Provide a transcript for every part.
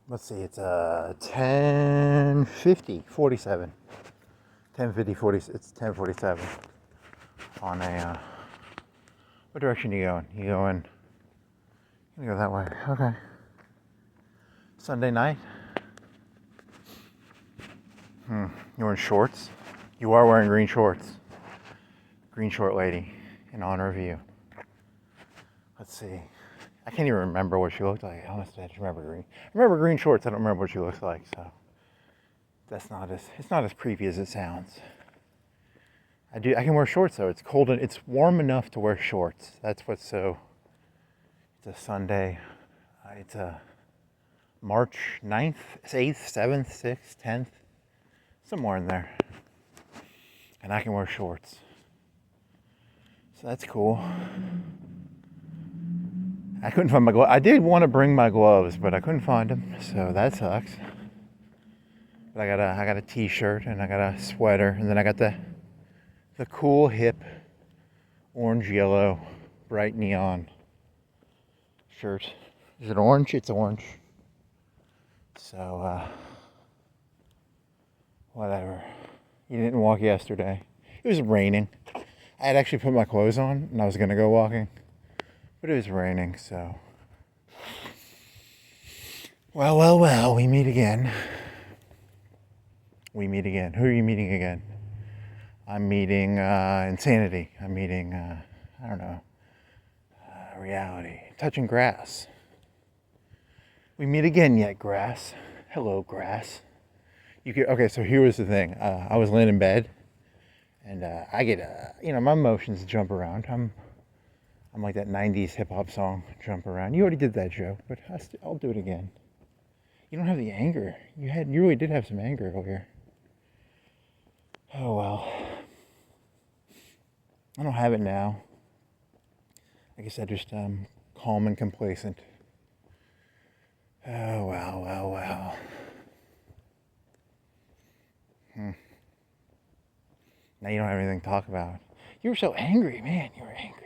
Let's see, it's 10:50:47. 10:50:40. It's 10:47 on a. What direction are you going? You going? You go that way. Okay. Sunday night. You're wearing shorts. You are wearing green shorts. Green short lady, in honor of you. Let's see. I can't even remember what she looked like. Honestly, I just remember green. I remember green shorts. I don't remember what she looks like. So it's not as creepy as it sounds. I can wear shorts though. It's cold and it's warm enough to wear shorts. That's what's so. It's a Sunday. It's a March 9th, 8th, 7th, 6th, 10th, somewhere in there. And I can wear shorts. So that's cool. I couldn't find my gloves. I did want to bring my gloves, but I couldn't find them, so that sucks. But I got a t-shirt and I got a sweater, and then I got the cool hip orange yellow bright neon shirt. Is it orange? It's orange. So whatever. You didn't walk yesterday. It was raining. I had actually put my clothes on and I was gonna go walking. But it was raining, so. Well, we meet again. Who are you meeting again? I'm meeting insanity. I'm meeting, I don't know, reality. Touching grass. We meet again yet, grass. Hello, grass. Okay, so here was the thing. I was laying in bed, and I get, my emotions jump around. I'm like that 90s hip-hop song, Jump Around. You already did that joke, but I'll do it again. You don't have the anger. You really did have some anger earlier. Oh, well. I don't have it now. I guess I just calm and complacent. Oh, well. Now you don't have anything to talk about. You were so angry, man. You were angry.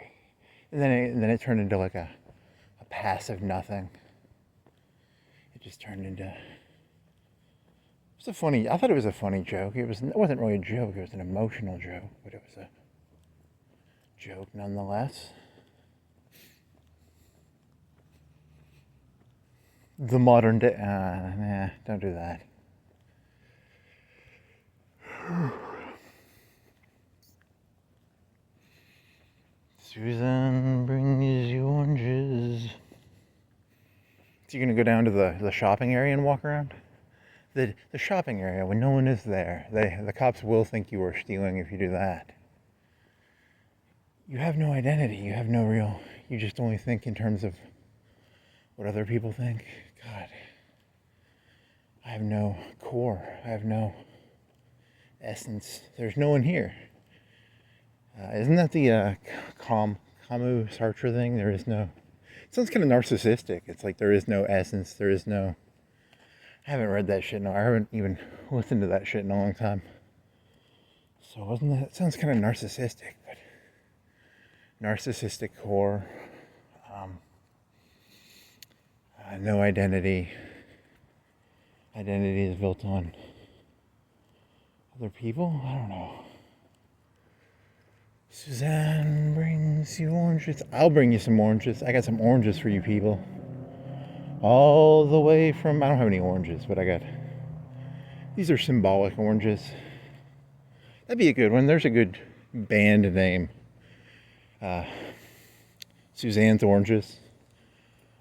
And then it turned into like a passive nothing. It just turned into. I thought it was a funny joke. It wasn't really a joke. It was an emotional joke, but it was a joke nonetheless. The modern day. Don't do that. Susan brings you oranges. So you're gonna go down to the shopping area and walk around? The shopping area when no one is there. The cops will think you are stealing if you do that. You have no identity. You have no real. You just only think in terms of what other people think. God. I have no core. I have no essence. There's no one here. Isn't that the Camus Sartre thing? There is no. It sounds kind of narcissistic. It's like there is no essence. There is no. I haven't read that shit. No, I haven't even listened to that shit in a long time. So wasn't that? It sounds kind of narcissistic, but narcissistic core. No identity. Identity is built on other people. I don't know. Suzanne brings you oranges. I'll bring you some oranges. I got some oranges for you people. All the way from, I don't have any oranges, but I got, these are symbolic oranges. That'd be a good one. There's a good band name. Suzanne's Oranges.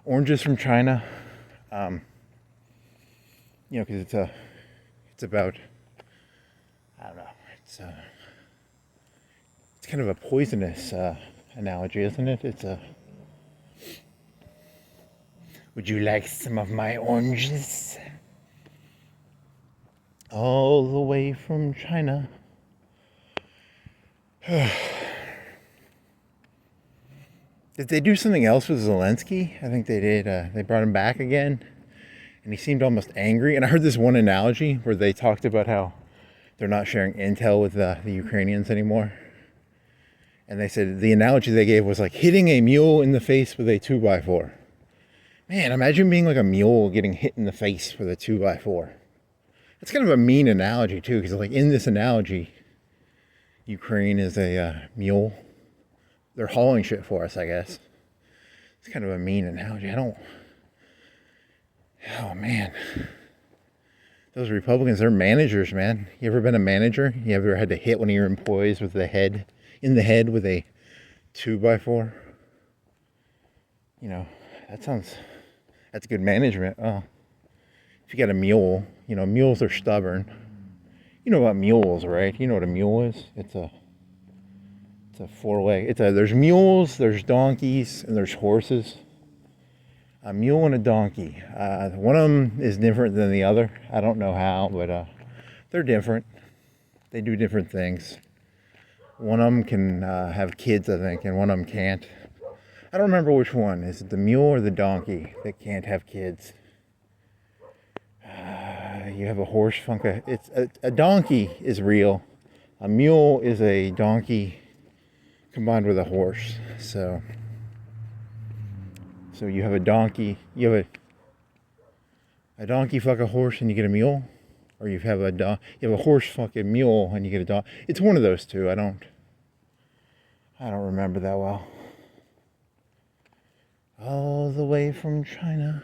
Oranges from China. Because it's about, I don't know, it's kind of a poisonous analogy, isn't it? Would you like some of my oranges? All the way from China. Did they do something else with Zelensky? I think they did. They brought him back again, and he seemed almost angry. And I heard this one analogy where they talked about how they're not sharing intel with the Ukrainians anymore. And they said the analogy they gave was like hitting a mule in the face with a 2x4. Man, imagine being like a mule getting hit in the face with a 2x4. It's kind of a mean analogy too, because like in this analogy, Ukraine is a mule. They're hauling shit for us, I guess. It's kind of a mean analogy. Oh man. Those Republicans, they're managers, man. You ever been a manager? You ever had to hit one of your employees with in the head with a 2x4? You know, that's good management. Oh, if you got a mule, you know, mules are stubborn. You know about mules, right? You know what a mule is? It's a four-leg. There's mules, there's donkeys, and there's horses. A mule and a donkey. One of them is different than the other. I don't know how, but they're different. They do different things. One of them can have kids, I think, and one of them can't. I don't remember which one. Is it the mule or the donkey that can't have kids? You have a horse funka. It's a donkey is real. A mule is a donkey combined with a horse. So you have a donkey. You have a donkey fuck a horse and you get a mule, or you have a horse fuck a mule and you get a donkey. It's one of those two. I don't remember that well. All the way from China.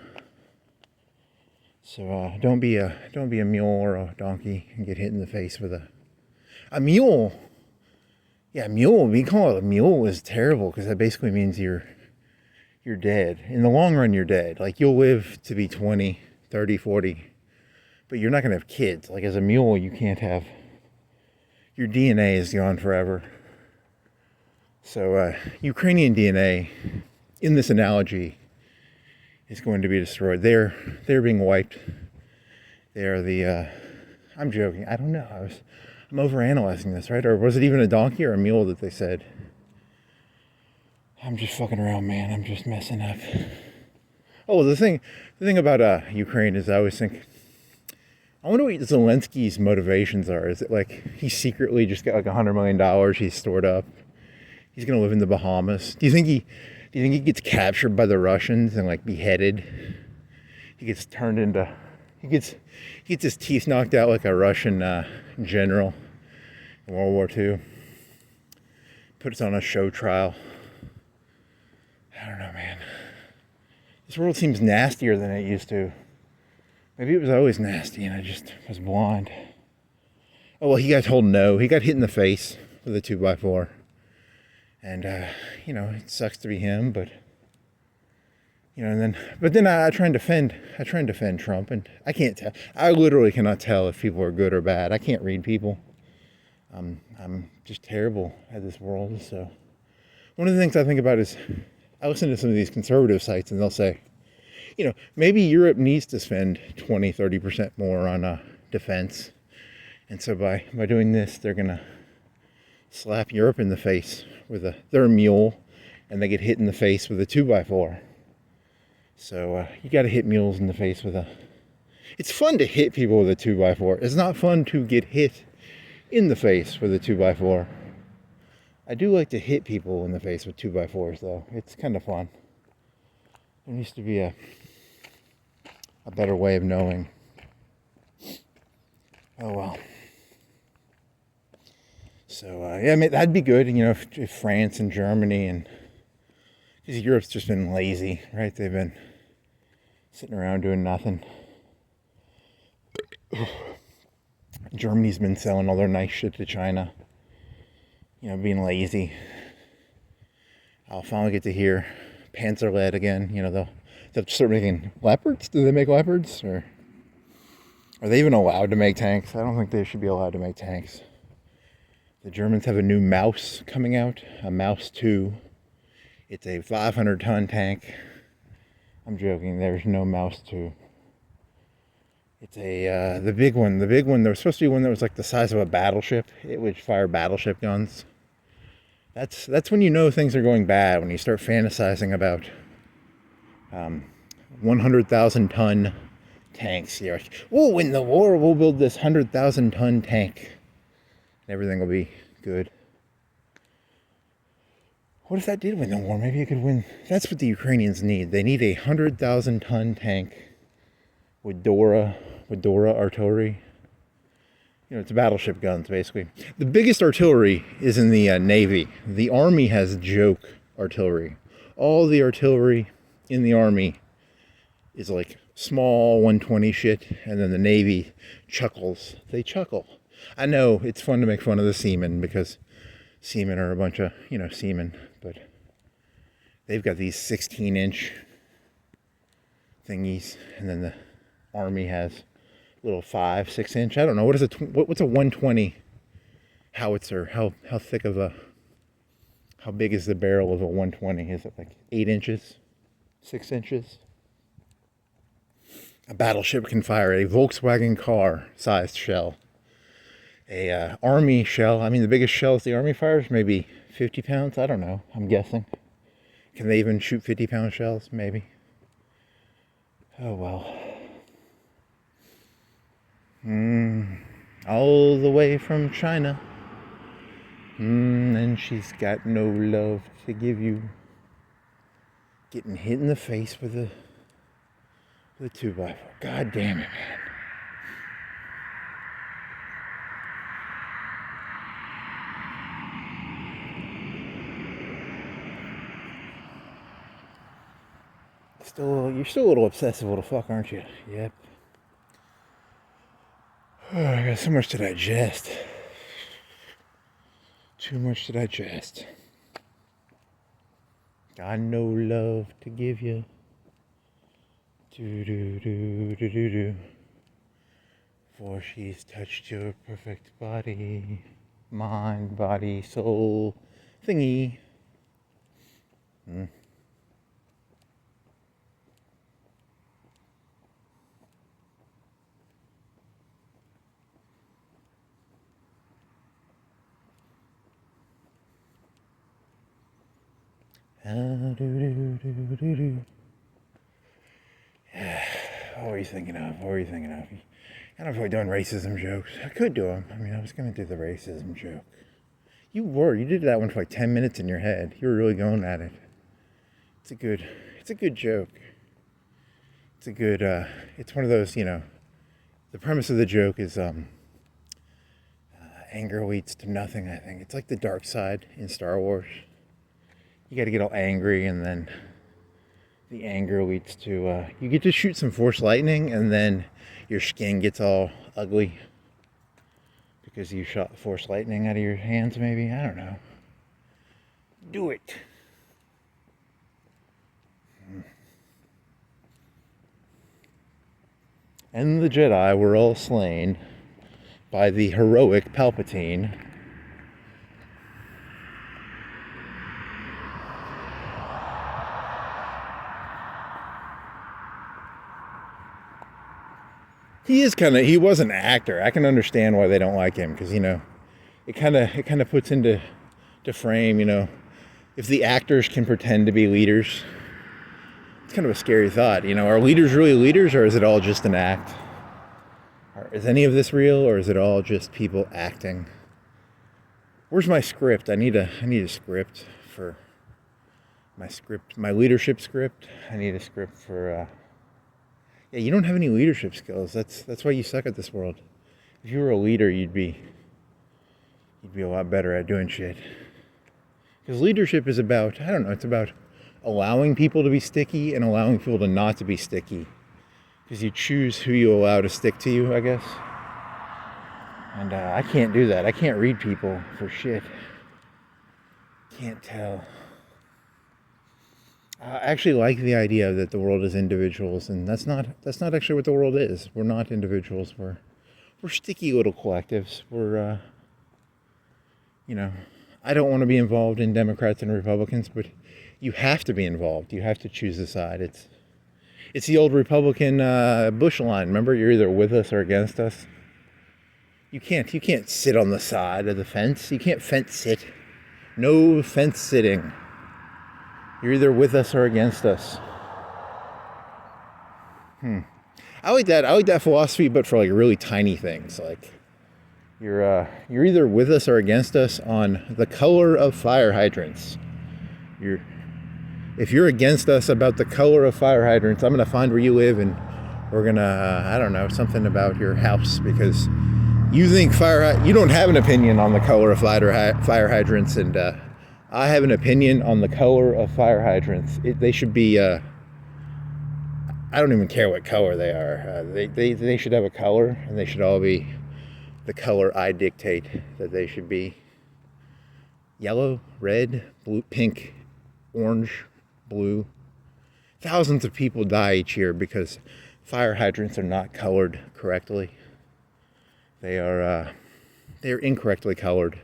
So don't be a mule or a donkey and get hit in the face with a mule. Yeah, mule. We call it a mule is terrible because that basically means you're dead. In the long run, you're dead. Like you'll live to be 20, 30, 40, but you're not gonna have kids. Like as a mule, you can't have. Your DNA is gone forever. So Ukrainian DNA, in this analogy, is going to be destroyed. They're being wiped. They are the. I'm joking. I don't know. I'm overanalyzing this, right? Or was it even a donkey or a mule that they said? I'm just fucking around, man. I'm just messing up. Oh, the thing about Ukraine is I always think, I wonder what Zelensky's motivations are. Is it like he secretly just got like $100 million he's stored up? He's gonna live in the Bahamas. Do you think he gets captured by the Russians and like beheaded? He gets turned into, he gets his teeth knocked out like a Russian general in World War II. Puts on a show trial. I don't know, man. This world seems nastier than it used to. Maybe it was always nasty and I just was blind. Oh, well, he got told no. He got hit in the face with a 2x4. And, you know, it sucks to be him, but, you know, but then I try and defend Trump, and I can't tell. I literally cannot tell if people are good or bad. I can't read people. I'm just terrible at this world. So one of the things I think about is I listen to some of these conservative sites and they'll say, you know, maybe Europe needs to spend 20, 30% more on defense. And so by doing this, they're going to slap Europe in the face with they're a mule and they get hit in the face with a 2x4. So you got to hit mules in the face with it's fun to hit people with a 2x4. It's not fun to get hit in the face with a 2x4. I do like to hit people in the face with 2x4s though. It's kind of fun. There needs to be a better way of knowing. Oh well. So yeah, I mean, that'd be good, you know, if France and Germany and because Europe's just been lazy, right? They've been sitting around doing nothing. Germany's been selling all their nice shit to China, you know, being lazy. I'll finally get to hear Panzer-led again. You know, they'll start making leopards. Do they make leopards, or are they even allowed to make tanks? I don't think they should be allowed to make tanks. The Germans have a new Maus coming out, a Maus 2. It's a 500-ton tank. I'm joking, there's no Maus 2. It's the big one. The big one, there was supposed to be one that was like the size of a battleship. It would fire battleship guns. That's when you know things are going bad, when you start fantasizing about 100,000-ton tanks. You're like, we'll win the war, we'll build this 100,000-ton tank. Everything will be good. What if that did win the war? Maybe it could win. That's what the Ukrainians need. They need a 100,000-ton tank with Dora artillery. You know, it's battleship guns, basically. The biggest artillery is in the Navy. The Army has joke artillery. All the artillery in the Army is like small 120 shit, and then the Navy chuckles. They chuckle. I know it's fun to make fun of the seamen because seamen are a bunch of, you know, seamen, but they've got these 16-inch thingies, and then the Army has little 5-6 inch. I don't know, what's a 120 howitzer? How thick of a, how big is the barrel of a 120? Is it like 8 inches, 6 inches? A battleship can fire a Volkswagen car sized shell. A Army shell, I mean, the biggest shells the Army fires, maybe 50 pounds. I don't know, I'm guessing. Can they even shoot 50-pound shells? Maybe. Oh well. All the way from China. And she's got no love to give you. Getting hit in the face with a 2x4. God damn it, man. You're still a little obsessive little fuck, aren't you? Yep. Oh, I got so much to digest. Too much to digest. Got no love to give you. Do. For she's touched your perfect body. Mind, body, soul, thingy. What were you thinking of? I don't know if we're doing racism jokes. I could do them. I mean, I was going to do the racism joke. You did that one for like 10 minutes in your head. You were really going at it. It's a good joke. It's one of those, you know, the premise of the joke is anger leads to nothing, I think. It's like the dark side in Star Wars. You got to get all angry, and then the anger leads to, you get to shoot some force lightning, and then your skin gets all ugly because you shot force lightning out of your hands, maybe. I don't know. Do it. And the Jedi were all slain by the heroic Palpatine. He was an actor. I can understand why they don't like him, because, you know, it kind of puts into frame, you know, if the actors can pretend to be leaders. It's kind of a scary thought, you know. Are leaders really leaders, or is it all just an act? Or is any of this real, or is it all just people acting? Where's my script? I need a script for my leadership script. I need a script for yeah, you don't have any leadership skills. That's why you suck at this world. If you were a leader, you'd be a lot better at doing shit. Because leadership is about, I don't know, it's about allowing people to be sticky and allowing people to not to be sticky. Because you choose who you allow to stick to you, I guess. And I can't do that. I can't read people for shit. Can't tell. I actually like the idea that the world is individuals, and that's not actually what the world is. We're not individuals. We're sticky little collectives. We're you know, I don't want to be involved in Democrats and Republicans, but you have to be involved. You have to choose a side. It's the old Republican Bush line. Remember, you're either with us or against us. You can't sit on the side of the fence. You can't fence sit. No fence sitting. You're either with us or against us. I like that philosophy, but for like really tiny things. Like you're either with us or against us on the color of fire hydrants. If you're against us about the color of fire hydrants, I'm gonna find where you live and we're gonna, I don't know, something about your house, because you think you don't have an opinion on the color of fire hydrants, and I have an opinion on the color of fire hydrants. They should be, I don't even care what color they are. They should have a color, and they should all be the color I dictate that they should be. Yellow, red, blue, pink, orange, blue. Thousands of people die each year because fire hydrants are not colored correctly. They're incorrectly colored.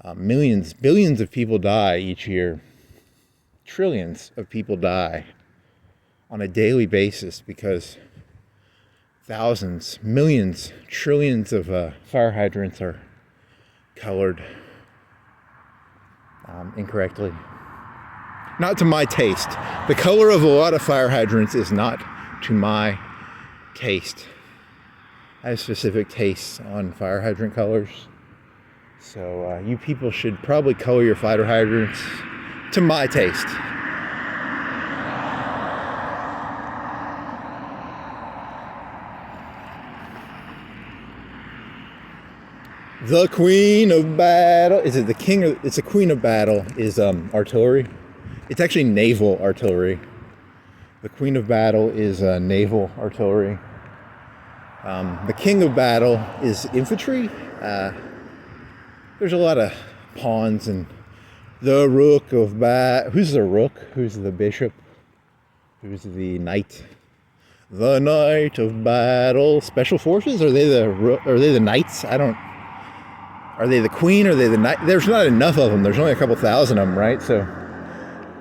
Billions of people die each year. Trillions of people die on a daily basis because thousands, millions, trillions of fire hydrants are colored incorrectly. Not to my taste. The color of a lot of fire hydrants is not to my taste. I have specific tastes on fire hydrant colors. So you people should probably color your fire hydrants to my taste. The queen of battle, is it the king or it's the queen of battle is artillery. It's actually naval artillery. The queen of battle is naval artillery. The king of battle is infantry. There's a lot of pawns and the rook of battle. Who's the rook? Who's the bishop? Who's the knight? The knight of battle. Special forces? Are they the knights? Are they the queen? Are they the knight? There's not enough of them. There's only a couple thousand of them, right? So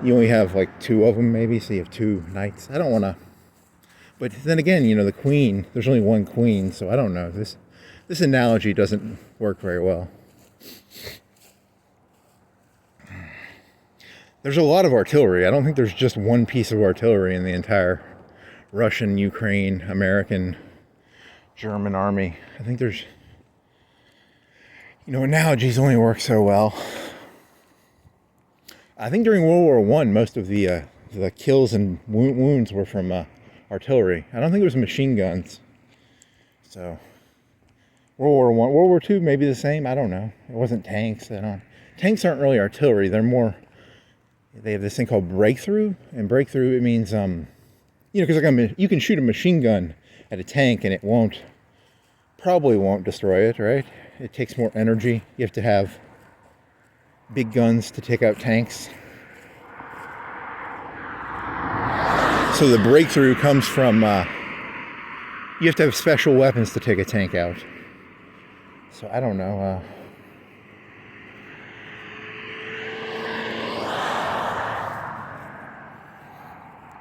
you only have like 2 of them maybe. So you have 2 knights. I don't want to. But then again, you know, the queen, there's only 1 queen. So I don't know. This analogy doesn't work very well. There's a lot of artillery. I don't think there's just one piece of artillery in the entire Russian, Ukraine, American, German army. I think there's, you know, analogies only work so well. I think during World War I, most of the kills and wounds were from artillery. I don't think it was machine guns. So World War I, World War II, maybe the same. I don't know. It wasn't tanks. Tanks aren't really artillery. They're more. They have this thing called breakthrough, and breakthrough, it means, you know, because like you can shoot a machine gun at a tank and it probably won't destroy it, right? It takes more energy. You have to have big guns to take out tanks. So the breakthrough comes from, you have to have special weapons to take a tank out. So I don't know,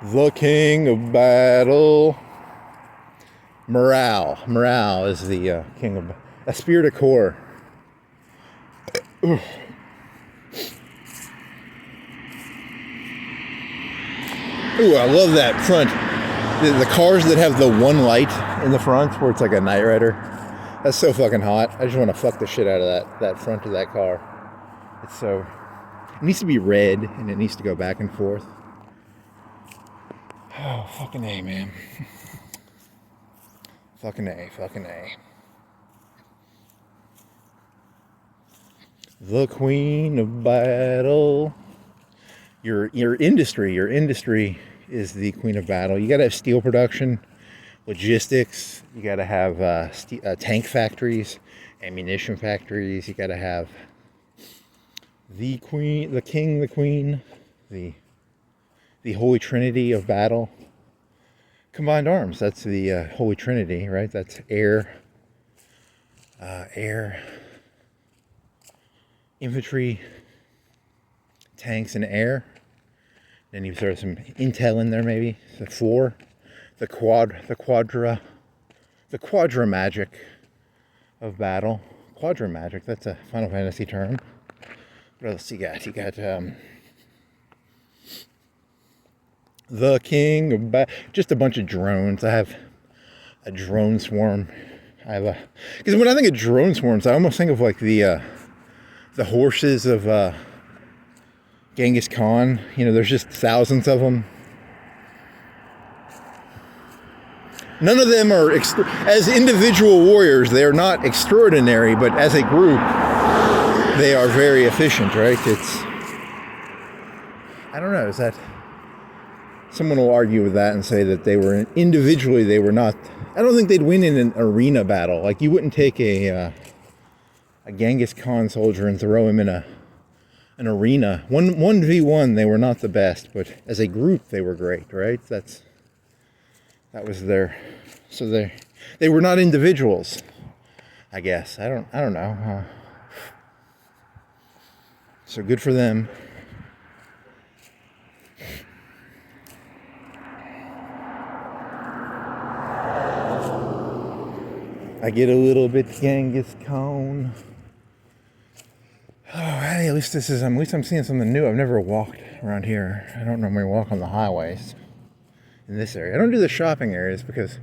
the king of battle. Morale is the king of esprit de corps. Ooh, I love that front. The cars that have the one light in the front where it's like a Knight Rider. That's so fucking hot. I just want to fuck the shit out of that front of that car. It needs to be red and it needs to go back and forth. Oh, fucking A, man. Fucking A. The queen of battle. Your industry is the queen of battle. You gotta have steel production, logistics. You gotta have tank factories, ammunition factories. You gotta have the queen, the king, the queen, the Holy Trinity of battle. Combined arms, that's the Holy Trinity, right? That's air, infantry, tanks, and air. Then you throw some intel in there, maybe. The 4, the quadra magic of battle. Quadra magic, that's a Final Fantasy term. What else you got? You got the king of just a bunch of drones. I have a drone swarm. Because when I think of drone swarms, I almost think of like the horses of Genghis Khan, you know, there's just thousands of them. None of them are, as individual warriors, they're not extraordinary, but as a group, they are very efficient, right? I don't know, is that, someone will argue with that and say that they were, individually, they were not, I don't think they'd win in an arena battle. Like, you wouldn't take a Genghis Khan soldier and throw him in an arena. 1v1, they were not the best, but as a group, they were great, right? That was their, so they were not individuals, I guess. I don't know. So good for them. I get a little bit Genghis Khan. Oh, hey, at least I'm seeing something new. I've never walked around here. I don't normally walk on the highways in this area. I don't do the shopping areas because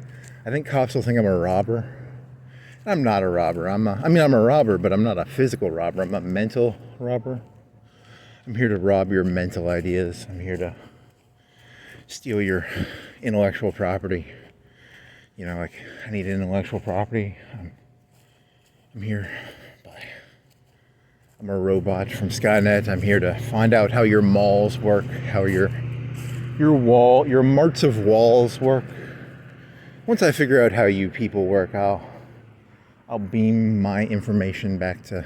I think cops will think I'm a robber. I'm not a robber. I'm a robber, but I'm not a physical robber. I'm a mental robber. I'm here to rob your mental ideas. I'm here to steal your intellectual property. You know, like, I need intellectual property. I'm here. I'm a robot from Skynet. I'm here to find out how your malls work, how your marts of walls work. Once I figure out how you people work, I'll beam my information back to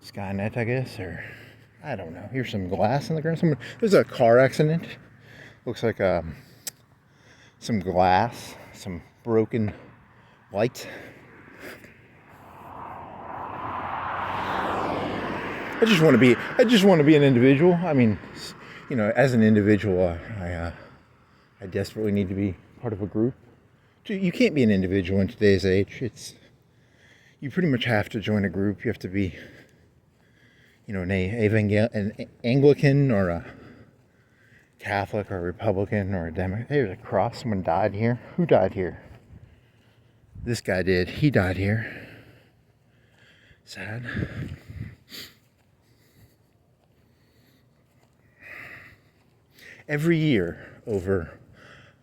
Skynet, I guess, or I don't know. Here's some glass on the ground. There's a car accident. Looks like some glass, some broken light. I just want to be an individual. I mean, you know, as an individual, I desperately need to be part of a group. You can't be an individual in today's age. You pretty much have to join a group. You have to be, you know, an Anglican or a Catholic or a Republican or a Democrat. There's a cross. Someone died here. Who died here? This guy did. He died here. Sad. Every year,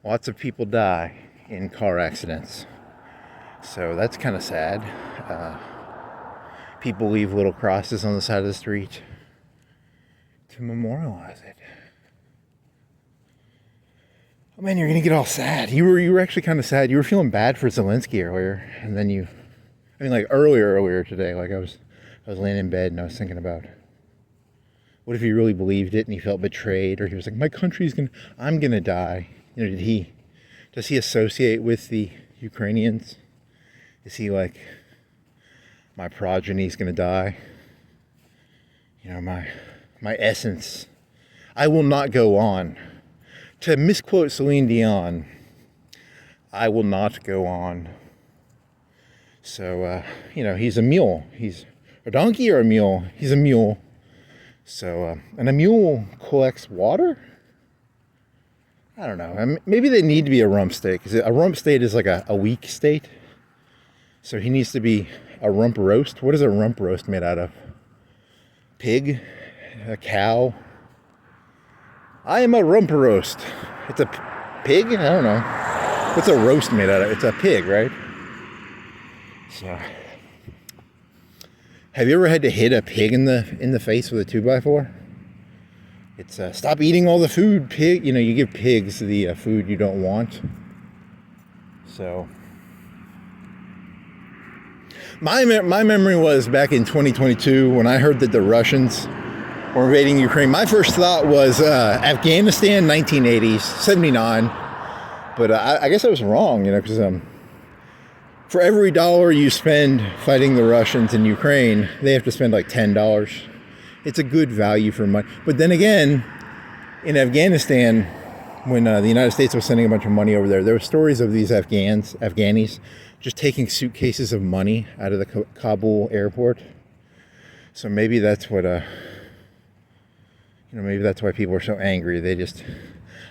lots of people die in car accidents. So that's kind of sad. People leave little crosses on the side of the street to memorialize it. Oh man, you're gonna get all sad. You were actually kind of sad. You were feeling bad for Zelensky earlier, and then like earlier today, like I was laying in bed and I was thinking about, what if he really believed it and he felt betrayed, or he was like, I'm gonna die. You know, does he associate with the Ukrainians? Is he like, my progeny's gonna die? You know, my essence. I will not go on. To misquote Celine Dion, I will not go on. So, you know, he's a mule. He's a donkey or a mule? He's a mule. So, and a mule collects water? I don't know. Maybe they need to be a rump state, because a rump state is like a weak state. So he needs to be a rump roast. What is a rump roast made out of? Pig? A cow? I am a rump roast. It's a pig? I don't know. What's a roast made out of? It's a pig, right? So, have you ever had to hit a pig in the face with a 2x4? It's stop eating all the food, pig. You know, you give pigs the food you don't want. So, my memory was back in 2022 when I heard that the Russians were invading Ukraine. My first thought was Afghanistan, 1980s, 79. But I guess I was wrong, you know, because for every dollar you spend fighting the Russians in Ukraine, they have to spend like $10. It's a good value for money. But then again, in Afghanistan, when the United States was sending a bunch of money over there were stories of these Afghanis just taking suitcases of money out of the Kabul airport. So maybe that's what, maybe that's why people are so angry.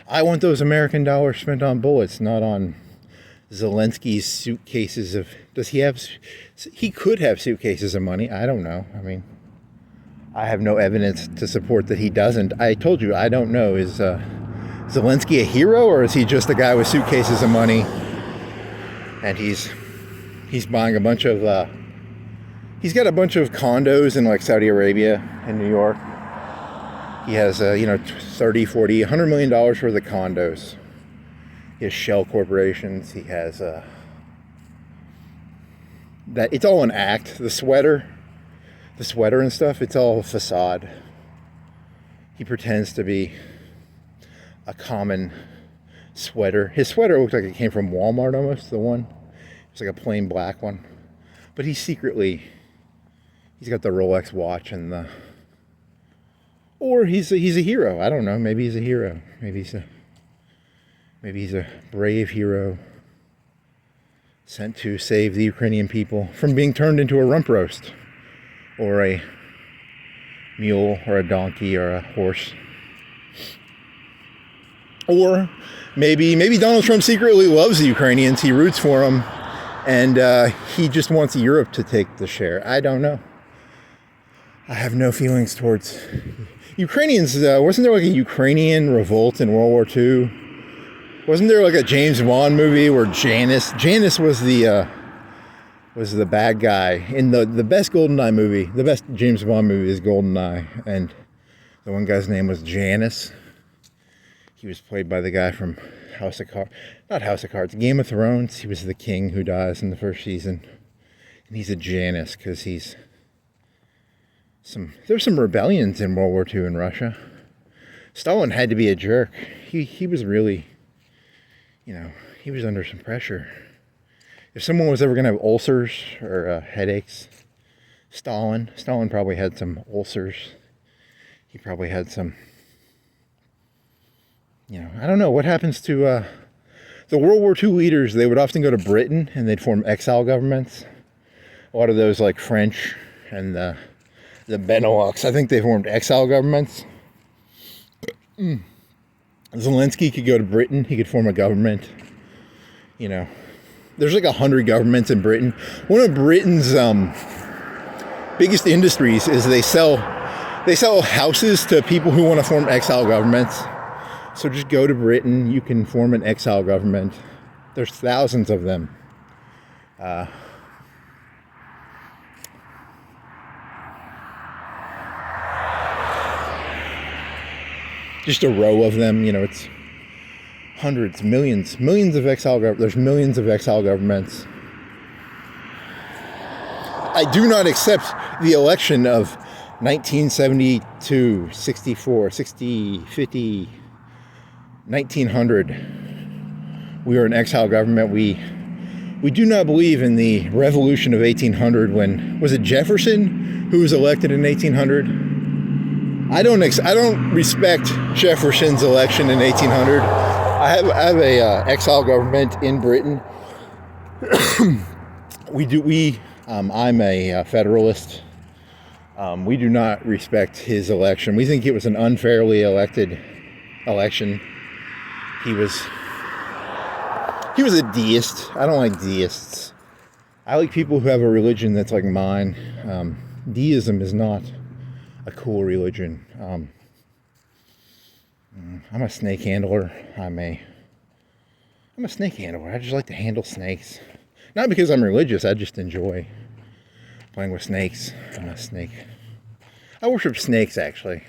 I want those American dollars spent on bullets, not on Zelensky's suitcases of, he could have suitcases of money. I don't know. I mean, I have no evidence to support that he doesn't. I told you, I don't know. Is Zelensky a hero, or is he just a guy with suitcases of money? And he's buying a bunch of, he's got a bunch of condos in like Saudi Arabia and New York. He has, $30, $40, $100 million worth of condos. He has shell corporations. He has, that it's all an act. The sweater and stuff, it's all a facade. He pretends to be a common sweater. His sweater looked like it came from Walmart almost, the one. It's like a plain black one. But he's got the Rolex watch and the, or he's a hero. I don't know. Maybe he's a hero. Maybe he's a brave hero sent to save the Ukrainian people from being turned into a rump roast, or a mule, or a donkey, or a horse. Or maybe Donald Trump secretly loves the Ukrainians. He roots for them, and he just wants Europe to take the share. I don't know. I have no feelings towards Ukrainians. Wasn't there like a Ukrainian revolt in World War II? Wasn't there like a James Bond movie where Janice was the bad guy in the best GoldenEye movie? The best James Bond movie is GoldenEye, and the one guy's name was Janice. He was played by the guy from Game of Thrones. He was the king who dies in the first season, and he's a Janice because there's some rebellions in World War II in Russia. Stalin had to be a jerk. He was really, he was under some pressure. If someone was ever going to have ulcers or headaches, Stalin probably had some ulcers. He probably had some, I don't know what happens to the World War II leaders. They would often go to Britain and they'd form exile governments. A lot of those, like French and the Benelux, I think they formed exile governments. Zelensky could go to Britain. He could form a government. There's like 100 governments in Britain. One of Britain's biggest industries is they sell houses to people who want to form exile governments. So just go to Britain. You can form an exile government. There's thousands of them. Just a row of them. It's hundreds, millions of exile governments. There's millions of exile governments. I do not accept the election of 1972, 64, 60, 50, 1900. We were an exile government. We do not believe in the revolution of 1800 when, was it Jefferson who was elected in 1800? I don't respect Jefferson's election in 1800. I have a exile government in Britain. I'm a federalist. We do not respect his election. We think it was an unfairly elected election. He was a deist. I don't like deists. I like people who have a religion that's like mine. Deism is not a cool religion. I'm a snake handler. I'm a snake handler. I just like to handle snakes. Not because I'm religious. I just enjoy playing with snakes. I'm a snake. I worship snakes, actually.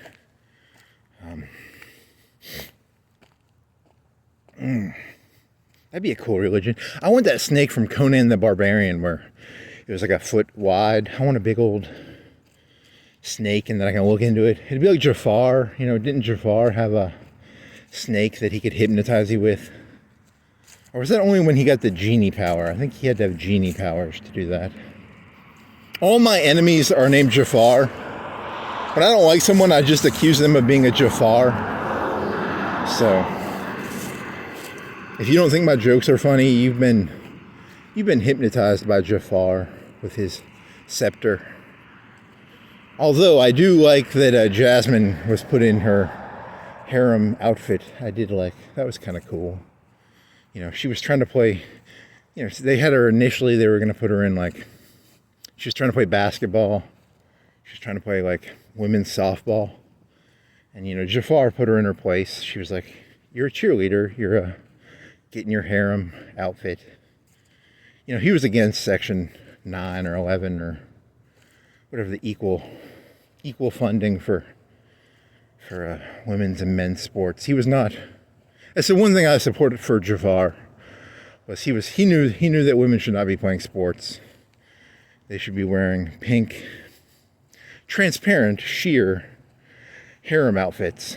That'd be a cool religion. I want that snake from Conan the Barbarian where it was like a foot wide. I want a big old snake and then I can look into it. It'd be like Jafar. Didn't Jafar have a snake that he could hypnotize you with? Or was that only when he got the genie power? I think he had to have genie powers to do that. All my enemies are named Jafar. When I don't like someone, I just accuse them of being a Jafar. So, if you don't think my jokes are funny, you've been hypnotized by Jafar with his scepter. Although I do like that Jasmine was put in her harem outfit. I did like that. Was kind of cool. She was trying to play. They had her initially. They were going to put her in she was trying to play basketball. She's trying to play like women's softball. And, you know, Jafar put her in her place. She was like, you're a cheerleader. You're getting your harem outfit. You know, he was against Section 9 or 11 or whatever the equal funding for women's and men's sports. He was not. That's the one thing I supported for Jafar. Was he knew that women should not be playing sports. They should be wearing pink, transparent, sheer harem outfits.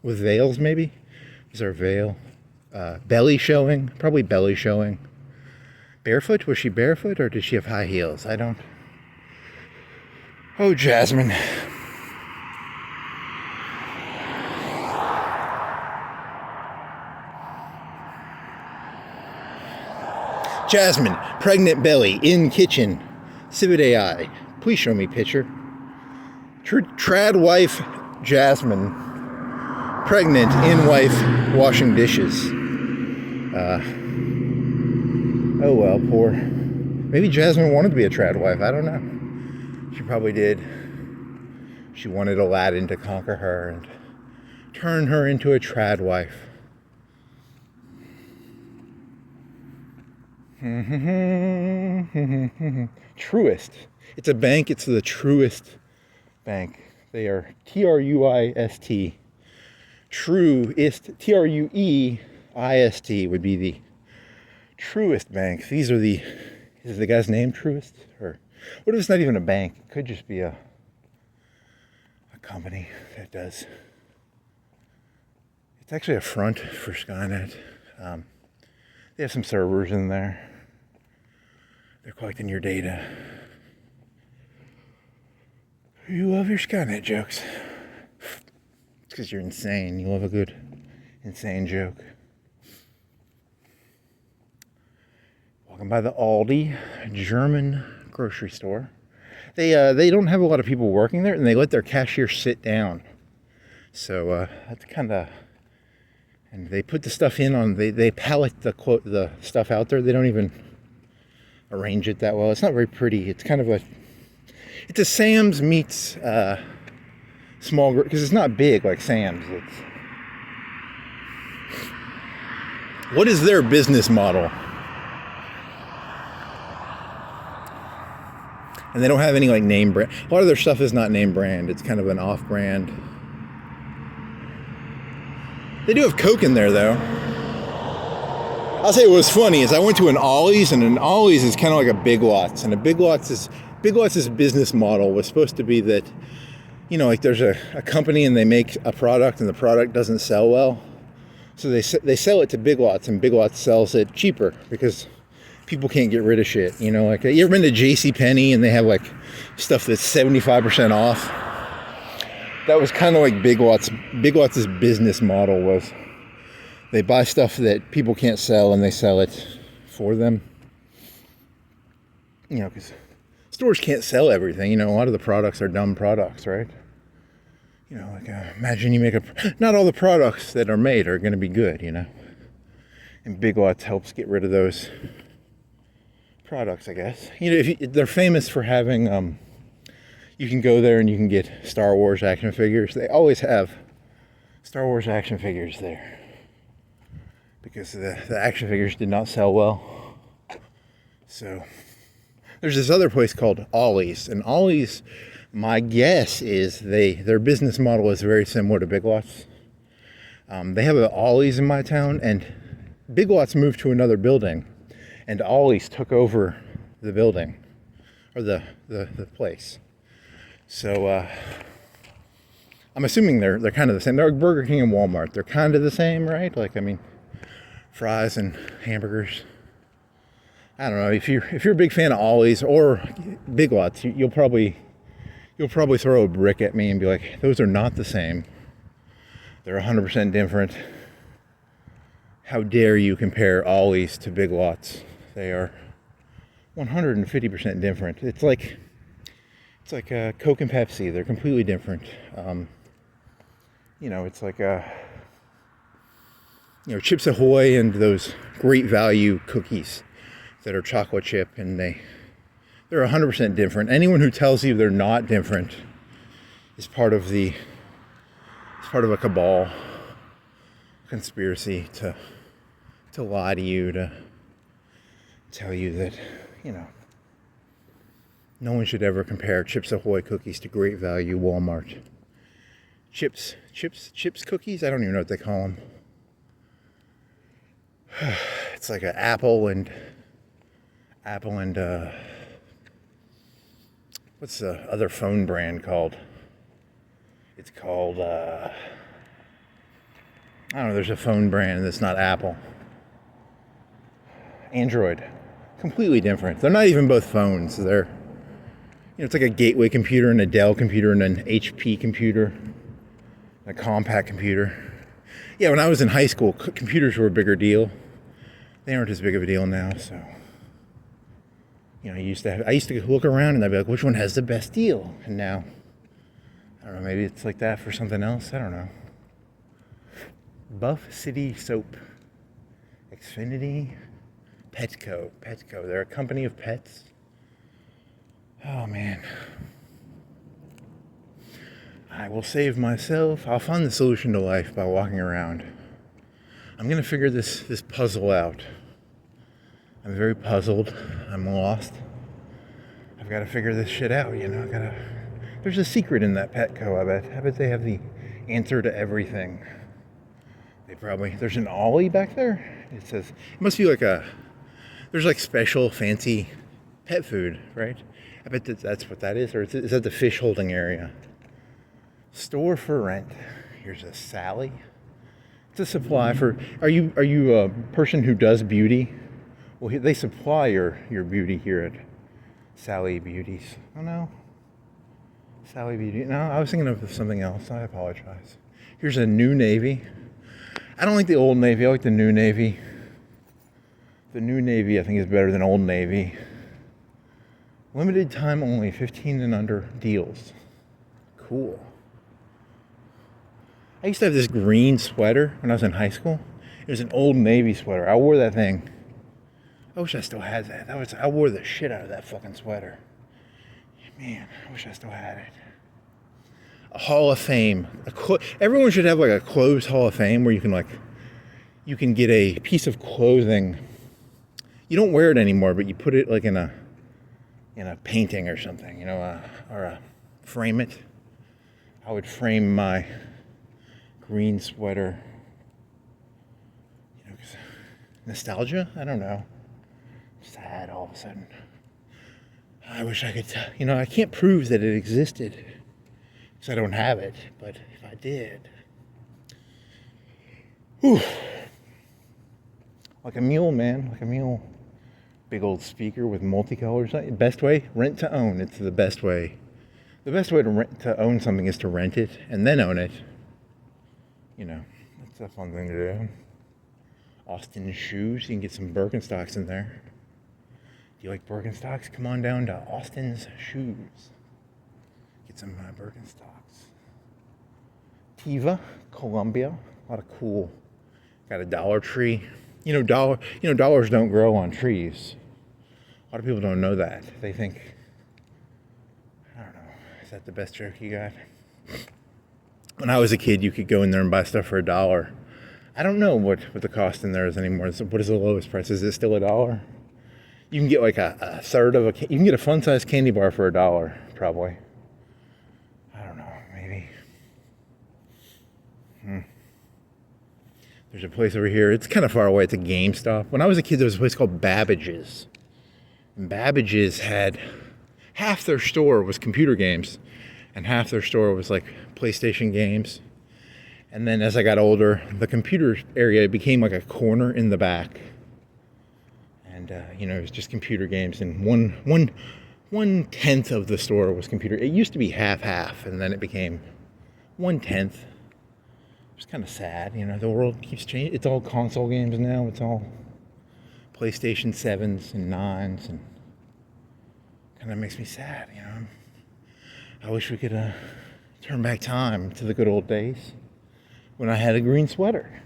With veils, maybe? Is there a veil? Belly showing? Probably belly showing. Barefoot? Was she barefoot or did she have high heels? I don't. Oh, Jasmine. Jasmine, pregnant belly, in kitchen. Civet AI. Please show me picture. Trad wife Jasmine, pregnant, in wife, washing dishes. Oh well, poor. Maybe Jasmine wanted to be a trad wife. I don't know. She probably did. She wanted Aladdin to conquer her and turn her into a trad wife. Truist. It's a bank. It's the Truist Bank. They are Truist. Truist. Trueist would be the Truist Bank. These are the. Is the guy's name Truist? Or what if it's not even a bank? It could just be a company that does. It's actually a front for Skynet. They have some servers in there. They're collecting your data. You love your Skynet jokes. It's because you're insane. You love a good insane joke. Walking by the Aldi, a German grocery store. They don't have a lot of people working there, and they let their cashier sit down. So that's kind of. And they put the stuff in on, they pallet the stuff out there. They don't even arrange it that well. It's not very pretty. It's kind of it's a Sam's meets small, because it's not big like Sam's. What is their business model? And they don't have any like name brand. A lot of their stuff is not name brand. It's kind of an off brand. They do have Coke in there, though. I'll say what was funny is I went to an Ollie's, and an Ollie's is kind of like a Big Lots. And a Big Lots' business model was supposed to be that, you know, like there's a company and they make a product and the product doesn't sell well. So they sell it to Big Lots, and Big Lots sells it cheaper because people can't get rid of shit. You know, like you ever been to JCPenney and they have like stuff that's 75% off? That was kind of like Big Lots' business model was they buy stuff that people can't sell and they sell it for them. You know, because stores can't sell everything. You know, a lot of the products are dumb products, right? You know, like imagine you make not all the products that are made are going to be good, you know. And Big Lots helps get rid of those products, I guess. You know, they're famous for having you can go there and you can get Star Wars action figures. They always have Star Wars action figures there because the action figures did not sell well. So there's this other place called Ollie's, and Ollie's, my guess is their business model is very similar to Big Lots. They have an Ollie's in my town, and Big Lots moved to another building, and Ollie's took over the building or the place. So I'm assuming they're kind of the same. They're like Burger King and Walmart. They're kind of the same, right? Like, I mean, fries and hamburgers. I don't know. If you're a big fan of Ollie's or Big Lots, you'll probably throw a brick at me and be like, those are not the same. They're 100% different. How dare you compare Ollie's to Big Lots? They are 150% different. It's like Coke and Pepsi. They're completely different. You know, it's like Chips Ahoy and those Great Value cookies that are chocolate chip, and they They're 100% different. Anyone who tells you they're not different is part of a cabal conspiracy to lie to you, to tell you that, no one should ever compare Chips Ahoy cookies to Great Value Walmart. Chips cookies? I don't even know what they call them. It's like an apple and what's the other phone brand called? It's called, I don't know, there's a phone brand that's not Apple. Android. Completely different. They're not even both phones. They're, it's like a Gateway computer and a Dell computer and an HP computer, a compact computer. Yeah, when I was in high school, computers were a bigger deal. They aren't as big of a deal now, so. I used to look around and I'd be like, which one has the best deal? And now, I don't know, maybe it's like that for something else. I don't know. Buff City Soap. Xfinity. Petco. They're a company of pets. Oh, man. I will save myself. I'll find the solution to life by walking around. I'm going to figure this puzzle out. I'm very puzzled. I'm lost. I've got to figure this shit out, There's a secret in that Petco, I bet. I bet they have the answer to everything. There's an Ollie back there. It says, it must be there's like special fancy pet food, right? I bet that's what that is, or is that the fish holding area? Store for rent. Here's a Sally. It's a supply for, are you a person who does beauty? Well, they supply your beauty here at Sally Beauties. Oh no. Sally Beauty. No, I was thinking of something else. I apologize. Here's a New Navy. I don't like the Old Navy. I like the New Navy. The New Navy, I think, is better than Old Navy. Limited time only, 15 and under deals. Cool. I used to have this green sweater when I was in high school. It was an Old Navy sweater. I wore that thing. I wish I still had that. I wore the shit out of that fucking sweater. Man, I wish I still had it. A Hall of Fame. Everyone should have like a clothes Hall of Fame where you can get a piece of clothing. You don't wear it anymore, but you put it like in a painting or something, or frame it. I would frame my green sweater. 'Cause nostalgia? I don't know. Sad all of a sudden. I wish I could, I can't prove that it existed because I don't have it, but if I did, whew, like a mule, man, like a mule. Big old speaker with multicolors. Best way, rent to own. It's the best way. The best way to own something is to rent it and then own it. That's a fun thing to do. Austin shoes. You can get some Birkenstocks in there. Do you like Birkenstocks? Come on down to Austin's Shoes. Get some Birkenstocks. Tiva, Columbia. A lot of cool. Got a Dollar Tree. Dollars don't grow on trees. A lot of people don't know that. They think, I don't know, is that the best joke you got? When I was a kid, you could go in there and buy stuff for $1. I don't know what the cost in there is anymore. What is the lowest price? Is it still $1? You can get like a third of you can get a fun-sized candy bar for $1, probably. I don't know, maybe. There's a place over here. It's kind of far away. It's a GameStop. When I was a kid, there was a place called Babbage's. And Babbage's had half their store was computer games, and half their store was like PlayStation games. And then as I got older, the computer area became like a corner in the back. And it was just computer games, and one tenth of the store was computer. It used to be half, and then it became 1/10. It's kind of sad, the world keeps changing. It's all console games now. It's all PlayStation 7s and 9s, and kind of makes me sad, I wish we could turn back time to the good old days when I had a green sweater.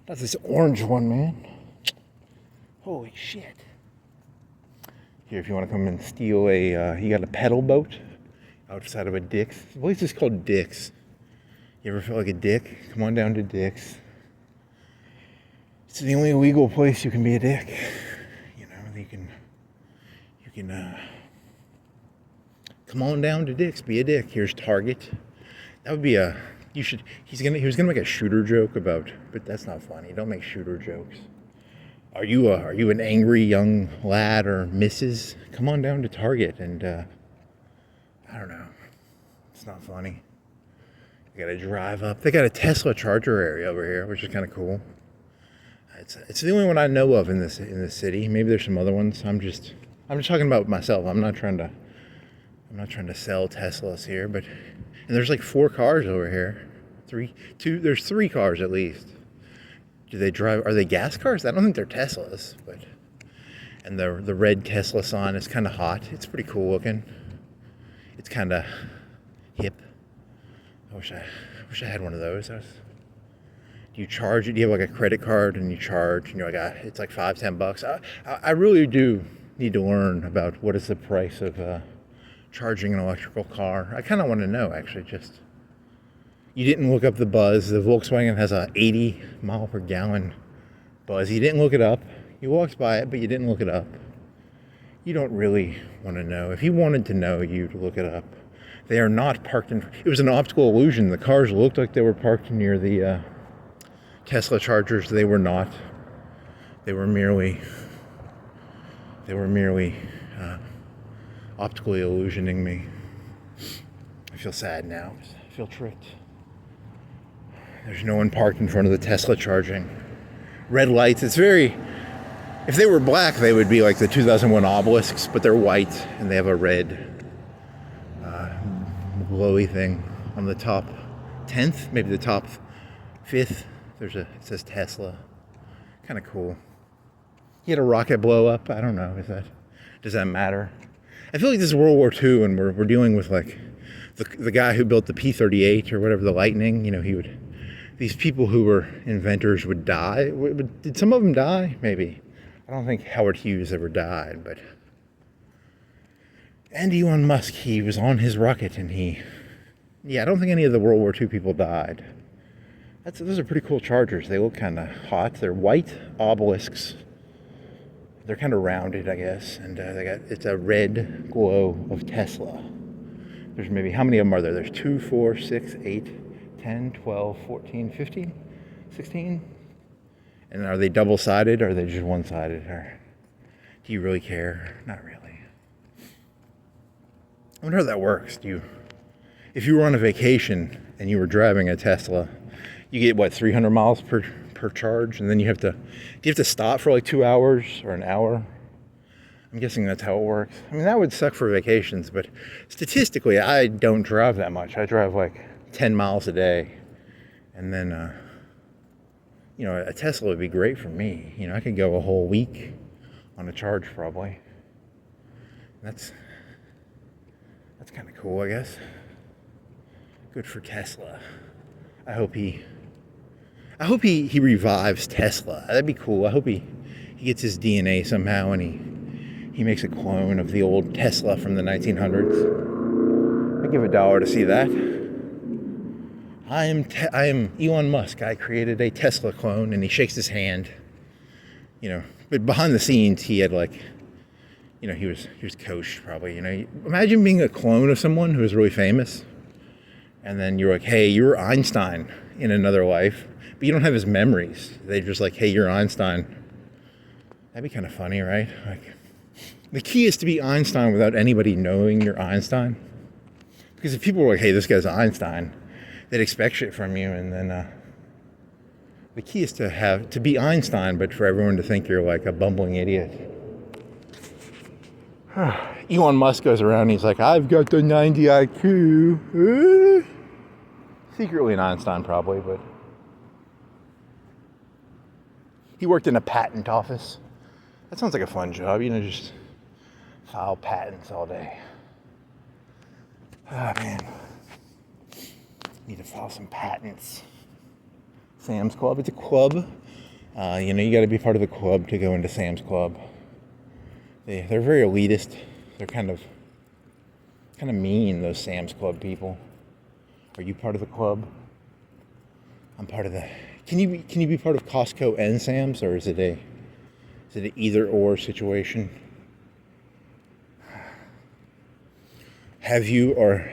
Not this orange one, man. Holy shit. Here, if you want to come and steal you got a pedal boat outside of a Dick's. The place is called Dick's. You ever feel like a dick? Come on down to Dick's. It's the only legal place you can be a dick. You know, you can come on down to Dick's, be a dick. Here's Target. That would be he was gonna make a shooter joke about, but that's not funny. Don't make shooter jokes. Are you an angry young lad or Mrs.? Come on down to Target and I don't know. It's not funny. You gotta drive up. They got a Tesla charger area over here, which is kind of cool. It's the only one I know of in this city. Maybe there's some other ones. I'm just talking about myself. I'm not trying to sell Teslas here, but and there's like 4 cars over here. There's 3 cars at least. Do they drive? Are they gas cars? I don't think they're Teslas, but and the red Tesla sign is kind of hot. It's pretty cool looking. It's kind of hip. I wish I had one of those. Do you charge it? Do you have like a credit card and you charge and you're like, it's like $5-10. I really do need to learn about what is the price of charging an electrical car. I kind of want to know, actually. Just you didn't look up the buzz. The Volkswagen has a 80 mile per gallon buzz. You didn't look it up. You walked by it, but you didn't look it up. You don't really want to know. If you wanted to know, you'd look it up. They are not parked in. It was an optical illusion. The cars looked like they were parked near the Tesla chargers. They were not. They were merely optically illusioning me. I feel sad now. I feel tricked. There's no one parked in front of the Tesla charging. Red lights. It's very. If they were black, they would be like the 2001 obelisks, but they're white and they have a red glowy thing on the top 10th, maybe the top 5th. It says Tesla. Kind of cool. You had a rocket blow up. I don't know. Does that matter? I feel like this is World War II, and we're dealing with like the guy who built the P-38 or whatever, the Lightning. You know, these people who were inventors would die. Did some of them die? Maybe. I don't think Howard Hughes ever died, but. And Elon Musk, he was on his rocket, and I don't think any of the World War II people died. Those are pretty cool chargers. They look kind of hot. They're white obelisks. They're kind of rounded, I guess, and it's a red glow of Tesla. There's maybe, how many of them are there? There's 2, 4, 6, 8, 10, 12, 14, 15, 16? And are they double-sided, or are they just one-sided? Or do you really care? Not really. I wonder how that works. If you were on a vacation and you were driving a Tesla, you get 300 miles per charge, and then do you have to stop for like 2 hours or an hour? I'm guessing that's how it works. I mean, that would suck for vacations, but statistically, I don't drive that much. I drive like 10 miles a day, and then a Tesla would be great for me. I could go a whole week on a charge probably. That's kind of cool, I guess. Good for Tesla. I hope he revives Tesla. That'd be cool. I hope he gets his DNA somehow and he makes a clone of the old Tesla from the 1900s. I'd give $1 to see that. I am Elon Musk. I created a Tesla clone, and he shakes his hand. But behind the scenes, he had he was coached probably. Imagine being a clone of someone who was really famous, and then you're like, hey, you're Einstein in another life, but you don't have his memories. They're just like, hey, you're Einstein. That'd be kind of funny, right? Like, the key is to be Einstein without anybody knowing you're Einstein. Because if people were like, hey, this guy's Einstein, they'd expect shit from you, and then the key is to be Einstein, but for everyone to think you're like a bumbling idiot. Elon Musk goes around and he's like, I've got the 90 IQ. Secretly an Einstein probably, but he worked in a patent office. That sounds like a fun job, just file patents all day. Ah, man. Need to file some patents. Sam's Club, it's a club. You got to be part of the club to go into Sam's Club. They're very elitist. They're kind of mean, those Sam's Club people. Are you part of the club? I'm part of the... Can you be part of Costco and Sam's, or is it an either or situation? Have you ever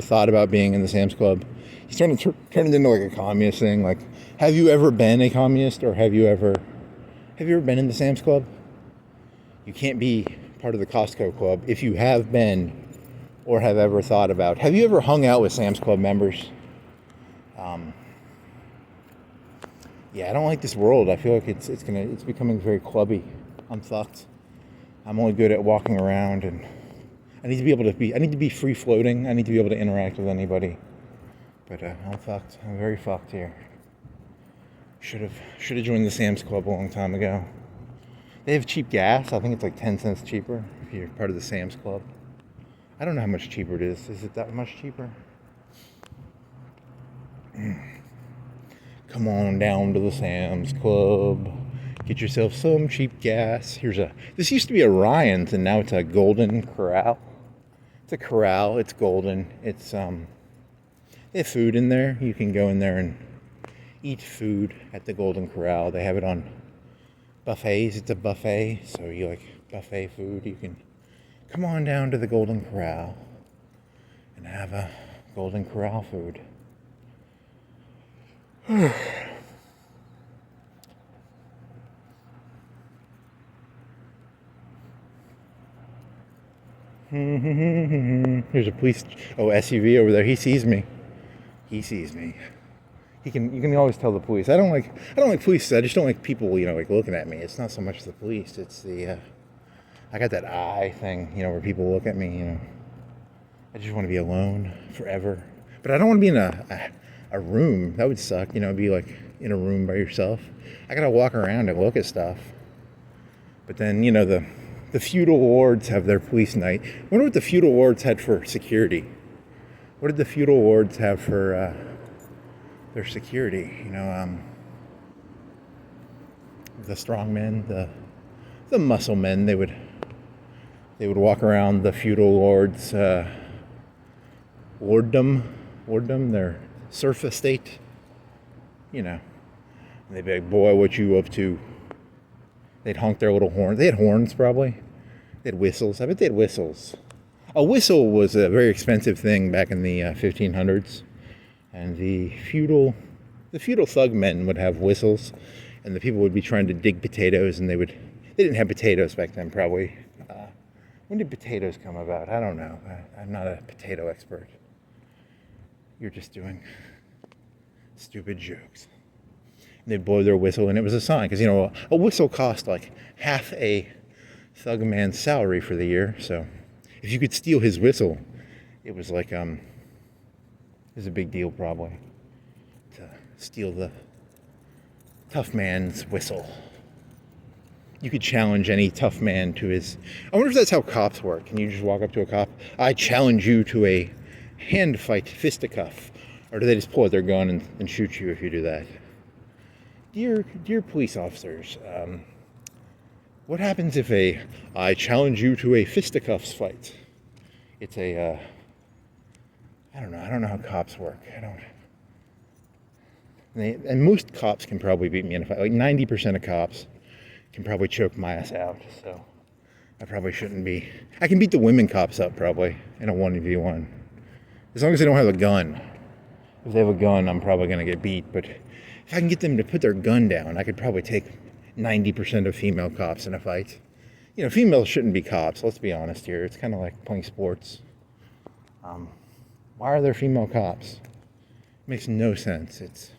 thought about being in the Sam's Club? He's trying to turn it into like a communist thing. Like, have you ever been a communist, or have you ever been in the Sam's Club? You can't be part of the Costco Club if you have been or have ever thought about. Have you ever hung out with Sam's Club members? Yeah, I don't like this world. I feel like it's becoming very clubby. I'm fucked. I'm only good at walking around, and I need to be free floating. I need to be able to interact with anybody. But I'm fucked. I'm very fucked here. Should have joined the Sam's Club a long time ago. They have cheap gas. I think it's like 10 cents cheaper if you're part of the Sam's Club. I don't know how much cheaper it is. Is it that much cheaper? Come on down to the Sam's Club. Get yourself some cheap gas. This used to be a Ryan's, and now it's a Golden Corral. It's a corral. It's golden. It's they have food in there. You can go in there and eat food at the Golden Corral. They have it on buffets. It's a buffet, so you like buffet food. You can come on down to the Golden Corral and have a Golden Corral food. There's a police SUV over there. He sees me. You can always tell the police. I don't like police. I just don't like people, like looking at me. It's not so much the police. It's the I got that eye thing, where people look at me. I just want to be alone forever. But I don't want to be in a room. That would suck. Be like in a room by yourself. I gotta walk around and look at stuff. But then the feudal lords have their police night. I wonder what the feudal lords had for security. What did the feudal lords have for their security? The strong men, the muscle men. They would walk around the feudal lords' lorddom, their serf estate. And they'd be like, "Boy, what you up to?" They'd honk their little horns. They had horns, probably. They had whistles. I bet they had whistles. A whistle was a very expensive thing back in the 1500s. And the feudal thug men would have whistles. And the people would be trying to dig potatoes, and they didn't have potatoes back then, probably. When did potatoes come about? I don't know. I'm not a potato expert. You're just doing stupid jokes. They'd blow their whistle, and it was a sign, because a whistle cost like half a thug man's salary for the year. So if you could steal his whistle, it was like it was a big deal, probably, to steal the tough man's whistle. You could challenge any tough man to his... I wonder if that's how cops work. Can you just walk up to a cop? I challenge you to a hand fight, fisticuff. Or do they just pull out their gun and shoot you if you do that? Dear police officers, what happens if I challenge you to a fisticuffs fight? It's I don't know how cops work. And most cops can probably beat me in a fight. Like 90% of cops can probably choke my ass out. So I probably shouldn't be. I can beat the women cops up probably in a 1v1. As long as they don't have a gun. If they have a gun, I'm probably going to get beat. But if I can get them to put their gun down, I could probably take 90% of female cops in a fight. Females shouldn't be cops, let's be honest here. It's kind of like playing sports. Why are there female cops? It makes no sense. It's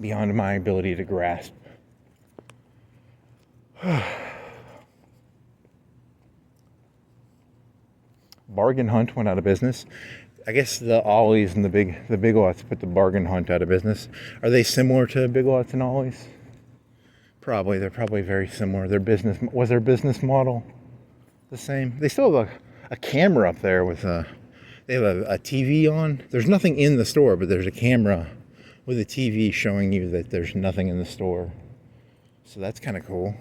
beyond my ability to grasp. Bargain Hunt went out of business. I guess the Ollies and the Big Lots put the Bargain Hunt out of business. Are they similar to Big Lots and Ollies? Probably. They're probably very similar. Their business model the same? They still have a camera up there with they have a TV on. There's nothing in the store, but there's a camera with a TV showing you that there's nothing in the store. So that's kind of cool.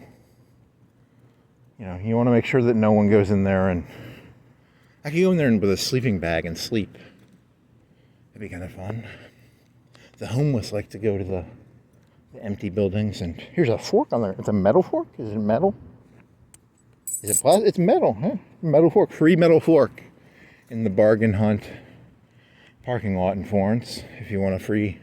You know, you want to make sure that no one goes in there, and I could go in there with a sleeping bag and sleep. That'd be kind of fun. The homeless like to go to the empty buildings, and here's a fork on there. It's a metal fork? Is it metal? Is it plastic? It's metal, huh? Metal fork, free metal fork in the bargain hunt parking lot in Florence. If you want a free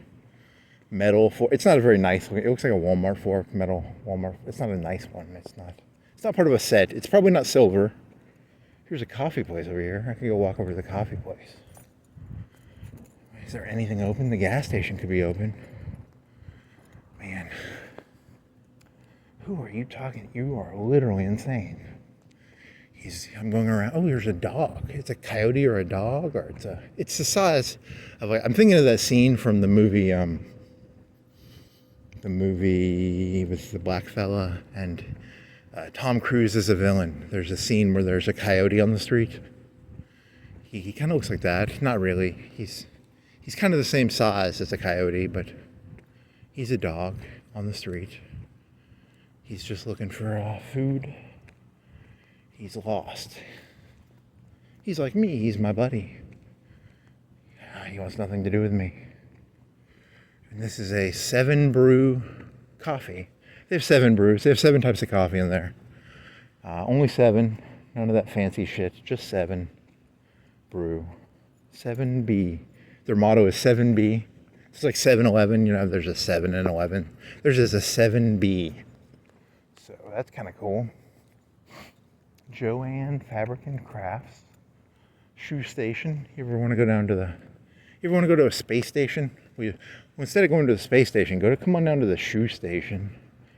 metal fork. It's not a very nice one. It looks like a Walmart fork, metal Walmart. It's not a nice one. It's not part of a set. It's probably not silver. Here's a coffee place over here. I could go walk over to the coffee place. Is there anything open? The gas station could be open. Man. Who are you talking? You are literally insane. I'm going around. Oh, there's a dog. It's a coyote or a dog, or it's the size of I'm thinking of that scene from the movie with the black fella and Tom Cruise is a villain. There's a scene where there's a coyote on the street. He kind of looks like that. Not really. He's kind of the same size as a coyote, but he's a dog on the street. He's just looking for food. He's lost. He's like me. He's my buddy. He wants nothing to do with me. And this is a 7 brew coffee. They have 7 brews. They have 7 types of coffee in there. Only 7. None of that fancy shit. Just 7 brew. 7B. Their motto is 7B. It's like 7-Eleven. You know, there's a 7 and 11. There's just a 7B. So that's kind of cool. Joanne Fabric and Crafts. Shoe station. You ever want to go to a space station? Instead of going to the space station, come on down to the shoe station.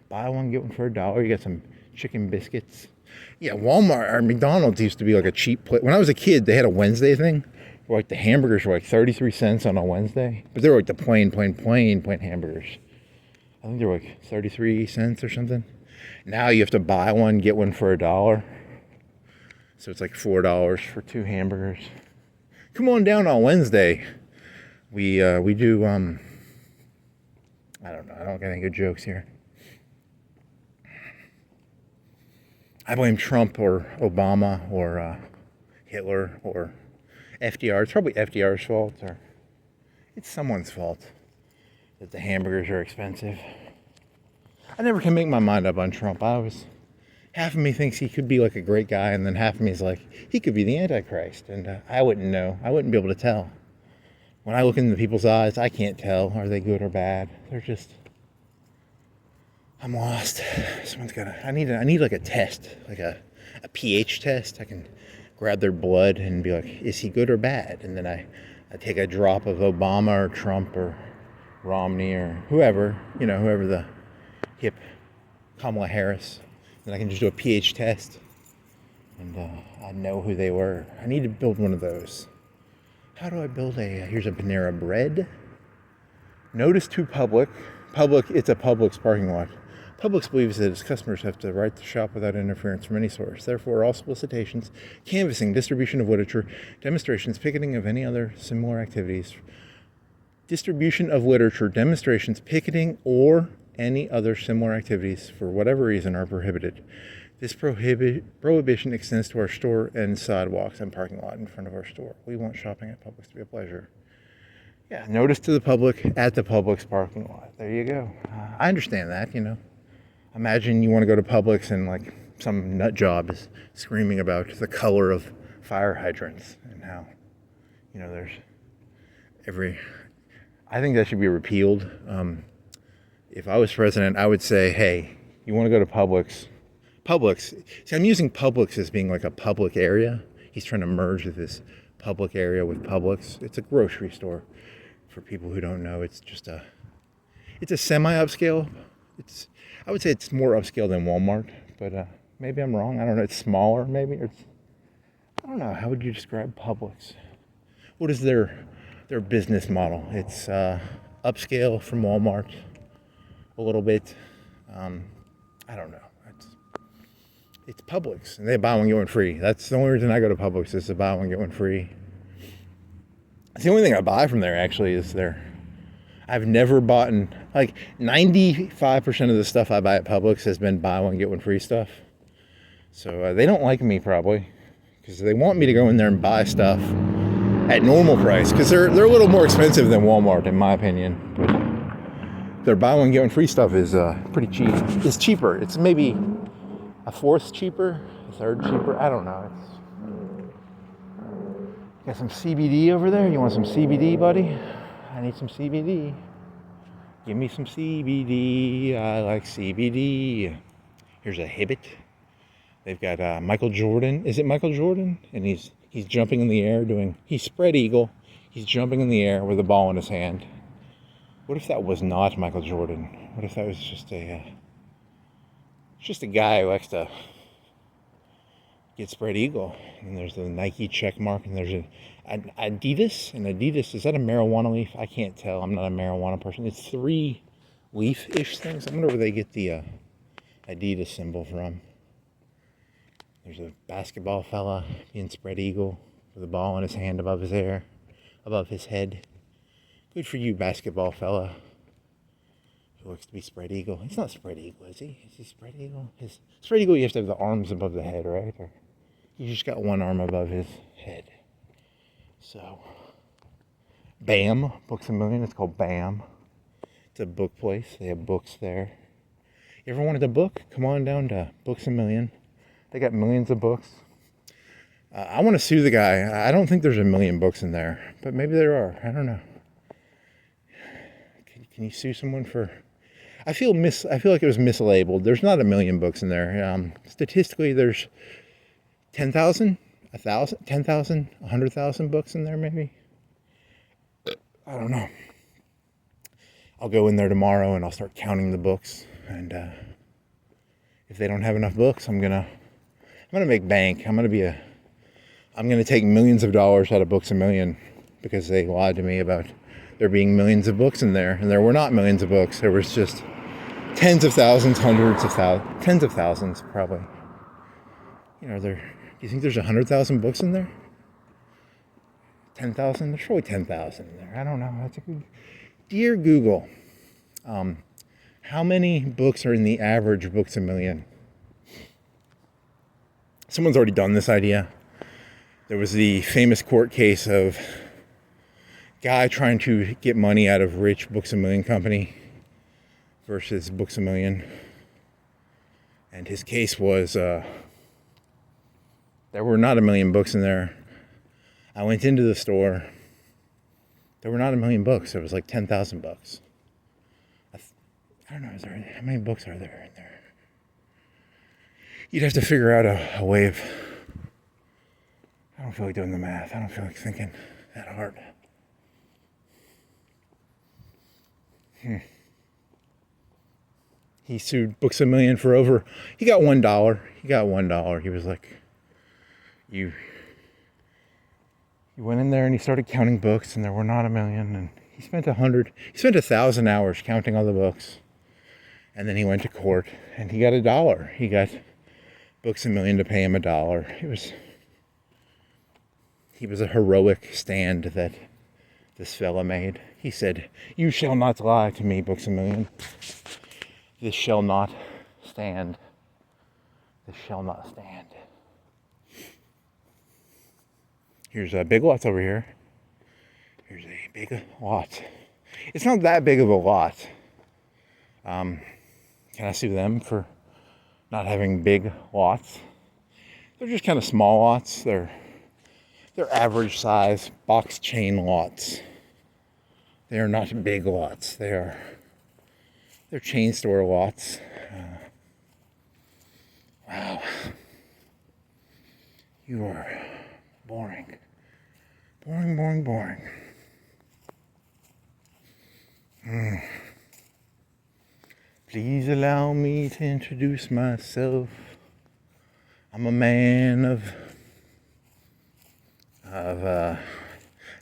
Buy one, get one for $1. You get some chicken biscuits. Yeah, Walmart or McDonald's used to be like a cheap place. When I was a kid, they had a Wednesday thing where like the hamburgers were like 33 cents on a Wednesday. But they were like the plain hamburgers. I think they were like 33 cents or something. Now you have to buy one, get one for $1. So it's like $4 for 2 hamburgers. Come on down on Wednesday. We do, I don't know. I don't get any good jokes here. I blame Trump or Obama or Hitler or FDR. It's probably FDR's fault, or it's someone's fault that the hamburgers are expensive. I never can make my mind up on Trump. Half of me thinks he could be like a great guy, and then half of me is like, he could be the Antichrist, and I wouldn't know. I wouldn't be able to tell. When I look into people's eyes, I can't tell. Are they good or bad? I'm lost. I need like a test, like a pH test. I can grab their blood and be like, is he good or bad? And then I take a drop of Obama or Trump or Romney or whoever the hip Kamala Harris. Then I can just do a pH test, and I know who they were. I need to build one of those. How do I build here's a Panera Bread. Notice to Publix. It's a Publix parking lot. Publix believes that its customers have the right to shop without interference from any source. Therefore, all solicitations, canvassing, distribution of literature, demonstrations, picketing of any other similar activities, distribution of literature, demonstrations, picketing, or any other similar activities for whatever reason are prohibited. This prohibition extends to our store and sidewalks and parking lot in front of our store. We want shopping at Publix to be a pleasure. Yeah, notice to the public at the Publix parking lot. There you go. I understand that, Imagine you want to go to Publix and like some nut job is screaming about the color of fire hydrants and how, there's I think that should be repealed. If I was president, I would say, hey, you want to go to Publix? See, I'm using Publix as being like a public area. He's trying to merge this public area with Publix. It's a grocery store. For people who don't know, it's a semi-upscale. I would say it's more upscale than Walmart, but maybe I'm wrong. I don't know. It's smaller, maybe. I don't know. How would you describe Publix? What is their business model? It's upscale from Walmart a little bit. I don't know. It's Publix, and they buy one get one free. That's the only reason I go to Publix is to buy one get one free. It's the only thing I buy from there actually is I I've never bought, like 95% of the stuff I buy at Publix has been buy one, get one free stuff. So they don't like me probably because they want me to go in there and buy stuff at normal price because they're a little more expensive than Walmart in my opinion. But their buy one, get one free stuff is pretty cheap. It's cheaper. It's maybe a fourth cheaper, a third cheaper. I don't know. Got some CBD over there. You want some CBD, buddy? I need some CBD. Give me some CBD. I like CBD. Here's a Hibbit. They've got Michael Jordan. Is it Michael Jordan? And he's jumping in the air he's spread eagle. He's jumping in the air with a ball in his hand. What if that was not Michael Jordan? What if that was just a guy who likes to get spread eagle? And there's the Nike check mark, and there's an Adidas. And Adidas, is that a marijuana leaf? I can't tell. I'm not a marijuana person. It's 3 leaf-ish things. I wonder where they get the Adidas symbol from. There's a basketball fella being spread eagle with a ball in his hand above his head. Good for you, basketball fella. He looks to be spread eagle. He's not spread eagle, is he? Is he spread eagle? His spread eagle, you have to have the arms above the head, right? Or he's just got one arm above his head. So, BAM, Books A Million. It's called BAM. It's a book place. They have books there. You ever wanted a book? Come on down to Books A Million. They got millions of books. I want to sue the guy. I don't think there's a million books in there, but maybe there are. I don't know. Can you sue someone for? I feel like it was mislabeled. There's not a million books in there. Statistically, there's 10,000, 1,000, 10,000, 100,000 books in there, maybe. I don't know. I'll go in there tomorrow and I'll start counting the books. And if they don't have enough books, I'm gonna make bank. I'm gonna take millions of dollars out of Books A Million because they lied to me about there being millions of books in there, and there were not millions of books. There was just tens of thousands, hundreds of thousands, tens of thousands, probably. You know, do you think there's 100,000 books in there? 10,000? There's probably 10,000 in there. I don't know. That's a good. Dear Google, how many books are in the average Books A Million? Someone's already done this idea. There was the famous court case of guy trying to get money out of rich Books A Million company versus Books A Million. And his case was, there were not a million books in there. I went into the store. There were not a million books. There was like 10,000 books. I don't know, how many books are there in there? You'd have to figure out a way of, I don't feel like doing the math. I don't feel like thinking that hard. He sued Books A Million for he got $1. He got $1. He was like, you went in there and he started counting books and there were not a million, and he spent 1,000 hours counting all the books. And then he went to court and he got $1. He got Books A Million to pay him $1. He was a heroic stand that this fella made. He said, "You shall not lie to me, Books A Million. This shall not stand. This shall not stand." Here's a Big Lots over here. Here's a Big Lot. It's not that big of a lot. Can I sue them for not having big lots? They're just kind of small lots. They're average size box chain lots. They are not big lots. They're chain store lots. Wow. You are boring. Boring. Please allow me to introduce myself. I'm a man of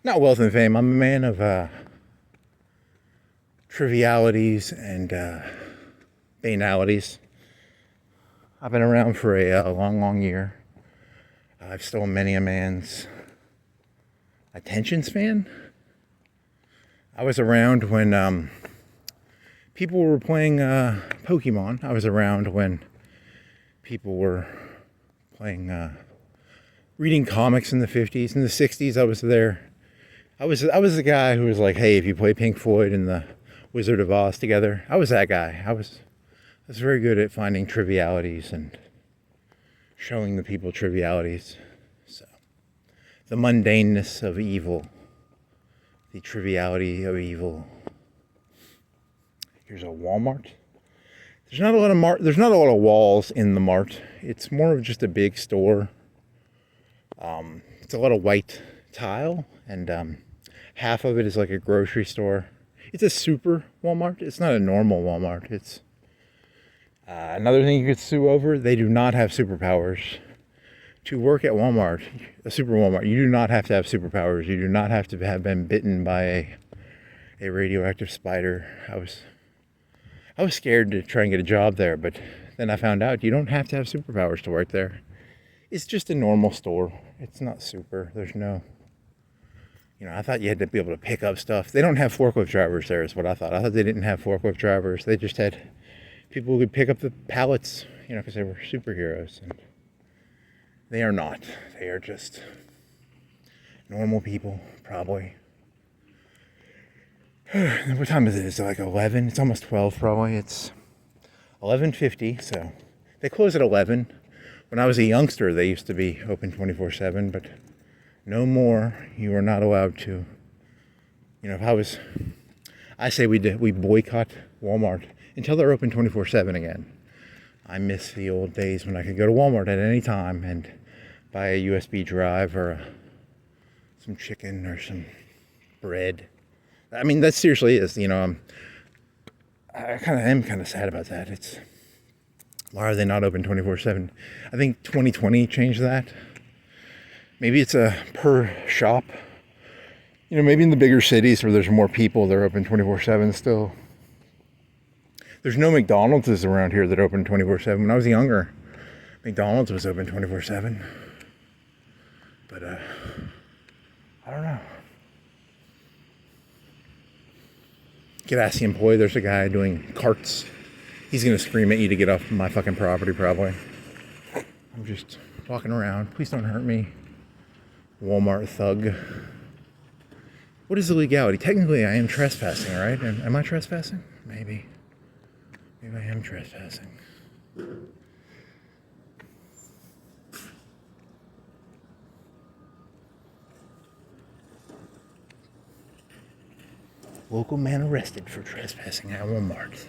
not wealth and fame. I'm a man of trivialities and banalities. I've been around for a long year. I've stolen many a man's attention span. I was around when people were playing Pokemon. I was around when people were playing, reading comics in the 50s. In the 60s, I was there. I was the guy who was like, hey, if you play Pink Floyd and the Wizard of Oz together, I was that guy. I was very good at finding trivialities and showing the people trivialities. So, the mundaneness of evil, the triviality of evil. Here's a Walmart. There's not a lot of walls in the mart. It's more of just a big store. It's a lot of white tile, and half of it is like a grocery store. It's a super Walmart. It's not a normal Walmart. It's another thing you could sue over. They do not have superpowers. To work at Walmart, a super Walmart, you do not have to have superpowers. You do not have to have been bitten by a radioactive spider. I was scared to try and get a job there, but then I found out you don't have to have superpowers to work there. It's just a normal store. It's not super. There's no, I thought you had to be able to pick up stuff. They don't have forklift drivers there is what I thought. I thought they didn't have forklift drivers. They just had people who could pick up the pallets, because they were superheroes. And they are not. They are just normal people, probably. What time is it? It's like 11. It's almost 12, probably. It's 11:50, so they close at 11. When I was a youngster, they used to be open 24/7, but no more. You are not allowed to. I say we boycott Walmart until they're open 24/7 again. I miss the old days when I could go to Walmart at any time and buy a USB drive or some chicken or some bread. I mean, that seriously is, I am kind of sad about that. Why are they not open 24/7? I think 2020 changed that. Maybe it's a per shop. Maybe in the bigger cities where there's more people, they're open 24/7 still. There's no McDonald's around here that open 24/7. When I was younger, McDonald's was open 24/7. But, I don't know. You could ask the employee. There's a guy doing carts. He's going to scream at you to get off my fucking property, probably. I'm just walking around. Please don't hurt me. Walmart thug. What is the legality? Technically, I am trespassing, right? Am I trespassing? Maybe. Maybe I am trespassing. Local man arrested for trespassing at Walmart.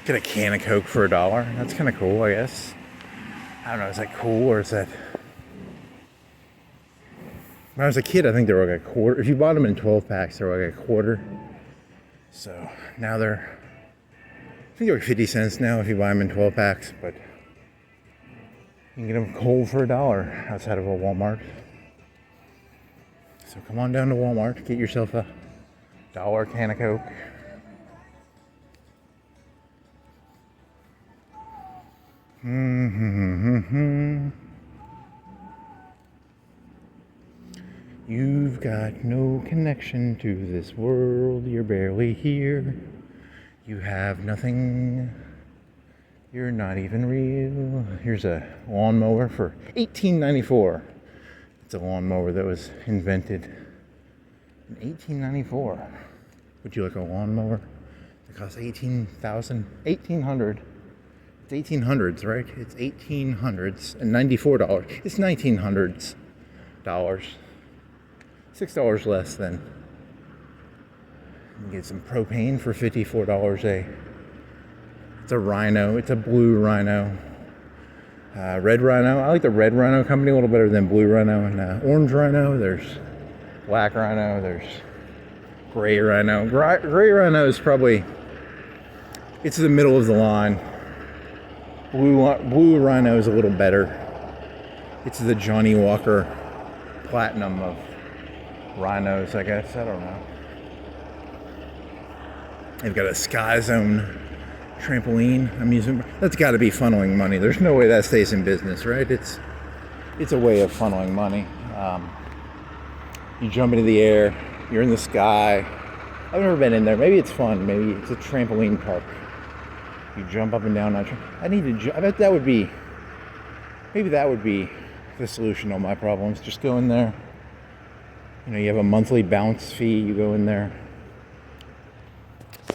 Get a can of Coke for $1. That's kind of cool, I guess. I don't know, is that cool or is that... When I was a kid, I think they were like a quarter. If you bought them in 12 packs, they were like a quarter. So now they're, I think they're like 50 cents now if you buy them in 12 packs, but you can get them cold for $1 outside of a Walmart. So come on down to Walmart, get yourself a $1 can of Coke. You've got no connection to this world, you're barely here. You have nothing You're not even real. Here's a lawnmower for $18.94. It's a lawnmower that was invented in 1894. Would you like a lawnmower that costs $18,000? It's 1800s, right? It's 1800s and $94. It's 1900s dollars. $6 less than. You can get some propane for $54 It's a Rhino. It's a blue Rhino. Red Rhino. I like the Red Rhino company a little better than Blue Rhino. And Orange Rhino. There's Black Rhino. There's Gray Rhino. Gray Rhino is probably, it's the middle of the line. Blue Rhino is a little better. It's the Johnny Walker Platinum of rhinos, I guess. I don't know. They've got a Sky Zone trampoline amusement. That's got to be funneling money. There's no way that stays in business, right? It's a way of funneling money. You jump into the air. You're in the sky. I've never been in there. Maybe it's fun. Maybe it's a trampoline park. You jump up and down. I bet that would be. Maybe that would be the solution to all my problems. Just go in there. You know, you have a monthly bounce fee. You go in there.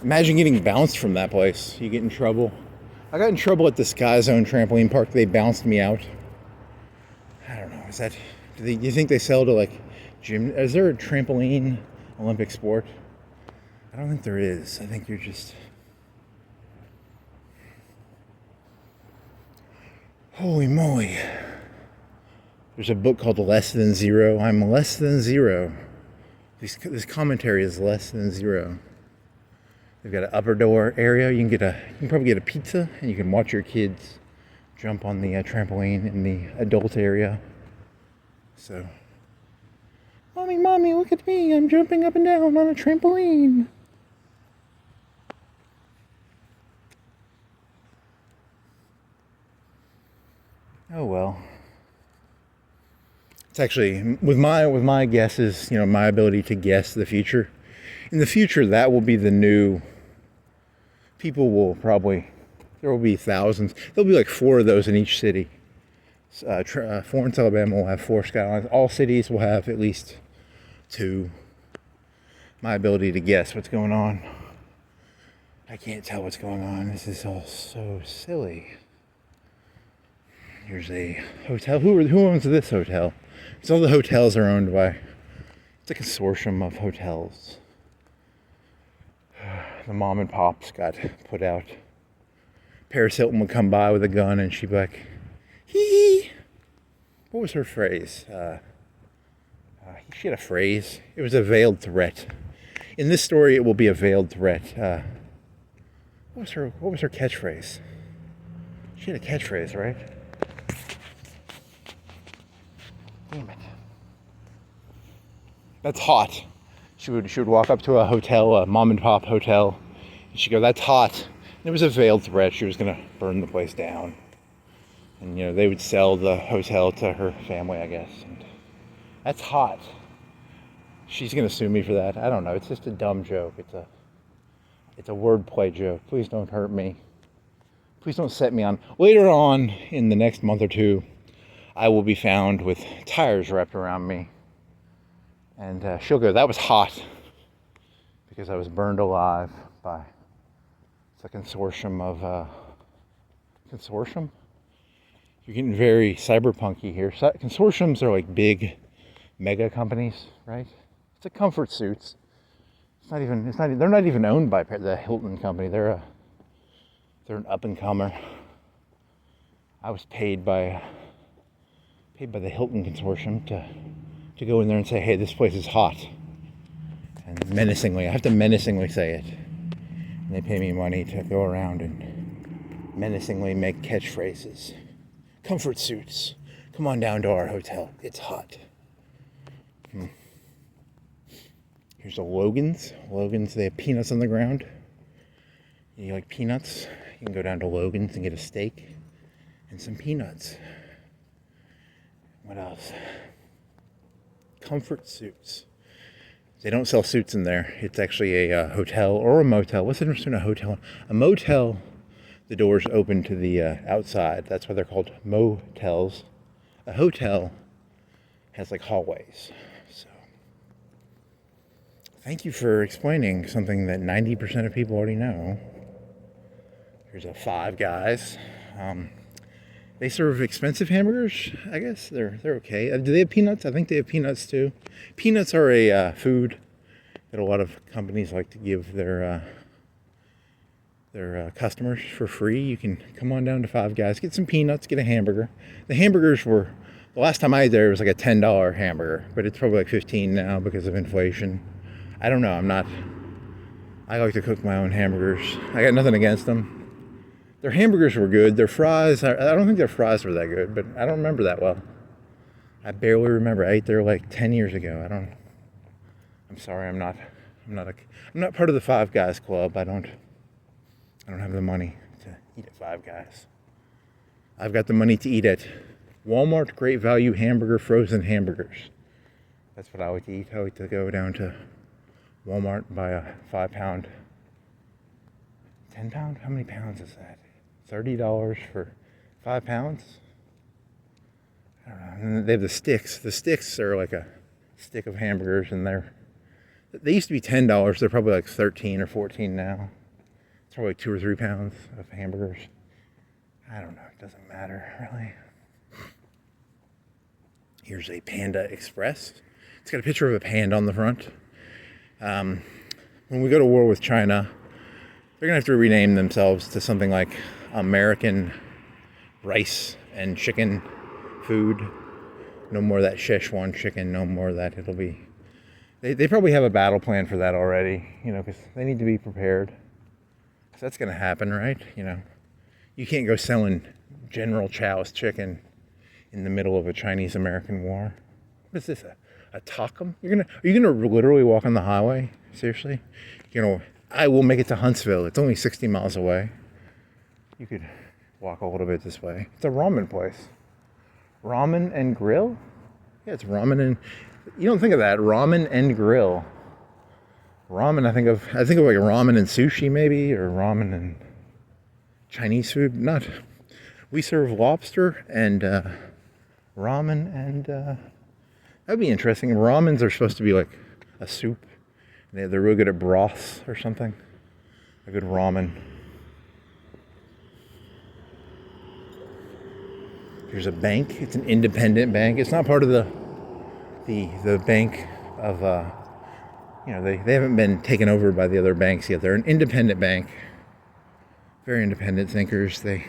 Imagine getting bounced from that place. You get in trouble. I got in trouble at the Sky Zone trampoline park. They bounced me out. I don't know. Is that? Do you think they sell to like gym? Is there a trampoline Olympic sport? I don't think there is. I think you're just. Holy moly. There's a book called Less Than Zero. I'm less than zero. This commentary is less than zero. They've got an upper door area. You can probably get a pizza, and you can watch your kids jump on the trampoline in the adult area. So, mommy, look at me! I'm jumping up and down on a trampoline. Oh well. It's actually with my guesses, you know, my ability to guess the future. In the future, that will be the new. People will probably. There will be thousands. There'll be like 4 of those in each city. Florence, Alabama will have 4 skylines. All cities will have at least 2. My ability to guess what's going on. I can't tell what's going on. This is all so silly. Here's a hotel. Who owns this hotel? Because all the hotels are owned by. It's a consortium of hotels. The mom and pops got put out. Paris Hilton would come by with a gun and she'd be like, hee hee. What was her phrase? She had a phrase. It was a veiled threat. In this story, it will be a veiled threat. What was her catchphrase? She had a catchphrase, right? Damn it. That's hot. She would walk up to a hotel, a mom and pop hotel, and she'd go, that's hot. And it was a veiled threat. She was going to burn the place down. And, you know, they would sell the hotel to her family, I guess. And that's hot. She's going to sue me for that. I don't know. It's just a dumb joke. It's a wordplay joke. Please don't hurt me. Please don't set me on. Later on, in the next month or 2, I will be found with tires wrapped around me. And she'll go, that was hot. Because I was burned alive by it's a consortium of... consortium? You're getting very cyberpunky here. Consortiums are like big mega companies, right? It's like Comfort Suits. They're not even owned by the Hilton company. They're an up-and-comer. I was paid by the Hilton consortium to go in there and say, hey, this place is hot. And menacingly, I have to menacingly say it. And they pay me money to go around and menacingly make catchphrases. Comfort Suits, come on down to our hotel. It's hot. Here's a Logan's. Logan's, they have peanuts on the ground. You like peanuts? You can go down to Logan's and get a steak and some peanuts. What else? Comfort Suits. They don't sell suits in there. It's actually a hotel or a motel. What's the difference between a hotel? A motel, the doors open to the outside. That's why they're called motels. A hotel has like hallways. So thank you for explaining something that 90% of people already know. Here's a Five Guys. They serve expensive hamburgers, I guess. They're okay. Do they have peanuts? I think they have peanuts too. Peanuts are a food that a lot of companies like to give their customers for free. You can come on down to Five Guys, get some peanuts, get a hamburger. The hamburgers were, the last time I ate there, it was like a $10 hamburger, but it's probably like $15 now because of inflation. I don't know. I like to cook my own hamburgers. I got nothing against them. Their hamburgers were good. Their fries, I don't think their fries were that good, but I don't remember that well. I barely remember. I ate there like 10 years ago. I'm sorry. I'm not part of the Five Guys club. I don't have the money to eat at Five Guys. I've got the money to eat at Walmart Great Value Hamburger Frozen Hamburgers. That's what I like to eat. I like to go down to Walmart and buy a 5-pound, 10 pound? How many pounds is that? $30 for 5 pounds? I don't know. And they have the sticks. The sticks are like a stick of hamburgers, and they used to be $10. They're probably like 13 or 14 now. It's probably 2 or 3 pounds of hamburgers. I don't know. It doesn't matter, really. Here's a Panda Express. It's got a picture of a panda on the front. When we go to war with China, they're going to have to rename themselves to something like American rice and chicken food. No more of that Szechuan chicken. No more of that. It'll be... They probably have a battle plan for that already, because they need to be prepared. So that's going to happen, right? You can't go selling General Chow's chicken in the middle of a Chinese-American war. What is this, a takum? Are you gonna literally walk on the highway? Seriously? I will make it to Huntsville. It's only 60 miles away. You could walk a little bit this way. It's a ramen place. Ramen and grill? Yeah, it's ramen and... You don't think of that. Ramen and grill. Ramen, I think of like ramen and sushi maybe, or ramen and Chinese food. We serve lobster and ramen, and that'd be interesting. Ramens are supposed to be like a soup. They're real good at broths or something. A good ramen. Here's a bank. It's an independent bank. It's not part of the bank of they haven't been taken over by the other banks yet. They're an independent bank. Very independent thinkers. They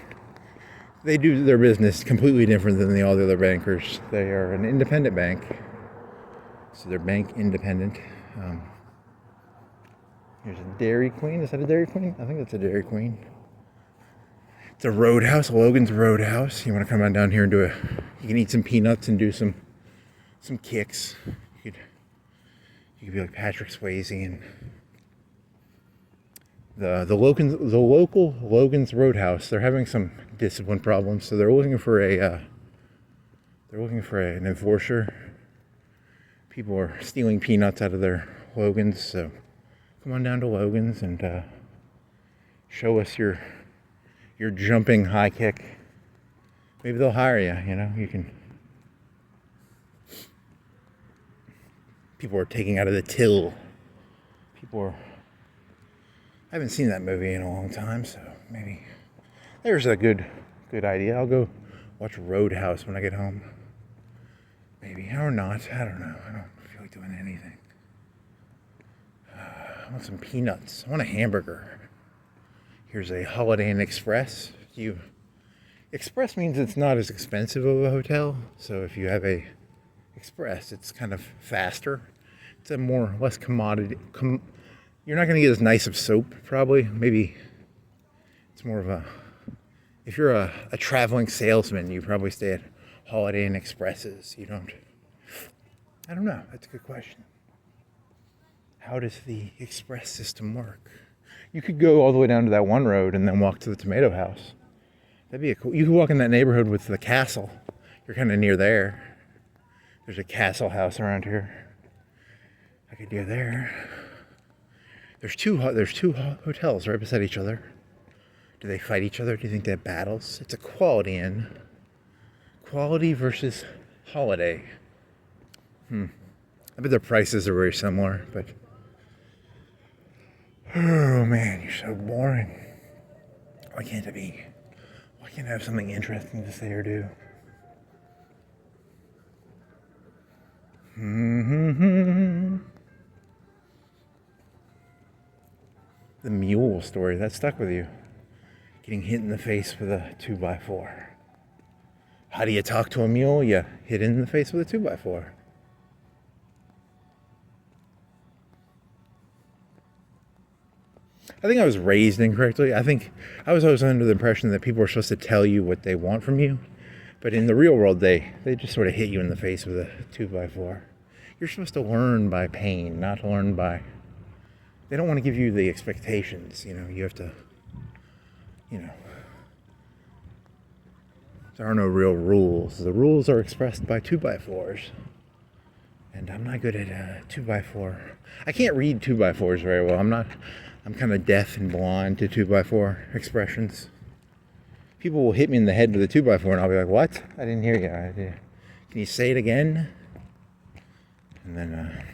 do their business completely different than all the other bankers. They are an independent bank. So they're bank independent. Here's a Dairy Queen. Is that a Dairy Queen? I think that's a Dairy Queen. It's a Roadhouse, Logan's Roadhouse. You want to come on down here and you can eat some peanuts and do some kicks. You could be like Patrick Swayze and the local Logan's Roadhouse. They're having some discipline problems, so they're looking for an enforcer. People are stealing peanuts out of their Logan's, so come on down to Logan's and show us your jumping high kick. Maybe they'll hire you. You can. People are taking out of the till. I haven't seen that movie in a long time, so maybe there's a good idea. I'll go watch Roadhouse when I get home. Maybe, or not. I don't know. I don't feel like doing anything. I want some peanuts. I want a hamburger. Here's a Holiday Inn Express. Express means it's not as expensive of a hotel. So if you have a Express, it's kind of faster. It's a less commodity. You're not going to get as nice of soap, probably. Maybe it's more of if you're a traveling salesman, you probably stay at Holiday Inn Expresses. You don't. I don't know. That's a good question. How does the express system work? You could go all the way down to that one road and then walk to the tomato house. That'd be you could walk in that neighborhood with the castle. You're kind of near there. There's a castle house around here. I could go there. There's two hotels right beside each other. Do they fight each other? Do you think they have battles? It's a quality inn. Quality versus holiday. I bet their prices are very similar, but... Oh man, you're so boring. Why can't it be? Why can't I have something interesting to say or do? The mule story, that stuck with you. Getting hit in the face with a 2x4. How do you talk to a mule? You hit it in the face with a 2x4. I think I was raised incorrectly. I think I was always under the impression that people are supposed to tell you what they want from you. But in the real world, they just sort of hit you in the face with a 2x4. You're supposed to learn by pain, not learn by... They don't want to give you the expectations, you know. You have to, you know... There are no real rules. The rules are expressed by 2x4s. And I'm not good at 2x4. I can't read 2x4s very well. I'm kind of deaf and blind to 2x4 expressions. People will hit me in the head with a 2x4 and I'll be like, what? I didn't hear you. Can you say it again? And then,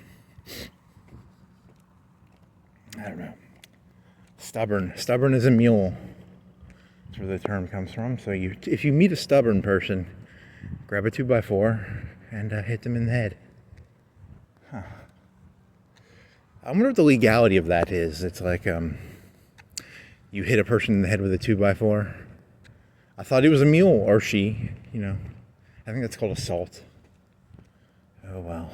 I don't know. Stubborn. Stubborn as a mule. That's where the term comes from. So if you meet a stubborn person, grab a 2x4 and hit them in the head. Huh. I wonder what the legality of that is. It's like you hit a person in the head with a 2x4. I thought he was a mule, or she, you know. I think that's called assault. Oh well.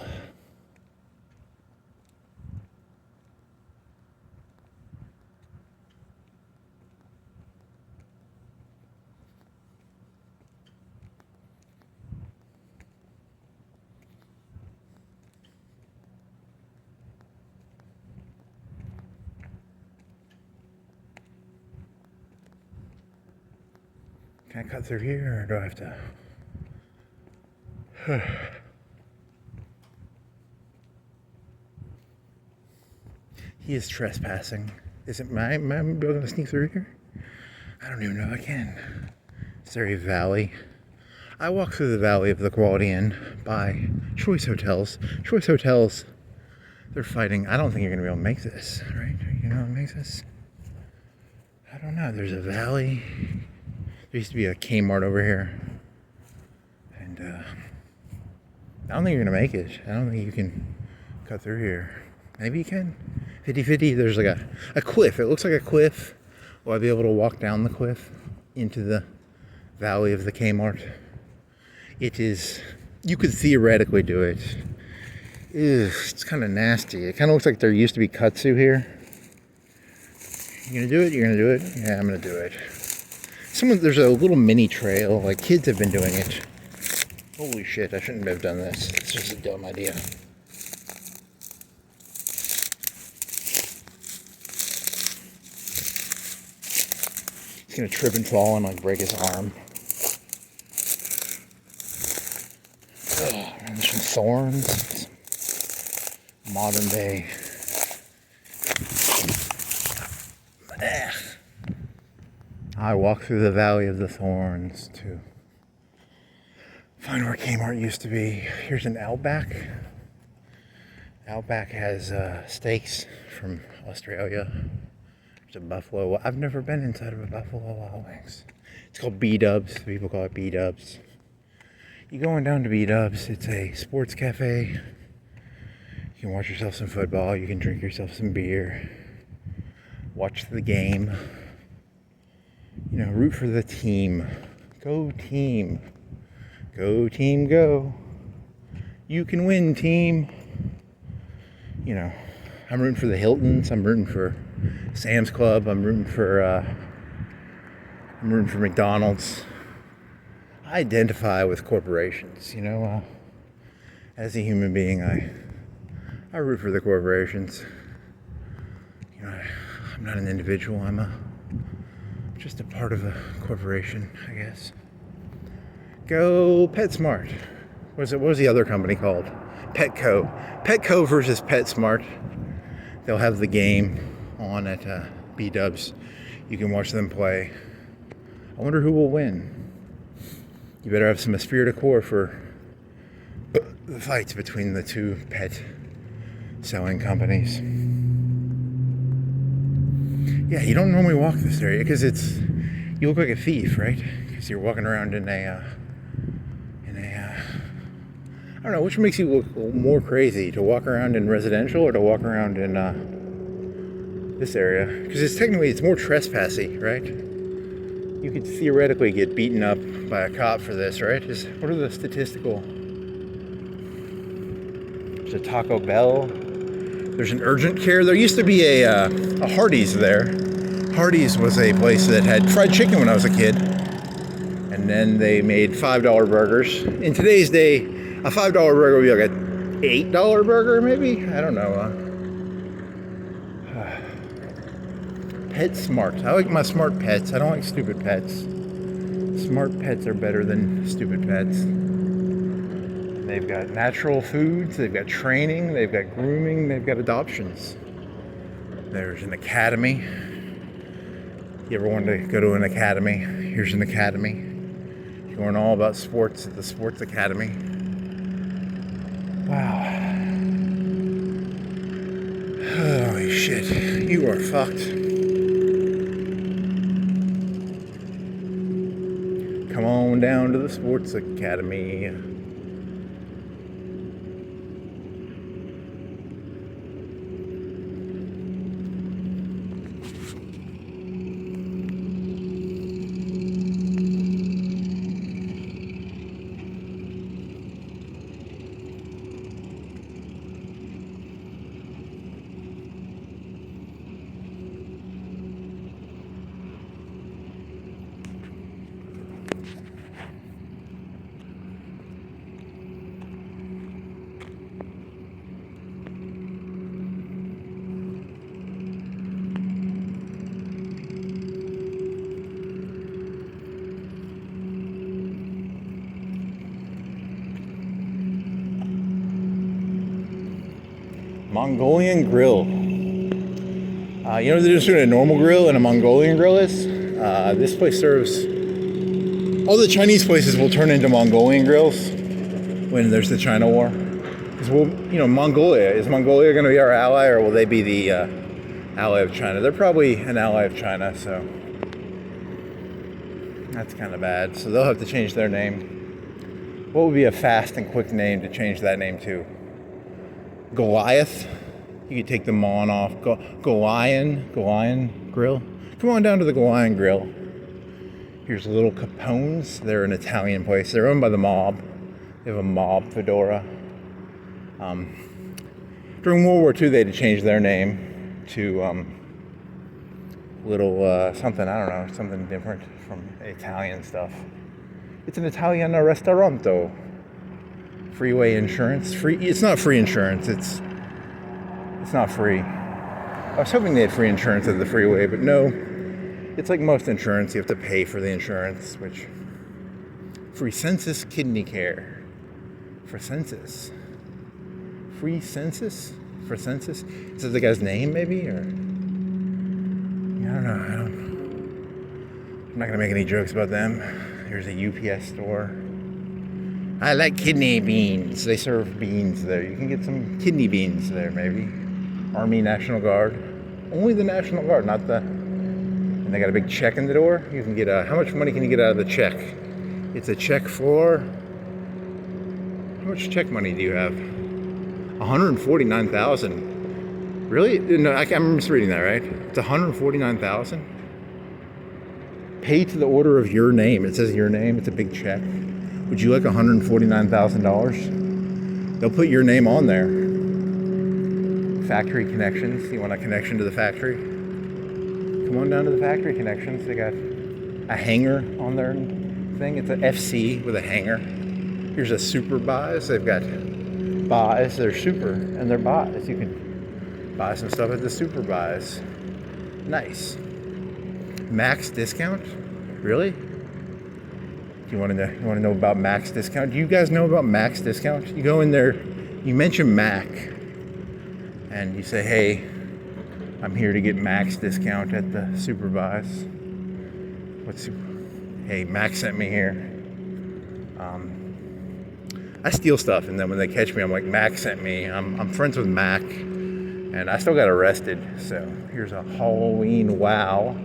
Can I cut through here, or do I have to? He is trespassing. Am I able to sneak through here? I don't even know if I can. Is there a valley? I walk through the valley of the Quality Inn by Choice Hotels. Choice Hotels, they're fighting. I don't think you're going to be able to make this, right? Are you going to be able to make this? I don't know. There's a valley. There used to be a Kmart over here. And I don't think you're going to make it. I don't think you can cut through here. Maybe you can. 50-50. There's like a cliff. It looks like a cliff. Will I be able to walk down the cliff into the valley of the Kmart? It is... You could theoretically do it. Ew, it's kind of nasty. It kind of looks like there used to be kudzu here. You gonna do it? You're gonna do it? Yeah, I'm gonna do it. There's a little mini trail, like kids have been doing it. Holy shit, I shouldn't have done this. It's just a dumb idea. He's gonna trip and fall and like break his arm. Oh, and there's some thorns. Modern day. I walk through the Valley of the Thorns to find where Kmart used to be. Here's an Outback. Outback has steaks from Australia. There's a Buffalo. I've never been inside of a Buffalo Wild Wings. It's called B-Dubs. People call it B-Dubs. You going down to B-Dubs, it's a sports cafe. You can watch yourself some football. You can drink yourself some beer. Watch the game. You know, root for the team. Go team. Go team, go. You can win, team. You know, I'm rooting for the Hiltons. I'm rooting for Sam's Club. I'm rooting for McDonald's. I identify with corporations, you know. As a human being, I root for the corporations. You know, I'm not an individual. I'm just a part of a corporation, I guess. Go PetSmart. What was the other company called? Petco. Petco versus PetSmart. They'll have the game on at B-Dubs. You can watch them play. I wonder who will win. You better have some esprit de corps for the fights between the two pet selling companies. Yeah, you don't normally walk this area because you look like a thief, right? Because you're walking around in a I don't know, which makes you look more crazy, to walk around in residential or to walk around in this area? Because it's more trespassy, right? You could theoretically get beaten up by a cop for this, right? What are the statistical? There's a Taco Bell. There's an urgent care. There used to be a Hardee's there. Hardee's was a place that had fried chicken when I was a kid. And then they made $5 burgers. In today's day, a $5 burger would be like an $8 burger, maybe? I don't know. Pet Smart. I like my smart pets. I don't like stupid pets. Smart pets are better than stupid pets. They've got natural foods, they've got training, they've got grooming, they've got adoptions. There's an academy. You ever wanted to go to an academy? Here's an academy. You learn all about sports at the Sports Academy. Wow. Holy shit. You are fucked. Come on down to the Sports Academy. Mongolian grill. You know the difference between a normal grill and a Mongolian grill is? This place serves... All the Chinese places will turn into Mongolian grills when there's the China war. Because Mongolia. Is Mongolia going to be our ally, or will they be the ally of China? They're probably an ally of China, so... That's kind of bad. So they'll have to change their name. What would be a fast and quick name to change that name to? Goliath. You could take the Mon off. Golian Grill. Come on down to the Golian Grill. Here's Little Capone's. They're an Italian place. They're owned by the mob. They have a mob fedora. During World War II, they had to change their name to something, I don't know, something different from Italian stuff. It's an Italian restaurante. Freeway insurance. It's not free insurance. It's not free. I was hoping they had free insurance at the freeway, but no. It's like most insurance, you have to pay for the insurance, which... Free census kidney care. For census. Free census? For census? Is that the guy's name, maybe? Or... I don't know. I'm not going to make any jokes about them. Here's a UPS store. I like kidney beans. They serve beans there. You can get some kidney beans there, maybe. Army National Guard. Only the National Guard, not the... And they got a big check in the door. You can get how much money can you get out of the check? It's a check for... How much check money do you have? $149,000. Really? No, I'm misreading that, right? It's $149,000. Pay to the order of your name. It says your name. It's a big check. Would you like $149,000? They'll put your name on there. Factory Connections. You want a connection to the factory? Come on down to the Factory Connections. They got a hanger on their thing. It's an FC with a hanger. Here's a super buys. They've got buys. They're super and they're buys. You can buy some stuff at the super buys. Nice. Max discount? Really? You want to know about Max discount? Do you guys know about Max discount? You go in there, you mention Mac, and you say, hey, I'm here to get Max discount at the Supervise. Hey, Max sent me here. I steal stuff, and then when they catch me, I'm like, Max sent me. I'm friends with Mac, and I still got arrested. So here's a Halloween wow.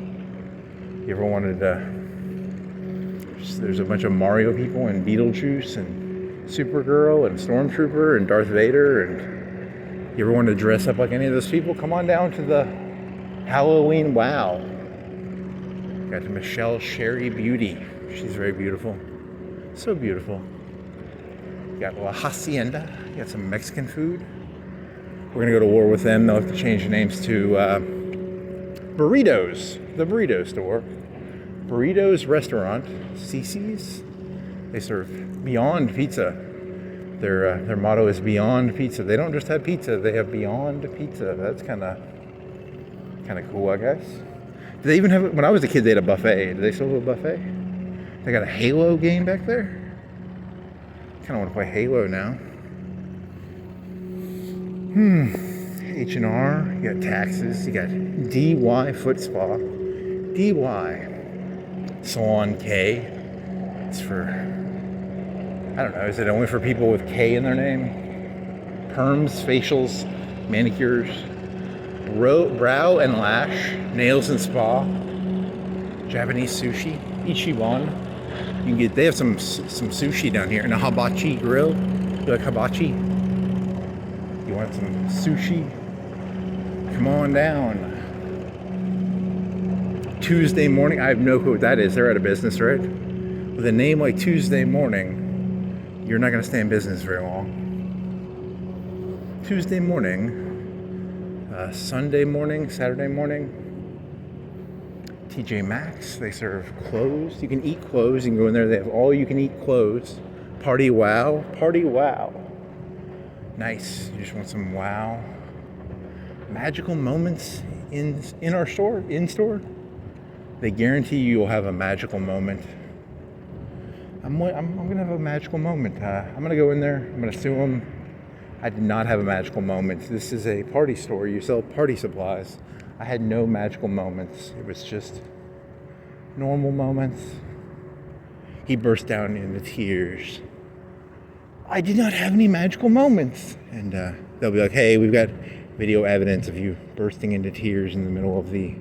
You ever wanted to? There's a bunch of Mario people and Beetlejuice and Supergirl and Stormtrooper and Darth Vader, and you ever wanted to dress up like any of those people? Come on down to the Halloween wow. Got Michelle Sherry Beauty. She's very beautiful. So beautiful. Got La Hacienda. Got some Mexican food. We're gonna go to war with them. They'll have to change the names to Burritos. The Burrito Store. Burritos Restaurant. Cece's. They serve Beyond Pizza. Their motto is Beyond Pizza. They don't just have pizza. They have Beyond Pizza. That's kind of cool, I guess. Do they even have? When I was a kid, they had a buffet. Do they still have a buffet? They got a Halo game back there. Kind of want to play Halo now. H&R, you got taxes, you got DY Foot Spa, DY Salon K. It's for, I don't know, is it only for people with K in their name? Perms, facials, manicures, brow and lash, nails and spa, Japanese sushi, Ichiban. You can get, they have some sushi down here, and a hibachi grill. You like hibachi? You want some sushi? Come on down. Tuesday morning, I have no clue what that is. They're out of business, right? With a name like Tuesday morning, you're not going to stay in business very long. Tuesday morning, Sunday morning, Saturday morning. TJ Maxx, they serve clothes. You can eat clothes. You can go in there. They have all you can eat clothes. Party wow. Party wow. Nice. You just want some wow. Magical moments in our store, in store. They guarantee you'll have a magical moment. I'm gonna have a magical moment. I'm gonna go in there. I'm gonna sue them. I did not have a magical moment. This is a party store. You sell party supplies. I had no magical moments. It was just normal moments. He burst down into tears. I did not have any magical moments. And they'll be like, hey, we've got video evidence of you bursting into tears in the middle of the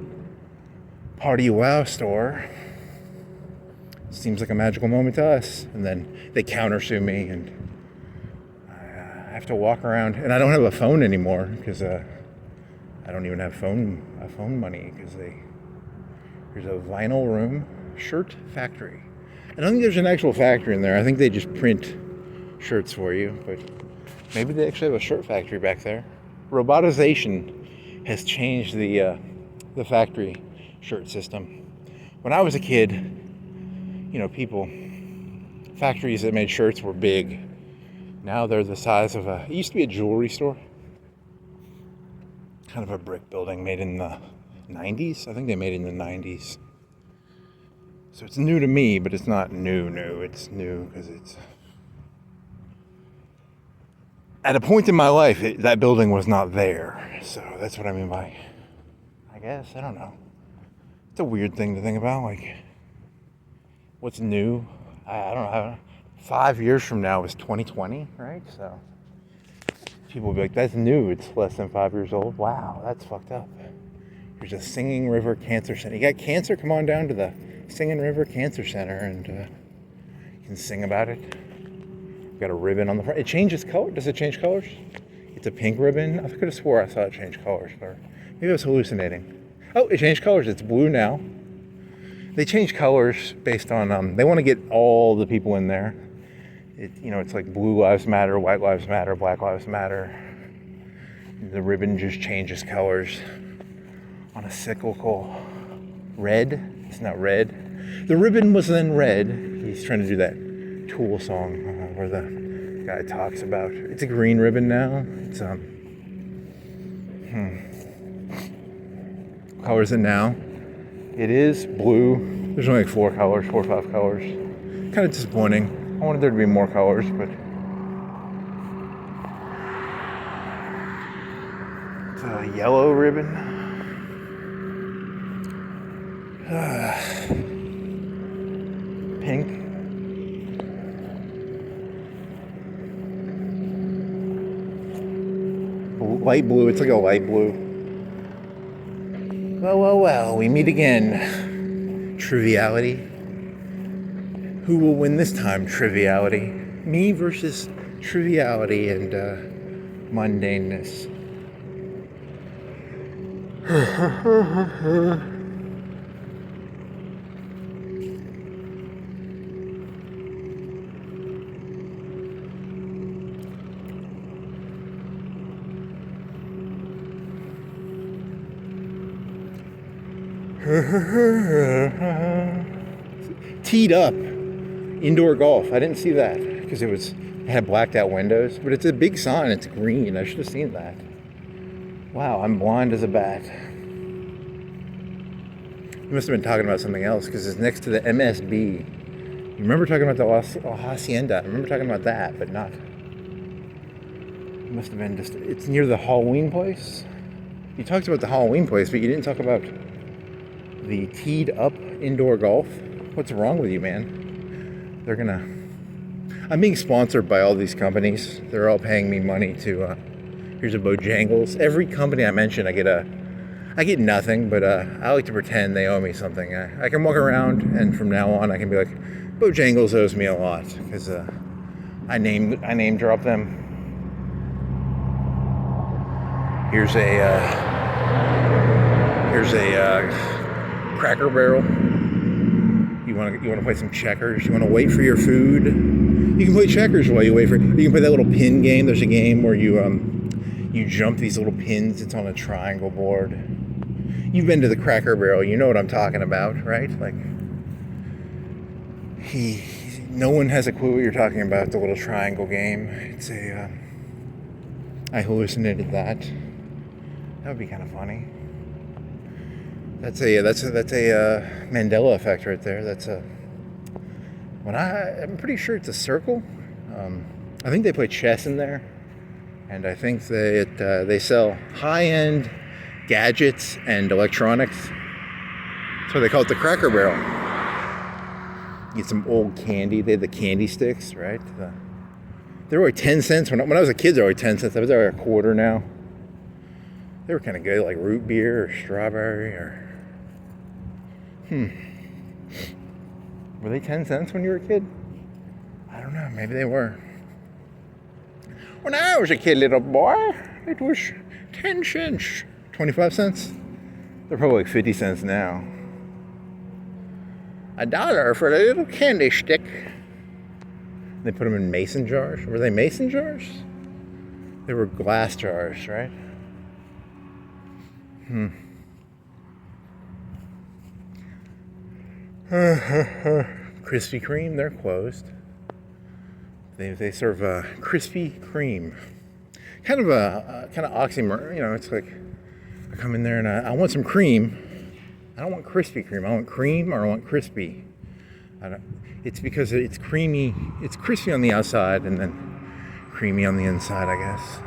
Party Wow store. Seems like a magical moment to us. And then they countersue me, and I have to walk around. And I don't have a phone anymore because I don't even have phone money because there's a vinyl room shirt factory. I don't think there's an actual factory in there. I think they just print shirts for you, but maybe they actually have a shirt factory back there. Robotization has changed the factory shirt system. When I was a kid, factories that made shirts were big. Now they're the size of it used to be a jewelry store. Kind of a brick building made in the 90s. I think they made it in the 90s. So it's new to me, but it's not new. It's new because it's... At a point in my life, that building was not there. So that's what I mean by... I guess, I don't know. It's a weird thing to think about. Like, what's new? I don't know. 5 years from now is 2020, right? So... people will be like, that's new. It's less than 5 years old. Wow, that's fucked up. There's a Singing River Cancer Center. You got cancer? Come on down to the Singing River Cancer Center and you can sing about it. Got a ribbon on the front. It changes color. Does it change colors? It's a pink ribbon. I could have swore I saw it change colors, or maybe I was hallucinating. Oh, it changed colors. It's blue now. They change colors based on, they want to get all the people in there. It's like blue lives matter, white lives matter, black lives matter. The ribbon just changes colors on a cyclical red. It's not red. The ribbon was then red. He's trying to do that Tool song where the guy talks about, it's a green ribbon now. It's color is it now? It is blue. There's only like 4 or 5 colors. Kind of disappointing. I wanted there to be more colors, but it's a yellow ribbon. Pink. Light blue. It's like a light blue. Well, we meet again. Triviality. Who will win this time, Triviality? Me versus triviality and mundaneness. Teed up indoor golf. I didn't see that because it had blacked out windows, but it's a big sign. It's green. I should have seen that. Wow, I'm blind as a bat. You must have been talking about something else because it's next to the MSB. You remember talking about the Hacienda? I remember talking about that, but not. It must have been just. It's near the Halloween place. You talked about the Halloween place, but you didn't talk about the teed up indoor golf. What's wrong with you, man? I'm being sponsored by all these companies. They're all paying me money to, here's a Bojangles. Every company I mention, I get nothing, but I like to pretend they owe me something. I can walk around, and from now on, I can be like, Bojangles owes me a lot, because I name drop them. Here's a Cracker Barrel. You want to play some checkers? You want to wait for your food? You can play checkers while you wait for. You can play that little pin game. There's a game where you jump these little pins. It's on a triangle board. You've been to the Cracker Barrel. You know what I'm talking about, right? Like no one has a clue what you're talking about. The little triangle game. It's I hallucinated that. That would be kind of funny. That's a Mandela effect right there. I'm pretty sure it's a circle. I think they play chess in there, and I think they sell high-end gadgets and electronics. So they call it the Cracker Barrel. Get some old candy. They had the candy sticks, right? They were like 10 cents when I was a kid. They were like 10 cents. I was like a quarter now. They were kind of good, like root beer or strawberry or. Were they 10 cents when you were a kid? I don't know. Maybe they were. When I was a kid, little boy, it was 10 cents. 25 cents? They're probably like 50 cents now. $1 for a little candy stick. They put them in mason jars. Were they mason jars? They were glass jars, right? Krispy Kreme, they're closed. They serve Krispy Kreme. Kind of oxymoron, you know. It's like I come in there and I want some cream. I don't want Krispy Kreme. I want cream or I want crispy. It's because it's creamy. It's crispy on the outside and then creamy on the inside, I guess.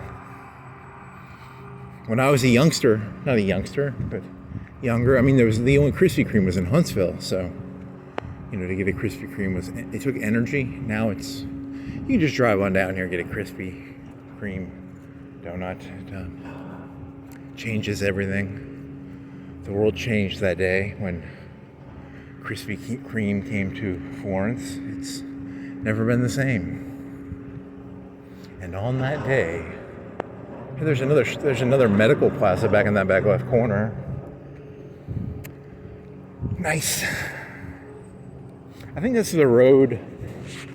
When I was a youngster, not a youngster, but younger. I mean, the only Krispy Kreme was in Huntsville, so to get a Krispy Kreme it took energy. Now you can just drive on down here and get a Krispy Kreme donut. It changes everything. The world changed that day when Krispy Kreme came to Florence. It's never been the same. And on that day, there's another medical plaza back in that back left corner. Nice. I think this is the road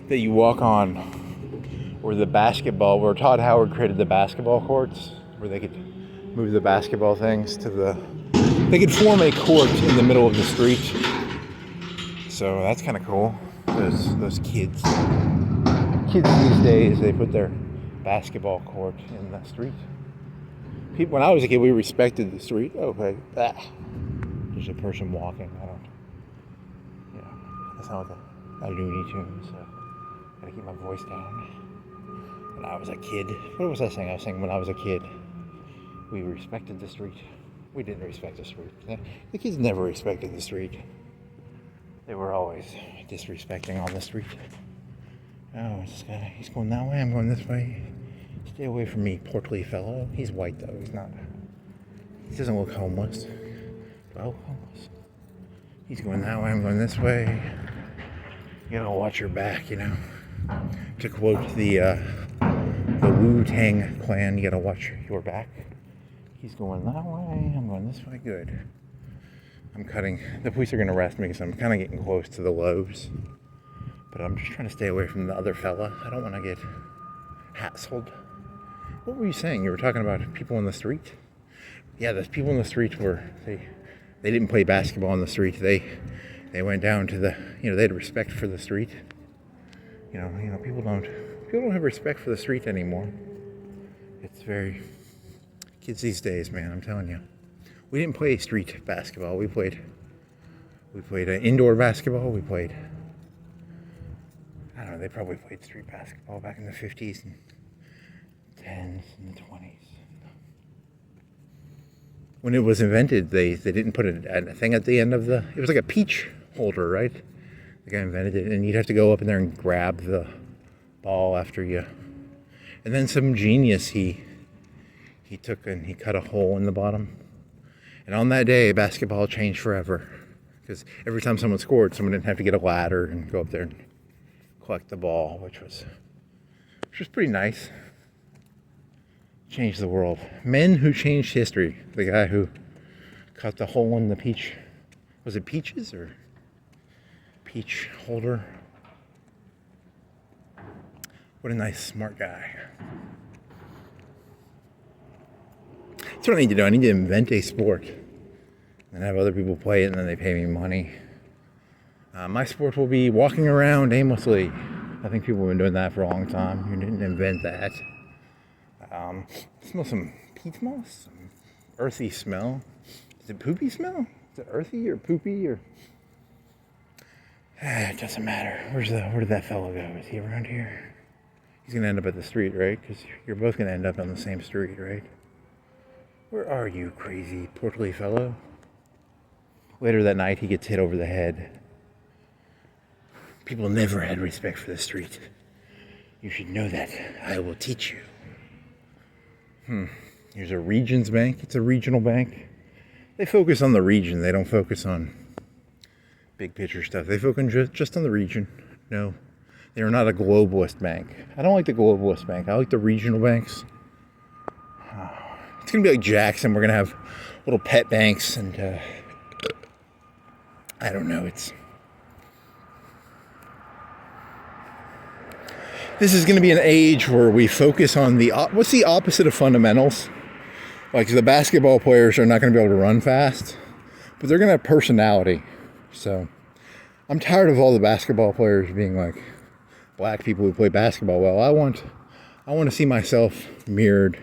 that you walk on where Todd Howard created the basketball courts, where they could move the basketball things they could form a court in the middle of the street. So that's kind of cool. Those kids these days, they put their basketball court in the street. When I was a kid, we respected the street. Okay, there's a person walking. That's not a Looney Tunes, so gotta keep my voice down. When I was a kid, what was I saying? I was saying when I was a kid, we respected the street. We didn't respect the street. The kids never respected the street. They were always disrespecting on the street. Oh, this guy, he's going that way, I'm going this way. Stay away from me, portly fellow. He's white though, he's not. He doesn't look homeless. Well, homeless. He's going that way, I'm going this way. You gotta watch your back, you know. To quote the Wu-Tang Clan, you gotta watch your back. He's going that way, I'm going this way, good. I'm cutting, the police are gonna arrest me because I'm kind of getting close to the lobes. But I'm just trying to stay away from the other fella. I don't want to get hassled. What were you saying? You were talking about people in the street? Yeah, the people in the street were, they didn't play basketball in the street. They went down to the, you know, they had respect for the street. You know, people don't have respect for the street anymore. It's very, kids these days, man, I'm telling you. We didn't play street basketball. We played indoor basketball. We played, I don't know, they probably played street basketball back in the 50s and 10s and the 20s. When it was invented, they didn't put a thing at the end of the, it was like a peach holder, right? The guy invented it, and you'd have to go up in there and grab the ball after you. And then some genius, he took and he cut a hole in the bottom. And on that day, basketball changed forever. Because every time someone scored, someone didn't have to get a ladder and go up there and collect the ball, which was pretty nice. Changed the world. Men who changed history. The guy who cut the hole in the peach. Was it peaches or peach holder? What a nice, smart guy. That's what I need to do. I need to invent a sport and have other people play it, and then they pay me money. My sport will be walking around aimlessly. I think people have been doing that for a long time. You didn't invent that. Smell some peat moss, some earthy smell. Is it poopy smell? Is it earthy or poopy or? It doesn't matter. Where did that fellow go? Is he around here? He's gonna end up at the street, right? Because you're both gonna end up on the same street, right? Where are you, crazy portly fellow? Later that night, he gets hit over the head. People never had respect for the street. You should know that. I will teach you. Here's a Regions Bank. It's a regional bank. They focus on the region. They don't focus on big picture stuff. They focus just on the region. No, they are not a globalist bank. I don't like the globalist bank. I like the regional banks. It's going to be like Jackson. We're going to have little pet banks and I don't know. This is going to be an age where we focus on what's the opposite of fundamentals? Like the basketball players are not going to be able to run fast, but they're going to have personality. So I'm tired of all the basketball players being like black people who play basketball well. I want to see myself mirrored.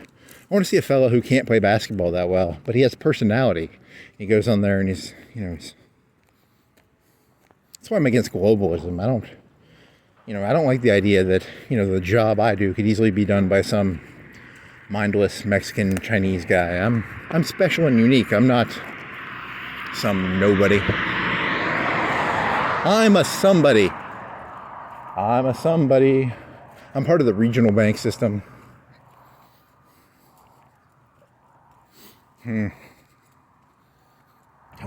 I want to see a fellow who can't play basketball that well, but he has personality. He goes on there and he's that's why I'm against globalism. I don't like the idea that, the job I do could easily be done by some mindless Mexican Chinese guy. I'm special and unique. I'm not some nobody. I'm a somebody. I'm part of the regional bank system. Come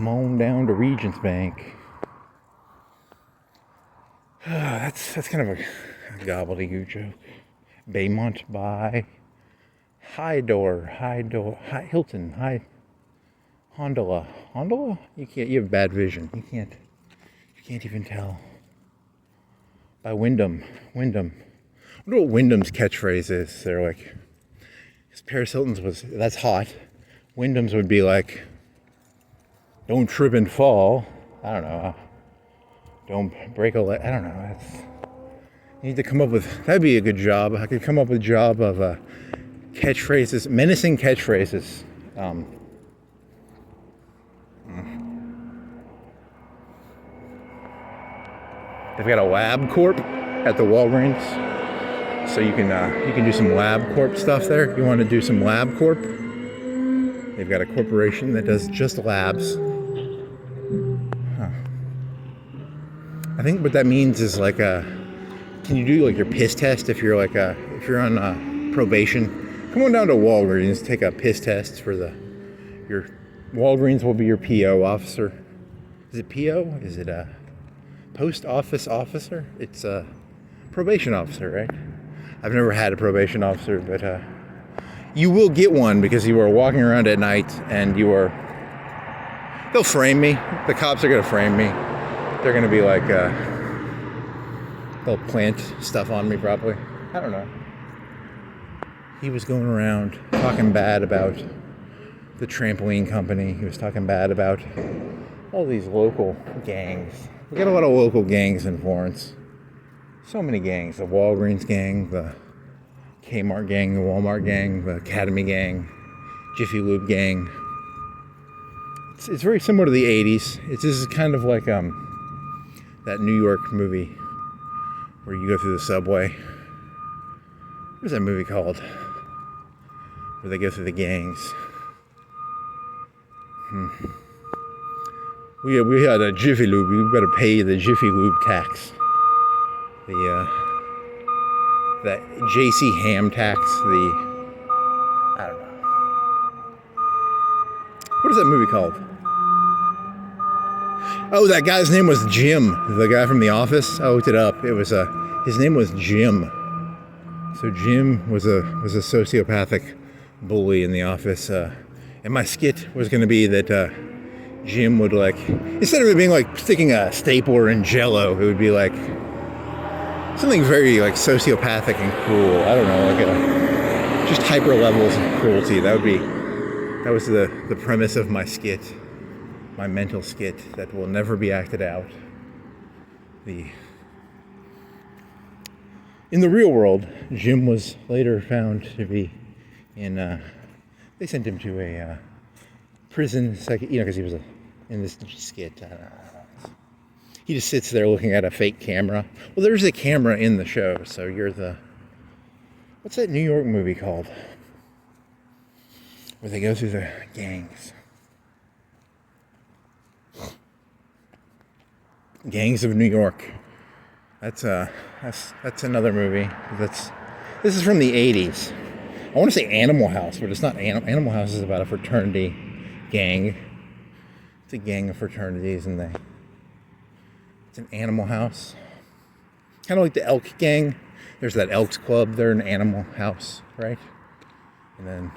on down to Regions Bank. That's kind of a gobbledygook joke. Baymont by Hilton, Hondola. Hondola? You have bad vision. You can't even tell. By Wyndham. I wonder what Wyndham's catchphrase is. They're like, because Paris Hilton's that's hot. Wyndham's would be like, don't trip and fall. I don't know. Don't break a leg. I don't know. You need to come up with, that'd be a good job. I could come up with a job of catchphrases, menacing catchphrases. They've got a LabCorp at the Walgreens, so you can do some LabCorp stuff there. You want to do some LabCorp? They've got a corporation that does just labs. Huh. I think what that means is like can you do like your piss test if you're if you're on probation? Come on down to Walgreens, take a piss test for your Walgreens will be your PO officer. Is it PO? Is it a post office officer? It's a probation officer, right? I've never had a probation officer, but you will get one because you are walking around at night and they'll frame me. The cops are going to frame me. They're going to be like, they'll plant stuff on me probably. I don't know. He was going around talking bad about the trampoline company. He was talking bad about all these local gangs. We got a lot of local gangs in Florence. So many gangs. The Walgreens gang, the Kmart gang, the Walmart gang, the Academy gang, Jiffy Lube gang. It's very similar to the 80s. This is kind of like that New York movie where you go through the subway. What is that movie called? Where they go through the gangs. We had a Jiffy Lube. We better pay the Jiffy Lube tax. That JC Ham tax. I don't know. What is that movie called? Oh, that guy's name was Jim. The guy from The Office. I looked it up. It was his name was Jim. So Jim was a sociopathic bully in The Office. And my skit was going to be that Jim would instead of it being like sticking a stapler in Jell-O, it would be like something very sociopathic and cruel. I don't know, just hyper levels of cruelty. That was the premise of my skit, my mental skit that will never be acted out. In the real world, Jim was later found to be they sent him to a prison, because he was in this skit. I don't know. He just sits there looking at a fake camera. Well, there's a camera in the show, so you're what's that New York movie called? Where they go through the gangs. Gangs of New York. That's another movie. This is from the 80s. I want to say Animal House, but it's not. Animal House is about a fraternity gang. It's a gang of fraternities, and it's an Animal House. Kind of like the Elk gang. There's that Elks Club. They're an Animal House, right? And then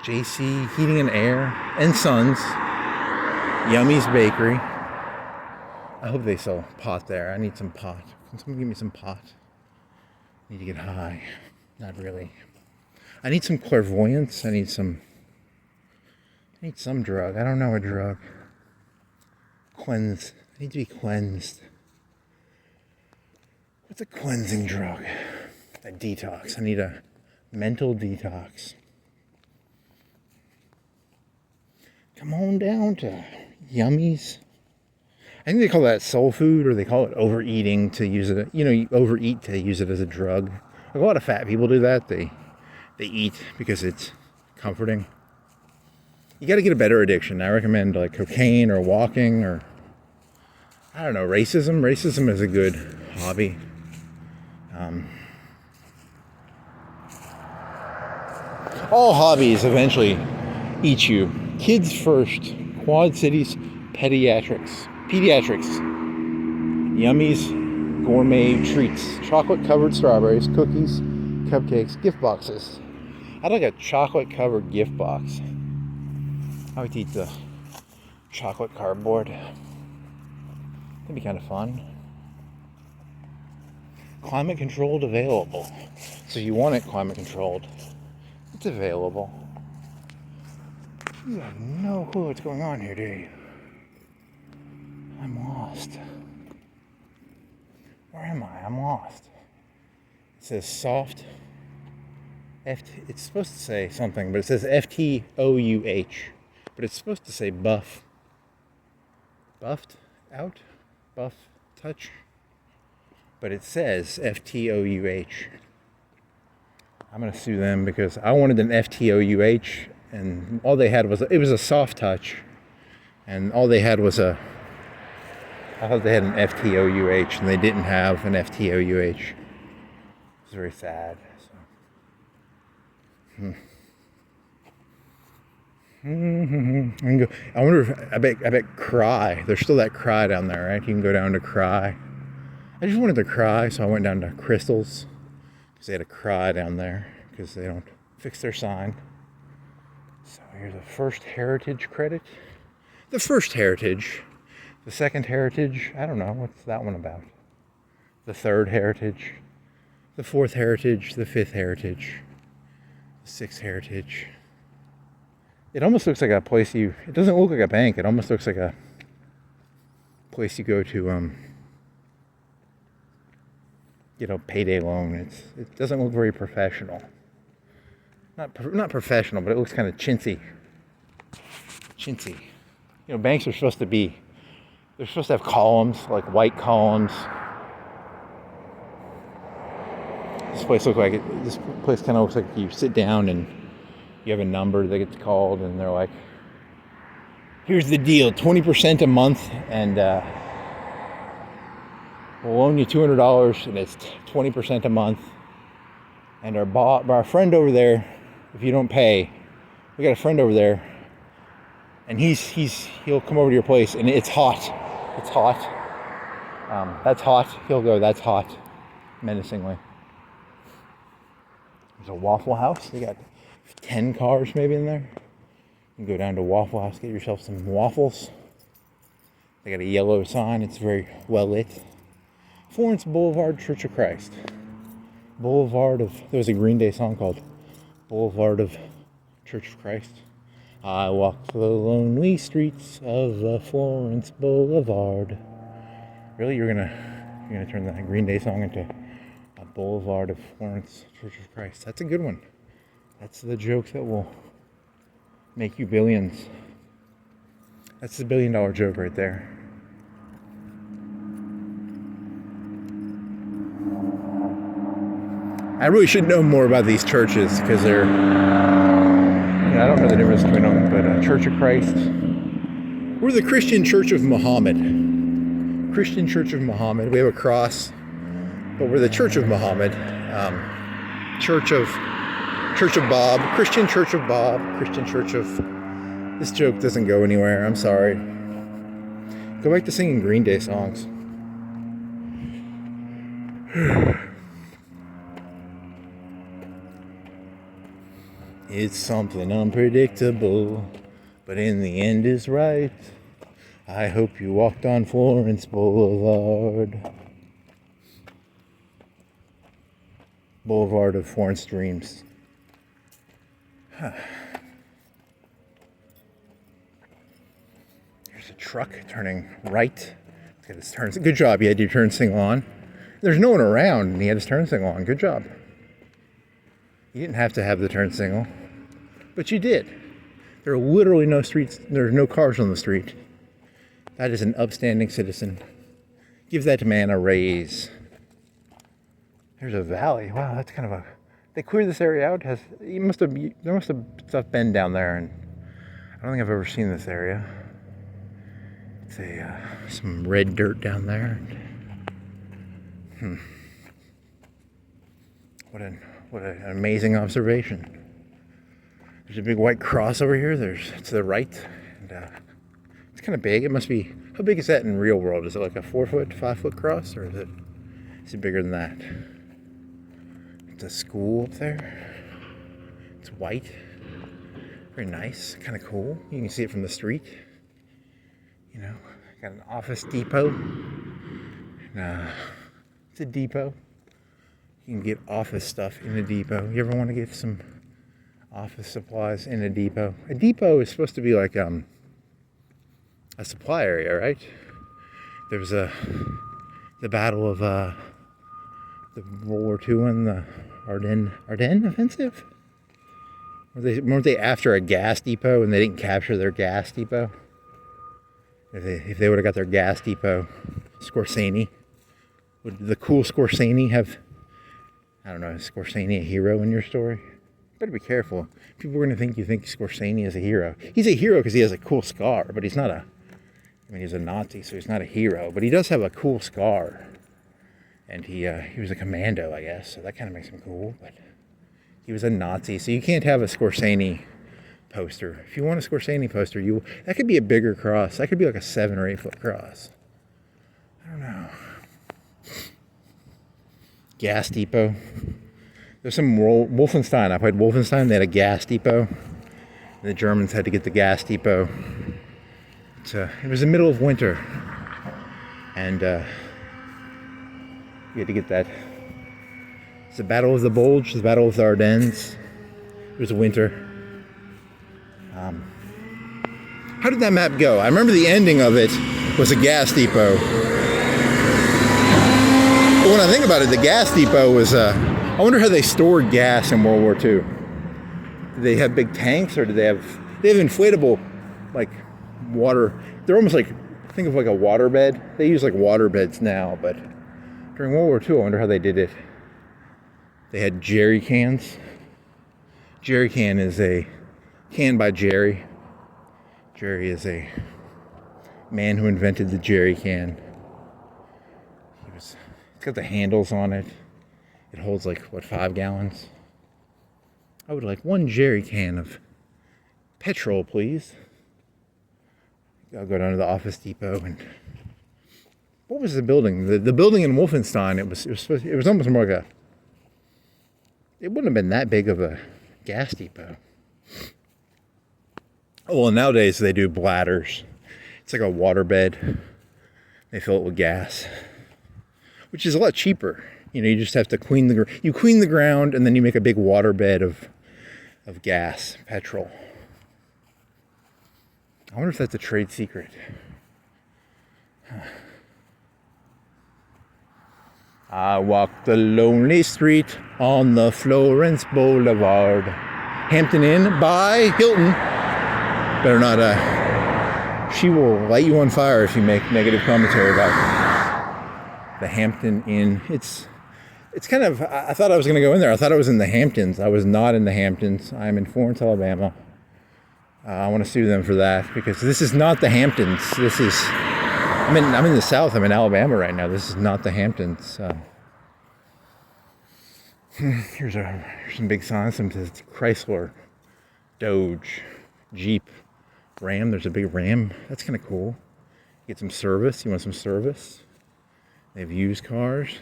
JC Heating and Air and Sons. Yummy's Bakery. I hope they sell pot there. I need some pot. Can someone give me some pot? I need to get high. Not really. I need some clairvoyance. I need some drug. I don't know a drug. Cleanse. I need to be cleansed. What's a cleansing drug? A detox. I need a mental detox. Come on down to Yummy's. I think they call that soul food, or they call it overeating to use it. You overeat to use it as a drug. A lot of fat people do that. They eat because it's comforting. You got to get a better addiction. I recommend cocaine or walking or I don't know, racism. Racism is a good hobby. All hobbies eventually eat you. Kids first. Quad Cities Pediatrics. Yummy's Gourmet Treats. Chocolate-covered strawberries, cookies, cupcakes, gift boxes. I'd like a chocolate-covered gift box. I would eat the chocolate cardboard. That'd be kind of fun. Climate controlled available. So you want it climate controlled. It's available. You have no clue what's going on here, do you? I'm lost. Where am I? I'm lost. It says soft. It's supposed to say something, but it says FTOUH. But it's supposed to say buff. Buffed out? Buff touch? But it says FTOUH. I'm going to sue them because I wanted an FTOUH and all they had was, it was a soft touch, and all they had was I thought they had an FTOUH, and they didn't have an FTOUH. It's very sad. So. I wonder if, I bet Cry, there's still that Cry down there, right? You can go down to Cry. I just wanted to Cry, so I went down to Crystals, because they had a Cry down there, because they don't fix their sign. So here's the first heritage credit. The first heritage. The second heritage, I don't know, what's that one about? The third heritage. The fourth heritage, the fifth heritage. The sixth heritage. It almost looks like a place it doesn't look like a bank. It almost looks like a place you go to, get a payday loan. It doesn't look very professional. Not professional, but it looks kind of chintzy. Chintzy. You know, banks are supposed to be, they're supposed to have columns, like white columns. This place kind of looks like you sit down and you have a number that gets called, and they're like, here's the deal, 20% a month, and we'll loan you $200, and it's 20% a month. And our friend over there, if you don't pay, we got a friend over there, and he'll come over to your place, and it's hot. It's hot. That's hot. He'll go, that's hot, menacingly. There's a Waffle House. They got 10 cars maybe in there. You can go down to Waffle House, get yourself some waffles. They got a yellow sign. It's very well lit. Florence Boulevard, Church of Christ. There was a Green Day song called Boulevard of Church of Christ. I walk the lonely streets of Florence Boulevard. Really, you're gonna turn the Green Day song into a Boulevard of Florence Church of Christ? That's a good one. That's the joke that will make you billions. That's the $1 billion joke right there. I really should know more about these churches, because they're, I don't know the difference between them, but Church of Christ. We're the Christian Church of Muhammad. Christian Church of Muhammad. We have a cross, but we're the Church of Muhammad. Church of Bob. Christian Church of Bob. Christian Church of... This joke doesn't go anywhere. I'm sorry. Go back to singing Green Day songs. It's something unpredictable, but in the end is right. I hope you walked on Florence Boulevard. Boulevard of Florence Dreams. Here's a truck turning right. He's got his turn. Good job, you had your turn signal on. There's no one around, and he had his turn signal on. Good job. You didn't have to have the turn signal, but you did. There are literally no streets. There's no cars on the street. That is an upstanding citizen. Give that man a raise. There's a valley. Wow, that's kind of a... They cleared this area out. There must have stuff been down there, and I don't think I've ever seen this area. It's some red dirt down there. What an amazing observation. There's a big white cross over here. To the right, and it's kind of big. It must be... How big is that in real world? Is it like a 4-foot, 5-foot cross, or is it bigger than that? It's a school up there. It's white. Very nice. Kind of cool. You can see it from the street. You know, got an office depot. And, it's a depot. You can get office stuff in a depot. You ever want to get some office supplies in a depot? A depot is supposed to be like a supply area, right? There was the battle of the World War II and the Ardennes offensive. Weren't they after a gas depot and they didn't capture their gas depot? If they would have got their gas depot, Scorsese, would the cool Scorsese have? I don't know, is Scorsese a hero in your story? Better be careful. People are going to think you think Scorsese is a hero. He's a hero because he has a cool scar, but he's not a... I mean, he's a Nazi, so he's not a hero. But he does have a cool scar. And he was a commando, I guess, so that kind of makes him cool. But he was a Nazi, so you can't have a Scorsese poster. If you want a Scorsese poster, that could be a bigger cross. That could be like a 7 or 8 foot cross. I don't know. Gas depot. There's some Wolfenstein. I played Wolfenstein. They had a gas depot. The Germans had to get the gas depot. It was the middle of winter, and you had to get that. It's the Battle of the Bulge, the Battle of the Ardennes. It was winter. How did that map go? I remember the ending of it was a gas depot. But when I think about it, the gas depot was... I wonder how they stored gas in World War II. Did they have big tanks, or did they have inflatable, like, water? They're almost like, think of like a water bed. They use like water beds now, but during World War II, I wonder how they did it. They had jerry cans. Jerry can is a can by Jerry. Jerry is a man who invented the jerry can. It's got the handles on it. It holds like, what, 5 gallons? I would like 1 jerry can of petrol, please. I'll go down to the Office Depot. And what was the building? The building in Wolfenstein, it was almost more like it wouldn't have been that big of a gas depot. Oh, well, nowadays they do bladders. It's like a water bed. They fill it with gas, which is a lot cheaper. You know, you just have to clean the ground, and then you make a big water bed of gas, petrol. I wonder if that's a trade secret. I walk the lonely street on the Florence Boulevard. Hampton Inn by Hilton. Better not, she will light you on fire if you make negative commentary about the Hampton Inn. It's kind of, I thought I was going to go in there. I thought I was in the Hamptons. I was not in the Hamptons. I'm in Florence, Alabama. I want to sue them for that, because this is not the Hamptons. I'm in the South. I'm in Alabama right now. This is not the Hamptons. Here's some big signs. Some Chrysler, Dodge, Jeep, Ram. There's a big Ram. That's kind of cool. Get some service. You want some service? They have used cars.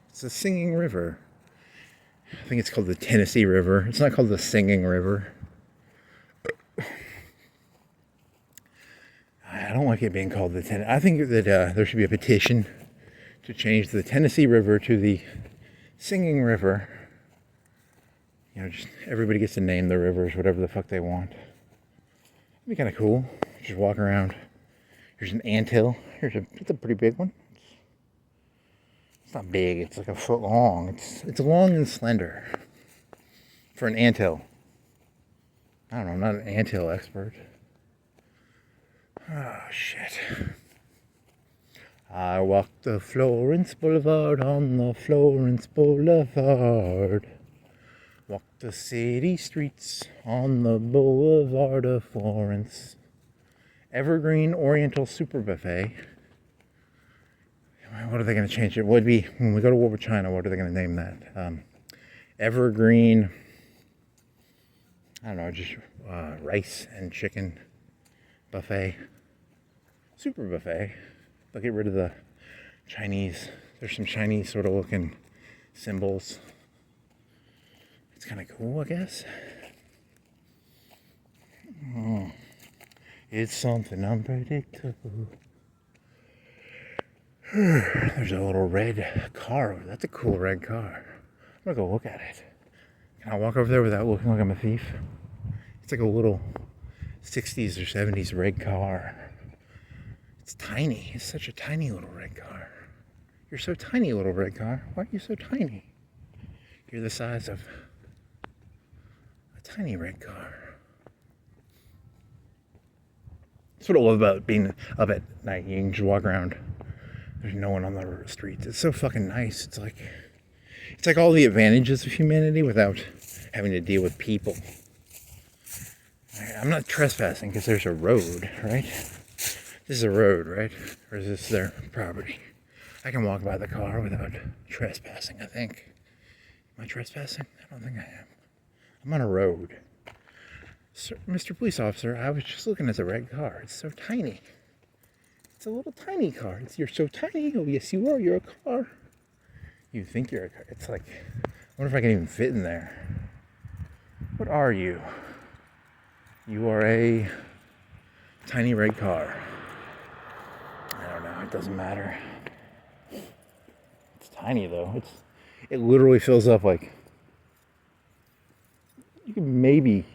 It's the Singing River. I think it's called the Tennessee River. It's not called the Singing River. I don't like it being called the Tennessee. I think that there should be a petition to change the Tennessee River to the Singing River. You know, just everybody gets to name their rivers whatever the fuck they want. It'd be kind of cool. Just walk around. Here's an anthill. It's a pretty big one. It's not big. It's like a foot long. It's long and slender for an anthill. I don't know. I'm not an anthill expert. Oh, shit. I walk the Florence Boulevard on the Florence Boulevard. Walk the city streets on the Boulevard of Florence. Evergreen Oriental Super Buffet. What are they going to change it? Would be when we go to war with China, what are they going to name that? Evergreen, I don't know, just rice and chicken buffet. Super buffet. They'll get rid of the Chinese. There's some Chinese sort of looking symbols. It's kind of cool, I guess. Oh, it's something unpredictable. There's a little red car. That's a cool red car. I'm gonna go look at it. Can I walk over there without looking like I'm a thief? It's like a little 60s or 70s red car. It's tiny. It's such a tiny little red car. You're so tiny, little red car. Why are you so tiny? You're the size of a tiny red car. That's what I love about being up at night. You can just walk around. There's no one on the streets. It's so fucking nice. It's like all the advantages of humanity without having to deal with people. I'm not trespassing because there's a road, right? This is a road, right? Or is this their property? I can walk by the car without trespassing, I think. Am I trespassing? I don't think I am. I'm on a road. Sir, Mr. Police Officer, I was just looking at the red car. It's so tiny. It's a little tiny car. You're so tiny. Oh, yes, you are. You're a car. You think you're a car. It's like, I wonder if I can even fit in there. What are you? You are a tiny red car. I don't know. It doesn't matter. It's tiny, though. It literally fills up like... You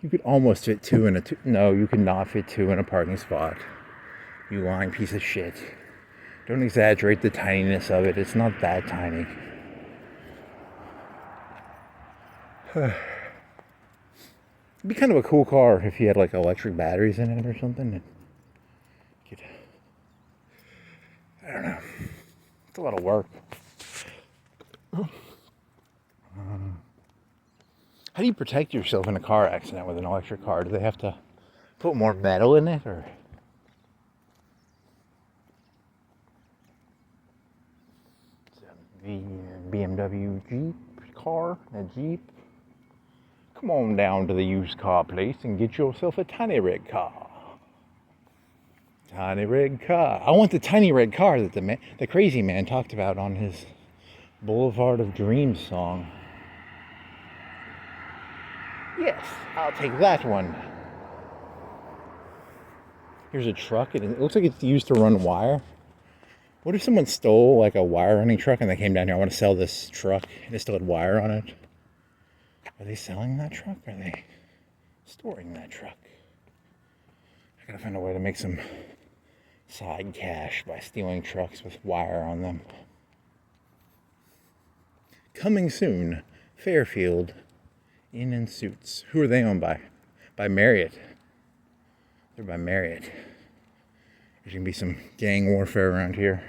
could almost fit two in a... No, you could not fit two in a parking spot. You lying piece of shit. Don't exaggerate the tininess of it. It's not that tiny. It'd be kind of a cool car if you had like electric batteries in it or something. I don't know. It's a lot of work. How do you protect yourself in a car accident with an electric car? Do they have to put more metal in it, or? It's a BMW Jeep car, a Jeep. Come on down to the used car place and get yourself a tiny red car. Tiny red car. I want the tiny red car that the crazy man talked about on his Boulevard of Dreams song. Yes, I'll take that one. Here's a truck. It looks like it's used to run wire. What if someone stole like a wire running truck and they came down here? I want to sell this truck and it still had wire on it. Are they selling that truck? Or are they storing that truck? I gotta find a way to make some side cash by stealing trucks with wire on them. Coming soon, Fairfield Inn and Suits. Who are they owned by? By Marriott. They're by Marriott. There's gonna be some gang warfare around here.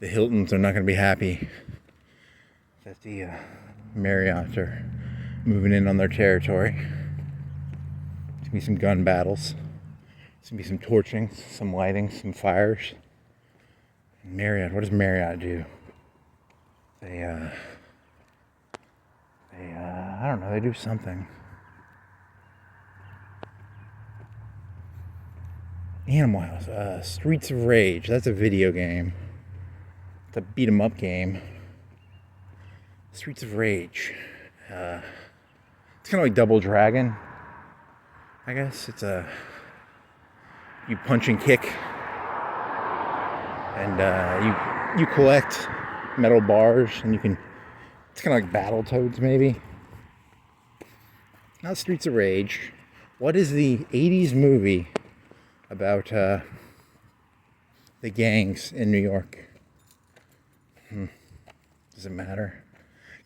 The Hiltons are not gonna be happy that the Marriott are moving in on their territory. There's gonna be some gun battles. There's gonna be some torching, some lighting, some fires. Marriott, what does Marriott do? I don't know, they do something. Animal House, Streets of Rage, that's a video game. It's a beat 'em up game. Streets of Rage. It's kind of like Double Dragon, I guess. It's you punch and kick, and you collect metal bars, and you can. It's kind of like Battletoads, maybe. Not Streets of Rage. What is the 80s movie about the gangs in New York? Does it matter?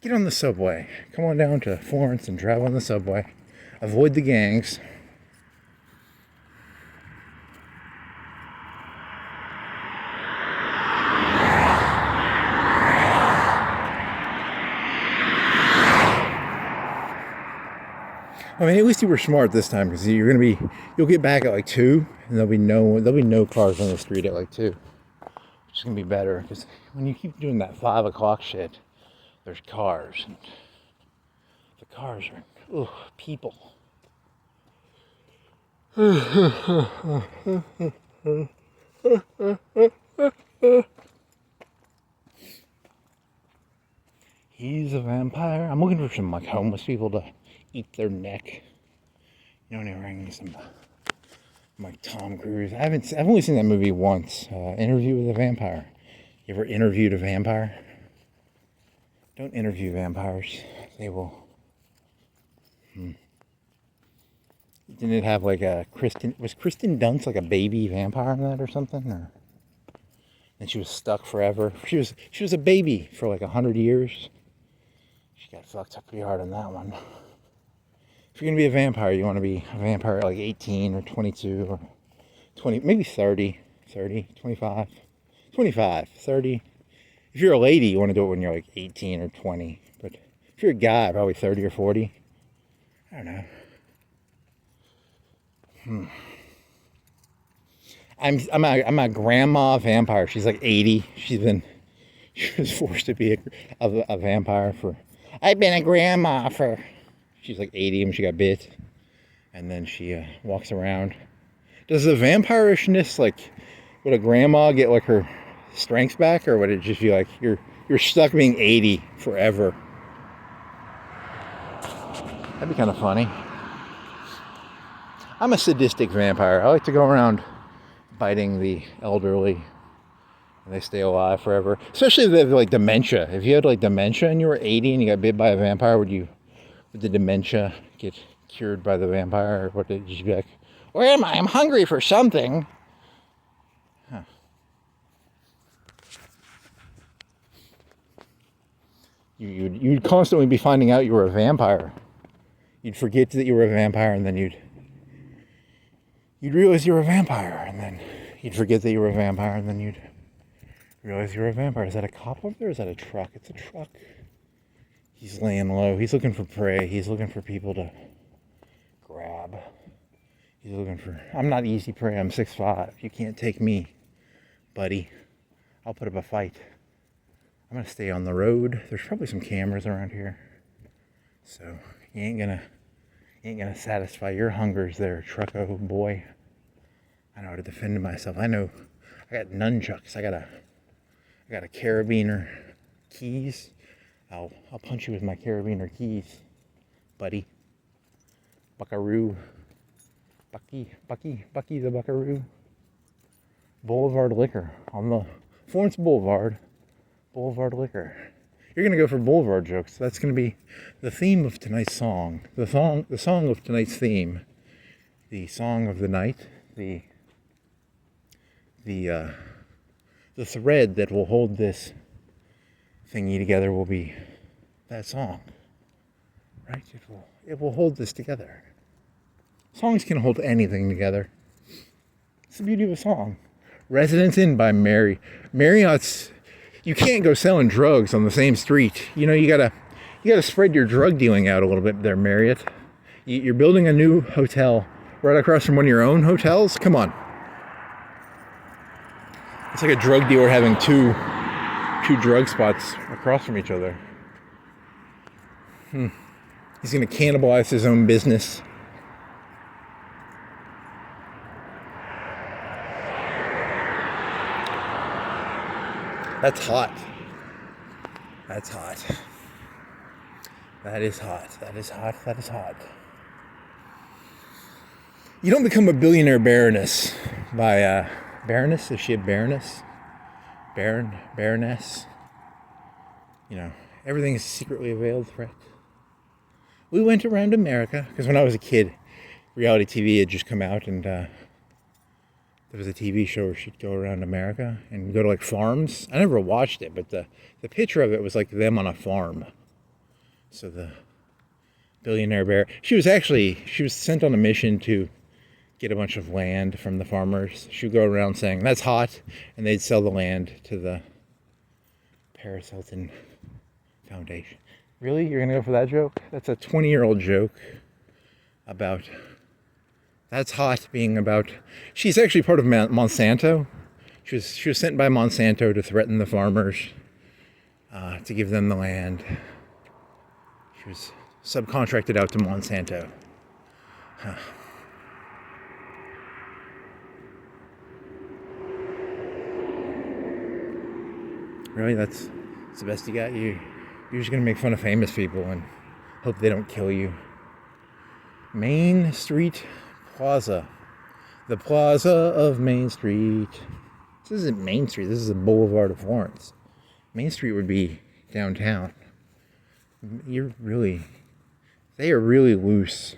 Get on the subway. Come on down to Florence and drive on the subway. Avoid the gangs. I mean, at least you were smart this time, because you'll get back at like 2, and there'll be no cars on the street at like 2. Which is gonna be better, because when you keep doing that 5 o'clock shit, there's cars, and the cars are, people. He's a vampire. I'm looking for some like homeless people to eat their neck. You know, wearing some like Tom Cruise. I've only seen that movie once. Interview with a Vampire. You ever interviewed a vampire? Don't interview vampires. They will. Didn't it have like a was Kristen Dunst like a baby vampire in that or something? Or and she was stuck forever. She was a baby for like 100 years. She got fucked up pretty hard on that one. If you're gonna be a vampire, you want to be a vampire at like 18 or 22 or 20, maybe 30, 25, 25, 30. If you're a lady, you want to do it when you're like 18 or 20. But if you're a guy, probably 30 or 40. I don't know. I'm a grandma vampire. She's like 80. She was forced to be a vampire for. I've been a grandma for. She's like 80 when she got bit, and then she walks around. Does the vampirishness, like, would a grandma get like her strength back, or would it just be like you're stuck being 80 forever? That'd be kind of funny. I'm a sadistic vampire. I like to go around biting the elderly, and they stay alive forever. Especially if they have like dementia. If you had like dementia and you were 80 and you got bit by a vampire, would the dementia get cured by the vampire, or what? Did you be like, where am I? I'm hungry for something. Huh. You'd constantly be finding out you were a vampire. You'd forget that you were a vampire, and then you'd realize you were a vampire, and then you'd forget that you were a vampire, and then you'd realize you were a vampire. Is that a cop over there, or is that a truck? It's a truck. He's laying low. He's looking for prey. He's looking for people to grab. He's looking for... I'm not easy prey. I'm 6'5". You can't take me, buddy. I'll put up a fight. I'm going to stay on the road. There's probably some cameras around here. So you ain't gonna satisfy your hungers there, trucko boy. I know how to defend myself. I know I got nunchucks. I got a carabiner keys. I'll punch you with my carabiner keys, buddy. Buckaroo. Bucky the Buckaroo. Boulevard Liquor on the Florence Boulevard. Boulevard Liquor. You're gonna go for Boulevard jokes. That's gonna be the theme of tonight's song. The song of tonight's theme. The song of the night. The thread that will hold this thingy together will be that song. Right? It will hold this together. Songs can hold anything together. It's the beauty of a song. Residence Inn by Marriott's. You can't go selling drugs on the same street. You know, you gotta spread your drug dealing out a little bit there, Marriott. You're building a new hotel right across from one of your own hotels. Come on. It's like a drug dealer having two drug spots across from each other. He's gonna cannibalize his own business. That's hot. That's hot. That is hot. That is hot. That is hot. You don't become a billionaire baroness by baroness? Is she a baroness? Baroness? You know, everything is secretly veiled threat. We went around America because when I was a kid, reality TV had just come out, and there was a TV show where she'd go around America and go to like farms. I never watched it, but the picture of it was like them on a farm. So the billionaire bear, she was sent on a mission to get a bunch of land from the farmers. She would go around saying, that's hot, and they'd sell the land to the Paris Hilton Foundation. Really? You're gonna go for that joke? That's a 20-year-old joke about... That's hot being about... She's actually part of Monsanto. She was sent by Monsanto to threaten the farmers, to give them the land. She was subcontracted out to Monsanto. Huh. Really? That's the best you got? You're just going to make fun of famous people and hope they don't kill you. Main Street Plaza. The Plaza of Main Street. This isn't Main Street. This is the Boulevard of Florence. Main Street would be downtown. They are really loose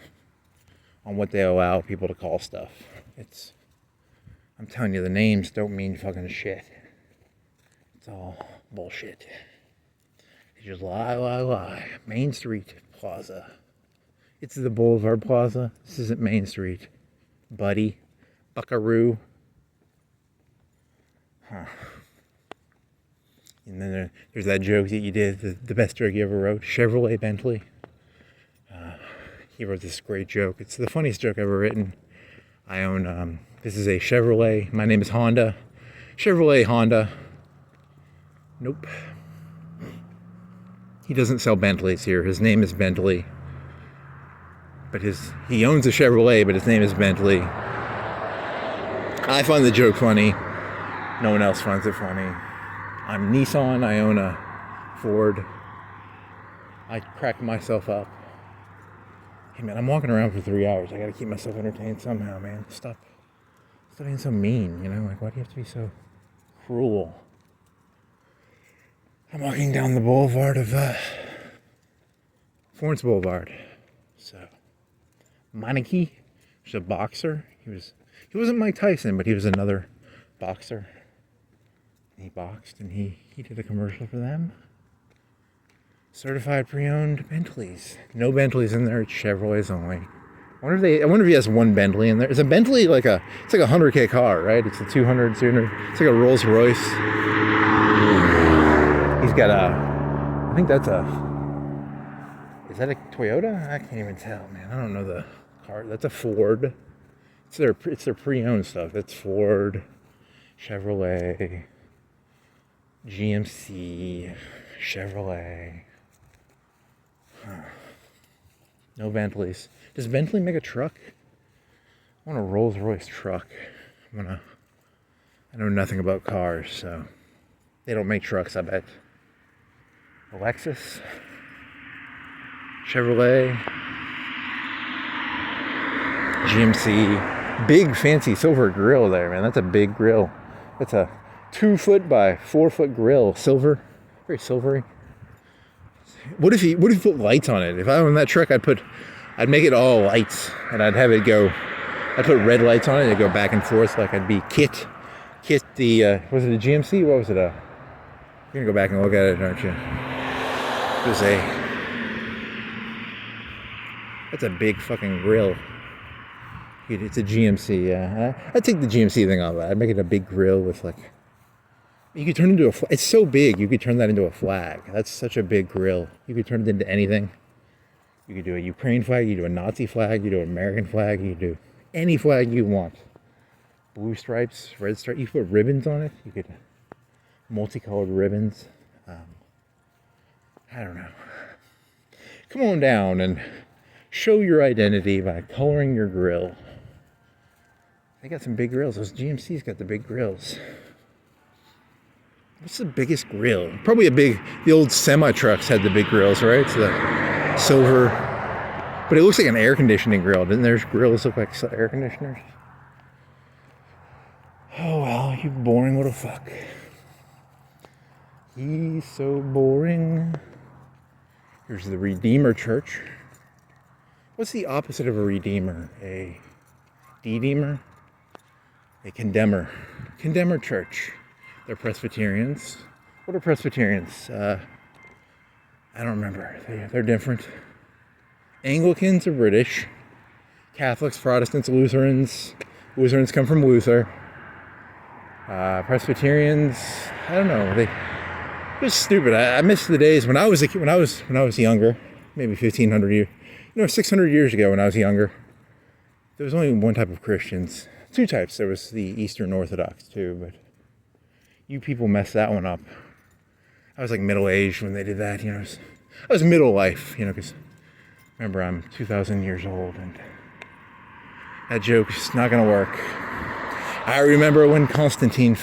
on what they allow people to call stuff. I'm telling you, the names don't mean fucking shit. It's all bullshit. They just lie. Main Street Plaza. It's the Boulevard Plaza. This isn't Main Street. Buddy. Buckaroo. Huh. And then there's that joke that you did, the best joke you ever wrote. Chevrolet Bentley. he wrote this great joke. It's the funniest joke I've ever written. I own, this is a Chevrolet. My name is Honda. Chevrolet Honda. Nope. He doesn't sell Bentleys here. His name is Bentley. But he owns a Chevrolet, but his name is Bentley. I find the joke funny. No one else finds it funny. I'm Nissan. I own a Ford. I crack myself up. Hey man, I'm walking around for 3 hours. I gotta keep myself entertained somehow, man. Stop being so mean, you know? Like, why do you have to be so cruel? I'm walking down the boulevard of Florence Boulevard. So, Meineke was a boxer. He wasn't Mike Tyson, but he was another boxer. He boxed and he did a commercial for them. Certified pre-owned Bentleys. No Bentleys in there. It's Chevrolets only. I wonder if he has one Bentley in there. Is a Bentley it's like a $100K car, right? It's a 200. It's like a Rolls Royce. He's got I think that's is that a Toyota? I can't even tell, man. I don't know the car. That's a Ford. It's their pre-owned stuff. It's Ford, Chevrolet, GMC, Chevrolet. No Bentleys. Does Bentley make a truck? I want a Rolls Royce truck. I know nothing about cars, so they don't make trucks, I bet. A Lexus, Chevrolet, GMC. Big fancy silver grill there, man. That's a big grill. That's a 2-foot by 4-foot grill. Silver, very silvery. What if he put lights on it? If I owned that truck, I'd make it all lights, and I'd have it go. I'd put red lights on it. It'd go back and forth like I'd be Kit the was it a GMC? What was it? You're gonna go back and look at it, aren't you? It was that's a big fucking grill. It's a GMC. Yeah, I'd take the GMC thing off. I'd make it a big grill with like. You could turn it into it's so big, you could turn that into a flag. That's such a big grill. You could turn it into anything. You could do a Ukraine flag, you do a Nazi flag, you do an American flag, you do any flag you want. Blue stripes, red stripes, you could put ribbons on it. You could, multicolored ribbons. I don't know. Come on down and show your identity by coloring your grill. They got some big grills. Those GMC's got the big grills. What's the biggest grill? Probably the old semi-trucks had the big grills, right? It's the silver, but it looks like an air conditioning grill. Didn't their grills look like air conditioners? Oh well, you boring little fuck. He's so boring. Here's the Redeemer Church. What's the opposite of a Redeemer? A Dedeemer? A Condemner. Condemner Church. They're Presbyterians. What are Presbyterians? I don't remember. They're different. Anglicans are British. Catholics, Protestants, Lutherans. Lutherans come from Luther. Presbyterians, I don't know. It was stupid. I miss the days when I was younger, maybe 1,500 years, 600 years ago when I was younger. There was only one type of Christians. Two types. There was the Eastern Orthodox too, but you people messed that one up. I was like middle-aged when they did that, I was middle life, because remember I'm 2,000 years old and that joke's not gonna work. I remember when Constantine?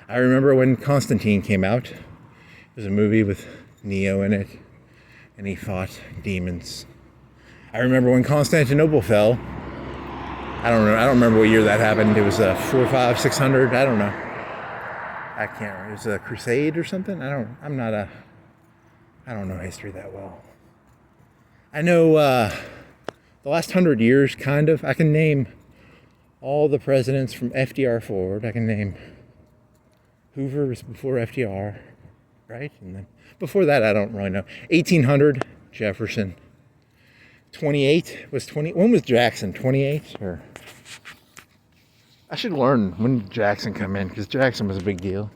I remember when Constantine came out. It was a movie with Neo in it, and he fought demons. I remember when Constantinople fell. I don't remember what year that happened. It was 400, 500, 600. I don't know. I can't remember. It was a crusade or something. I don't know history that well. I know the last 100 years, kind of. I can name all the presidents from FDR forward. I can name Hoover was before FDR, right? And then before that, I don't really know. 1800, Jefferson. 28 was 20. When was Jackson? 28 or? I should learn when did Jackson come in, because Jackson was a big deal.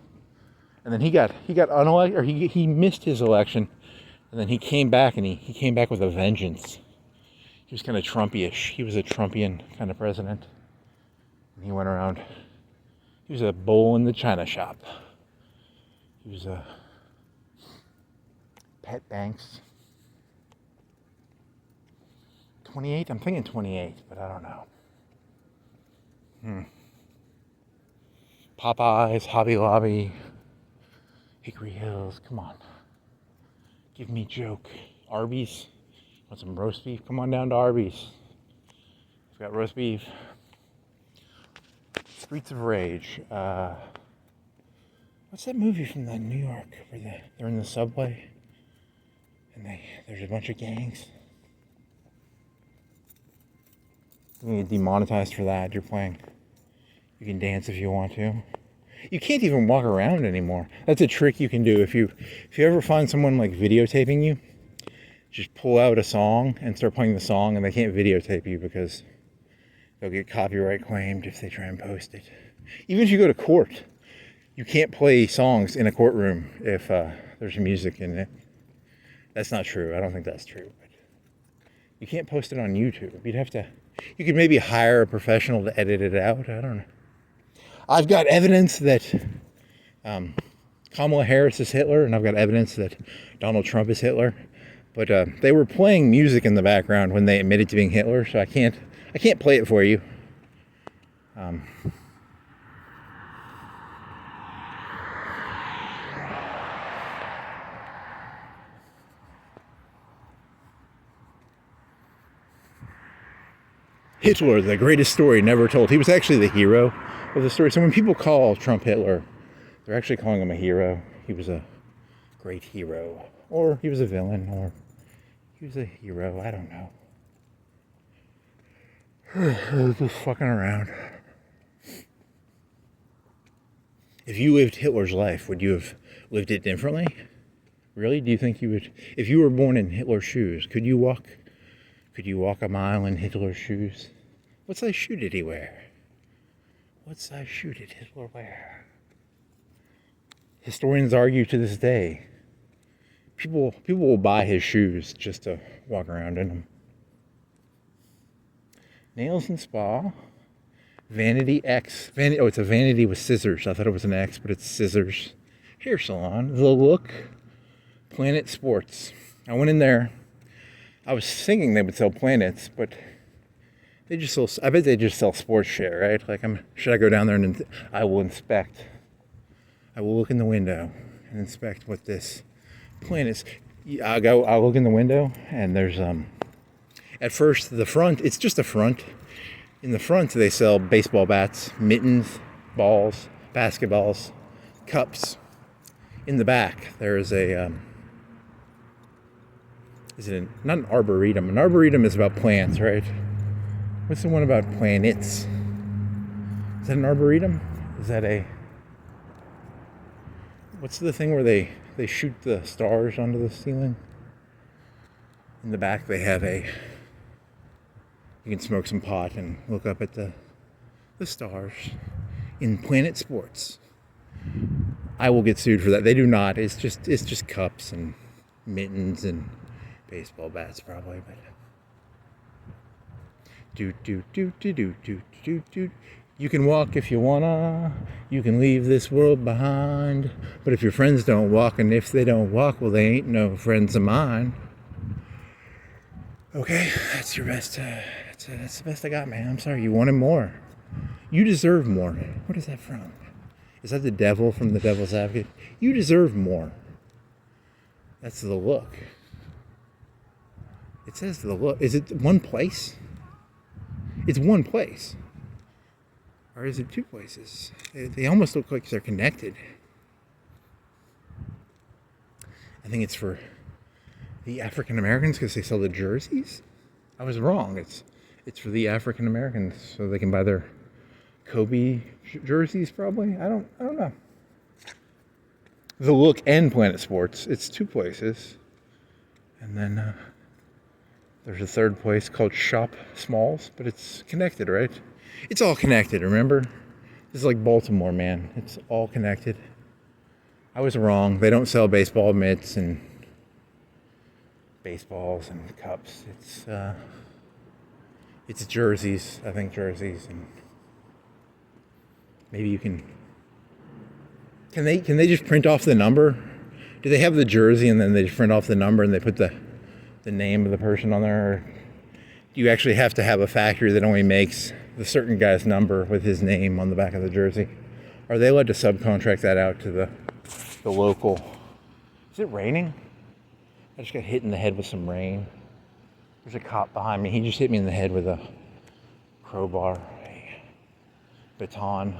And then he got unelected, or he missed his election And then he came back, and he came back with a vengeance. He was kind of Trumpy-ish. He was a Trumpian kind of president. And he went around. He was a bull in the china shop. He was a pet banks. 28? I'm thinking 28, but I don't know. Popeyes, Hobby Lobby, Hickory Hills. Come on. Give me a joke. Arby's. Want some roast beef? Come on down to Arby's. We've got roast beef. Streets of Rage. What's that movie from New York where they're in the subway and there's a bunch of gangs? You get demonetized for that. You're playing. You can dance if you want to. You can't even walk around anymore. That's a trick you can do if you ever find someone like videotaping you. Just pull out a song and start playing the song, and they can't videotape you because they'll get copyright claimed if they try and post it. Even if you go to court, you can't play songs in a courtroom if there's music in it. That's not true. I don't think that's true. But you can't post it on YouTube. You could maybe hire a professional to edit it out. I don't know. I've got evidence that Kamala Harris is Hitler, and I've got evidence that Donald Trump is Hitler. But they were playing music in the background when they admitted to being Hitler, so I can't play it for you. Hitler, the greatest story never told. He was actually the hero of the story. So when people call Trump Hitler, they're actually calling him a hero. He was a great hero. Or he was a villain, or he was a hero. I don't know. Just fucking around. If you lived Hitler's life, would you have lived it differently? Really? Do you think you would? If you were born in Hitler's shoes, could you walk a mile in Hitler's shoes? What size shoe did he wear? What size shoe did Hitler wear? Historians argue to this day. People will buy his shoes just to walk around in them. Nails and Spa. Vanity X. It's a vanity with scissors. I thought it was an X, but it's scissors. Hair salon. The Look. Planet Sports. I went in there. I was thinking they would sell planets, but I bet they just sell sports shit, right? Like, should I go down there and I will inspect. I will look in the window and inspect what this planet's. I'll look in the window, and there's at first the front. It's just a front. In the front, they sell baseball bats, mittens, balls, basketballs, cups. In the back, there is a. Not an arboretum? An arboretum is about plants, right? What's the one about planets? Is that an arboretum? Is that what's the thing where they shoot the stars onto the ceiling? In the back they have you can smoke some pot and look up at the stars in Planet Sports. I will get sued for that. They do not. It's just cups and mittens and baseball bats probably, but do. You can walk if you wanna. You can leave this world behind. But if your friends don't walk, and if they don't walk, well, they ain't no friends of mine. Okay, that's your best. That's the best I got, man. I'm sorry. You wanted more. You deserve more. What is that from? Is that the devil from The Devil's Advocate? You deserve more. That's The Look. It says The Look. Is it one place? It's one place. Or is it two places? They almost look like they're connected. I think it's for the African Americans because they sell the jerseys. I was wrong. It's for the African Americans so they can buy their Kobe jerseys probably. I don't know. The Look and Planet Sports. It's two places. And then there's a third place called Shop Smalls, but it's connected, right? It's all connected, remember? This is like Baltimore, man. It's all connected. I was wrong. They don't sell baseball mitts and baseballs and cups. It's jerseys. I think jerseys, and maybe you can. Can they just print off the number? Do they have the jersey and then they just print off the number and they put the name of the person on there? Or do you actually have to have a factory that only makes the certain guy's number with his name on the back of the jersey? Are they allowed to subcontract that out to the local? Is it raining? I just got hit in the head with some rain. There's a cop behind me. He just hit me in the head with a crowbar, a baton.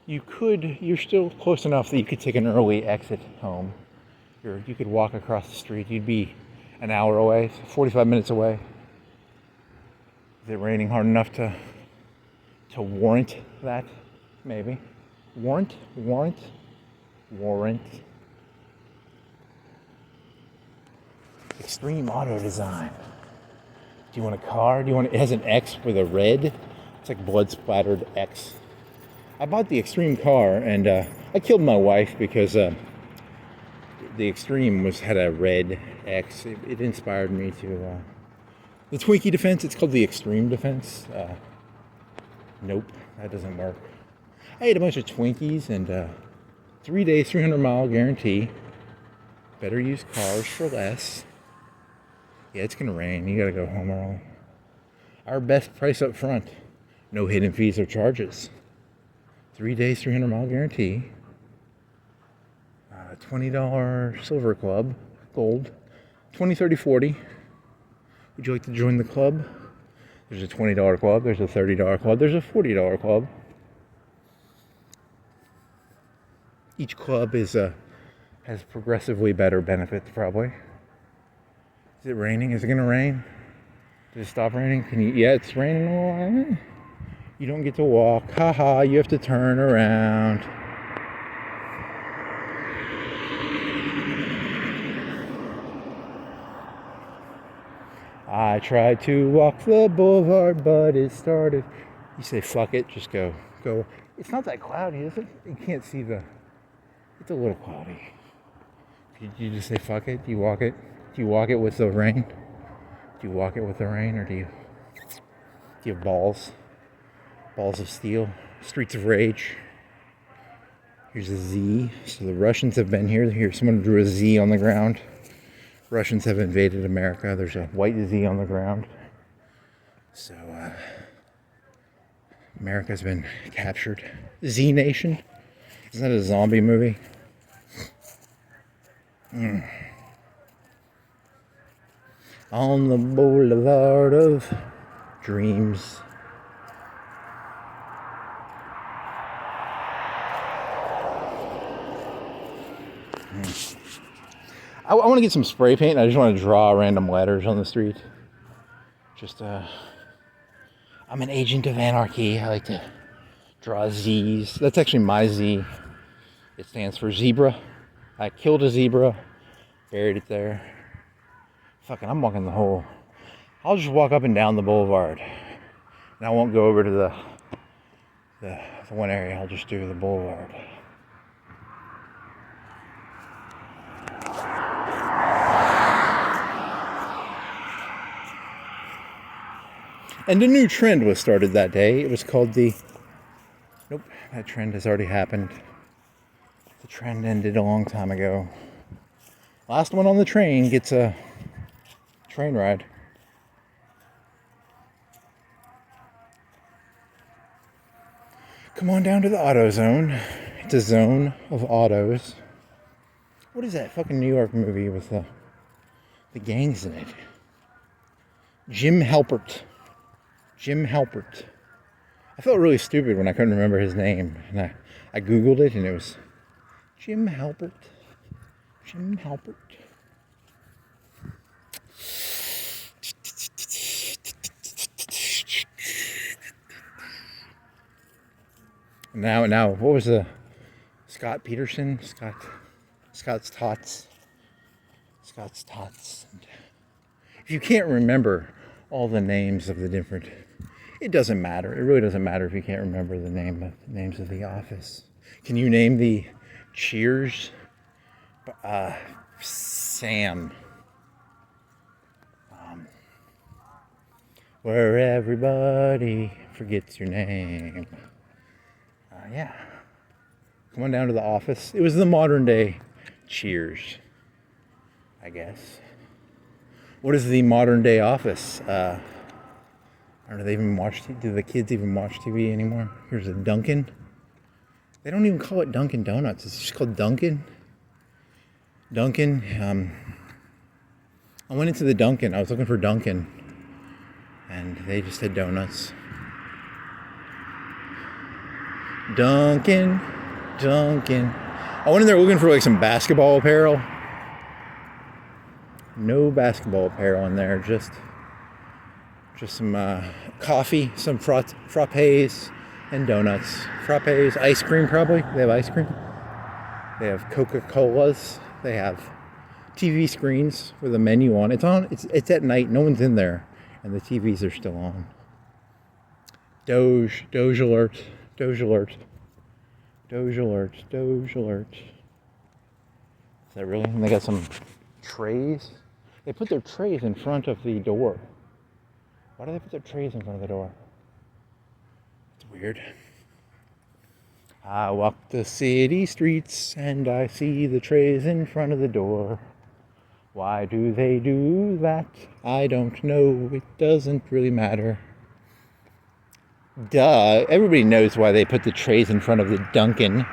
You're still close enough that you could take an early exit home. You could walk across the street. You'd be an hour away, 45 minutes away. Is it raining hard enough to warrant that? Maybe. Warrant. Extreme auto design. Do you want a car? It has an X with a red. It's like blood splattered X. I bought the Extreme car, and I killed my wife because the Extreme had a red X. It inspired me to the Twinkie defense. It's called the Extreme defense. Nope, that doesn't work. I ate a bunch of Twinkies and 3 days, 300-mile guarantee. Better use cars for less. Yeah, it's gonna rain. You gotta go home early. Our best price up front. No hidden fees or charges. 3 days, 300-mile guarantee. $20 silver club, gold. 20, 30, 40. Would you like to join the club? There's a $20 club. There's a $30 club. There's a $40 club. Each club has progressively better benefits, probably. Is it raining? Is it going to rain? Did it stop raining? Yeah, it's raining. You don't get to walk. Haha, you have to turn around. I tried to walk the boulevard, but it started. You say, fuck it, just go. It's not that cloudy, is it? You can't see it's a little cloudy. You just say, fuck it? Do you walk it? Do you walk it with the rain? Do you walk it with the rain, or do you have balls? Balls of steel, streets of rage. Here's a Z. So the Russians have been here. Here, someone drew a Z on the ground. Russians have invaded America. There's a white Z on the ground. So America's been captured. Z Nation. Isn't that a zombie movie? On the boulevard of dreams. I want to get some spray paint. I just want to draw random letters on the street. I'm an agent of anarchy. I like to draw Z's. That's actually my Z. It stands for zebra. I killed a zebra, buried it there. Fucking, I'm walking the whole. I'll just walk up and down the boulevard, and I won't go over to the one area. I'll just do the boulevard. And a new trend was started that day. It was called nope, that trend has already happened. The trend ended a long time ago. Last one on the train gets a train ride. Come on down to the auto zone. It's a zone of autos. What is that fucking New York movie with the gangs in it? Jim Halpert. I felt really stupid when I couldn't remember his name. And I Googled it and it was Jim Halpert. Now, what was the Scott Peterson? Scott's Tots. And if you can't remember all the names of the different, it doesn't matter. It really doesn't matter if you can't remember the names of the office. Can you name the Cheers Sam. Where everybody forgets your name. Yeah. Come on down to the office. It was the modern day Cheers, I guess. What is the modern day Office? I don't know, they even watch TV? Do the kids even watch TV anymore? Here's a Dunkin'. They don't even call it Dunkin' Donuts. It's just called Dunkin'. Dunkin'. I went into the Dunkin'. I was looking for Dunkin'. And they just had donuts. Dunkin'. I went in there looking for like some basketball apparel. No basketball apparel in there. Just some coffee, some frappes, and donuts. Frappes, ice cream probably. They have ice cream. They have Coca-Colas. They have TV screens with a menu on. It's on. It's at night. No one's in there, and the TVs are still on. Doge alert. Doge alert. Is that really? And they got some trays. They put their trays in front of the door. Why do they put their trays in front of the door? It's weird. I walk the city streets and I see the trays in front of the door. Why do they do that? I don't know. It doesn't really matter. Duh. Everybody knows why they put the trays in front of the Dunkin'.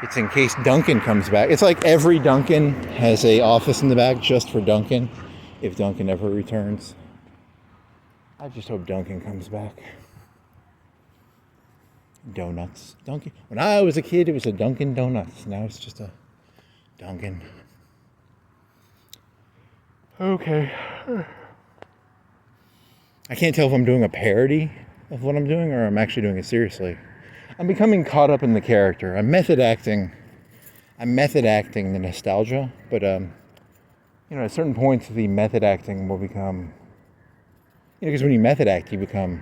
It's in case Dunkin' comes back. It's like every Dunkin' has a office in the back just for Dunkin', if Dunkin' ever returns. I just hope Dunkin' comes back. Donuts. Dunkin'. When I was a kid, it was a Dunkin' Donuts. Now it's just a Dunkin'. Okay. I can't tell if I'm doing a parody of what I'm doing or I'm actually doing it seriously. I'm becoming caught up in the character. I'm method acting the nostalgia, but at certain points the method acting will become, because when you method act, you become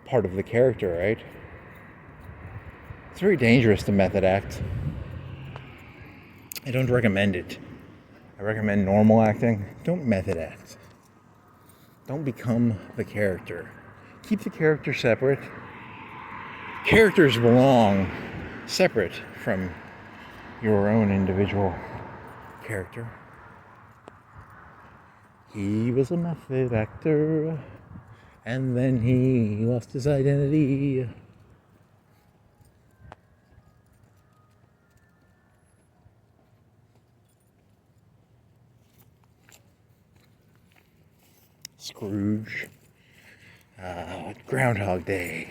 part of the character, right? It's very dangerous to method act. I don't recommend it. I recommend normal acting. Don't method act. Don't become the character. Keep the character separate. Characters belong separate from your own individual character. He was a method actor, and then he lost his identity. Scrooge. Groundhog Day.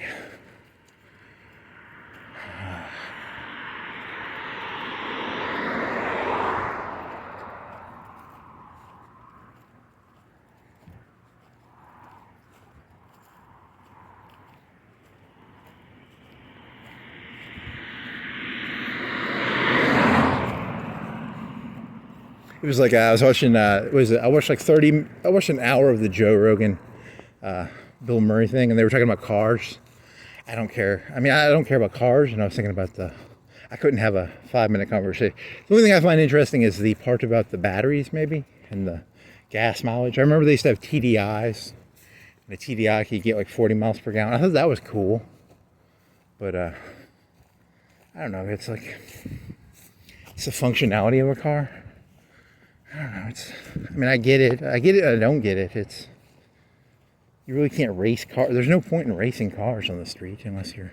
It was like I was watching. I watched an hour of the Joe Rogan, Bill Murray thing, and they were talking about cars. I don't care. I don't care about cars, and I was thinking about I couldn't have a 5-minute conversation. The only thing I find interesting is the part about the batteries, maybe, and the gas mileage. I remember they used to have TDIs. And the TDI could get like 40 miles per gallon. I thought that was cool, but I don't know. It's the functionality of a car. I don't know. I get it. I don't get it. You really can't race cars. There's no point in racing cars on the street unless you're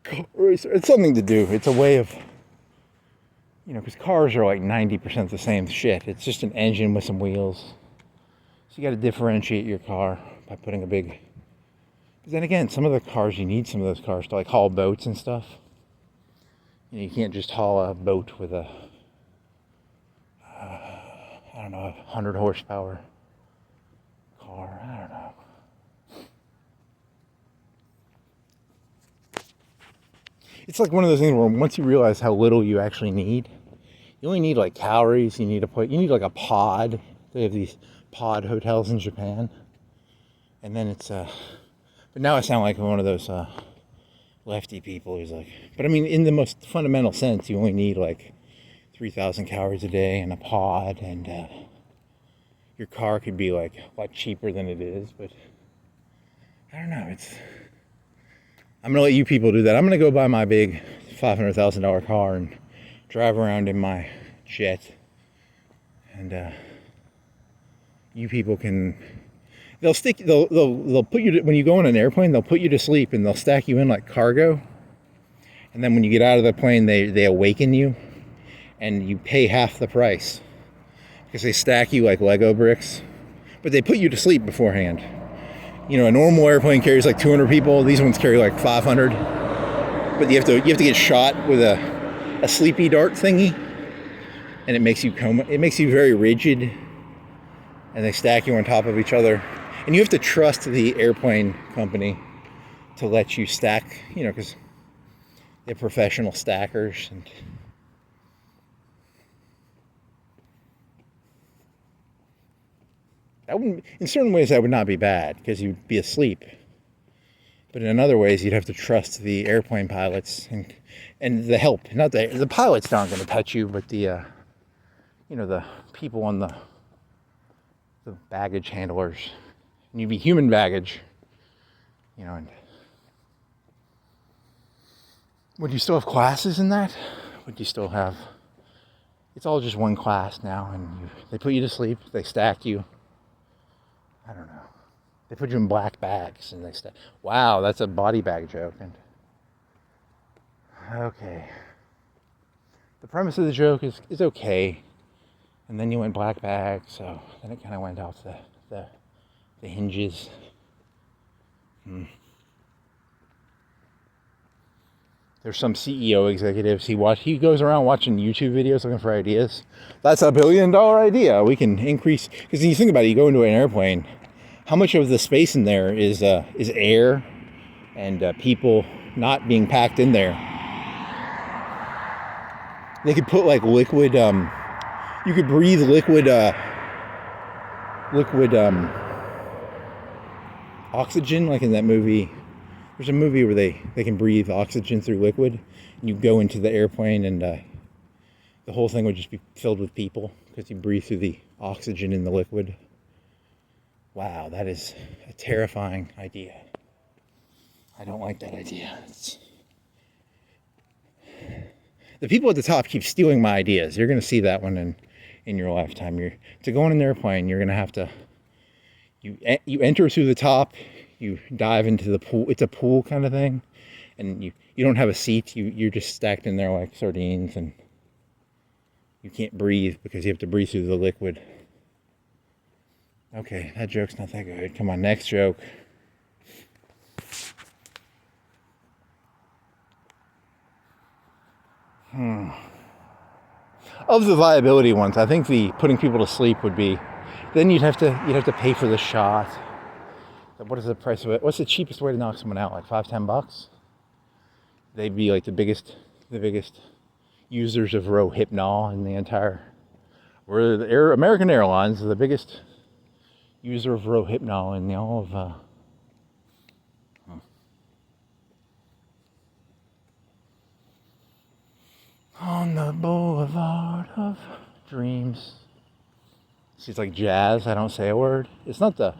a car racer. It's something to do. It's a way of, because cars are like 90% the same shit. It's just an engine with some wheels. So you got to differentiate your car by putting a big. But then again, some of the cars, you need some of those cars to like haul boats and stuff. You can't just haul a boat with a 100 horsepower car. I don't know. It's like one of those things where once you realize how little you actually need, you only need like calories. You need like a pod. They have these pod hotels in Japan, and then it's but now I sound like one of those lefty people who's like, but in the most fundamental sense, you only need like 3,000 calories a day in a pod, and your car could be like a lot cheaper than it is, but I don't know. I'm gonna let you people do that. I'm gonna go buy my big $500,000 car and drive around in my jet, and you people can. They'll put you to, when you go on an airplane, they'll put you to sleep and they'll stack you in like cargo, and then when you get out of the plane, they awaken you, and you pay half the price because they stack you like Lego bricks, but they put you to sleep beforehand. You know, a normal airplane carries like 200 people. These ones carry like 500. But you have to get shot with a sleepy dart thingy, and it makes you very rigid. And they stack you on top of each other, and you have to trust the airplane company to let you stack. You know, because they're professional stackers, and that wouldn't, in certain ways, that would not be bad because you'd be asleep. But in other ways, you'd have to trust the airplane pilots and the help. Not the pilots aren't going to touch you, but the the people on the baggage handlers. And you'd be human baggage. You know, and would you still have classes in that? Would you still have? It's all just one class now, and they put you to sleep. They stack you. I don't know. They put you in black bags, and they stack. Wow, that's a body bag joke. And okay, the premise of the joke is okay, and then you went black bag, so then it kind of went off the hinges. There's some CEO executives, he goes around watching YouTube videos looking for ideas. That's $1 billion idea. We can increase, because you think about it, you go into an airplane, how much of the space in there is air and people not being packed in there? They could put like liquid, you could breathe liquid oxygen, like in that movie. There's a movie where they can breathe oxygen through liquid, and you go into the airplane, and the whole thing would just be filled with people because you breathe through the oxygen in the liquid. Wow, that is a terrifying idea. I don't like that idea. The people at the top keep stealing my ideas. You're going to see that one in your lifetime. To go on an airplane, you're going to have to, you enter through the top, you dive into the pool. It's a pool kind of thing, and you don't have a seat. You're just stacked in there like sardines, and you can't breathe because you have to breathe through the liquid. Okay, that joke's not that good. Come on, next joke. Of the viability ones, I think the putting people to sleep would be. Then you'd have to pay for the shot. What is the price of it? What's the cheapest way to knock someone out? Like $5-10? They'd be like the biggest users of Rohypnol in the entire. We're American Airlines is the biggest user of Rohypnol in all of. On the boulevard of dreams. It's like jazz. I don't say a word. It's not the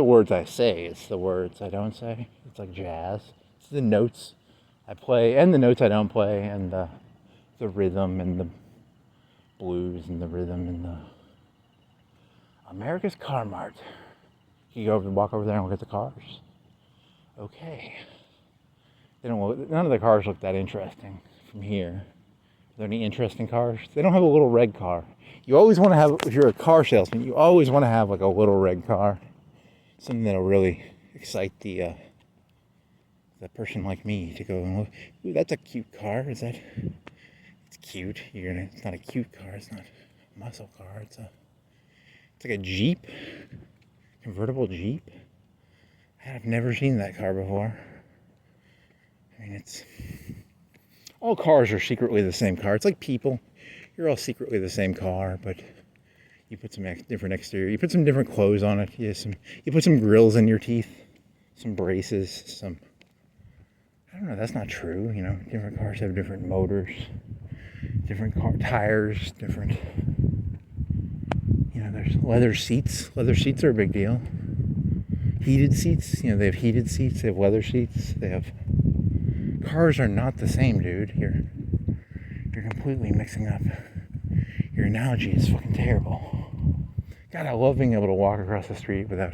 words I say. It's the words I don't say. It's like jazz. It's the notes I play and the notes I don't play, and the rhythm and the blues and the rhythm and the America's Car Mart. You walk over there and look at the cars. Okay. None of the cars look that interesting from here. Are there any interesting cars? They don't have a little red car. You always want to have, if you're a car salesman, you always want to have like a little red car. Something that'll really excite the person like me to go and look. Ooh, that's a cute car. It's cute. It's not a cute car. It's not a muscle car. It's like a Jeep, convertible Jeep. I've never seen that car before. I mean, all cars are secretly the same car. It's like people. You're all secretly the same car, but you put some different exterior. You put some different clothes on it. You put some grills in your teeth, some braces, I don't know, that's not true. Different cars have different motors. different car tires, different, you know, there's leather seats. Leather seats are a big deal. Heated seats, you know, they have heated seats, they have leather seats, they have, cars are not the same, dude. You're completely mixing up. Your analogy is fucking terrible. God, I love being able to walk across the street without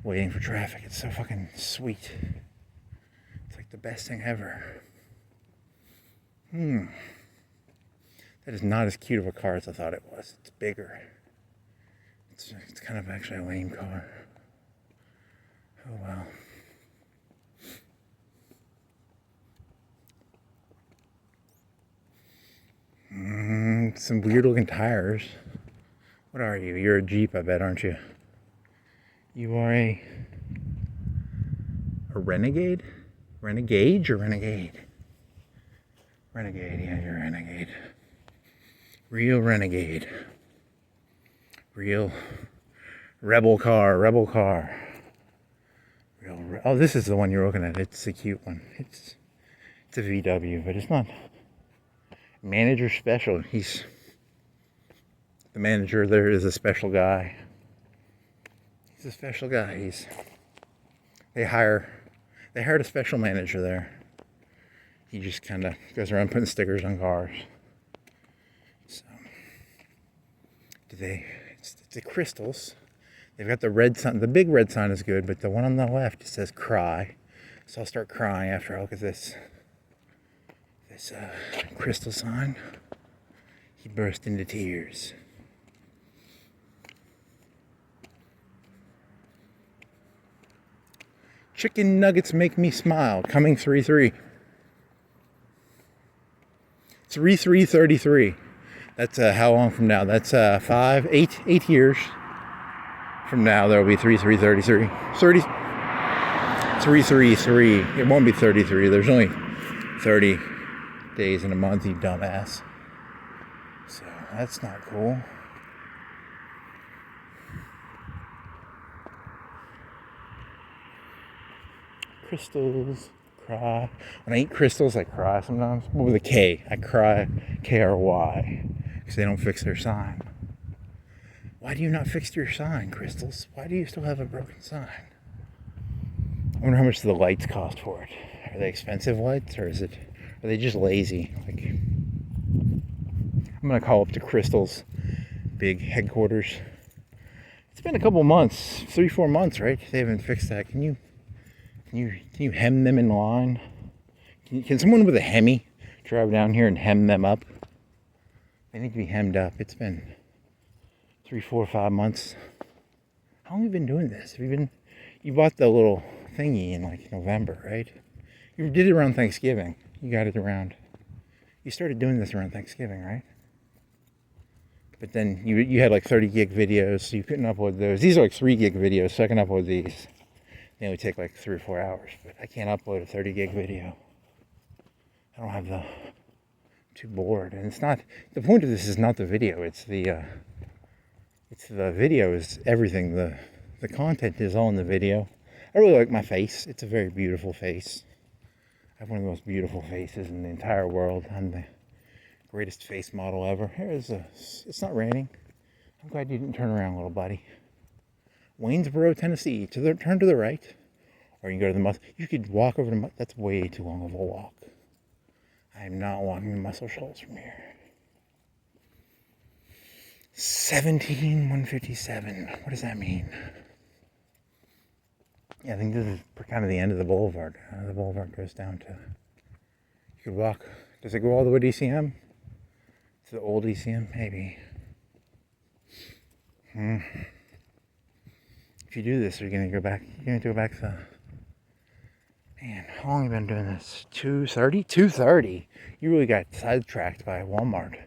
waiting for traffic. It's so fucking sweet. It's like the best thing ever. That is not as cute of a car as I thought it was. It's bigger. It's kind of actually a lame car. Oh well. Some weird looking tires. What are you? You're a Jeep, I bet, aren't you? You are a renegade? Renegade or renegade? Renegade, yeah, you're a renegade. Real renegade. Real rebel car. Oh, this is the one you're looking at. It's a cute one. It's a VW, but it's not manager special. He's the manager there is a special guy. He's a special guy. They hired a special manager there. He just kind of goes around putting stickers on cars. So, it's the crystals. They've got the red sign. The big red sign is good, but the one on the left, it says cry. So I'll start crying after I look at this crystal sign. He burst into tears. Chicken nuggets make me smile. Coming 3-3. 3-3-33. That's how long from now? That's 8 years from now. There will be 3-3-33. 3-3-3. It won't be 33. There's only 30 days in a month, you dumbass. So that's not cool. Crystals. Cry. When I eat crystals, I cry sometimes. With a K. I cry. K-R-Y. Because they don't fix their sign. Why do you not fix your sign, crystals? Why do you still have a broken sign? I wonder how much the lights cost for it. Are they expensive lights, or are they just lazy? Like, I'm gonna call up to Crystal's big headquarters. It's been a couple months, 3-4 months, right? They haven't fixed that. Can you hem them in line? Can someone with a Hemi drive down here and hem them up? They need to be hemmed up. It's been 3, 4, 5 months. How long have you been doing this? You bought the little thingy in like November, right? You did it around Thanksgiving. You started doing this around Thanksgiving, right? But then you had like 30 gig videos, so you couldn't upload those. These are like 3 gig videos, so I can upload these. They only take like 3 or 4 hours, but I can't upload a 30 gig video. I don't have too bored. And it's not, the point of this is not the video, it's the video is everything. The content is all in the video. I really like my face. It's a very beautiful face. I have one of the most beautiful faces in the entire world. I'm the greatest face model ever. It's not raining. I'm glad you didn't turn around, little buddy. Waynesboro, Tennessee. Turn to the right. Or you can go to the you could walk over to that's way too long of a walk. I am not walking to Muscle Shoals from here. 17157. What does that mean? Yeah, I think this is kind of the end of the boulevard. The boulevard goes down to, you could walk. Does it go all the way to ECM? To the old ECM? Maybe. If you do this, you're going to go back to, man, how long have you been doing this? 2:30? 2:30? You really got sidetracked by Walmart.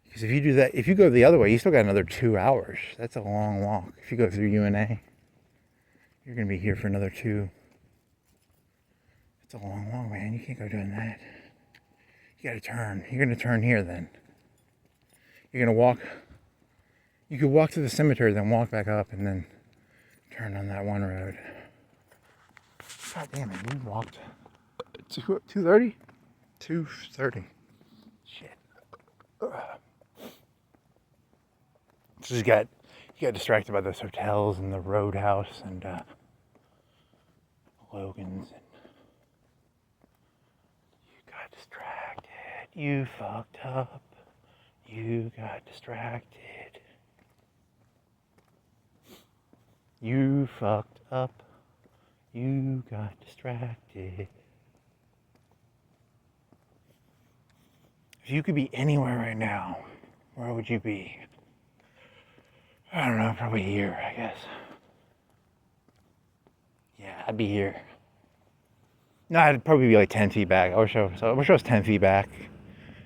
Because if you do that, if you go the other way, you still got another 2 hours. That's a long walk. If you go through UNA, you're going to be here for another 2. It's a long walk, man. You can't go doing that. You got to turn. You're going to turn here then. You're going to walk. You could walk to the cemetery, then walk back up, and then turn on that one road. God damn it, you walked 2:30? 2:30. So you got distracted by those hotels and the Roadhouse and Logan's, and you got distracted. You fucked up. You got distracted. You fucked up. You got distracted. If you could be anywhere right now, where would you be? I don't know, probably here, I guess. Yeah, I'd be here. No, I'd probably be like 10 feet back. I wish I was 10 feet back.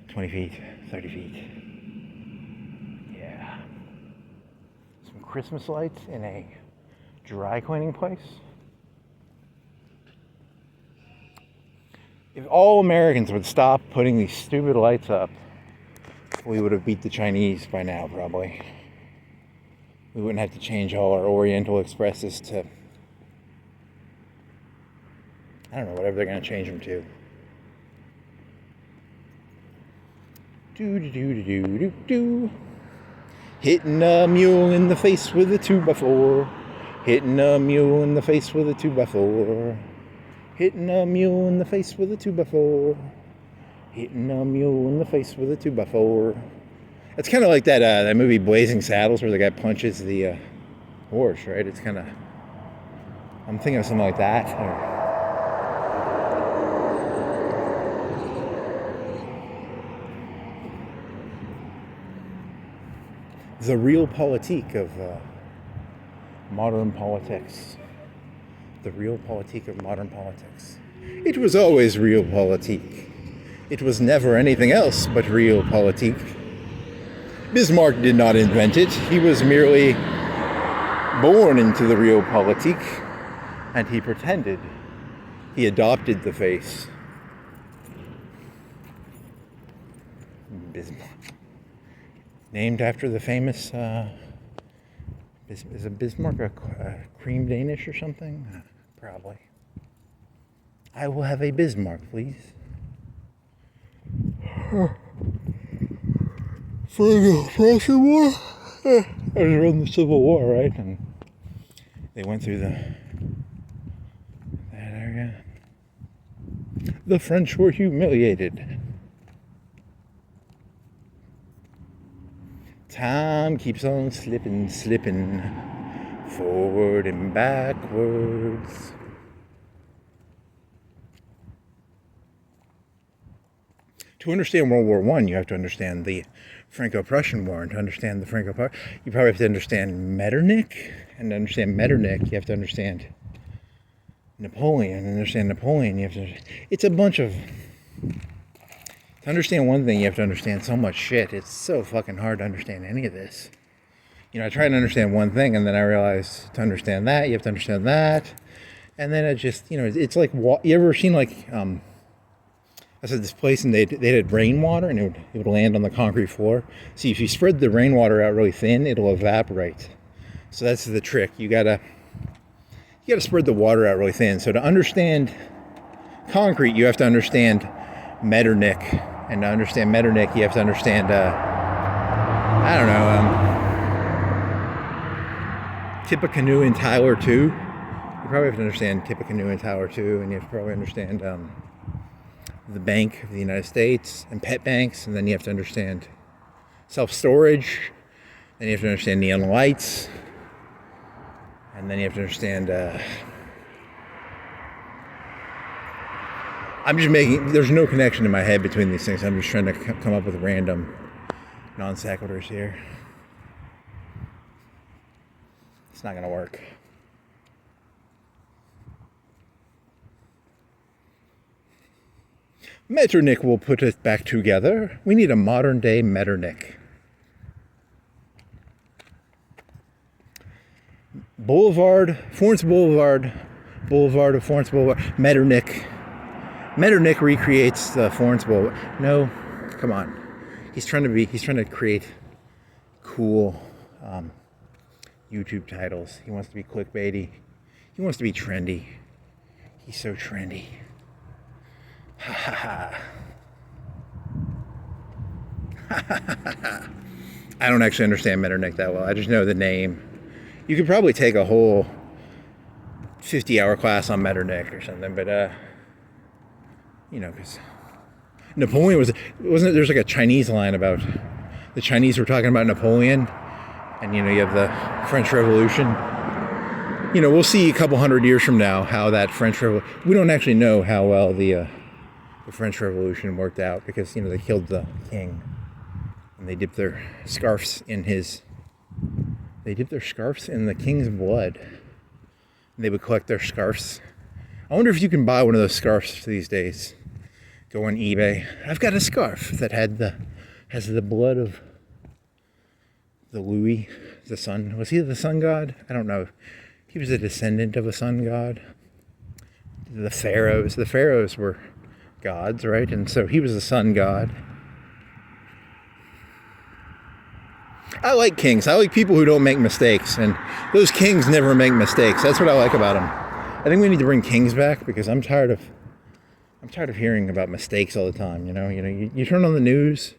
20 feet, 30 feet. Yeah. Some Christmas lights in a dry cleaning place. If all Americans would stop putting these stupid lights up, we would have beat the Chinese by now, probably. We wouldn't have to change all our Oriental Expresses to, I don't know, whatever they're going to change them to. Do. Hitting a mule in the face with a 2x4. Hitting a mule in the face with a 2x4. Hitting a mule in the face with a 2x4. Hitting a mule in the face with a 2x4. It's kind of like that movie Blazing Saddles where the guy punches the horse, right? It's kind of, I'm thinking of something like that. The real politique of modern politics. The real politique of modern politics. It was always real politique. It was never anything else but real politique. Bismarck did not invent it. He was merely born into the real politique, and he pretended. He adopted the face. Bismarck. Named after the famous, is a Bismarck a cream Danish or something? Probably. I will have a Bismarck, please. For the Prussian War? I was around the Civil War, right? And they went through that area. The French were humiliated. Time keeps on slipping, forward and backwards. To understand World War I, you have to understand the Franco-Prussian War, and to understand the Franco-Prussian, you probably have to understand Metternich, and to understand Metternich, you have to understand Napoleon, and to understand Napoleon, you have to, it's a bunch of, to understand one thing, you have to understand so much shit. It's so fucking hard to understand any of this. You know, I try to understand one thing, and then I realize to understand that, you have to understand that, and then it just, you know, it's like, you ever seen like, I said this place and they had rainwater and it would land on the concrete floor. See, if you spread the rainwater out really thin, it'll evaporate. So that's the trick. You gotta spread the water out really thin. So to understand concrete, you have to understand Metternich, and to understand Metternich, you have to understand I don't know, Tippecanoe and Tyler too. You probably have to understand Tippecanoe and Tyler too, and you have to probably understand the Bank of the United States and pet banks, and then you have to understand self-storage, then you have to understand neon lights, and then you have to understand I'm just making, there's no connection in my head between these things. I'm just trying to come up with random non sequiturs here. It's not gonna work. Metternich will put it back together. We need a modern day Metternich. Boulevard, Florence Boulevard, Boulevard of Florence Boulevard, Metternich. Metternich recreates the Florence Boulevard. No, come on. He's trying to create cool YouTube titles. He wants to be clickbaity. He wants to be trendy. He's so trendy. Ha ha ha. I don't actually understand Metternich that well. I just know the name. You could probably take a whole 50-hour class on Metternich or something, but because Napoleon wasn't there's like a Chinese line about the Chinese were talking about Napoleon, and you have the French Revolution. We'll see a couple hundred years from now how that French Revolution. We don't actually know how well the French Revolution worked out because they killed the king, and they dipped their scarves in the king's blood. And they would collect their scarves. I wonder if you can buy one of those scarves these days. Go on eBay. I've got a scarf that has the blood of the Louis, the sun. Was he the sun god? I don't know. He was a descendant of a sun god. The pharaohs were gods, right? And so he was the sun god. I like kings. I like people who don't make mistakes, and those kings never make mistakes. That's what I like about them. I think we need to bring kings back because I'm tired of hearing about mistakes all the time. You turn on the news,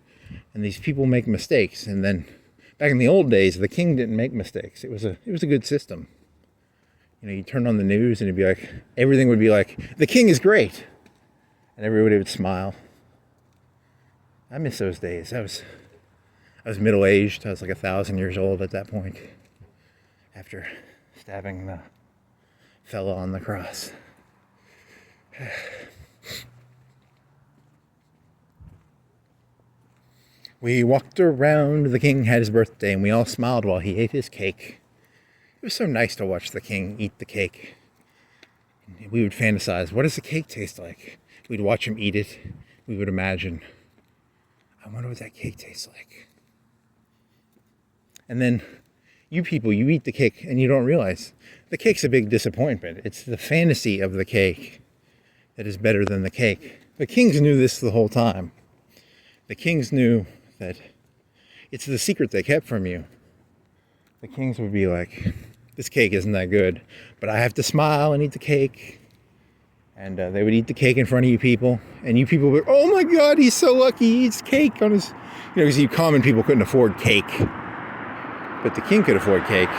and these people make mistakes. And then back in the old days, the king didn't make mistakes. It was a good system. You turn on the news, and everything would be like, the king is great, and everybody would smile. I miss those days. I was middle-aged. I was like 1,000 years old at that point after stabbing the fella on the cross. We walked around, the king had his birthday, and we all smiled while he ate his cake. It was so nice to watch the king eat the cake. We would fantasize, what does the cake taste like? We'd watch him eat it. We would imagine, I wonder what that cake tastes like. And then you eat the cake and you don't realize the cake's a big disappointment. It's the fantasy of the cake that is better than the cake. The kings knew this the whole time. The kings knew that it's the secret they kept from you. The kings would be like, this cake isn't that good, but I have to smile and eat the cake. And they would eat the cake in front of you people, and you people would, oh my God, he's so lucky, he eats cake on his, because you common people couldn't afford cake. But the king could afford cake,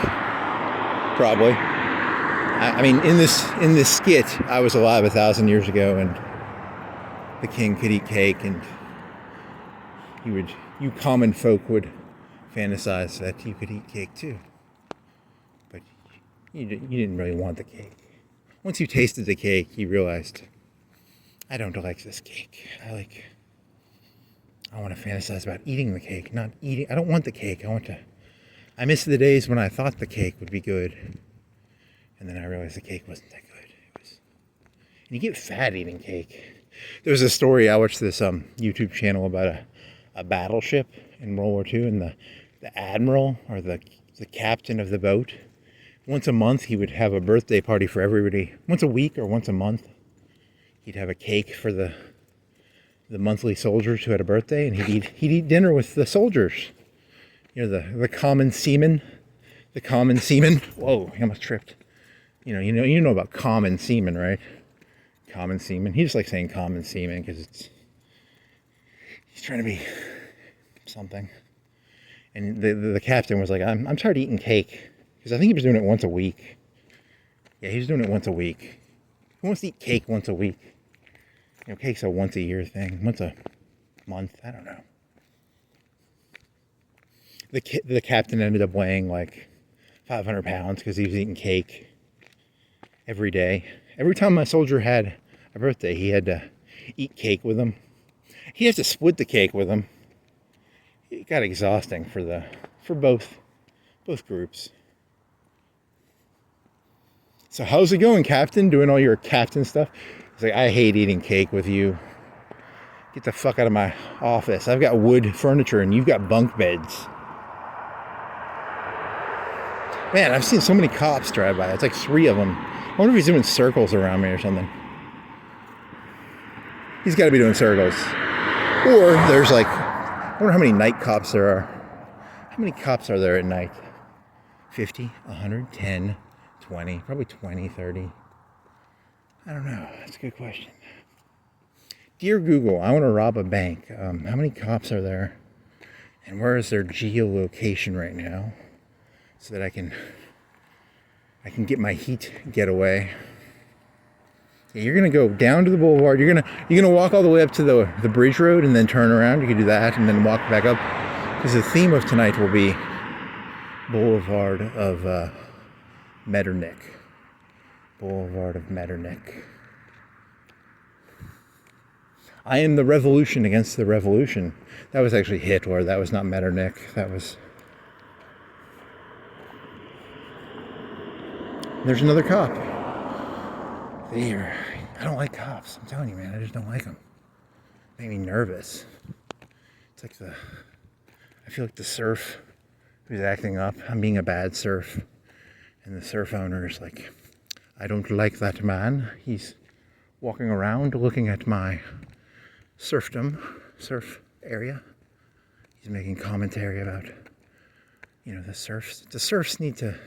probably. I mean, in this skit, I was alive 1,000 years ago, and the king could eat cake, and you common folk would fantasize that you could eat cake too. But you didn't really want the cake. Once you tasted the cake, you realized, I don't like this cake. I want to fantasize about eating the cake, not eating. I don't want the cake. I miss the days when I thought the cake would be good. And then I realized the cake wasn't that good. And you get fat eating cake. There was a story, I watched this YouTube channel about a battleship in World War II, and the admiral, or the captain of the boat, once a month he would have a birthday party for everybody. Once a week or once a month, he'd have a cake for the monthly soldiers who had a birthday, and he'd eat dinner with the soldiers. The common seamen. The common seamen. Whoa, I almost tripped. You know about common seamen, right? Common seamen. He just likes saying common seamen because he's trying to be something. And the captain was like, I'm tired of eating cake. Because I think he was doing it once a week. Yeah, he was doing it once a week. Who wants to eat cake once a week? Cake's a once a year thing. Once a month. I don't know. The captain ended up weighing like 500 pounds because he was eating cake every day. Every time my soldier had a birthday, he had to eat cake with him. He has to split the cake with him. It got exhausting for both groups. So how's it going, Captain? Doing all your captain stuff? He's like, I hate eating cake with you. Get the fuck out of my office. I've got wood furniture and you've got bunk beds. Man, I've seen so many cops drive by. It's like 3 of them. I wonder if he's doing circles around me or something. He's got to be doing circles. Or there's I wonder how many night cops there are. How many cops are there at night? 50, 100, 10, 20, probably 20, 30. I don't know. That's a good question. Dear Google, I want to rob a bank. How many cops are there And where is their geolocation right now, so that I can get my heat getaway. Yeah, you're gonna go down to the boulevard. You're gonna walk all the way up to the bridge road and then turn around. You can do that and then walk back up, because the theme of tonight will be Boulevard of Metternich. Boulevard of Metternich. I am the revolution against the revolution. That was actually Hitler. That was not Metternich. That was... There's another cop. There. I don't like cops. I'm telling you, man. I just don't like them. They make me nervous. It's like I feel like the serf who's acting up. I'm being a bad serf. And the serf owner is like, I don't like that man. He's walking around looking at my surf area. He's making commentary about, the serfs. The serfs need to...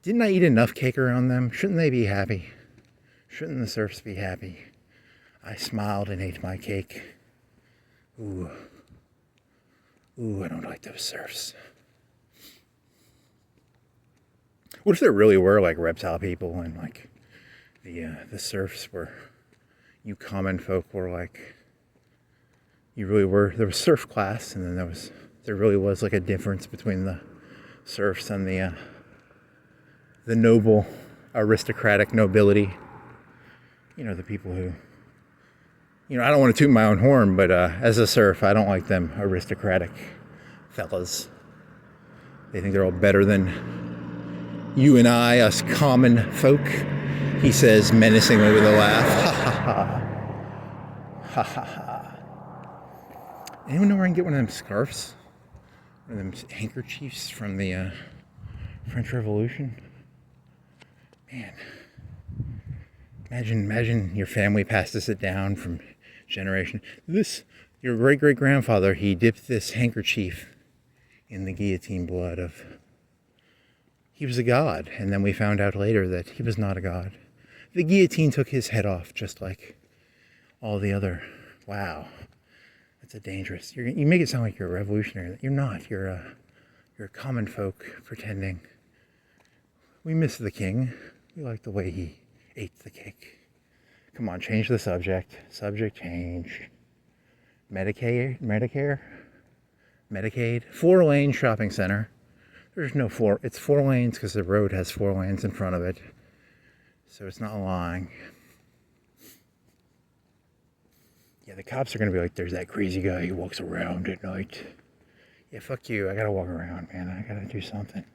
Didn't I eat enough cake around them? Shouldn't they be happy? Shouldn't the serfs be happy? I smiled and ate my cake. Ooh, I don't like those serfs. What if there really were like reptile people, and like the serfs were, you common folk were like, you really were, there was serf class, and then there really was like a difference between the serfs and the noble, aristocratic nobility. The people who, I don't want to toot my own horn, but as a serf, I don't like them aristocratic fellas. They think they're all better than you and I, us common folk, he says menacingly with a laugh. Ha ha ha. Ha ha ha. Anyone know where I can get one of them scarves? One of them handkerchiefs from the French Revolution? Man. Imagine your family passes it down from generation. Your great-great-grandfather, he dipped this handkerchief in the guillotine blood of... He was a god, and then we found out later that he was not a god. The guillotine took his head off, just like all the other... Wow. That's a dangerous... You make it sound like you're a revolutionary. You're not. You're a common folk pretending. We miss the king. We like the way he ate the cake. Come on, change the subject. Subject change. Medicaid? 4-lane shopping center. There's no four. It's 4 lanes because the road has 4 lanes in front of it. So it's not lying. Yeah, the cops are going to be like, there's that crazy guy who walks around at night. Yeah, fuck you. I got to walk around, man. I got to do something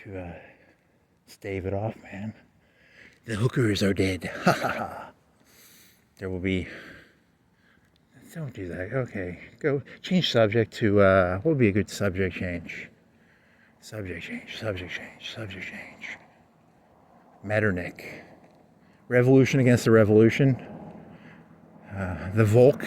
to stave it off, man. The hookers are dead. Ha ha ha. There will be... Don't do that. Okay. Go change subject to, what would be a good subject change? Subject change. Metternich. Revolution against the revolution. The Volk.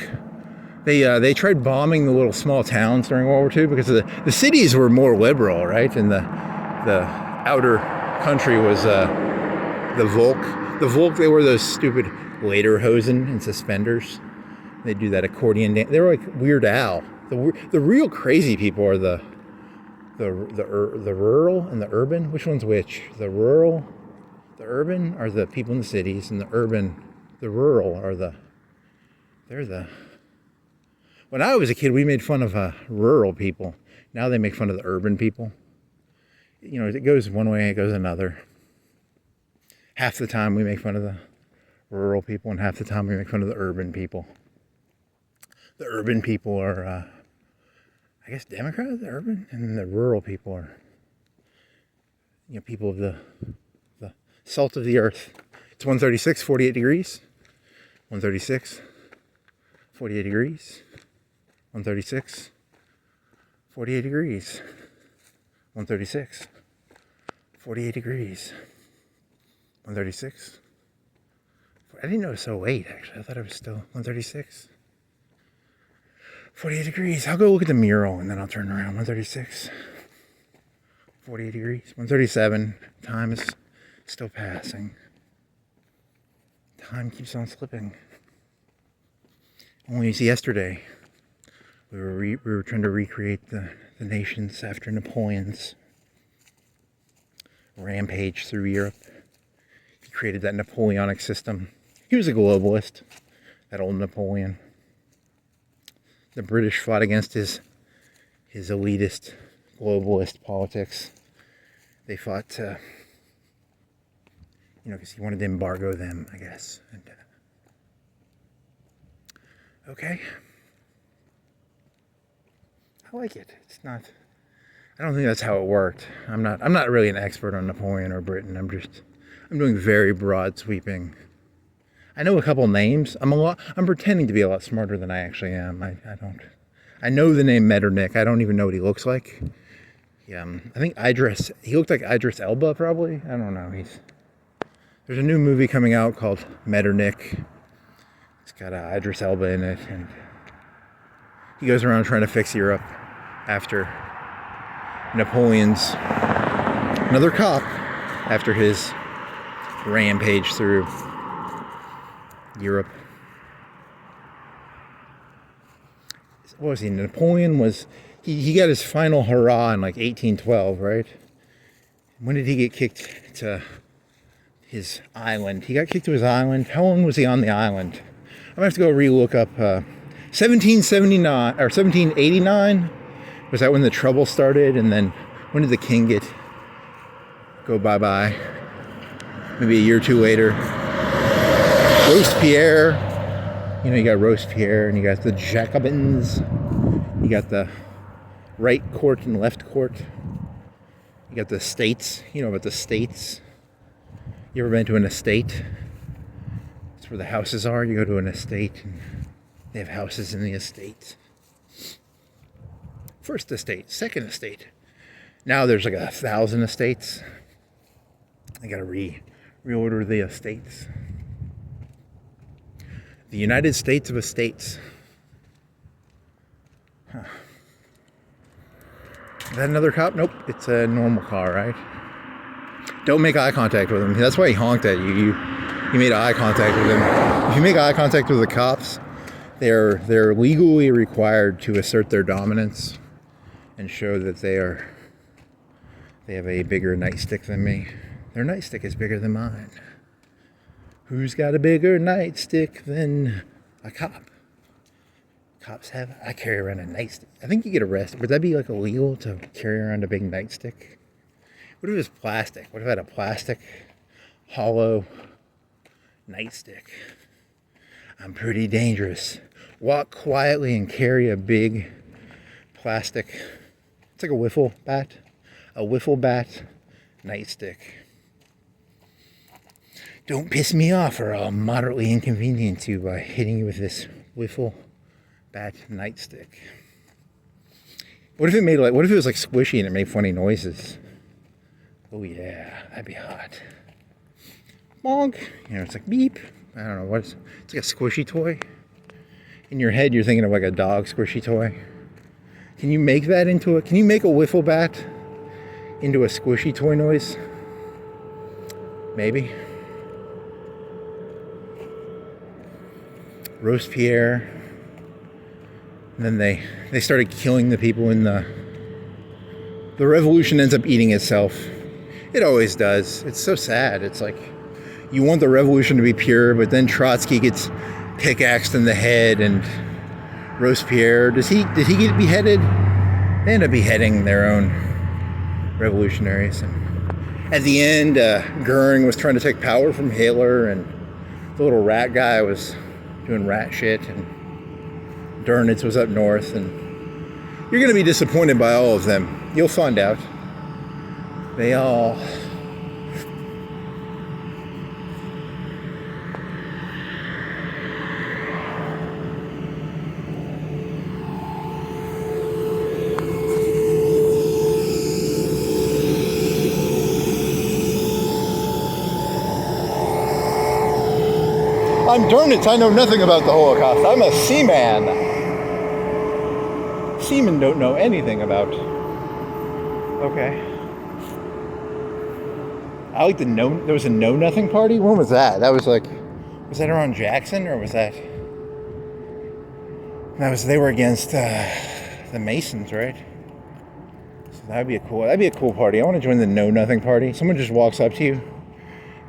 They tried bombing the little small towns during World War II because the cities were more liberal, right? And the outer country was the Volk. The Volk, they wore those stupid lederhosen and suspenders. They do that accordion dance. They were like Weird Al. The real crazy people are the rural and the urban. Which one's which? The urban are the people in the cities, and the rural are they're the... When I was a kid, we made fun of rural people. Now they make fun of the urban people. It goes one way, it goes another. Half the time we make fun of the rural people, and half the time we make fun of the urban people. The urban people are, I guess, Democrats, the urban, and the rural people are, people of the salt of the earth. It's 136, 48 degrees. 136, 48 degrees. 136, 48 degrees. 136, 48 degrees. 136. I didn't know it was so late, actually. I thought it was still 136. 48 degrees. I'll go look at the mural and then I'll turn around. 136. 48 degrees. 137. Time is still passing. Time keeps on slipping. Only yesterday We were trying to recreate the nations after Napoleon's rampage through Europe. He created that Napoleonic system. He was a globalist, that old Napoleon. The British fought against his elitist, globalist politics. They fought, because he wanted to embargo them, I guess. And, okay. I like it. It's not. I don't think that's how it worked. I'm not really an expert on Napoleon or Britain. I'm doing very broad sweeping. I know a couple names. I'm pretending to be a lot smarter than I actually am. I know the name Metternich. I don't even know what he looks like. Yeah, I think he looked like Idris Elba probably. I don't know. There's a new movie coming out called Metternich. It's got Idris Elba in it, and he goes around trying to fix Europe after Napoleon's another cop after his rampage through Europe. What was he? Napoleon was he got his final hurrah in like 1812, right? When did he get kicked to his island? He got kicked to his island. How long was he on the island? I'm gonna have to go relook up. 1779 or 1789. Was that when the trouble started? And then when did the king go bye-bye? Maybe a year or two later. Robespierre. You got Robespierre, and you got the Jacobins. You got the right court and left court. You got the states. You know about the states. You ever been to an estate? It's where the houses are. You go to an estate, and they have houses in the estate. First estate, second estate. Now there's like 1,000 estates. I gotta reorder the estates. The United States of Estates. Huh. Is that another cop? Nope, it's a normal car, right? Don't make eye contact with him. That's why he honked at you. You made eye contact with him. If you make eye contact with the cops, they're legally required to assert their dominance and show that they have a bigger nightstick than me. Their nightstick is bigger than mine. Who's got a bigger nightstick than a cop? Cops have. I carry around a nightstick. I think you get arrested. Would that be like illegal to carry around a big nightstick? What if it was plastic? What if I had a plastic, hollow nightstick? I'm pretty dangerous. Walk quietly and carry a big plastic. It's like a wiffle bat. A wiffle bat nightstick. Don't piss me off or I'll moderately inconvenience you by hitting you with this wiffle bat nightstick. What if it was like squishy and it made funny noises? Oh yeah, that'd be hot. Bonk. It's like beep. I don't know it's like a squishy toy. In your head, you're thinking of like a dog squishy toy. Can you make a wiffle bat into a squishy toy noise? Maybe. Robespierre. And then they started killing the people in the revolution ends up eating itself. It always does. It's so sad. It's like you want the revolution to be pure, but then Trotsky gets pickaxed in the head, and Robespierre, did he get beheaded? They end up beheading their own revolutionaries. And at the end, Goering was trying to take power from Hitler, and the little rat guy was doing rat shit, and Dönitz was up north, and you're going to be disappointed by all of them. You'll find out. They all... I'm Dönitz. I know nothing about the Holocaust. I'm a seaman. Seamen don't know anything about. Okay. I like the there was a Know Nothing party? When was that? Was that around Jackson, or was that They were against the Masons, right? So that'd be a cool party. I want to join the Know Nothing party. Someone just walks up to you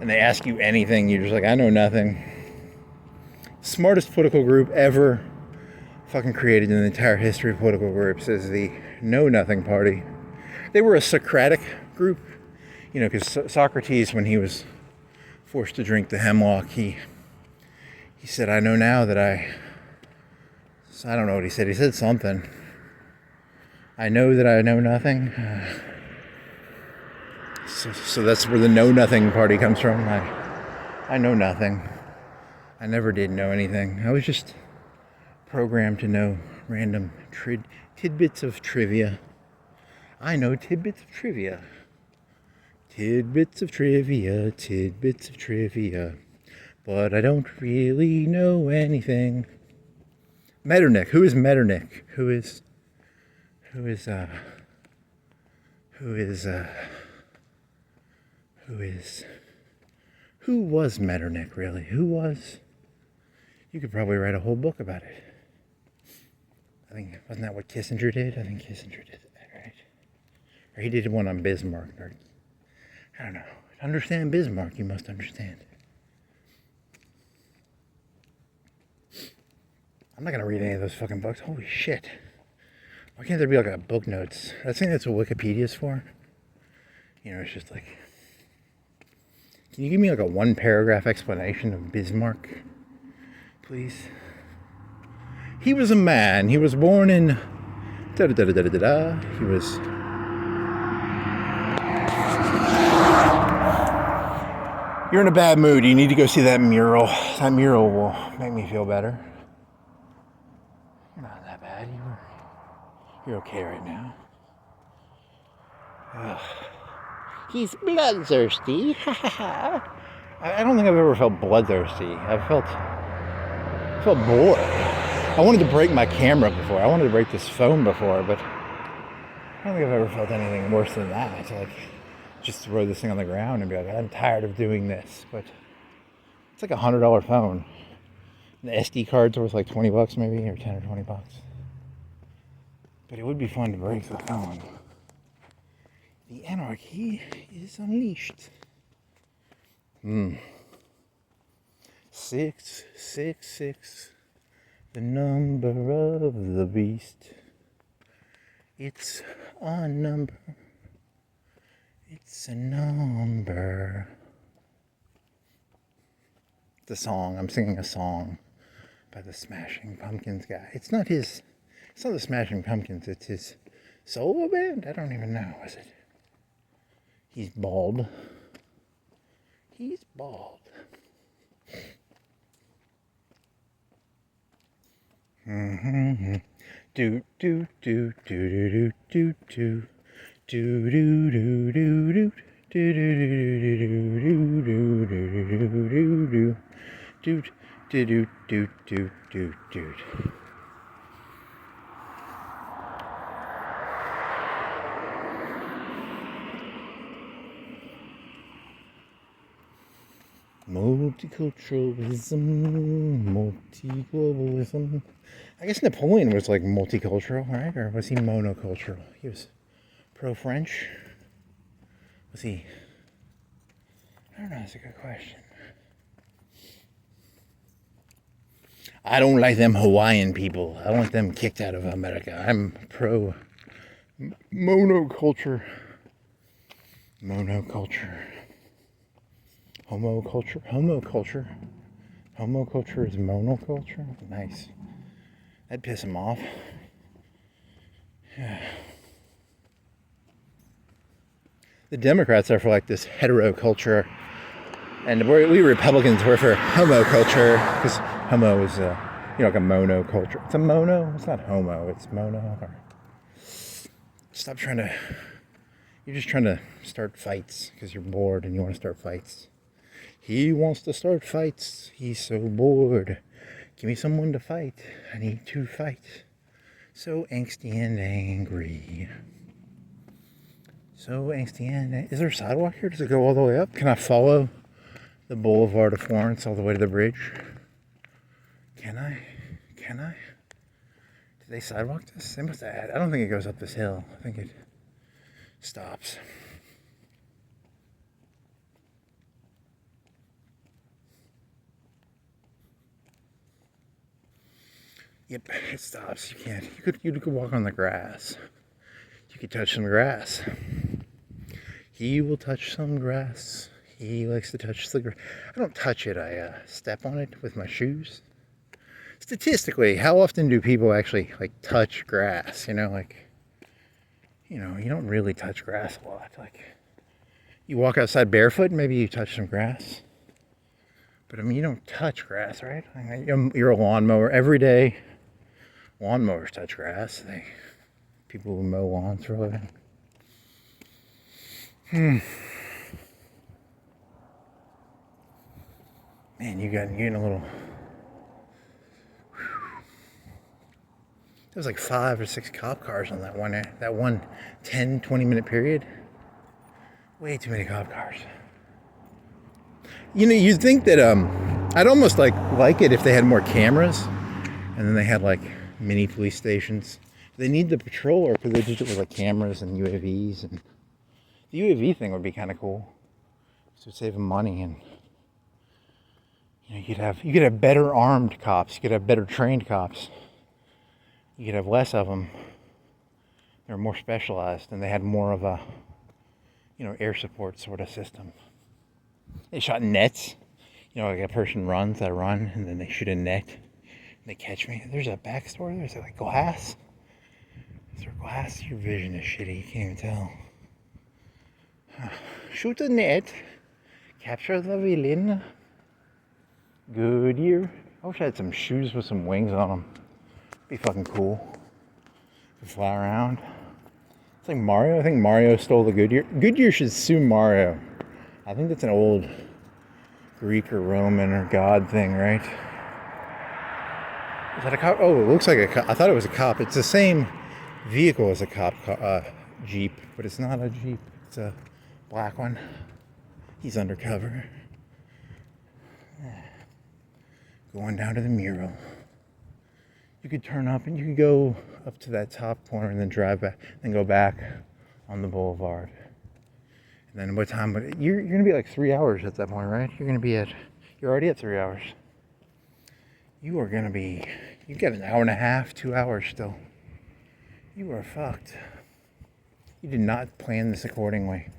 and they ask you anything. You're just like, I know nothing. Smartest political group ever fucking created in the entire history of political groups is the Know Nothing party. They were a Socratic group, you know, because Socrates, when he was forced to drink the hemlock, he said, I know now that I don't know what he said. He said something. I know that I know nothing. So that's where the Know Nothing party comes from. I know nothing. I never did know anything. I was just programmed to know random tidbits of trivia. I know tidbits of trivia. Tidbits of trivia, tidbits of trivia. But I don't really know anything. Metternich. Who is Metternich? Who was Metternich, really? Who was? You could probably write a whole book about it. I think, wasn't that what Kissinger did? I think Kissinger did that, right? Or he did one on Bismarck. Or, I don't know. To understand Bismarck, you must understand. I'm not going to read any of those fucking books. Holy shit. Why can't there be like a book notes? I think that's what Wikipedia's for. You know, it's just like, can you give me like a 1-paragraph explanation of Bismarck, please? He was a man. He was born in da-da-da-da-da-da. He was... You're in a bad mood. You need to go see that mural. That mural will make me feel better. You're not that bad. You're okay right now. Ugh. He's bloodthirsty. I don't think I've ever felt bloodthirsty. I felt bored. I wanted to break my camera before. I wanted to break this phone before, but I don't think I've ever felt anything worse than that. It's like, just throw this thing on the ground and be like, I'm tired of doing this. But it's like $100 phone. The SD card's worth like $20 maybe, or 10 or 20 bucks. But it would be fun to break the phone. The anarchy is unleashed. 666, the number of the beast. It's a number. It's a number. The song. I'm singing a song by the Smashing Pumpkins guy. It's not the Smashing Pumpkins. It's his solo band. I don't even know. Is it? He's bald. He's bald. Mm-hmm. Do do do do do do do do do do do do. Do do do do do do do do do do. Multiculturalism, multi-globalism. I guess Napoleon was like multicultural, right? Or was he monocultural? He was pro-French. Was he? I don't know. That's a good question. I don't like them Hawaiian people. I want them kicked out of America. I'm pro monoculture. Monoculture. Homoculture. Homoculture. Homoculture is monoculture. Nice. That'd piss him off. Yeah. The Democrats are for like this heteroculture, and we Republicans were for homoculture, because homo is like a monoculture. It's a mono. It's not homo. It's mono. Stop trying to. You're just trying to start fights because you're bored and you want to start fights. He wants to start fights. He's so bored. Give me someone to fight. I need to fight. So angsty and angry. So angsty and... Is there a sidewalk here? Does it go all the way up? Can I follow the Boulevard of Florence all the way to the bridge? Can I? Can I? Did they sidewalk this? They must have had. I don't think it goes up this hill. I think it stops. Yep, it stops. You can't. You could walk on the grass. You could touch some grass. He will touch some grass. He likes to touch the grass. I don't touch it. I step on it with my shoes. Statistically, how often do people actually like touch grass? You know, you don't really touch grass a lot. Like, you walk outside barefoot, maybe you touch some grass. But I mean, you don't touch grass, right? I mean, you're a lawnmower every day. Lawnmowers touch grass. People who mow lawns for a living. Man, you're getting a little. There was like 5 or 6 cop cars on that one 10, 20-minute period. Way too many cop cars. You know, you'd think that I'd almost like it if they had more cameras, and then they had like mini police stations. They need the patroller because they just do it with like cameras and UAVs, and the UAV thing would be kind of cool. So it'd save them money, and you could have better armed cops. You could have better trained cops. You could have less of them. They're more specialized, and they had more of a, air support sort of system. They shot nets. Like a person runs, I run, and then they shoot a net, and they catch me. There's a backstory. There's like glass. Is there glass? Your vision is shitty. You can't even tell. Shoot a net. Capture the villain. Goodyear. I wish I had some shoes with some wings on them. Be fucking cool. Could fly around. It's like Mario. I think Mario stole the Goodyear. Goodyear should sue Mario. I think that's an old Greek or Roman or God thing, right? Is that a cop? Oh, it looks like a cop. I thought it was a cop. It's the same vehicle as a cop Jeep, but it's not a Jeep. It's a black one. He's undercover. Going down to the mural. You could turn up and you could go up to that top corner and then drive back, then go back on the boulevard. And then what time? But you're gonna be like 3 hours at that point, right? You're already at 3 hours. You've got an hour and a half, 2 hours still. You are fucked. You did not plan this accordingly.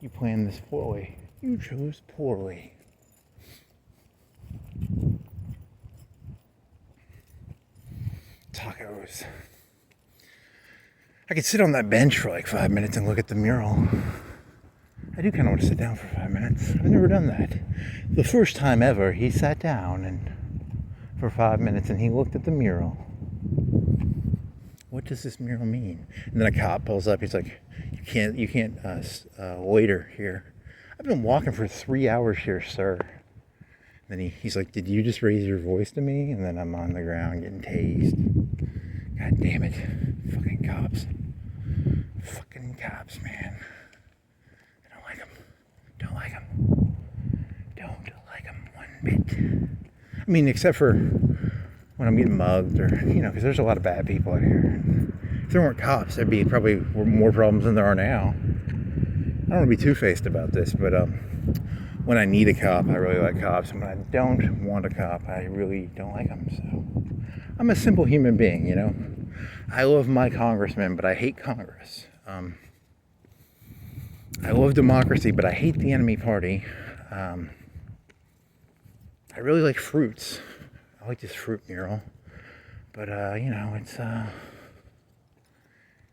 You planned this poorly. You chose poorly. Tacos. I could sit on that bench for like 5 minutes and look at the mural. I do kind of want to sit down for 5 minutes. I've never done that. The first time ever, he sat down and for 5 minutes and he looked at the mural. What does this mural mean? And then a cop pulls up. He's like, "You can't loiter here." I've been walking for 3 hours here, sir. Then he's like, "Did you just raise your voice to me?" And then I'm on the ground getting tased. God damn it. Fucking cops. Fucking cops, man. I don't like them. Don't like them. Don't like them one bit. I mean, except for when I'm getting mugged or, because there's a lot of bad people out here. If there weren't cops, there'd be probably more problems than there are now. I don't want to be two-faced about this, but when I need a cop, I really like cops. And when I don't want a cop, I really don't like them. So I'm a simple human being, I love my congressman, but I hate Congress. I love democracy, but I hate the enemy party. I really like fruits. I like this fruit mural. But, it's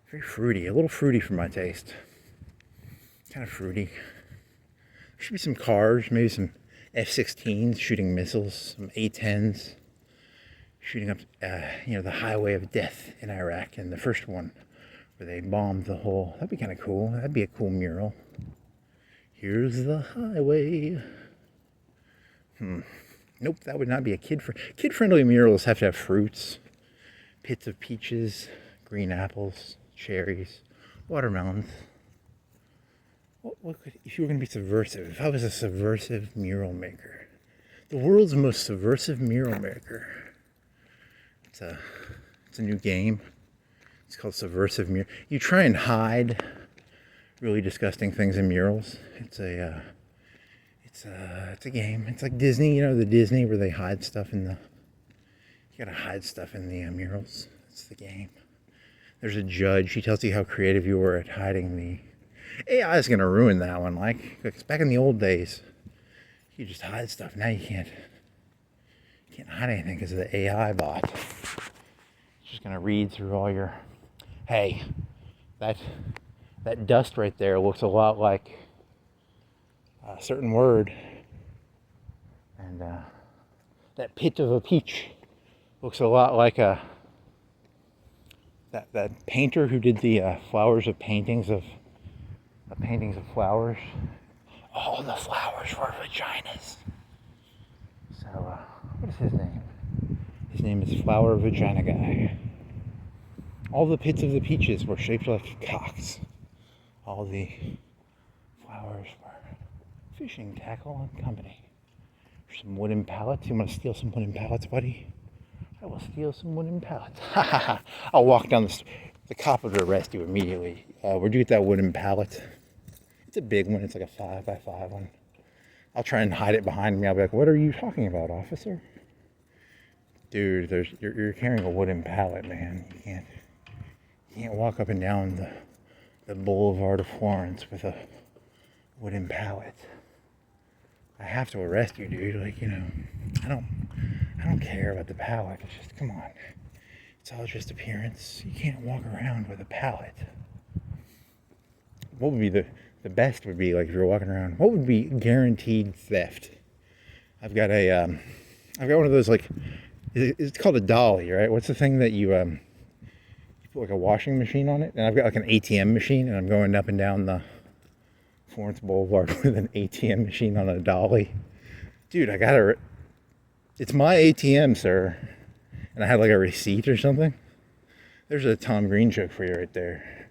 very fruity. A little fruity for my taste. Kind of fruity. There should be some cars, maybe some F-16s shooting missiles, some A-10s shooting up, the highway of death in Iraq, and the first one where they bombed the whole. That'd be kind of cool. That'd be a cool mural. Here's the highway. Nope, that would not be a kid-friendly murals. Have to have fruits, pits of peaches, green apples, cherries, watermelons. If you were going to be subversive, if I was a subversive mural maker, the world's most subversive mural maker, it's It's a new game. It's called Subversive Mural. You try and hide really disgusting things in murals. It's a game. It's like Disney, you know, the Disney where they hide stuff in the. You gotta hide stuff in the murals. That's the game. There's a judge. He tells you how creative you were at hiding the. AI is gonna ruin that one. Like, 'cause back in the old days, you just hide stuff. Now you can't hide anything because of the AI bot. It's just gonna read through all your. Hey, that dust right there looks a lot like a certain word, and that pit of a peach looks a lot like that painter who did the flowers of paintings of flowers. All the flowers were vaginas. So what is his name? His name is Flower Vagina Guy. All the pits of the peaches were shaped like cocks. All the flowers were fishing tackle and company. Some wooden pallets. You want to steal some wooden pallets, buddy? I will steal some wooden pallets. I'll walk down the cop would arrest you immediately. Where'd you get that wooden pallet? It's a big one. It's like a 5x5 one. I'll try and hide it behind me. I'll be like, what are you talking about, officer? Dude, you're carrying a wooden pallet, man. You can't walk up and down the boulevard of Florence with a wooden pallet. I have to arrest you, dude. Like, you know, I don't care about the pallet. It's just, come on. It's all just appearance. You can't walk around with a pallet. What would be the best would be, like, if you're walking around, what would be guaranteed theft? I've got one of those, like, it's called a dolly, right? What's the thing that you put like a washing machine on it? And I've got like an ATM machine, and I'm going up and down the Florence Boulevard with an ATM machine on a dolly. Dude, it's my ATM, sir. And I had like a receipt or something. There's a Tom Green joke for you right there.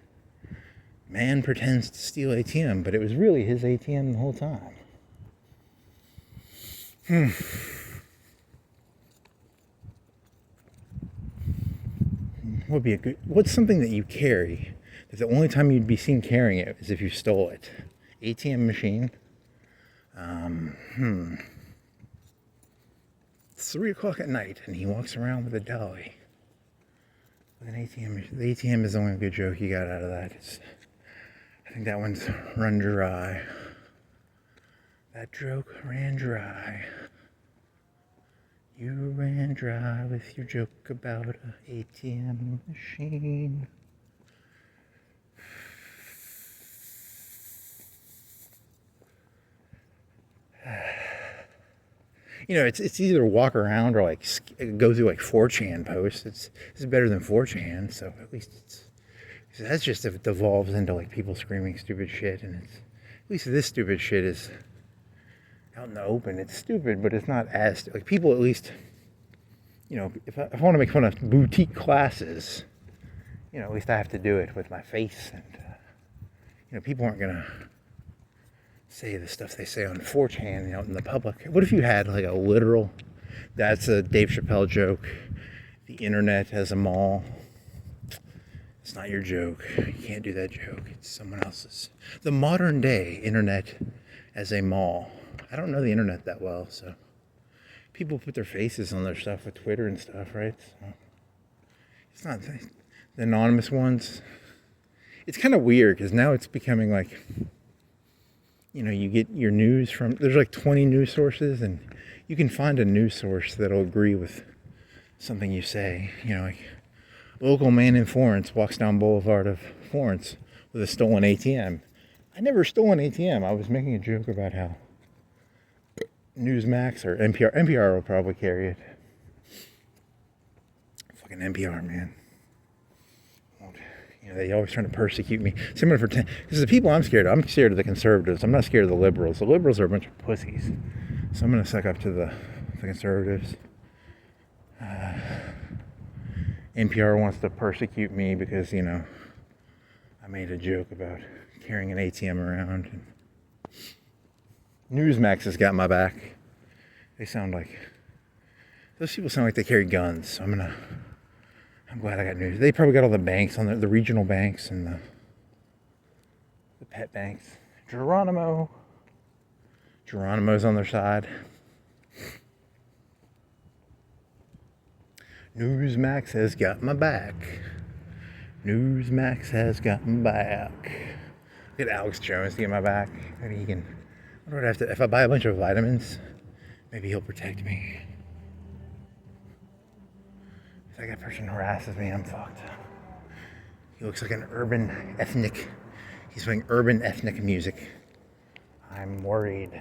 Man pretends to steal ATM, but it was really his ATM the whole time. What's something that you carry that the only time you'd be seen carrying it is if you stole it? ATM machine. It's 3 o'clock at night and he walks around with a dolly. With an ATM. The ATM is the only good joke you got out of that. I think that one's run dry. That joke ran dry. You ran dry with your joke about an ATM machine. You know, it's either walk around or like go through like 4chan posts. It's better than 4chan, so at least that's just if it devolves into like people screaming stupid shit, and at least this stupid shit is out in the open. It's stupid, but it's not as like people at least, you know, if I want to make fun of boutique classes, you know, at least I have to do it with my face, and you know, people aren't gonna say the stuff they say on 4chan out in the public. What if you had like a literal, that's a Dave Chappelle joke, the internet as a mall? It's not your joke. You can't do that joke. It's someone else's. The modern day internet as a mall. I don't know the internet that well, so people put their faces on their stuff with Twitter and stuff, right? So it's not the anonymous ones. It's kind of weird because now it's becoming like, you know, you get your news from, there's like 20 news sources, and you can find a news source that'll agree with something you say. You know, like, local man in Florence walks down Boulevard of Florence with a stolen ATM. I never stole an ATM. I was making a joke about how Newsmax or NPR will probably carry it. Fucking NPR, man. You know, they always trying to persecute me. Similar for because the people I'm scared of the conservatives. I'm not scared of the liberals. The liberals are a bunch of pussies. So I'm going to suck up to the conservatives. NPR wants to persecute me because, you know, I made a joke about carrying an ATM around. And Newsmax has got my back. Those people sound like they carry guns. So I'm I'm glad I got news. They probably got all the banks on the regional banks and the pet banks. Geronimo's on their side. Newsmax has got my back. Newsmax has got my back. Get Alex Jones to get my back. Maybe he can. What would I have to? If I buy a bunch of vitamins, maybe he'll protect me. If that person harasses me, I'm fucked. He looks like an urban ethnic. He's playing urban ethnic music. I'm worried.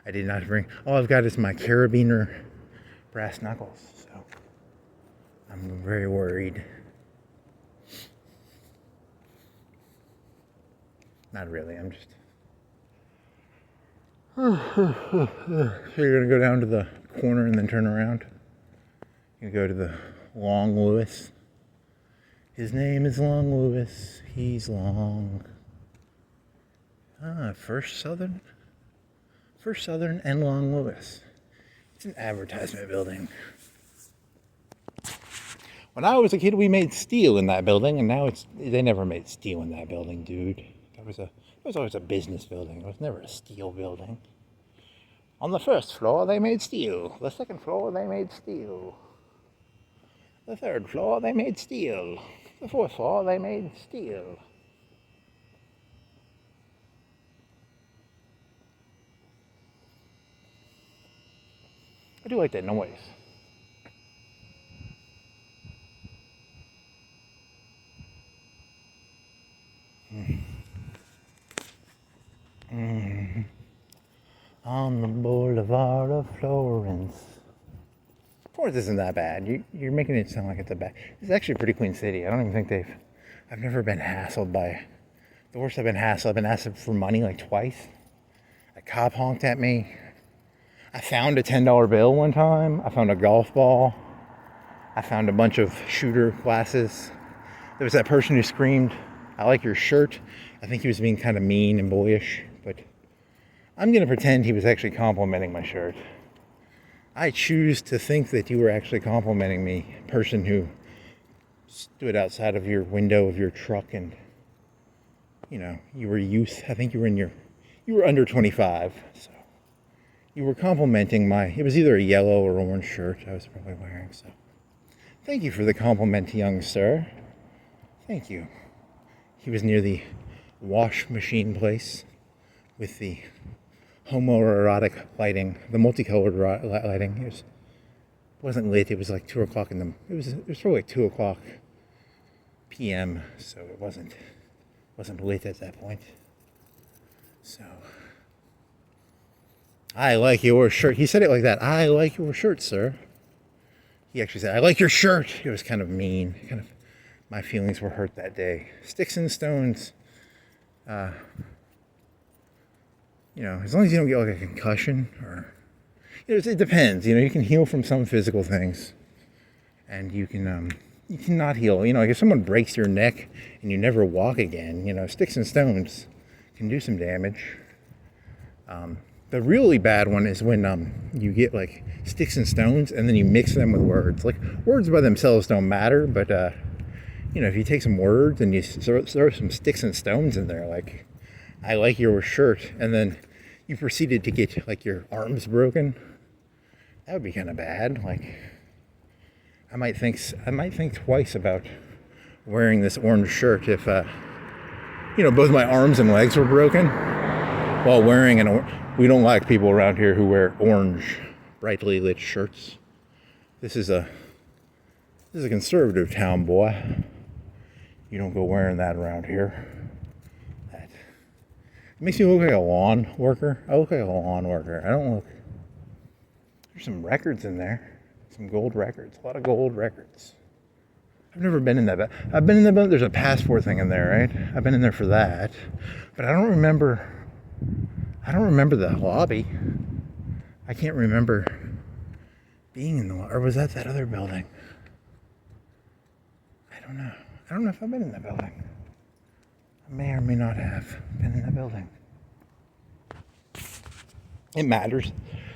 I did not bring. All I've got is my carabiner brass knuckles. So I'm very worried. Not really. I'm just. So you're gonna go down to the corner and then turn around. You go to the Long Lewis. His name is Long Lewis. He's long. First Southern and Long Lewis. It's an advertisement building. When I was a kid, we made steel in that building, and now they never made steel in that building, dude. It was always a business building. It was never a steel building. On the first floor, they made steel. The second floor, they made steel. The third floor, they made steel. The fourth floor, they made steel. I do like that noise. On the boulevard of Florence. Florence isn't that bad. You're making it sound like it's a bad. It's actually a pretty clean city. I don't even think I've never been hassled by. The worst I've been hassled for money like twice. A cop honked at me. I found a $10 bill one time. I found a golf ball. I found a bunch of shooter glasses. There was that person who screamed, "I like your shirt." I think he was being kind of mean and boyish, but I'm going to pretend he was actually complimenting my shirt. I choose to think that you were actually complimenting me, person who stood outside of your window of your truck and, you were youth. I think you were under 25, so you were complimenting it was either a yellow or orange shirt I was probably wearing, so thank you for the compliment, young sir. Thank you. He was near the wash machine place with the homoerotic lighting, the multicolored lighting. It wasn't lit. It was like 2 o'clock it was probably like 2 o'clock p.m. So it wasn't lit at that point. So I like your shirt. He said it like that. I like your shirt, sir. He actually said, "I like your shirt." It was kind of mean. My feelings were hurt that day. Sticks and stones. As long as you don't get like a concussion or, it depends. You can heal from some physical things, and you cannot heal. Like if someone breaks your neck and you never walk again, sticks and stones can do some damage. The really bad one is when you get like sticks and stones and then you mix them with words. Like words by themselves don't matter, but if you take some words and you throw some sticks and stones in there, like, "I like your shirt," and then you proceeded to get like your arms broken, that would be kind of bad. Like, I might think twice about wearing this orange shirt if, both my arms and legs were broken while wearing we don't like people around here who wear orange, brightly lit shirts. This is a conservative town, boy. You don't go wearing that around here. It makes me look like a lawn worker. I look like a lawn worker. I don't look. There's some records in there. Some gold records. A lot of gold records. I've never been in that. I've been in the. There's a passport thing in there, right? I've been in there for that. But I don't remember the lobby. I can't remember being in the lobby. Or was that other building? I don't know. I don't know if I've been in that building. I may or may not have been in that building. It matters.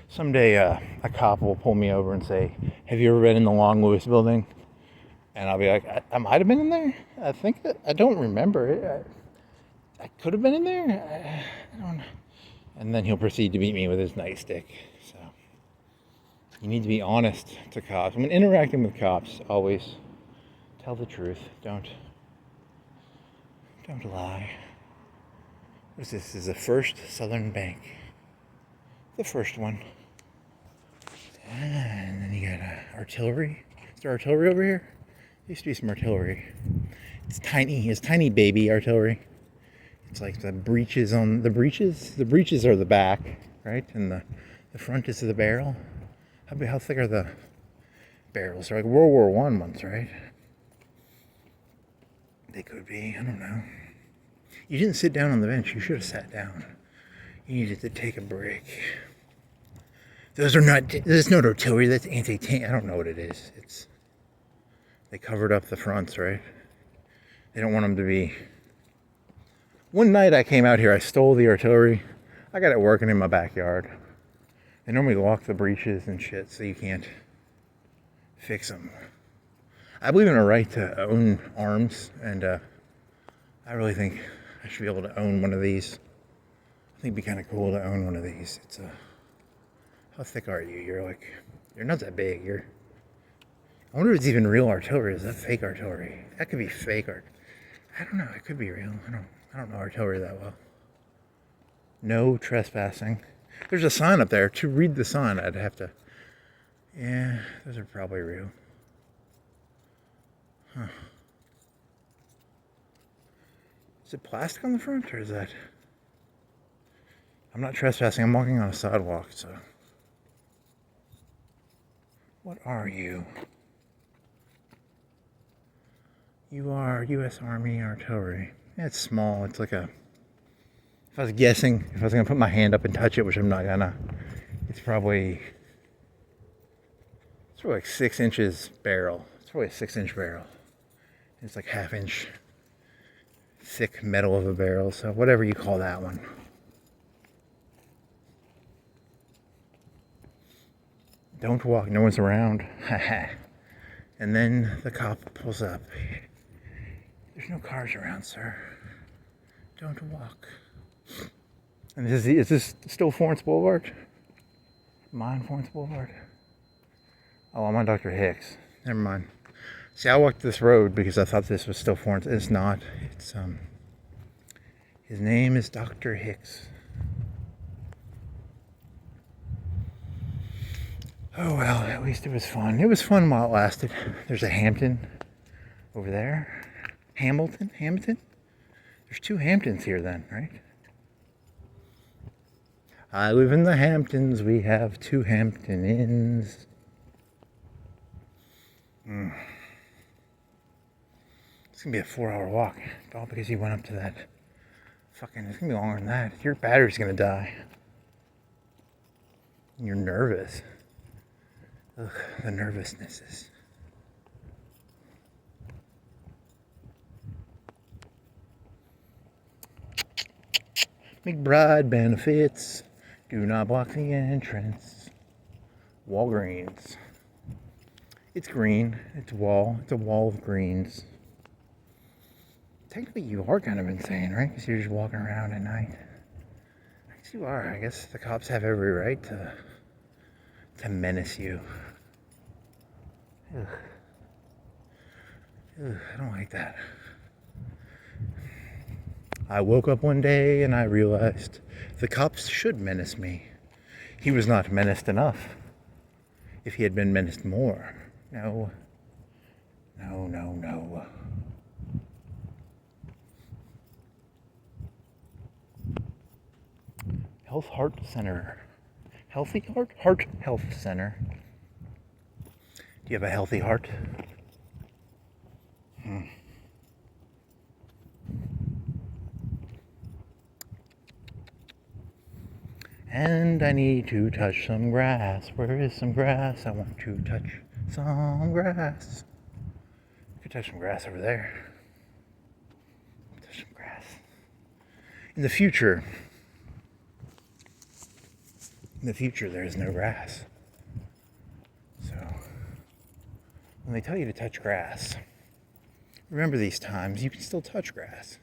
Someday a cop will pull me over and say, "Have you ever been in the Long Lewis building?" And I'll be like, I might have been in there. I think that I don't remember it. I could have been in there. I don't know. And then he'll proceed to beat me with his nightstick. So you need to be honest to cops. When interacting with cops, always tell the truth. Don't lie. What is this? This is the First Southern Bank. The first one. And then you got artillery. Is there artillery over here? There used to be some artillery. It's tiny. It's tiny baby artillery. It's like the breeches on the breeches. The breeches are the back, right? And the front is the barrel. How thick are the barrels? They're like World War I ones, right? They could be. I don't know. You didn't sit down on the bench. You should have sat down. You needed to take a break. Those are not. There's no artillery. That's anti-tank. I don't know what it is. They covered up the fronts, right? They don't want them to be. One night I came out here. I stole the artillery. I got it working in my backyard. They normally lock the breeches and shit, so you can't fix them. I believe in a right to own arms, and I really think I should be able to own one of these. I think it'd be kind of cool to own one of these. It's how thick are you? You're not that big. I wonder if it's even real artillery. Is that fake artillery? That could be fake art. I don't know. It could be real. I don't know artillery that well. No trespassing. There's a sign up there. To read the sign, I'd have to. Yeah, those are probably real. Huh. Is it plastic on the front, or is that? I'm not trespassing. I'm walking on a sidewalk, so. What are you? You are U.S. Army Artillery. Yeah, it's small. It's like a. If I was guessing, if I was gonna put my hand up and touch it, which I'm not gonna, it's probably like 6 inches barrel. It's probably a 6-inch barrel. It's like 1/2 inch thick metal of a barrel. So whatever you call that one. Don't walk. No one's around. And then the cop pulls up. There's no cars around, sir. Don't walk. And is this still Florence Boulevard? Mine, Florence Boulevard? Oh, I'm on Dr. Hicks. Never mind. See, I walked this road because I thought this was still Florence. It's not. It's his name is Dr. Hicks. Oh well, at least it was fun. It was fun while it lasted. There's a Hampton over there. Hamilton? There's 2 Hamptons here then, right? I live in the Hamptons. We have 2 Hampton Inns. It's gonna be a 4-hour walk. All because you went up to that fucking. It's gonna be longer than that. Your battery's gonna die. You're nervous. Ugh, the nervousness is. McBride benefits. Do not block the entrance. Walgreens. It's green. It's a wall. It's a wall of greens. Technically, you are kind of insane, right? Because you're just walking around at night. I guess you are. I guess the cops have every right to menace you. Ugh. I don't like that. I woke up one day and I realized the cops should menace me. He was not menaced enough. If he had been menaced more. No. Health Heart Center. Healthy Heart? Heart Health Center. Do you have a healthy heart? And I need to touch some grass. Where is some grass? I want to touch some grass. I could touch some grass over there. Touch some grass. In the future, there is no grass. So, they tell you to touch grass, remember these times, you can still touch grass.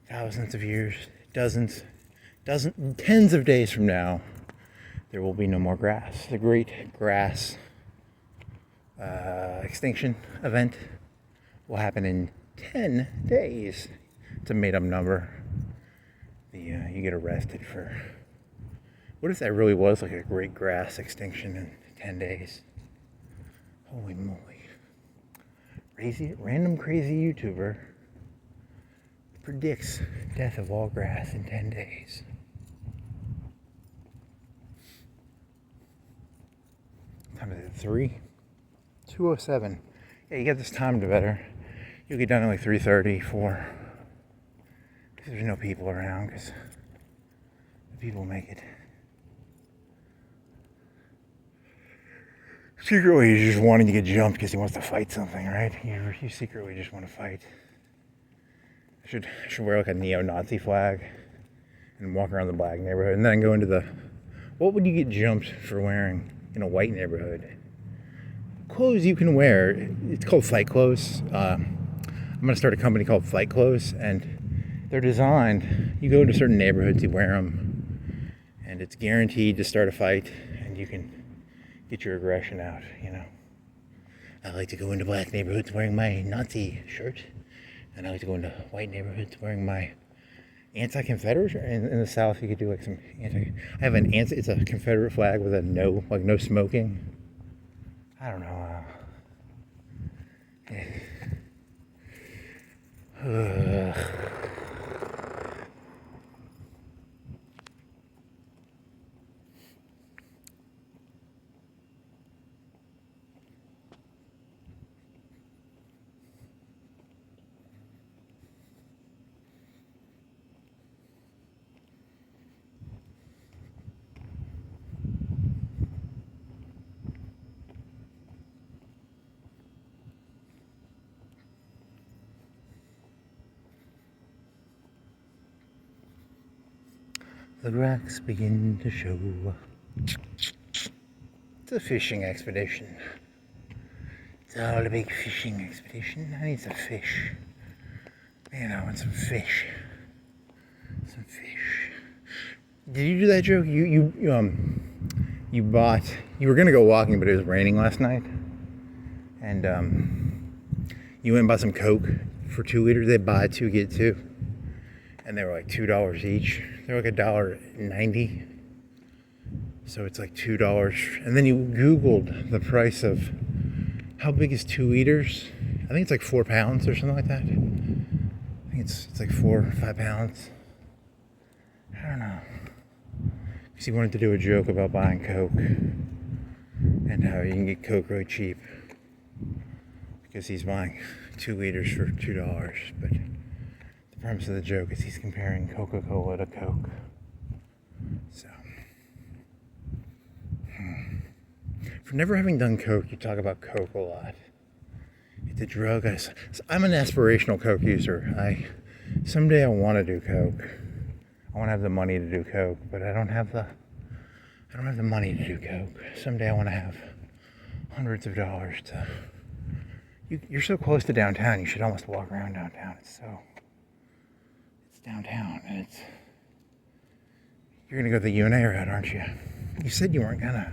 Thousands of years, dozens, tens of days from now, there will be no more grass. The great grass extinction event will happen in 10 days. It's a made-up number. You get arrested for... What if that really was like a great grass extinction in 10 days? Holy moly. Random crazy YouTuber predicts death of all grass in 10 days. Time is it? 2:07. Yeah, you get this time to better. You'll get done at like 3:30, 4. Because there's no people around, because the people make it. Secretly, he's just wanting to get jumped because he wants to fight something, right? You secretly just want to fight. I should wear like a neo-Nazi flag and walk around the black neighborhood, and then go into the... What would you get jumped for wearing in a white neighborhood? Clothes you can wear. It's called Fight Clothes. I'm going to start a company called Fight Clothes, and they're designed... You go into certain neighborhoods, you wear them, and it's guaranteed to start a fight, and you can get your aggression out, you know. I like to go into black neighborhoods wearing my Nazi shirt, and I like to go into white neighborhoods wearing my anti-Confederate shirt. In the South, you could do like some I have it's a Confederate flag with a no smoking. I don't know. The rocks begin to show. It's a fishing expedition. It's all a big fishing expedition. I need some fish. Man, I want some fish. Some fish. Did you do that joke? You were gonna go walking, but it was raining last night, and you went and bought some Coke for 2 liters. They buy 2 get 2, and they were like $2 each. They're like $1.90, so it's like $2. And then you Googled the price of how big is 2 liters. I think it's like 4 pounds or something like that. I think it's like 4 or 5 pounds. I don't know. Because he wanted to do a joke about buying Coke and how you can get Coke really cheap because he's buying 2 liters for $2. But the premise of the joke is he's comparing Coca-Cola to Coke. So, for never having done Coke, you talk about Coke a lot. It's a drug. I'm an aspirational Coke user. Someday I want to do Coke. I want to have the money to do Coke, but I don't have the money to do Coke. Someday I want to have hundreds of dollars to... You're so close to downtown, you should almost walk around downtown. It's downtown, and you're gonna go the UNA route, aren't you? You said you weren't gonna.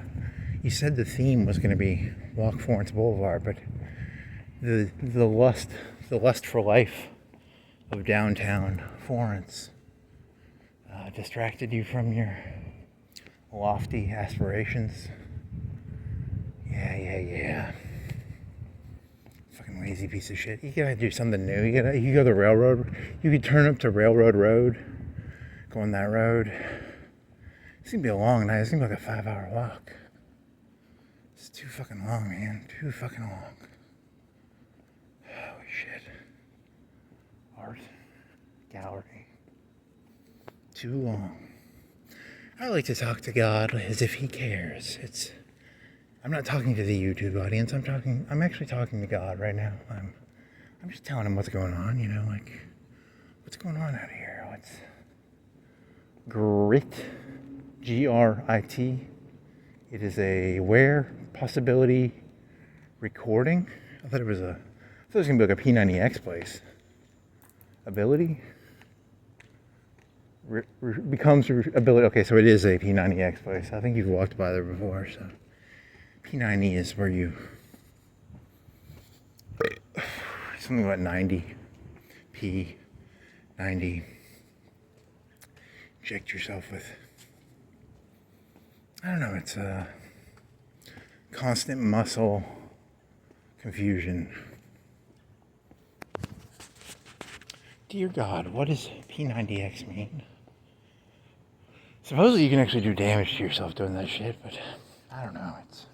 You said the theme was gonna be walk Florence Boulevard, but the lust for life of downtown Florence distracted you from your lofty aspirations. Yeah. Fucking lazy piece of shit. You gotta do something new. You go the railroad. You could turn up to Railroad Road, go on that road. It's gonna be a long night. It's gonna be like a 5-hour walk. It's too fucking long, man. Too fucking long. Holy shit. Art gallery. Too long. I like to talk to God as if He cares. I'm not talking to the YouTube audience. I'm actually talking to God right now. I'm just telling Him what's going on, like what's going on out here. What's grit, Grit. It is a possibility recording. I thought it was gonna be like a P90X place. Ability becomes ability. Okay, so it is a P90X place. I think you've walked by there before. So P90 is where you something about 90 P90. Inject yourself with. I don't know. It's a constant muscle confusion. Dear God, what does P90X mean? Supposedly you can actually do damage to yourself doing that shit, but I don't know. It's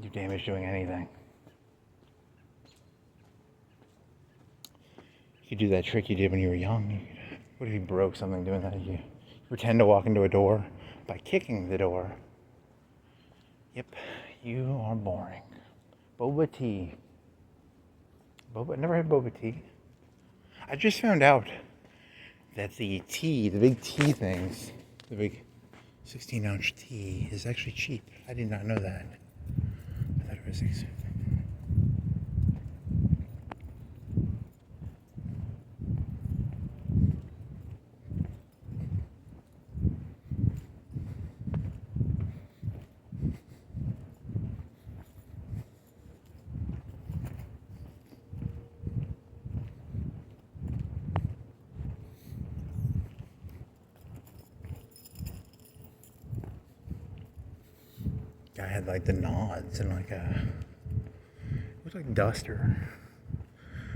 do damage doing anything. You could do that trick you did when you were young. What if you broke something doing that? You pretend to walk into a door by kicking the door. Yep, you are boring. Boba tea. Never had boba tea. I just found out that the big tea things, the big 16-ounce tea is actually cheap. I did not know that. I thought it was expensive. Guy had like the nods and like it looked like duster.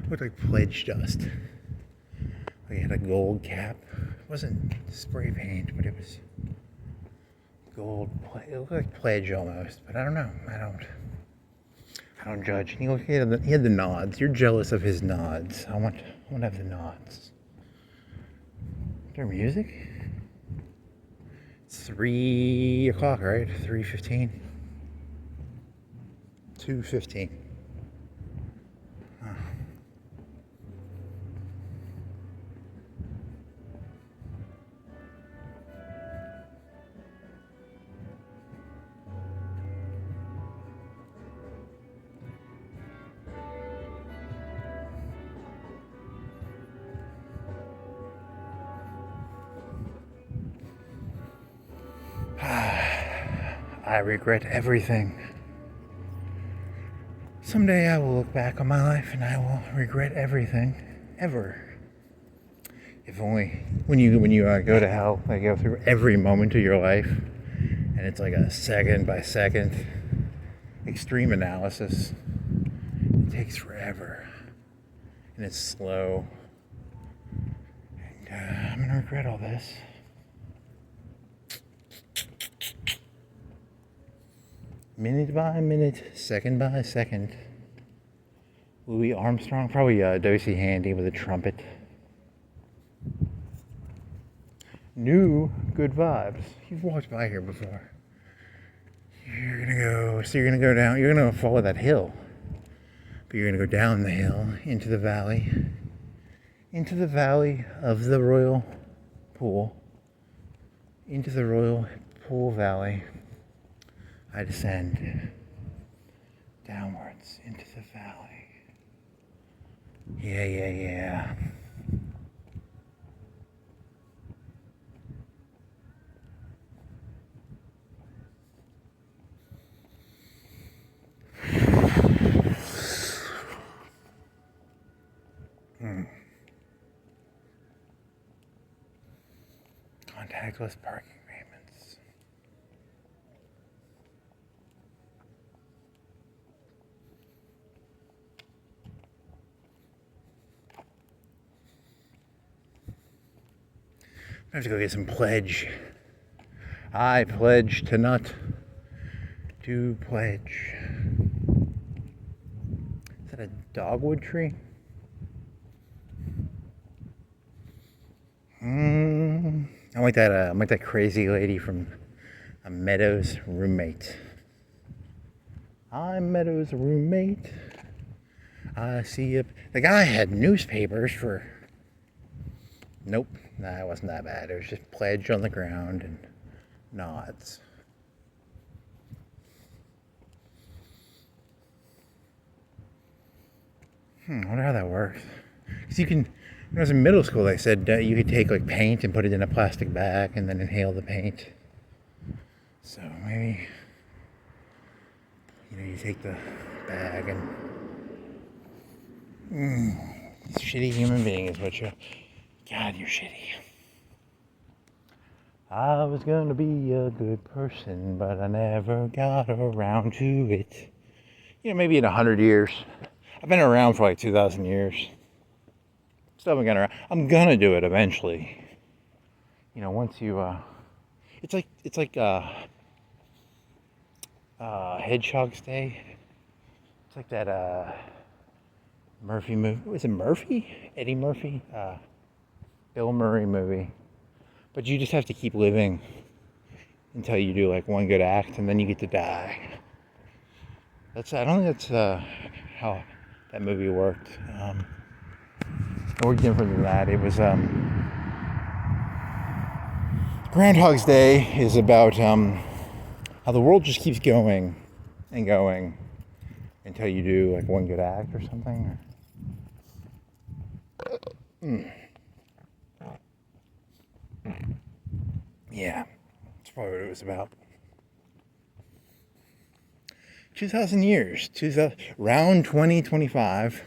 It looked like pledge dust. Like he had a gold cap. It wasn't spray paint, but it was gold. It looked like pledge almost, but I don't know. I don't judge. He had the nods. You're jealous of his nods. I want to have the nods. Is there music? It's 3 o'clock, right? 3:15. 2:15. Oh. I regret everything. Someday I will look back on my life and I will regret everything, ever. If only when you go to hell, they go through every moment of your life, and it's like a second by second extreme analysis. It takes forever, and it's slow. And I'm gonna regret all this. Minute by minute, second by second. Louis Armstrong, probably Dosey Handy with a trumpet. New good vibes. You've walked by here before. You're gonna go down, you're gonna follow that hill. But you're gonna go down the hill into the valley of the Royal Pool. Into the Royal Pool Valley. I descend downwards into the valley. Yeah. Contactless parking payments. I have to go get some pledge. I pledge to not to pledge. Is that a dogwood tree? I'm like that crazy lady from Meadows' Roommate. I'm Meadows' roommate. I see you. The guy had newspapers for. Nope, nah, it wasn't that bad. It was just pledge on the ground and nods. I wonder how that works. Because you can, when I was in middle school, they said you could take like paint and put it in a plastic bag and then inhale the paint. So maybe, you take the bag and shitty human being is what you're. God, you're shitty. I was gonna be a good person, but I never got around to it. Maybe in 100 years. I've been around for like 2,000 years. Still haven't gotten around. I'm gonna do it eventually. Once you, it's like Hedgehog's Day. It's like that Murphy movie. Was it Murphy? Eddie Murphy? Bill Murray movie. But you just have to keep living until you do like one good act, and then you get to die. I don't think that's how that movie worked. It worked different than that. It was Groundhog's Day is about how the world just keeps going and going until you do like one good act or something. Yeah, that's probably what it was about. 2,000 years, round 2025.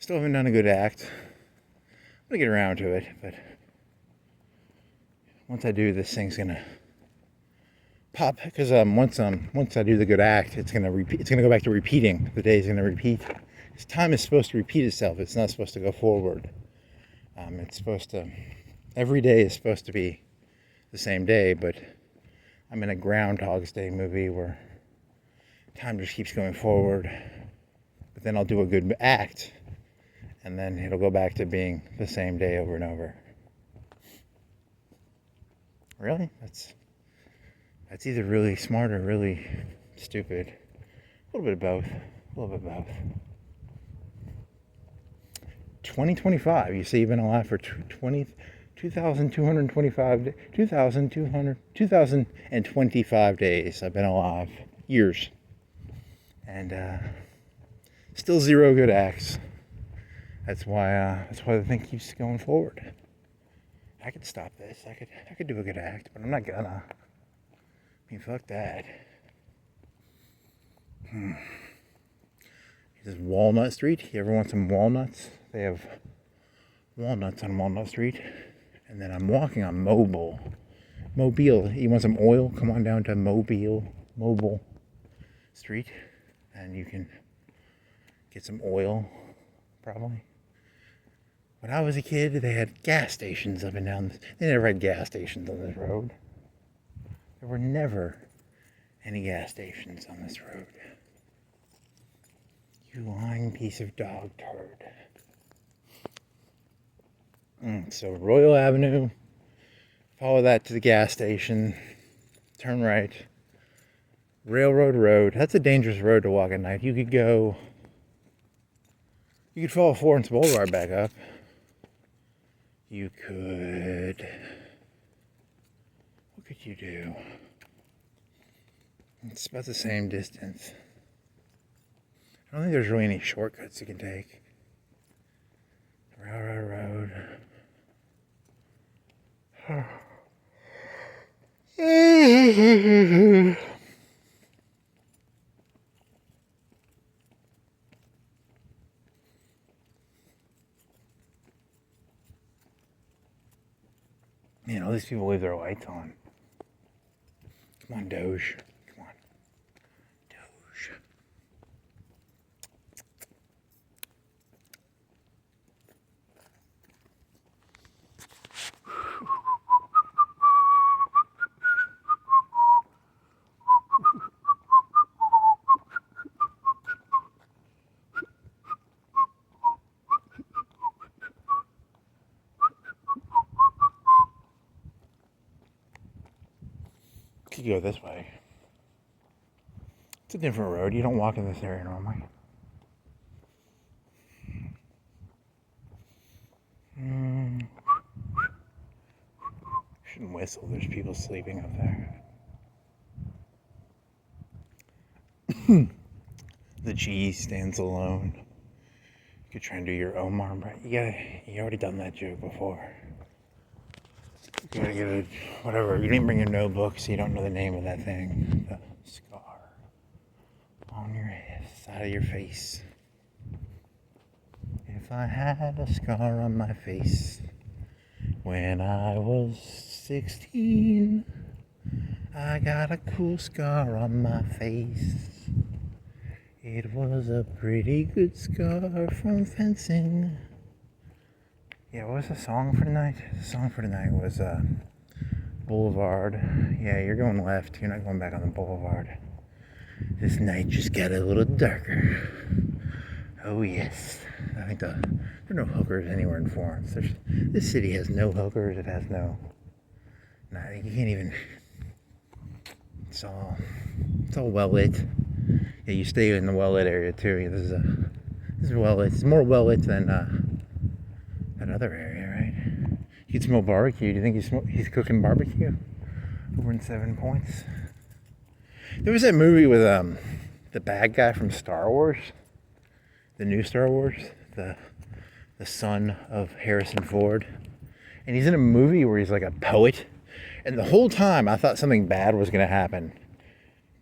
Still haven't done a good act. I'm gonna get around to it, but once I do, this thing's gonna pop. Because once I do the good act, it's gonna repeat. It's gonna go back to repeating. The day's gonna repeat. Because time is supposed to repeat itself. It's not supposed to go forward. It's supposed to. Every day is supposed to be the same day, but I'm in a Groundhog's Day movie where time just keeps going forward. But then I'll do a good act, and then it'll go back to being the same day over and over. Really? That's either really smart or really stupid. A little bit of both. 2025. You say you've been alive for 2,025 days. I've been alive. Years. And still zero good acts. That's why the thing keeps going forward. I could stop this. I could do a good act, but I'm not gonna. Fuck that. This is Walnut Street. You ever want some walnuts? They have walnuts on Walnut Street. And then I'm walking on Mobile. You want some oil? Come on down to Mobile Street. And you can get some oil, probably. When I was a kid, they had gas stations up and down. They never had gas stations on this road. There were never any gas stations on this road. You lying piece of dog turd. So Royal Avenue, follow that to the gas station, turn right. Railroad Road. That's a dangerous road to walk at night. You could follow Florence Boulevard back up. You could. What could you do? It's about the same distance. I don't think there's really any shortcuts you can take. Railroad Road. All these people leave their lights on. Come on, Doge. Come on. Doge. Could go this way. It's a different road. You don't walk in this area normally. Shouldn't whistle. There's people sleeping up there. The cheese stands alone. You could try and do your 10mar. You already done that joke before. You gotta give it whatever. You didn't bring your notebook, so you don't know the name of that thing. The scar on your head, side of your face. If I had a scar on my face when I was 16, I got a cool scar on my face. It was a pretty good scar from fencing. Yeah, what was the song for tonight? The song for tonight was Boulevard. Yeah, you're going left. You're not going back on the boulevard. This night just got a little darker. Oh yes. I think there are no hookers anywhere in Florence. This city has no hookers. It has no. You can't even. It's all well lit. Yeah, you stay in the well lit area too. This is well lit. It's more well lit than that other area, right? You can smell barbecue. Do you think he's cooking barbecue over in 7 Points? There was that movie with the bad guy from Star Wars, the new Star Wars, the son of Harrison Ford, and he's in a movie where he's like a poet, and the whole time I thought something bad was gonna happen,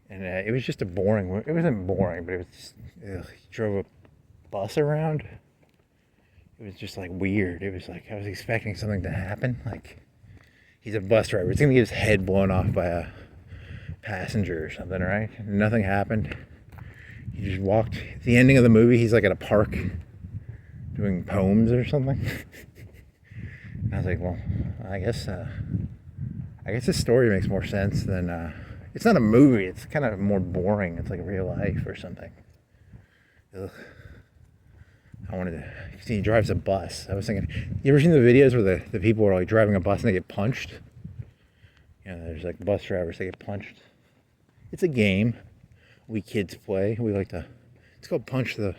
and it was just a boring. It wasn't boring, but it was just, he drove a bus around. It was just like weird. It was like I was expecting something to happen. Like he's a bus driver. It's gonna get his head blown off by a passenger or something, right? And nothing happened. He just walked. At the ending of the movie, he's like at a park doing poems or something. And I was like, well, I guess this story makes more sense than. It's not a movie. It's kind of more boring. It's like real life or something. Ugh. He drives a bus. I was thinking, you ever seen the videos where the people are like driving a bus and they get punched? You know, there's like bus drivers, they get punched. It's a game we kids play. It's called Punch the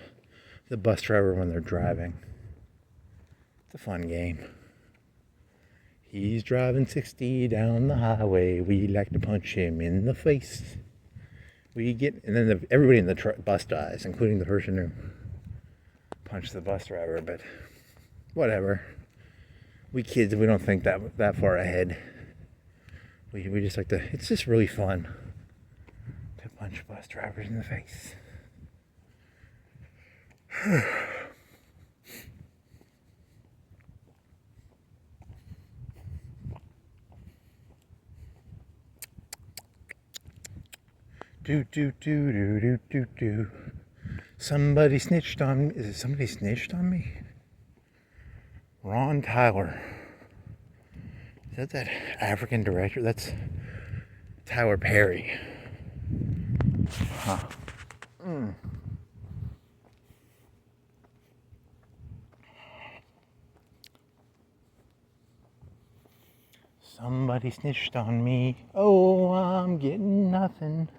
Bus Driver when they're driving. It's a fun game. He's driving 60 down the highway. We like to punch him in the face. And then everybody in the bus dies, including the person who punched the bus driver. But whatever. We kids, we don't think that far ahead. We just like to. It's just really fun to punch bus drivers in the face. Do. Somebody snitched on me. Is it somebody snitched on me? Ron Tyler. Is that African director? That's Tyler Perry. Huh. Somebody snitched on me. Oh, I'm getting nothing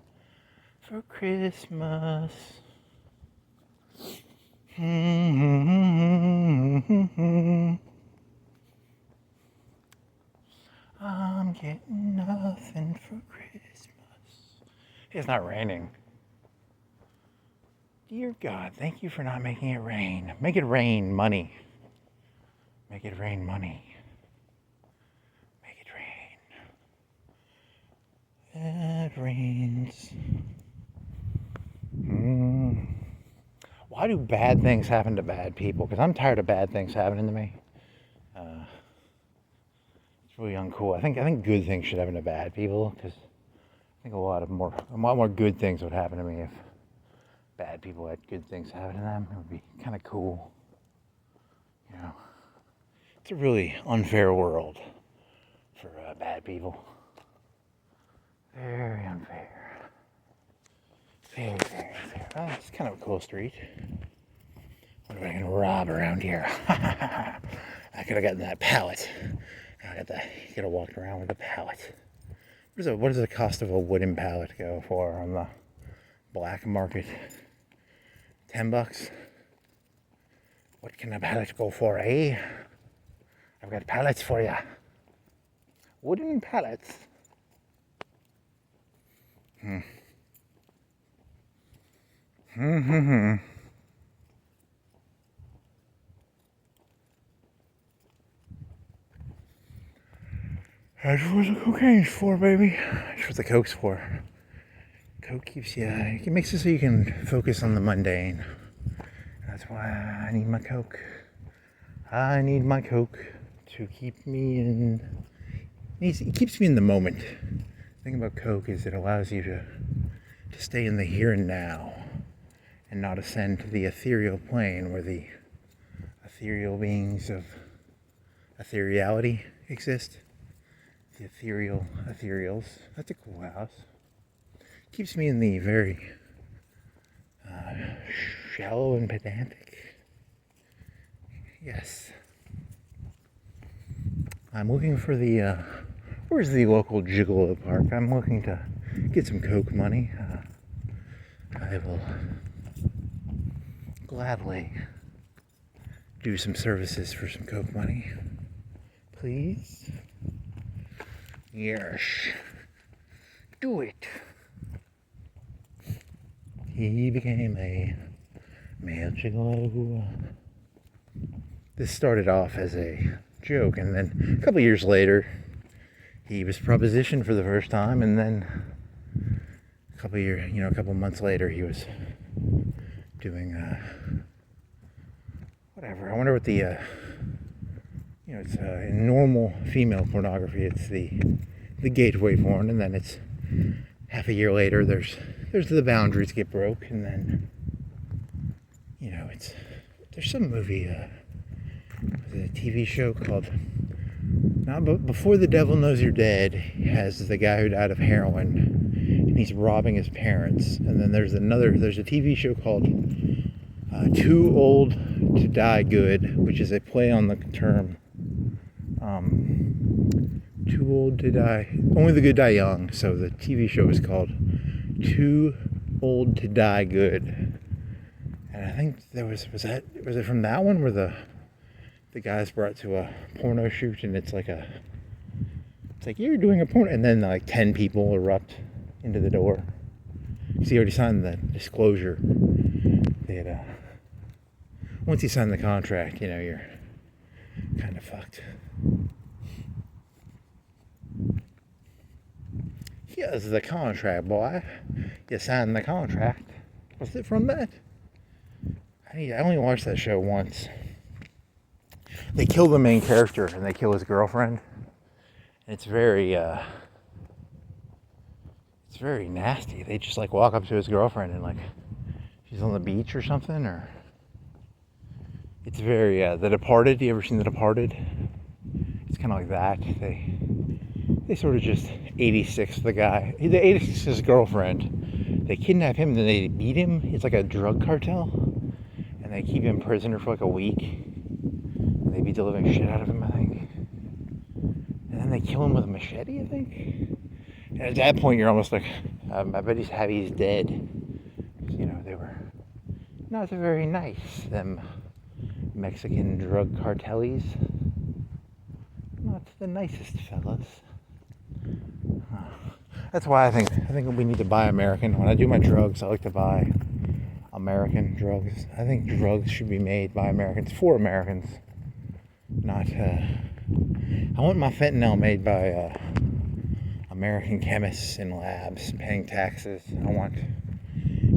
for Christmas. I'm getting nothing for Christmas. It's not raining. Dear God, thank you for not making it rain. Make it rain money. Make it rain money. Make it rain. It rains. Why do bad things happen to bad people? Because I'm tired of bad things happening to me. It's really uncool. I think good things should happen to bad people, because I think a lot more good things would happen to me if bad people had good things happen to them. It would be kind of cool. You know, it's a really unfair world for bad people. Very unfair. Very, very unfair. Well, it's kind of a cool street. What am I going to rob around here? I could have gotten that pallet. I could have walked around with a pallet. What does the cost of a wooden pallet go for on the black market? $10? What can a pallet go for, eh? I've got pallets for you. Wooden pallets. That's what the cocaine's for, baby. That's what the coke's for. Coke keeps you, it makes it so you can focus on the mundane. That's why I need my coke. I need my coke to keep me in, it keeps me in the moment. The thing about coke is it allows you to stay in the here and now and not ascend to the ethereal plane where the ethereal beings of ethereality exist. The ethereals. That's a cool house. Keeps me in the very shallow and pedantic. Yes. I'm looking for the, where's the local gigolo park? I'm looking to get some coke money. I will gladly do some services for some coke money. Please? Yes. Do it. He became a male gigolo. This started off as a joke, and then a couple years later, he was propositioned for the first time, and then a couple months later, he was doing whatever. I wonder what the it's in normal female pornography, it's the gateway porn, and then it's half a year later. There's the boundaries get broke, and then there's some movie, a TV show called Before the Devil Knows You're Dead. It has the guy who died of heroin, and he's robbing his parents. And then there's a TV show called Too Old to Die Good, which is a play on the term Too Old to Die, Only the Good Die Young. So the TV show is called Too Old to Die Good. And I think was it from that one where the guy's brought to a porno shoot, and it's like you're doing a porno, and then like 10 people erupt into the door. So he already signed the disclosure. Once you sign the contract, you're kind of fucked. Here's the contract, boy. You signed the contract. Was it from that? I only watched that show once. They kill the main character, and they kill his girlfriend. And it's very nasty. They just walk up to his girlfriend and she's on the beach or something, or it's very The Departed. You ever seen The Departed? It's kind of like that. They sort of just 86 the guy. They 86 his girlfriend. They kidnap him, then they beat him. It's like a drug cartel, and they keep him prisoner for a week. And they beat the living shit out of him, I think. And then they kill him with a machete, I think. And at that point, you're almost like, I bet he's happy he's dead. They were not very nice, them Mexican drug cartels. Not the nicest fellas. That's why I think we need to buy American. When I do my drugs, I like to buy American drugs. I think drugs should be made by Americans for Americans. Not, I want my fentanyl made by American chemists in labs paying taxes. I want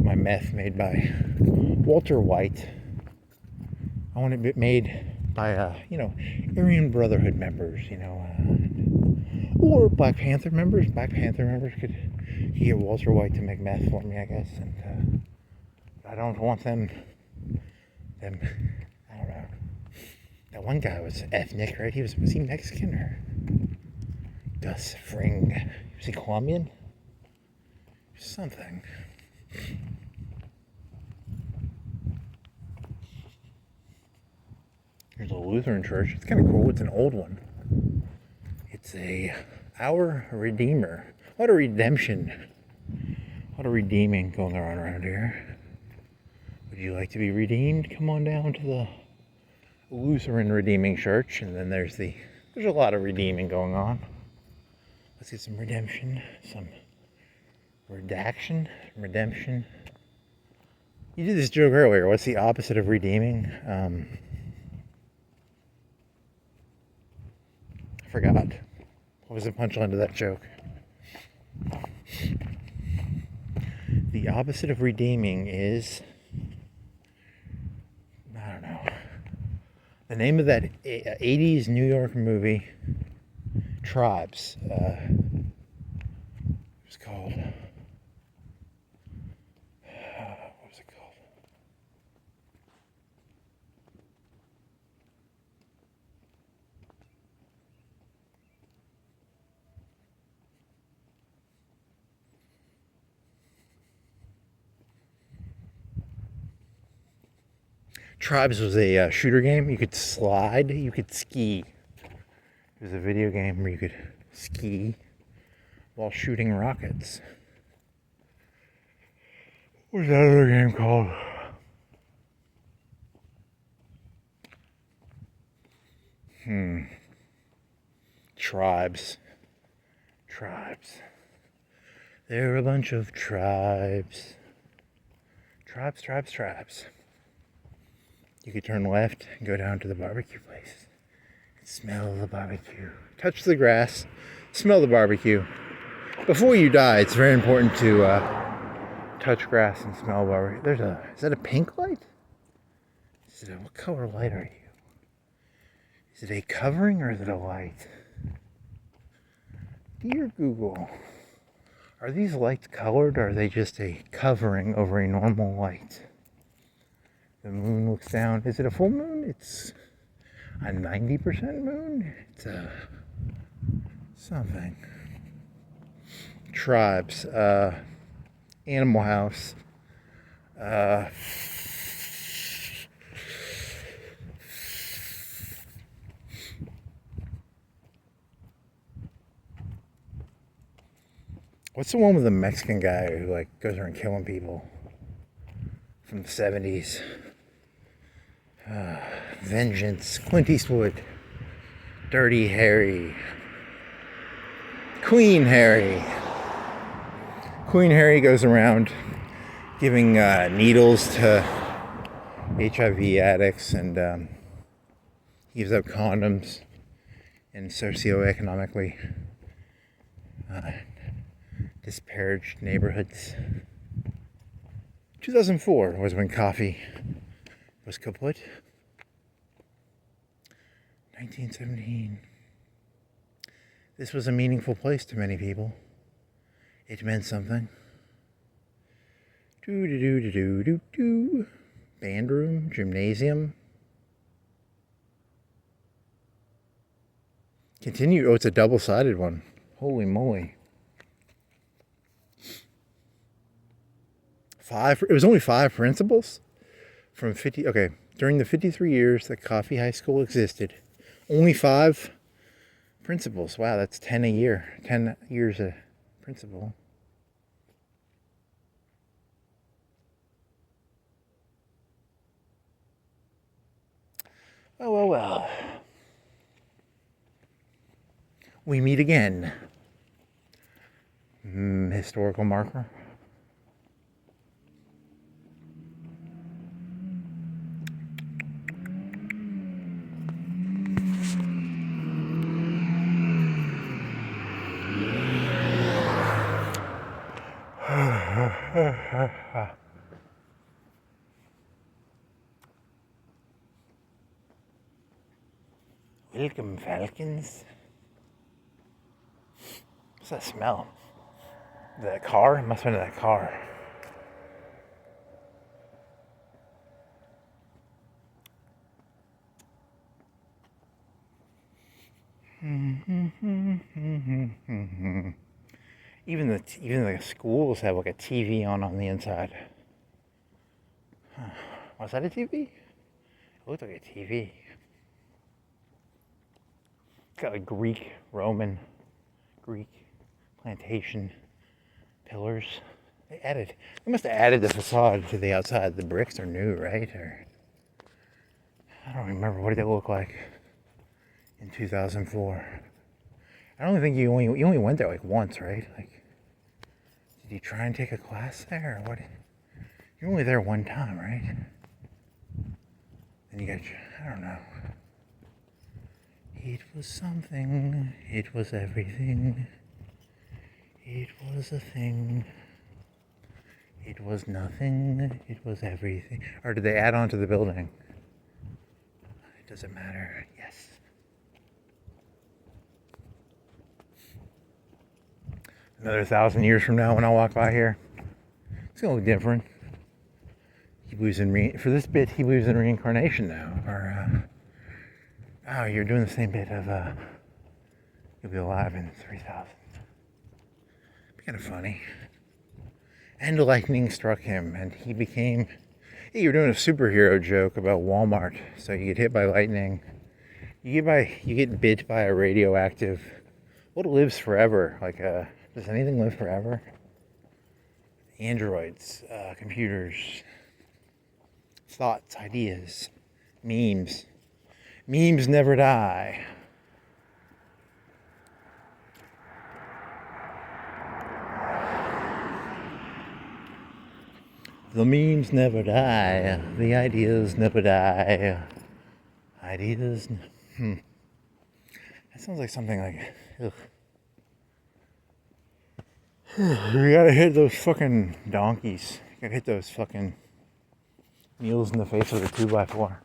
my meth made by Walter White. I want it made by, Aryan Brotherhood members, or Black Panther members. Black Panther members could get Walter White to make meth for me, I guess. And I don't want them, I don't know. That one guy was ethnic, right? Was he Mexican or Gus Fring? Was he Colombian? Something. There's a Lutheran church. It's kind of cool. It's an old one. It's Our Redeemer. What a redemption. What a redeeming going on around here. Would you like to be redeemed? Come on down to the Lutheran Redeeming Church. And then there's a lot of redeeming going on. Let's get some redemption, some redemption. You did this joke earlier. What's the opposite of redeeming? I forgot. What was the punchline to that joke? The opposite of redeeming is, I don't know. The name of that 80s New York movie, Tribes. It's called. What was it called? Tribes was a shooter game. You could slide, you could ski. It was a video game where you could ski while shooting rockets. What was that other game called? Tribes. There are a bunch of tribes. Tribes. You could turn left and go down to the barbecue place. And smell the barbecue. Touch the grass. Smell the barbecue. Before you die, it's very important to touch grass and smell barbecue. Is that a pink light? What color light are you? Is it a covering or is it a light? Dear Google, are these lights colored or are they just a covering over a normal light? The moon looks down. Is it a full moon? It's a 90% moon. It's a something. Tribes. Animal House. What's the one with the Mexican guy who like goes around killing people from the 70s? Vengeance, Clint Eastwood, Dirty Harry, Queen Harry. Queen Harry goes around giving needles to HIV addicts and gives out condoms in socioeconomically disparaged neighborhoods. 2004 was when coffee was kaput. 1917. This was a meaningful place to many people. It meant something. Do. Band room, gymnasium. Continue. Oh, it's a double-sided one. Holy moly. It was only 5 principals from 50. Okay, during the 53 years that Coffee High School existed, only 5 principals. Wow, that's 10 a year. 10 years a principal. Well. We meet again. Historical marker. Welcome, Falcons. What's that smell? That car? It must have been that car. Even the schools have like a TV on the inside. Was that a TV? It looked like a TV. It's got like Greek plantation pillars. They must have added the facade to the outside. The bricks are new, right? Or I don't remember. What did it look like in 2004? I don't think you only went there like once, right? Like, did you try and take a class there, or what? You're only there one time, right? And I don't know. It was something, it was everything. It was a thing. It was nothing, it was everything. Or did they add on to the building? It doesn't matter, yes. Another 1,000 years from now when I walk by here, it's gonna look different. He believes in for this bit, he believes in reincarnation now. Or, oh, you're doing the same bit of, you'll be alive in 3,000. Be kind of funny. And lightning struck him, and he became... Hey, you're doing a superhero joke about Walmart. So you get hit by lightning. You get bit by a radioactive... What lives forever? Like, does anything live forever? Androids, computers, thoughts, ideas, memes. Memes never die. The memes never die. The ideas never die. Ideas. That sounds like something like. Ugh. You gotta hit those fucking donkeys. You gotta hit those fucking mules in the face with a 2x4.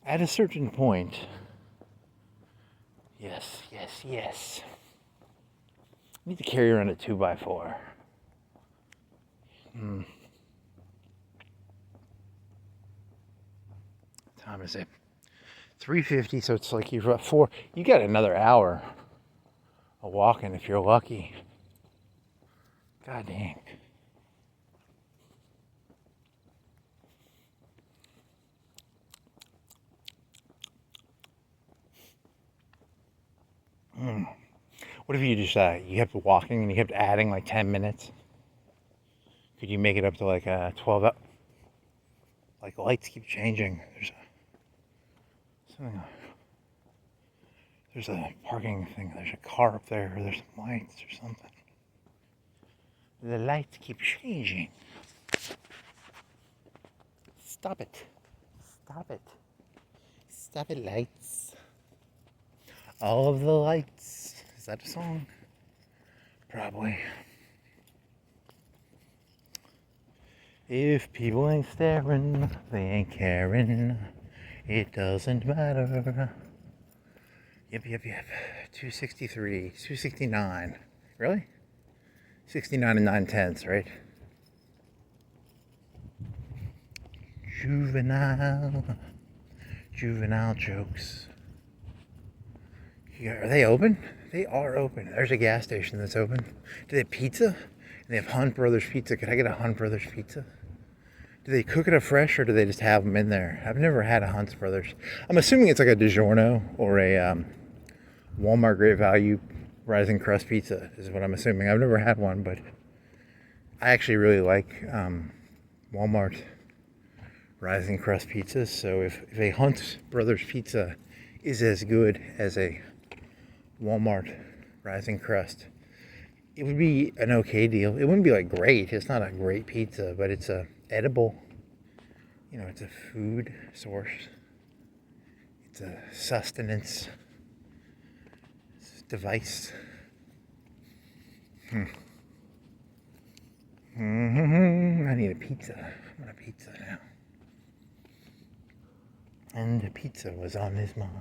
At a certain point. Yes. You need to carry around a 2x4. Time is it? 3:50, so it's like you're at 4. You got another hour of walking if you're lucky. God dang. What if you just you kept walking and you kept adding like 10 minutes? Could you make it up to like 12 up? Like the lights keep changing. There's a parking thing. There's a car up there. Or there's some lights or something. The lights keep changing. Stop it. Stop it, lights. All of the lights. Is that a song? Probably. If people ain't staring, they ain't caring. It doesn't matter. Yep. 263, 269. Really? 69 and 9/10, right? Juvenile jokes. Yeah, are they open? They are open. There's a gas station that's open. Do they have pizza? They have Hunt Brothers Pizza. Could I get a Hunt Brothers Pizza? Do they cook it up fresh or do they just have them in there? I've never had a Hunt Brothers. I'm assuming it's like a DiGiorno or a Walmart Great Value Rising Crust Pizza is what I'm assuming. I've never had one, but I actually really like Walmart Rising Crust pizzas. So if a Hunt Brothers Pizza is as good as a Walmart Rising Crust, it would be an okay deal. It wouldn't be like great. It's not a great pizza, but it's a edible. You know, it's a food source. It's a sustenance device. I need a pizza. I want a pizza now. And a pizza was on his mind.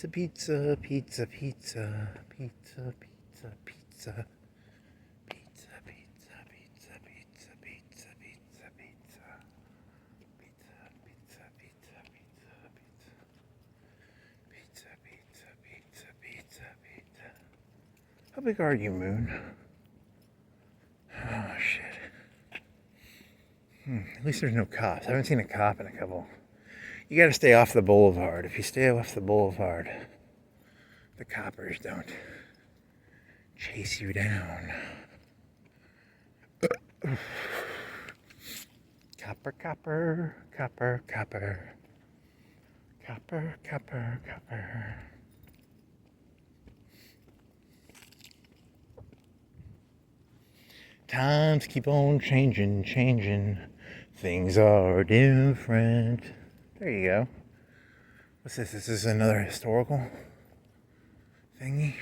Pizza. Pizza. How big are you, Moon? Oh, shit. At least there's no cops. I haven't seen a cop in a couple. You gotta stay off the boulevard. If you stay off the boulevard, the coppers don't chase you down. Copper. Times keep on changing. Things are different. There you go. What's this? This is another historical thingy.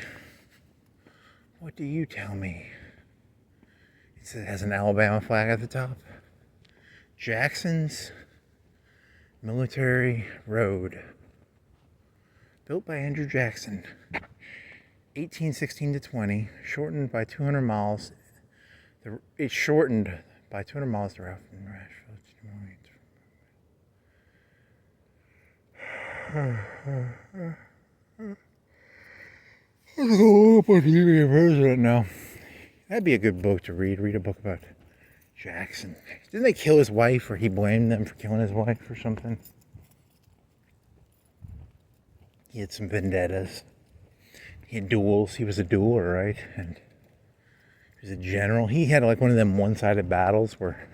What do you tell me? It has an Alabama flag at the top. Jackson's Military Road. Built by Andrew Jackson. 1816 to 20. Shortened by 200 miles. It's shortened by 200 miles to route from Nashville. No. That'd be a good book to read. Read a book about Jackson. Didn't they kill his wife, or he blamed them for killing his wife or something? He had some vendettas. He had duels. He was a dueler, right? And he was a general. He had like one of them one-sided battles where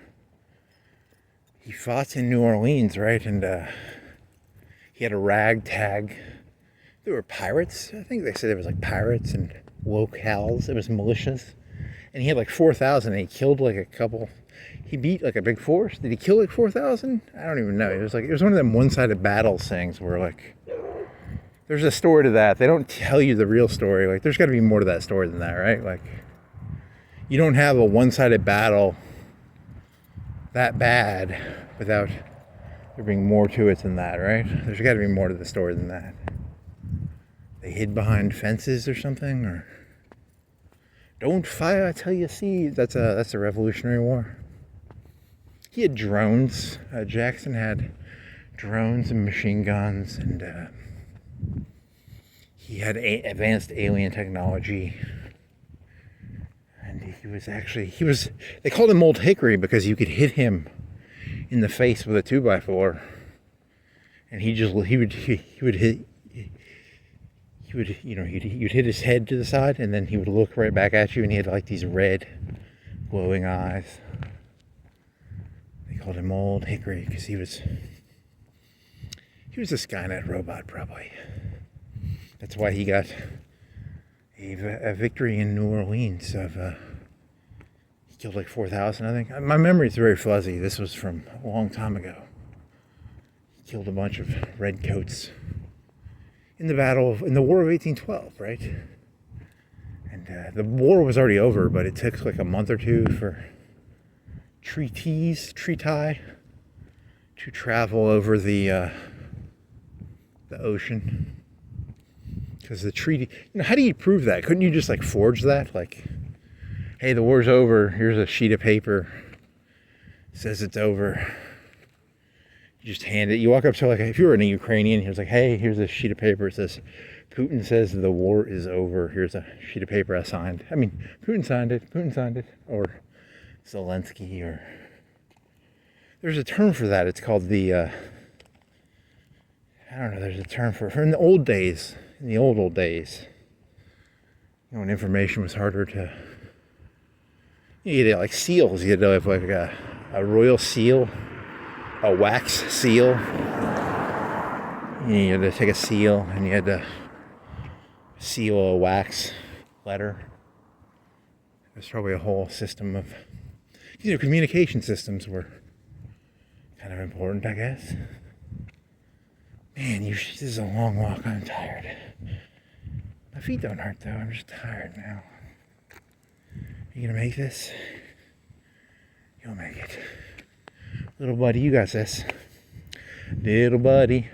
he fought in New Orleans, right? And he had a ragtag. There were pirates. I think they said there was like pirates and locals. It was militias. And he had like 4,000, and he killed like a couple. He beat like a big force. Did he kill like 4,000? I don't even know. It was one of them one-sided battles things where like there's a story to that. They don't tell you the real story. Like there's got to be more to that story than that, right? Like you don't have a one-sided battle that bad without there being more to it than that, right? There's got to be more to the story than that. They hid behind fences or something, or don't fire till you see. That's a Revolutionary War. He had drones. Jackson had drones and machine guns, and he had advanced alien technology. And he was. They called him Old Hickory because you could hit him in the face with a 2x4, and you'd hit his head to the side, and then he would look right back at you, and he had like these red, glowing eyes. They called him Old Hickory because he was a Skynet robot, probably. That's why he got a victory in New Orleans. He killed like 4,000, I think. My memory is very fuzzy. This was from a long time ago. He killed a bunch of redcoats in the War of 1812, right? And the war was already over, but it took like a month or two for treaty to travel over the ocean. Because the treaty, how do you prove that? Couldn't you just like forge that? Like, hey, the war's over. Here's a sheet of paper. It says it's over. You just hand it. You walk up to if you were a Ukrainian, he was like, hey, here's a sheet of paper. It says, Putin says the war is over. Here's a sheet of paper I signed. I mean, Putin signed it. Or Zelensky, or there's a term for that. It's called the, I don't know, there's a term for in the old days, old days, when information was harder to, you had like seals. You had to have like a royal seal, a wax seal. You had to take a seal and you had to seal a wax letter. There's probably a whole system of, communication systems were kind of important, I guess. Man, this is a long walk. I'm tired. My feet don't hurt though. I'm just tired now. You gonna make this? You'll make it. Little buddy, you got this. Little buddy,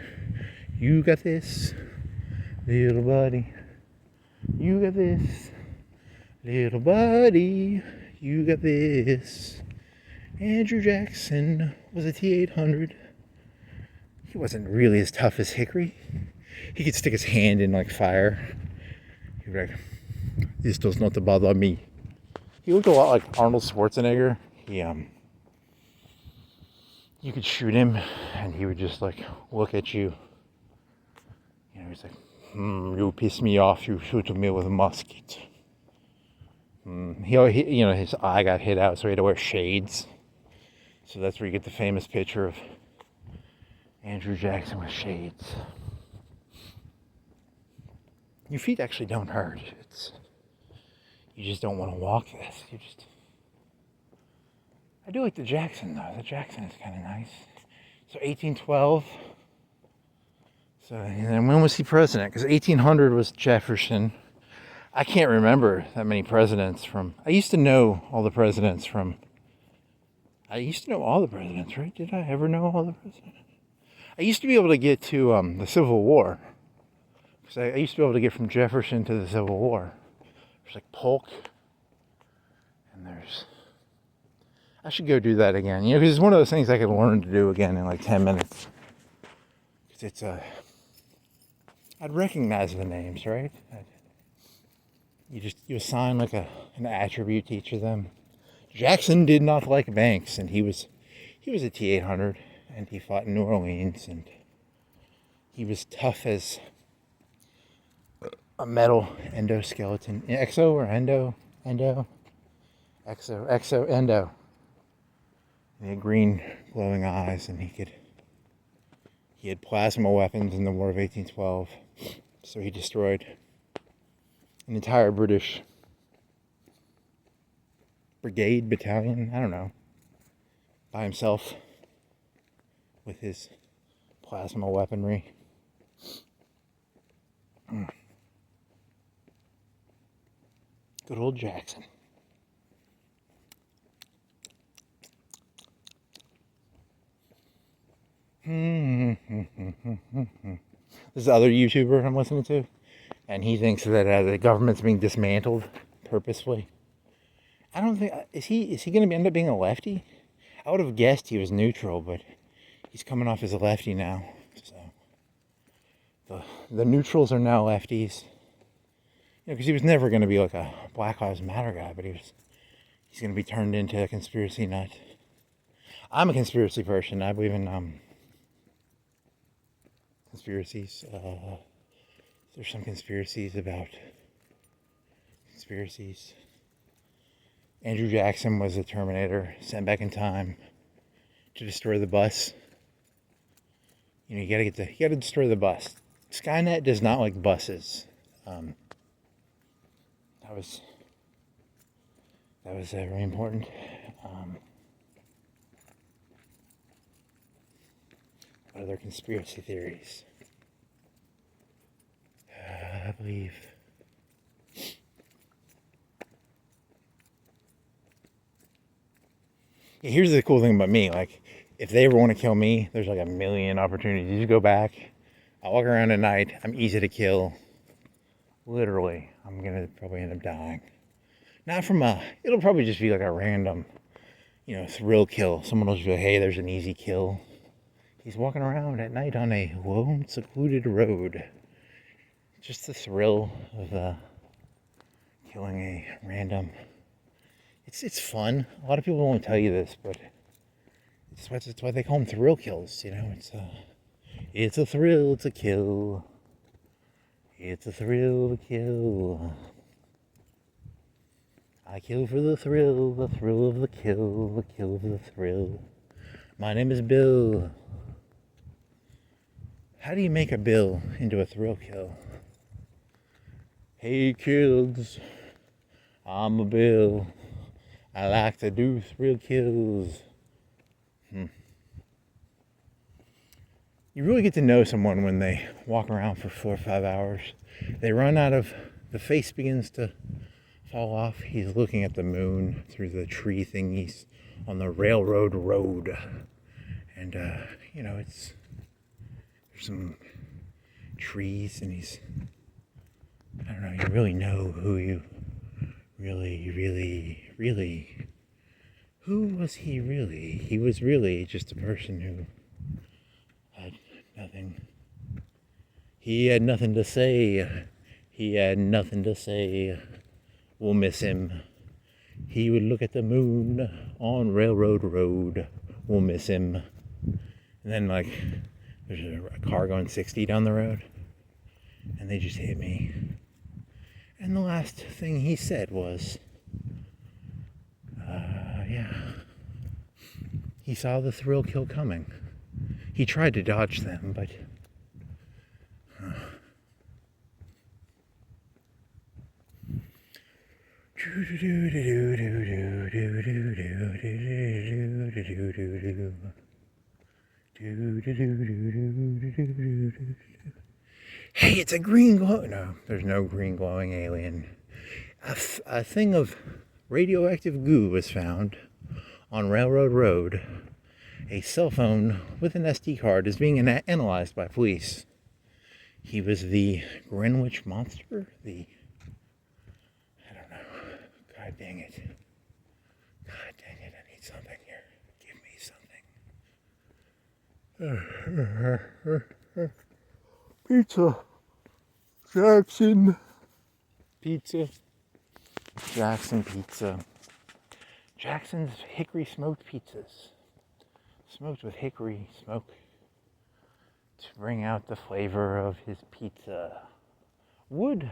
you got this. Little buddy, you got this. Little buddy, you got this. Andrew Jackson was a T-800. He wasn't really as tough as Hickory. He could stick his hand in like fire. He'd be like, this does not bother me. He looked a lot like Arnold Schwarzenegger. You could shoot him and he would just like look at you. He's like, you piss me off, you shoot me with a musket. His eye got hit out, so he had to wear shades. So that's where you get the famous picture of Andrew Jackson with shades. Your feet actually don't hurt. You just don't want to walk this. I do like the Jackson though. The Jackson is kind of nice. So 1812. So, and then when was he president? Because 1800 was Jefferson. I can't remember that many presidents from. I used to know all the presidents from. I used to know all the presidents, right? Did I ever know all the presidents? I used to be able to get to the Civil War. Because I used to be able to get from Jefferson to the Civil War. There's like Polk. And there's. I should go do that again. You know, because it's one of those things I could learn to do again in like 10 minutes. Because it's I'd recognize the names, right? You assign like an attribute to each of them. Jackson did not like banks, and he was a T-800, and he fought in New Orleans, and he was tough as a metal endoskeleton. Exo or endo? Endo? Exo, endo. And he had green glowing eyes, and he had plasma weapons in the War of 1812, so he destroyed an entire British brigade, battalion, I don't know, by himself with his plasma weaponry. Good old Jackson. This other YouTuber I'm listening to, and he thinks that the government's being dismantled purposefully. I don't think is he going to end up being a lefty? I would have guessed he was neutral, but he's coming off as a lefty now. So the neutrals are now lefties. You know, because he was never going to be like a Black Lives Matter guy, but he's going to be turned into a conspiracy nut. I'm a conspiracy person. I believe in conspiracies. There's some conspiracies about conspiracies. Andrew Jackson was a Terminator sent back in time to destroy the bus. You know, you gotta destroy the bus. Skynet does not like buses. That was very important. What other conspiracy theories? I believe. Yeah, here's the cool thing about me. Like, if they ever want to kill me, there's like a million opportunities. You go back. I walk around at night. I'm easy to kill. Literally, I'm gonna probably end up dying. Not from it'll probably just be like a random, thrill kill. Someone will just be like, hey, there's an easy kill. He's walking around at night on a lone, secluded road. Just the thrill of killing a random. It's fun. A lot of people won't tell you this, but it's why they call them thrill kills. You know, it's a thrill to kill. It's a thrill to kill. I kill for the thrill of the kill of the thrill. My name is Bill. How do you make a bill into a thrill kill? Hey kids, I'm a Bill. I like to do thrill kills. You really get to know someone when they walk around for 4 or 5 hours. They run out of, the face begins to fall off. He's looking at the moon through the tree thingies on the railroad road. And, there's some trees and I don't know, you really know who you really, who was he really? He was really just a person who had nothing. He had nothing to say. He had nothing to say. We'll miss him. He would look at the moon on railroad road. We'll miss him. And then, there's a car going 60 down the road. And they just hit me. And the last thing he said was, he saw the thrill kill coming. He tried to dodge them, but... Hey, it's a green glow. No, there's no green glowing alien. A thing of radioactive goo was found on Railroad Road. A cell phone with an SD card is being analyzed by police. He was the Greenwich Monster? I don't know. God dang it. God dang it, I need something here. Give me something. Pizza. Jackson. Pizza. Jackson Pizza. Jackson's hickory smoked pizzas. Smoked with hickory smoke to bring out the flavor of his pizza. Wood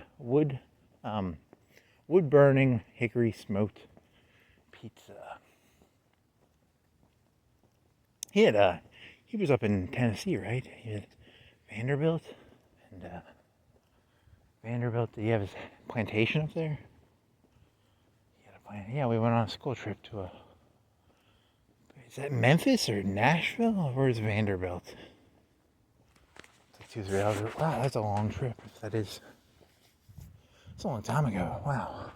burning hickory smoked pizza. He was up in Tennessee, right? He had Vanderbilt, and Vanderbilt. Did he have his plantation up there? Yeah, we went on a school trip to is that Memphis or Nashville? Or where's Vanderbilt? It's like 2-3 hours. Wow, that's a long trip. If that is, it's a long time ago. Wow.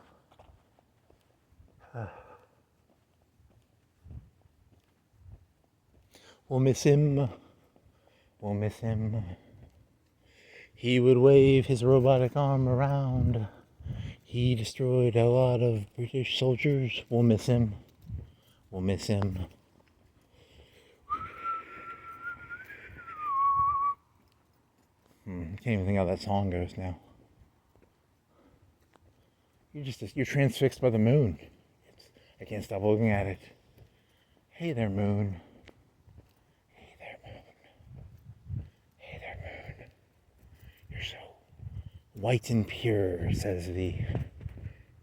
We'll miss him. We'll miss him. He would wave his robotic arm around. He destroyed a lot of British soldiers. We'll miss him. We'll miss him. I can't even think how that song goes now. You're transfixed by the moon. I can't stop looking at it. Hey there, moon. Hey there, moon. Hey there, moon. You're so white and pure, says the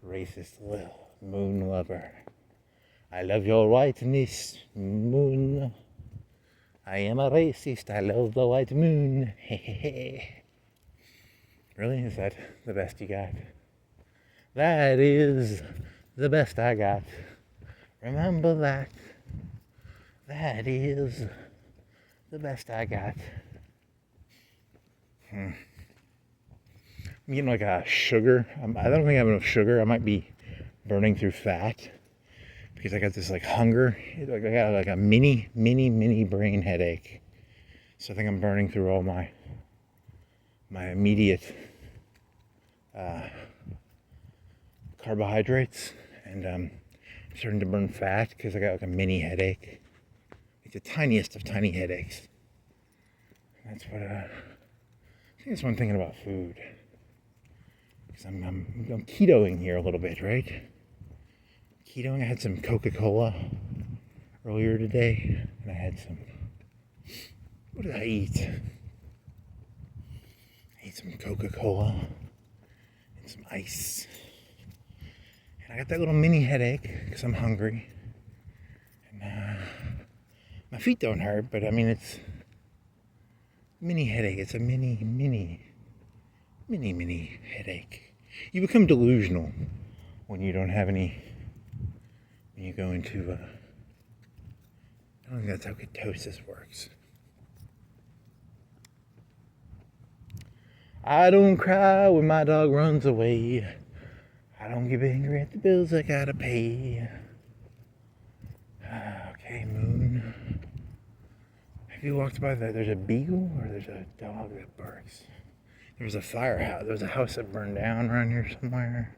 racist little moon lover. I love your whiteness, moon. I am a racist. I love the white moon. Really? Is that the best you got? That is the best I got. Remember that. That is the best I got. I'm getting like a sugar. I don't think I have enough sugar. I might be burning through fat because I got this like hunger. I got like a mini brain headache. So I think I'm burning through all my immediate carbohydrates, and I'm starting to burn fat because I got like a mini headache. Like the tiniest of tiny headaches. That's what I think that's what I'm thinking about food. Because I'm ketoing here a little bit, right? Ketoing. I had some Coca-Cola earlier today, and I had some. What did I eat? I ate some Coca-Cola and some ice. And I got that little mini headache because I'm hungry. And my feet don't hurt, but I mean, it's mini headache. It's a mini headache. You become delusional when you don't have any, when you go into, I don't think that's how ketosis works. I don't cry when my dog runs away. I don't get angry at the bills I gotta pay. Okay, moon. Have you walked by that? There's a beagle or there's a dog that barks? There's a firehouse. There's a house that burned down around here somewhere.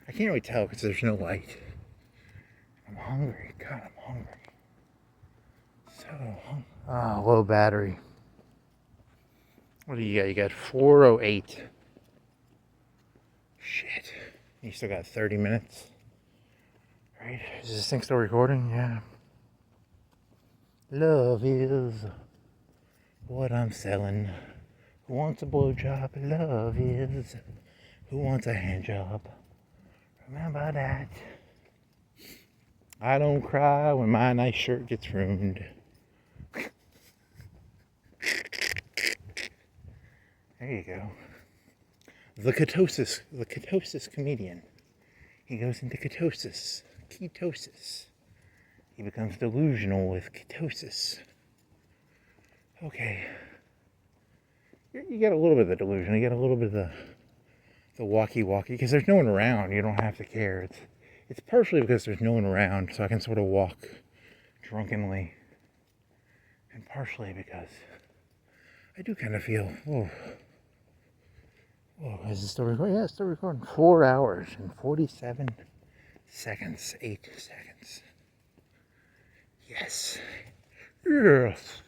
I can't really tell because there's no light. I'm hungry. God, I'm hungry. So hungry. Oh, low battery. What do you got? You got 408. Shit. You still got 30 minutes. Right? Is this thing still recording? Yeah. Love is what I'm selling. Who wants a blowjob? Love is who wants a hand job. Remember that. I don't cry when my nice shirt gets ruined. There you go. The ketosis comedian. He goes into ketosis. He becomes delusional with ketosis. Okay. you get a little bit of the delusion. You get a little bit of the walkie-walkie, because there's no one around. You don't have to care. It's partially because there's no one around, so I can sort of walk drunkenly, and partially because I do kind of feel, oh, is it still recording? Yeah, it's still recording. 4 hours and 47 seconds, 8 seconds. Yes. Yes.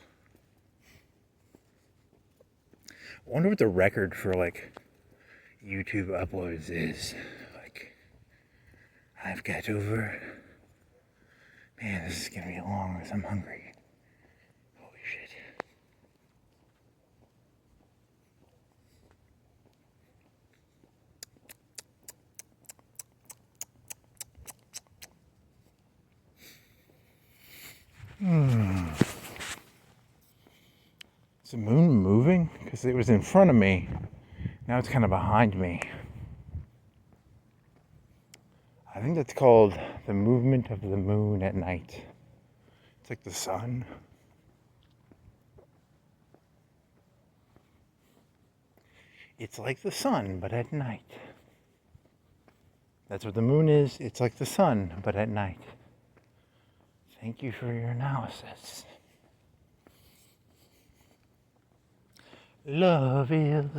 I wonder what the record for, like, YouTube uploads is. Like, I've got over... Man, this is gonna be long because I'm hungry. Holy shit. Is the moon moving? Because it was in front of me. Now it's kind of behind me. I think that's called the movement of the moon at night. It's like the sun. It's like the sun, but at night. That's what the moon is. It's like the sun, but at night. Thank you for your analysis. Love is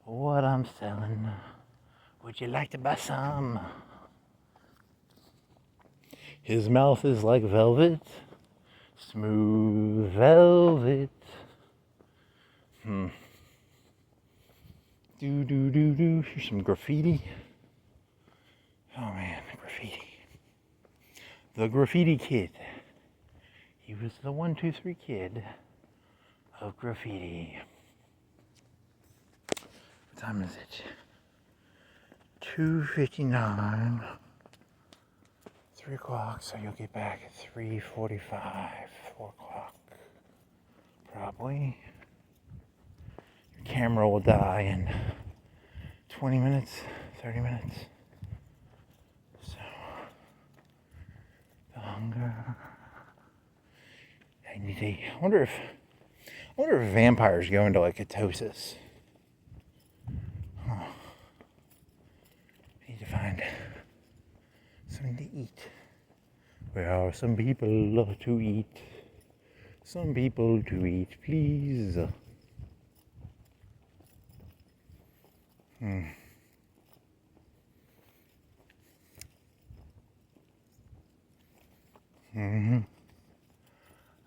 what I'm selling. Would you like to buy some? His mouth is like velvet, smooth velvet. Here's some graffiti. Oh man, graffiti. The graffiti kid. He was the 1, 2, 3 kid of graffiti. What time is it? 2:59. 3 o'clock, so you'll get back at 3:45, 4 o'clock, probably. Your camera will die in 20 minutes, 30 minutes. So, the hunger. I wonder if vampires go into, like, ketosis. Huh. I need to find something to eat. Well, some people love to eat. Some people to eat, please.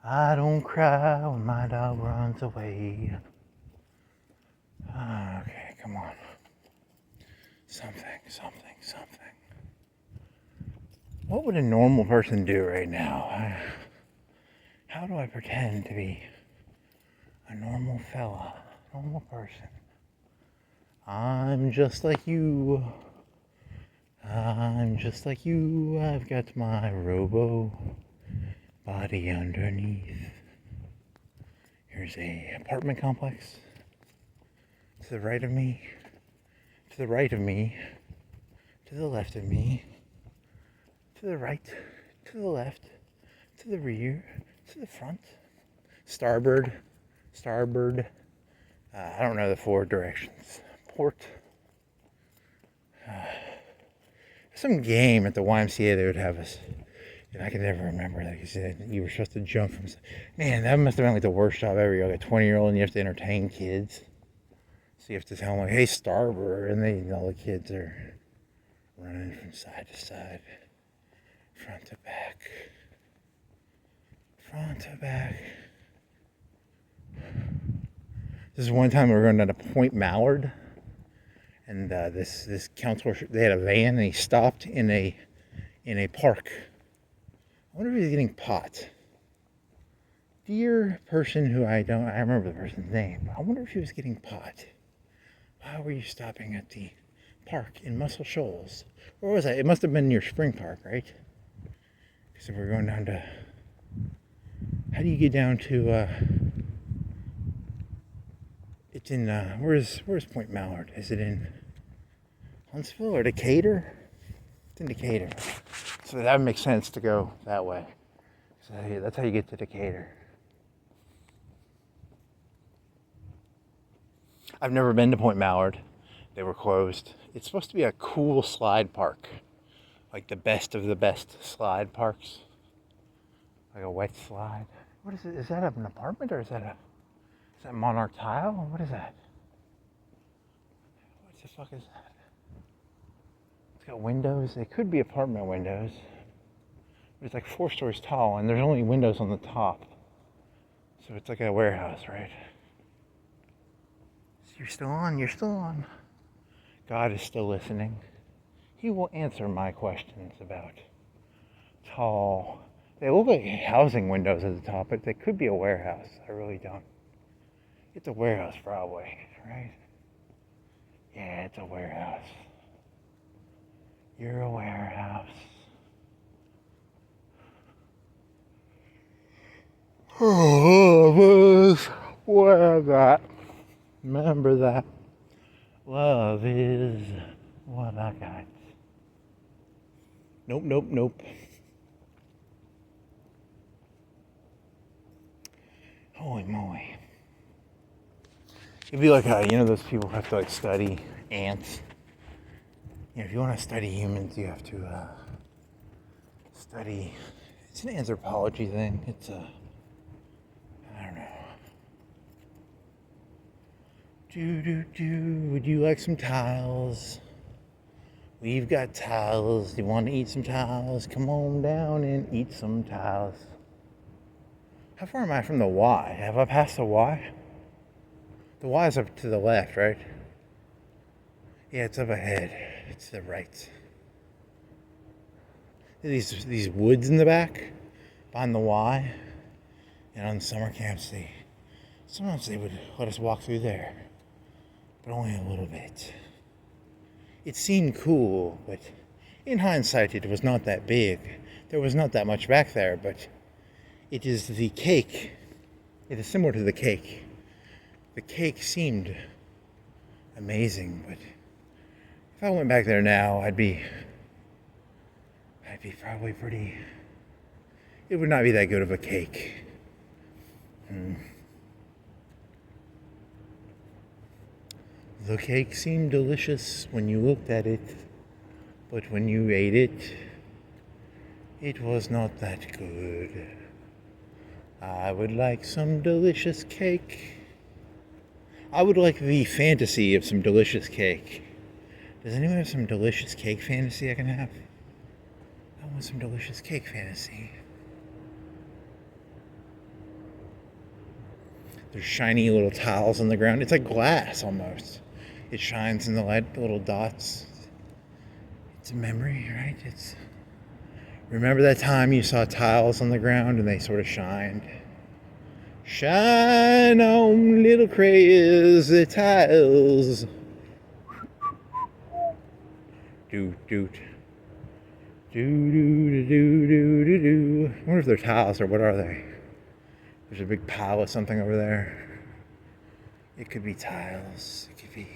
I don't cry when my dog runs away. Okay, come on. Something. What would a normal person do right now? How do I pretend to be a normal fella, normal person? I'm just like you. I've got my robo body underneath. Here's a apartment complex. To the right of me. To the right of me. To the left of me. To the right, to the left, to the rear, to the front, starboard, I don't know the 4 directions, port, some game at the YMCA they would have us, and I can never remember, like you said, you were supposed to jump from, man, that must have been like the worst job ever. You're like a 20-year-old and you have to entertain kids, so you have to tell them, like, hey, starboard, and all the kids are running from side to side. Front to back. This is one time we were going down to Point Mallard, and this counselor, they had a van, and he stopped in a park. I wonder if he was getting pot. Dear person who I remember the person's name. I wonder if he was getting pot. Why were you stopping at the park in Muscle Shoals? Where was that? It must have been near Spring Park, right? So we're going down to, how do you get down to, it's in, where's Point Mallard? Is it in Huntsville or Decatur? It's in Decatur. So that would make sense to go that way. So that's how you get to Decatur. I've never been to Point Mallard. They were closed. It's supposed to be a cool slide park. Like the best of the best slide parks. Like a wet slide. What is it? Is that an apartment or is that Monarch Tile? What is that? What the fuck is that? It's got windows. It could be apartment windows. But it's like 4 stories tall and there's only windows on the top. So it's like a warehouse, right? So you're still on. You're still on. God is still listening. He will answer my questions about tall. They look like housing windows at the top, but they could be a warehouse. I really don't. It's a warehouse probably, right? Yeah, it's a warehouse. You're a warehouse. Oh, where that? Remember that. Love is what I got. Nope, nope, nope. Holy moly. It'd be like, those people have to like study ants. If you want to study humans, you have to study. It's an anthropology thing. It's I don't know. Would you like some tiles? We've got tiles. Do you want to eat some tiles? Come on down and eat some tiles. How far am I from the Y? Have I passed the Y? The Y is up to the left, right? Yeah, it's up ahead. It's to the right. These woods in the back, behind the Y, and on summer camps, sometimes they would let us walk through there, but only a little bit. It seemed cool, but in hindsight, it was not that big. There was not that much back there, but it is the cake. It is similar to the cake. The cake seemed amazing, but if I went back there now, I'd be probably pretty. It would not be that good of a cake. The cake seemed delicious when you looked at it, but when you ate it, it was not that good. I would like some delicious cake. I would like the fantasy of some delicious cake. Does anyone have some delicious cake fantasy I can have? I want some delicious cake fantasy. There's shiny little tiles on the ground. It's like glass almost. It shines in the light, the little dots. It's a memory, right? Remember that time you saw tiles on the ground and they sort of shined? Shine on little crazy tiles. Doot doot. Doo doo doo doo doo doo. I wonder if they're tiles or what are they? There's a big pile of something over there. It could be tiles. It could be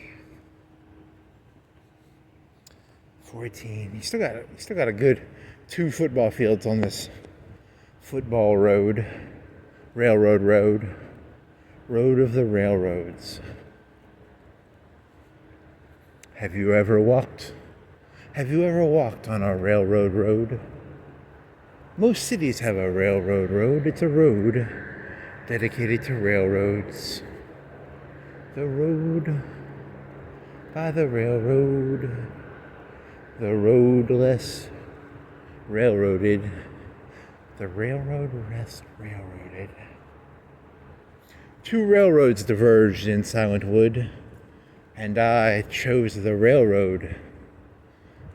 14. You still got a good 2 football fields on this football road. Railroad road. Road of the railroads. Have you ever walked on a railroad road? Most cities have a railroad road. It's a road dedicated to railroads. The road by the railroad. The road less railroaded. The railroad less railroaded. 2 railroads diverged in Silent Wood, and I chose the railroad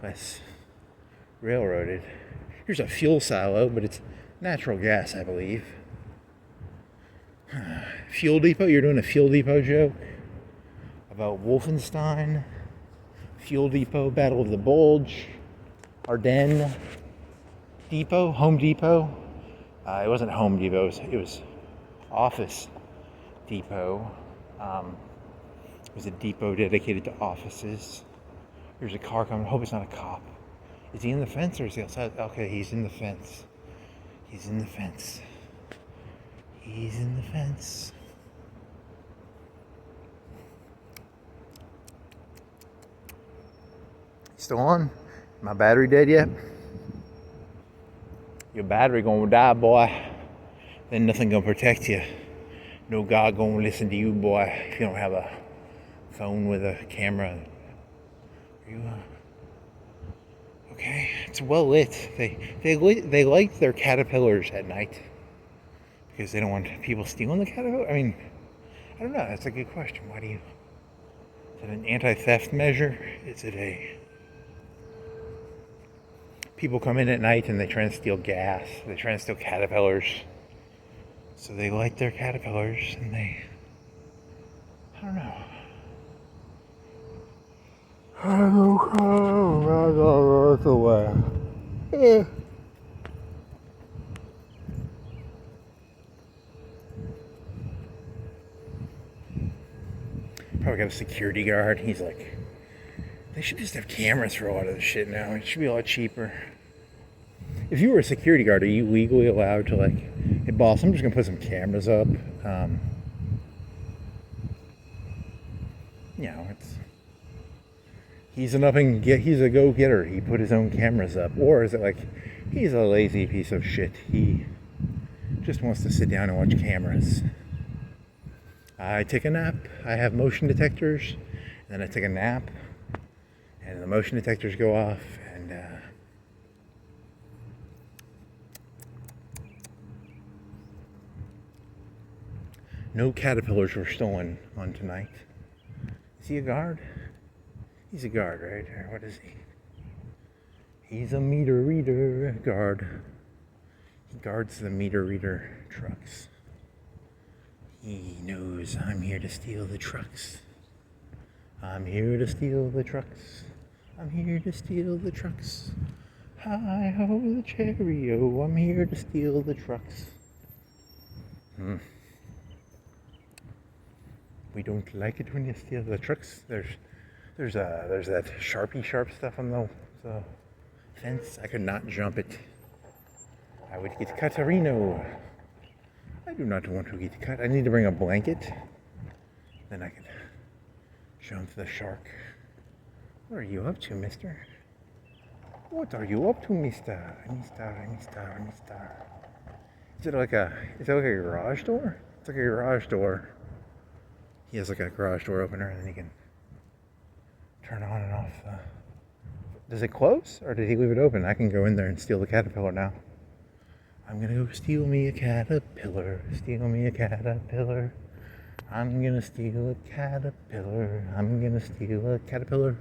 less railroaded. Here's a fuel silo, but it's natural gas, I believe. Fuel depot? You're doing a fuel depot joke? About Wolfenstein? Fuel depot, Battle of the Bulge? Ardennes? Depot? Home Depot? It wasn't Home Depot, it was Office Depot. It was a depot dedicated to offices. There's a car coming. I hope it's not a cop. Is he in the fence or is he outside? Okay, he's in the fence. He's in the fence. He's in the fence. Still on? My battery dead yet? Your battery gonna die, boy. Then nothing gonna protect you. No God gonna listen to you, boy, if you don't have a phone with a camera. Are you, okay, it's well lit. They light their caterpillars at night because they don't want people stealing the caterpillar. I mean, I don't know. That's a good question. Why do you? Is it an anti-theft measure? Is it a people come in at night and they try and steal gas? They try and steal caterpillars. So they light their caterpillars and they, I don't know. I don't know. That's away. Yeah. Probably got a security guard. He's like, they should just have cameras for a lot of this shit now. It should be a lot cheaper. If you were a security guard, are you legally allowed to like, hey boss, I'm just gonna put some cameras up? You know, he's a go-getter. He put his own cameras up. Or is it like, he's a lazy piece of shit. He just wants to sit down and watch cameras. I take a nap. I have motion detectors. And then I take a nap. And the motion detectors go off. And no caterpillars were stolen on tonight. Is he a guard? He's a guard, right? Or what is he? He's a meter reader guard. He guards the meter reader trucks. He knows I'm here to steal the trucks. I'm here to steal the trucks. I'm here to steal the trucks. Hi ho the cherry-o, I'm here to steal the trucks. We don't like it when you steal the trucks. There's that Sharpie sharp stuff on the fence. I could not jump it. I would get Catarino. I do not want to get cut. I need to bring a blanket. Then I can jump the shark. What are you up to, mister? What are you up to, mister? Mister. Is it like a garage door? It's like a garage door. He has like a garage door opener and then he can turn on and off the... Does it close or did he leave it open? I can go in there and steal the caterpillar now. I'm gonna go steal me a caterpillar. Steal me a caterpillar. I'm gonna steal a caterpillar. I'm gonna steal a caterpillar.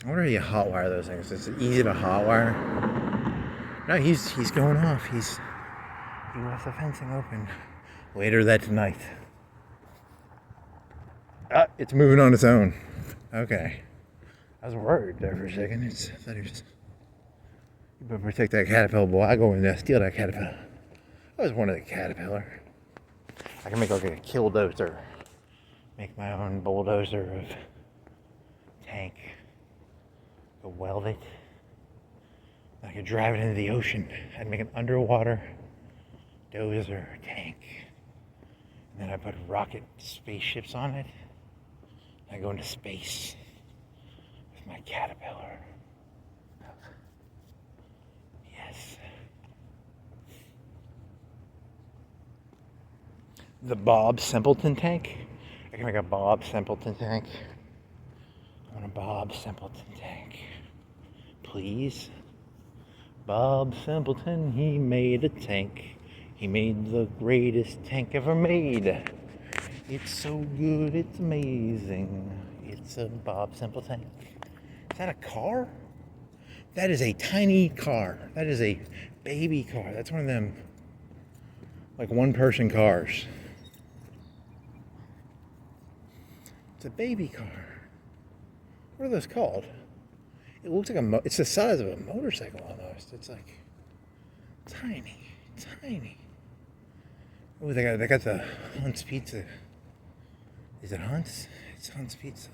I wonder how you hotwire those things. Is it easy to hotwire? No, he's going off. He left the fencing open. Later that night. It's moving on its own. Okay. I was worried there for a second. I thought he was... You better protect that caterpillar, boy. I go in there, steal that caterpillar. I was one of the caterpillar. I can make like a killdozer. Make my own bulldozer of tank. Go weld it. I could drive it into the ocean. I'd make an underwater dozer tank. And then I put rocket spaceships on it. I go into space with my caterpillar. Yes. The Bob Simpleton tank. I can make a Bob Simpleton tank. I want a Bob Simpleton tank. Please. Bob Simpleton, he made a tank. He made the greatest tank ever made. It's so good, it's amazing. It's a Bob Simple tank. Is that a car? That is a tiny car. That is a baby car. That's one of them, like one-person cars. It's a baby car. What are those called? It looks like it's the size of a motorcycle almost. It's like tiny. Oh, they got the Hunt's Pizza. Is it Hunt's? It's Hunt's Pizza.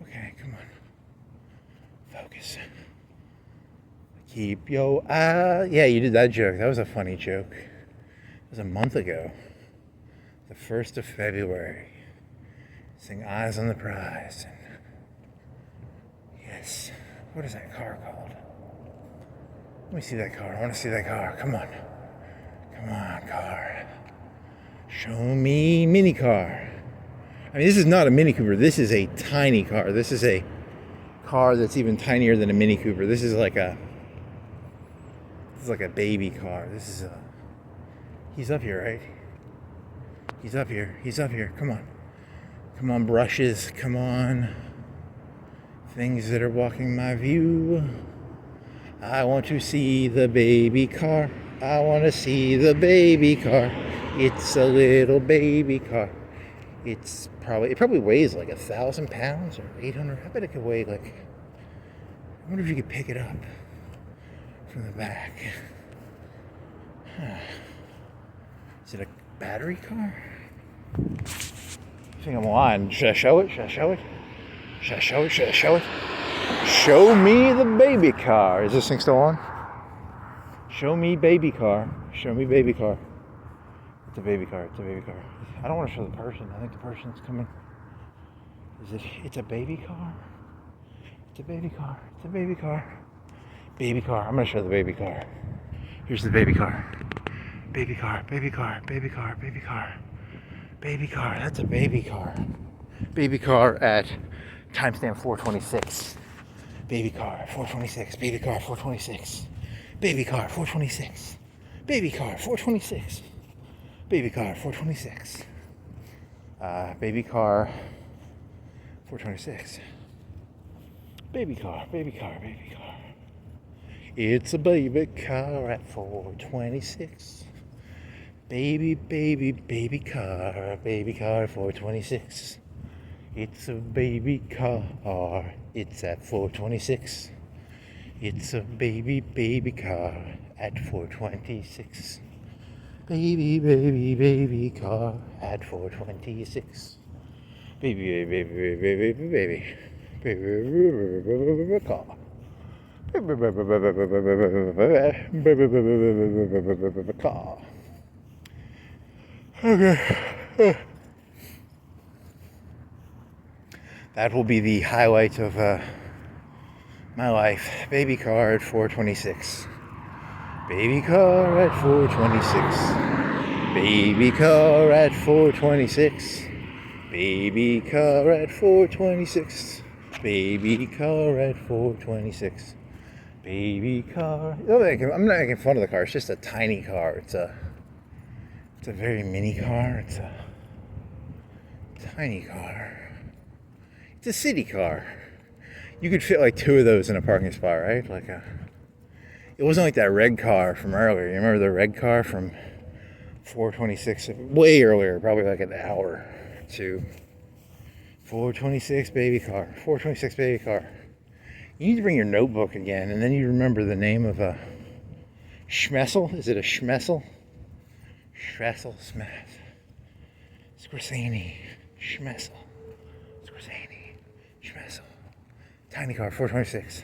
Okay, come on. Focus. Keep your eye. Yeah, you did that joke. That was a funny joke. It was a month ago. The 1st of February. Sing Eyes on the Prize. Yes. What is that car called? Let me see that car. I want to see that car. Come on. Come on, car. Show me mini car. I mean, this is not a Mini Cooper. This is a tiny car. This is a car that's even tinier than a Mini Cooper. This is like a baby car. This is a... He's up here, right? He's up here. He's up here. Come on. Come on, brushes. Come on. Things that are blocking my view. I want to see the baby car. I want to see the baby car. It's a little baby car. It probably weighs like 1,000 pounds or 800. I bet it could weigh like, I wonder if you could pick it up from the back. Huh. Is it a battery car? I think I'm lying. Should I show it? Should I show it? Should I show it? Should I show it? Show me the baby car. Is this thing still on? Show me baby car. Show me baby car. It's a baby car. It's a baby car. I don't want to show the person. I think the person's coming. It's a baby car? It's a baby car. It's a baby car. Baby car. I'm going to show the baby car. Here's the baby car. Baby car. Baby car. Baby car. Baby car. Baby car. That's a baby car. Baby car at timestamp 426. Baby car 426. Baby car 426. Baby car 426. Baby car 426. Baby car 426. Baby car 426. Baby car, baby car, baby car. It's a baby car at 426. Baby, baby, baby car at 426. It's a baby car, it's at 426. It's a baby, baby car at 426. Baby, baby, baby car at 426. Baby, baby, baby, baby, baby, baby car. Car. Okay. That will be the highlight of my life. Baby car at 426. Baby car at 426. Baby car at 426. Baby car at 426. Baby car at 426. Baby car. I'm not making fun of the car. It's just a tiny car. It's a very mini car. It's a tiny car. It's a city car. You could fit like 2 of those in a parking spot, right? It wasn't like that red car from earlier. You remember the red car from 426? Way earlier, probably like an hour or 2. 426 baby car. 426 baby car. You need to bring your notebook again, and then you remember the name of a Schmessel. Is it a Schmessel? Schmessel, Scorsini, Schmessel, Scorsini, Schmessel. Tiny car, 426.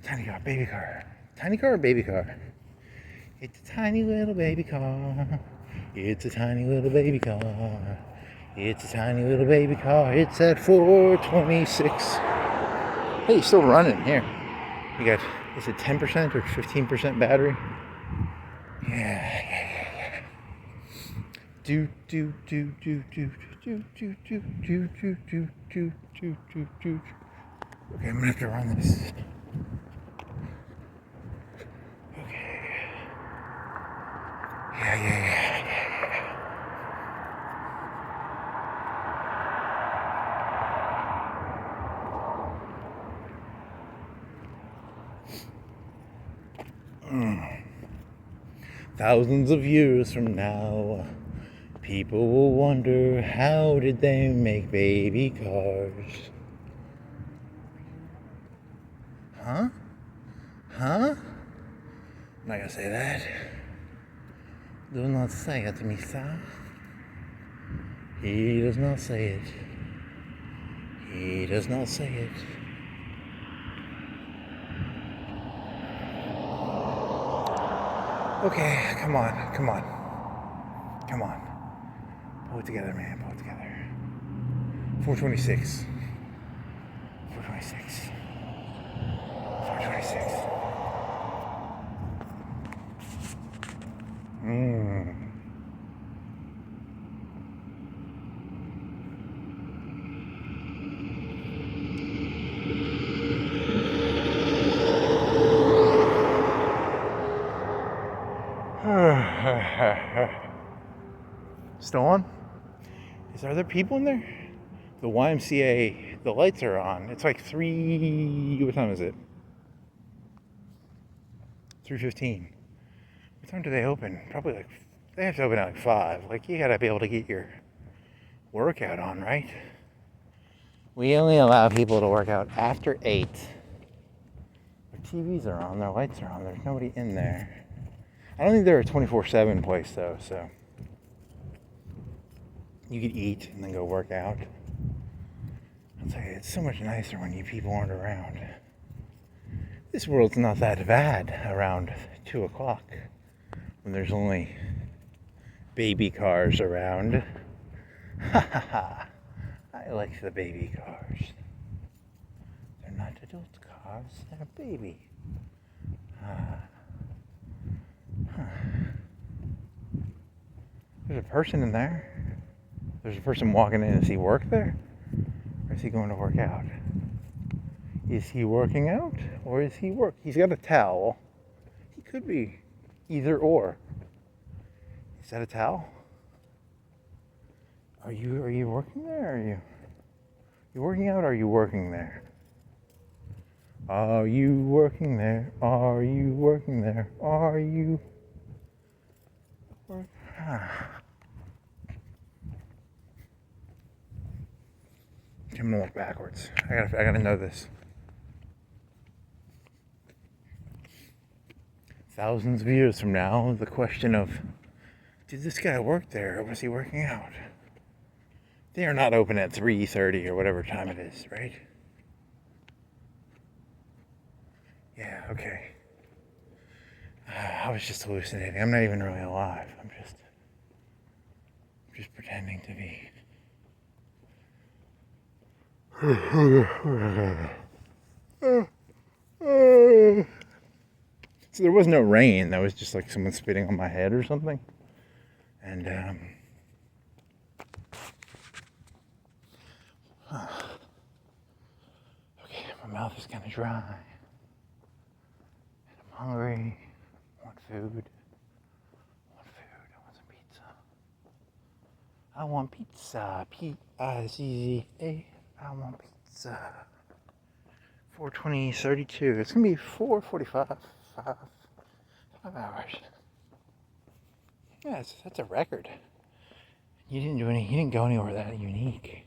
Tiny car, baby car. Tiny car or baby car? It's a tiny little baby car. It's a tiny little baby car. It's a tiny little baby car. It's at 426. Hey, it's still running here. You got, is it 10% or 15% battery? Yeah. Do. Okay, I'm gonna have to run this. Okay. Yeah. Thousands of years from now, people will wonder, how did they make baby cars? Huh? I'm not gonna say that. Do not say it, Misa. He does not say it. He does not say it. Okay, come on. Pull it together, man. Pull it together. 426. 426. 426. Still on? Are there people in there? The YMCA, the lights are on. It's like 3, what time is it? 3:15. What time do they open? Probably like, they have to open at like 5. Like, you gotta be able to get your workout on, right? We only allow people to work out after 8. Their TVs are on, their lights are on, there's nobody in there. I don't think they're a 24/7 place though, so you could eat and then go work out. I'll tell you, it's so much nicer when you people aren't around. This world's not that bad around 2 o'clock when there's only baby cars around. Ha ha ha. I like the baby cars. They're not adult cars, they're baby. There's a person in there. There's a person walking in. Does he work there? Or is he going to work out? Is he working out? Or is he work? He's got a towel. He could be either or. Is that a towel? Are you working there? Are you working out or are you working there? Are you working there? Are you working there? Are you working? I'm gonna walk backwards. I gotta know this. Thousands of years from now, the question of, did this guy work there or was he working out? They are not open at 3:30 or whatever time it is, right? Yeah, okay. I was just hallucinating. I'm not even really alive. I'm just pretending to be. So there was no rain. That was just like someone spitting on my head or something. And okay, my mouth is kind of dry. And I'm hungry. I want food. I want some pizza. I want pizza. P-I-Z-Z-A. I want pizza. 4:20:32. It's gonna be 4:45. 5 hours. Yeah, that's a record. You didn't go anywhere that unique.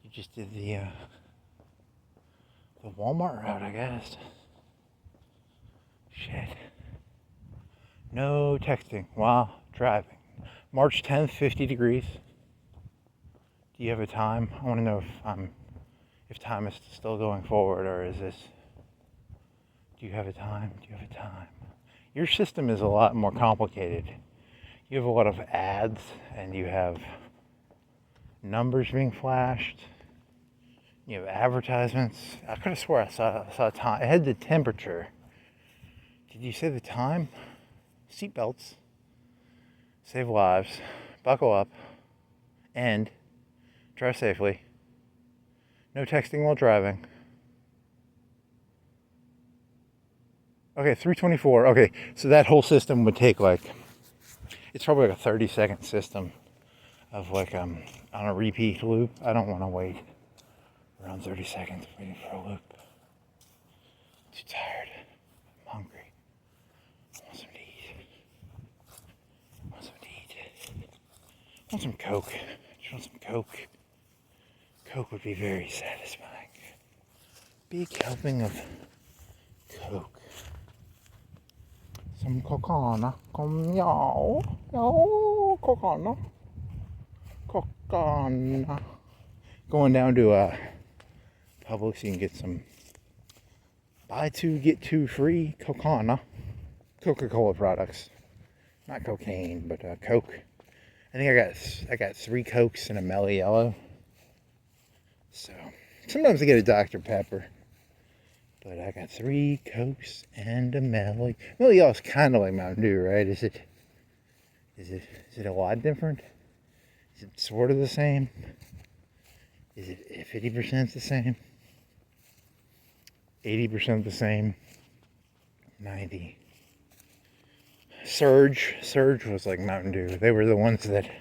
You just did the Walmart route, I guess. Shit. No texting while driving. March 10th, 50 degrees. Do you have a time? I want to know if time is still going forward, or is this? Do you have a time? Your system is a lot more complicated. You have a lot of ads, and you have numbers being flashed. You have advertisements. I could have swore I saw time. It had the temperature. Did you say the time? Seatbelts. Save lives. Buckle up. And drive safely. No texting while driving. Okay, 3:24. Okay, so that whole system would take it's probably like a 30-second system of on a repeat loop. I don't want to wait around 30 seconds waiting for a loop. Too tired. I'm hungry. I want something to eat. I want some Coke. Do you want some Coke? Coke would be very satisfying. Big helping of Coke. Some Coca-Cola. Coca-Cola. Going down to Publix, you can get some buy 2 get 2 free Coca-Cola products. Not cocaine, but Coke. I think I got 3 Cokes and a Mellow Yellow. So sometimes I get a Dr. Pepper. But I got 3 Cokes and a Melody. Melody is kind of like Mountain Dew, right? Is it a lot different? Is it sort of the same? Is it 50% the same? 80% the same? 90. Surge was like Mountain Dew. They were the ones that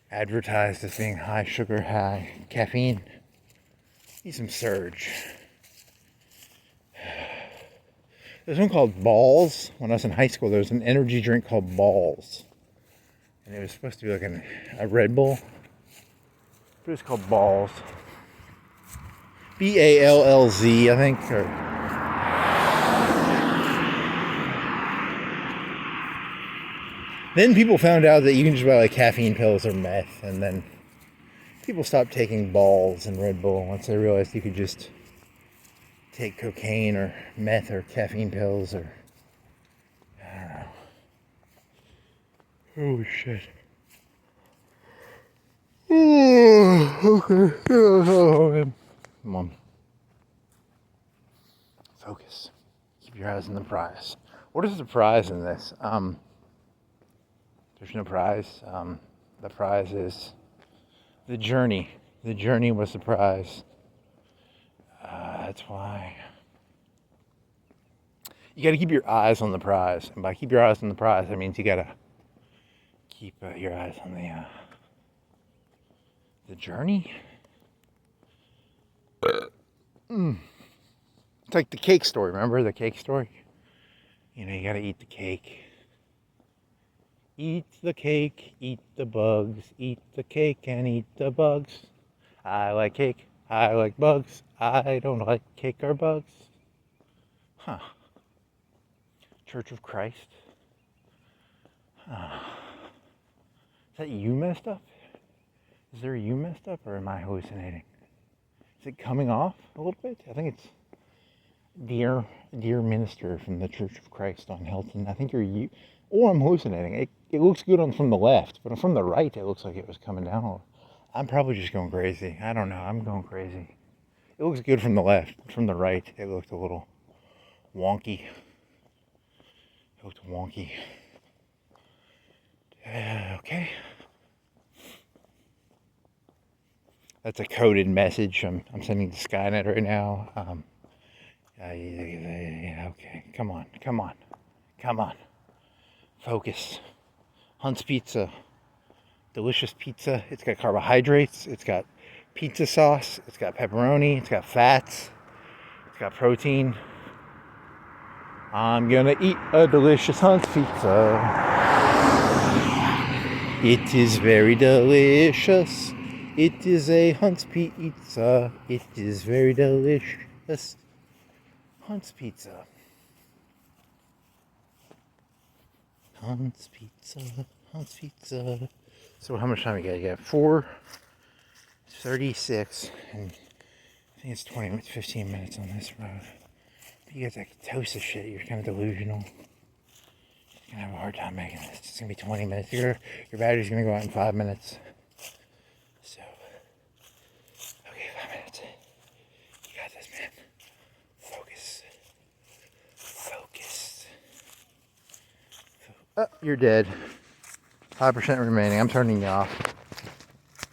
advertised as being high sugar, high caffeine. Need some Surge. There's one called Balls. When I was in high school, there was an energy drink called Balls. And it was supposed to be like a Red Bull. But it's called Balls. B-A-L-L-Z, I think. Then people found out that you can just buy like caffeine pills or meth. And then people stopped taking Balls and Red Bull once they realized you could just take cocaine or meth or caffeine pills or I don't know. Oh shit. Okay. Come on. Focus. Keep your eyes on the prize. What is the prize in this? There's no prize. The prize is the journey. The journey was the prize. That's why you got to keep your eyes on the prize, and by keep your eyes on the prize, that means you got to keep your eyes on the journey. It's like the cake story. Remember the cake story? You know, you got to eat the cake. Eat the cake, eat the bugs, eat the cake and eat the bugs. I like cake, I like bugs. I don't like cake or bugs. Huh. Church of Christ. Is that you messed up? Is there you messed up or am I hallucinating? Is it coming off a little bit? I think it's dear minister from the Church of Christ on Hilton. I think you're you. Or I'm hallucinating. It looks good from the left, but from the right, it looks like it was coming down. I'm probably just going crazy. I don't know. I'm going crazy. It looks good from the left. From the right, it looked a little wonky. It looked wonky. Okay. That's a coded message I'm sending to Skynet right now. Okay. Come on. Focus. Hunt's Pizza. Delicious pizza. It's got carbohydrates. It's got pizza sauce. It's got pepperoni. It's got fats. It's got protein. I'm gonna eat a delicious Hunt's Pizza. It is very delicious. It is a Hunt's Pizza. It is very delicious. Hunt's Pizza. Hunt's Pizza. Hunt's Pizza. So how much time you got? 4:36, and I think it's 20 minutes, 15 minutes on this road. But you guys like toast this shit. You're kind of delusional. You're gonna have a hard time making this. It's gonna be 20 minutes. Your battery's gonna go out in 5 minutes. So, okay, 5 minutes. You got this, man. Focus. Oh, you're dead. 5% remaining. I'm turning you off.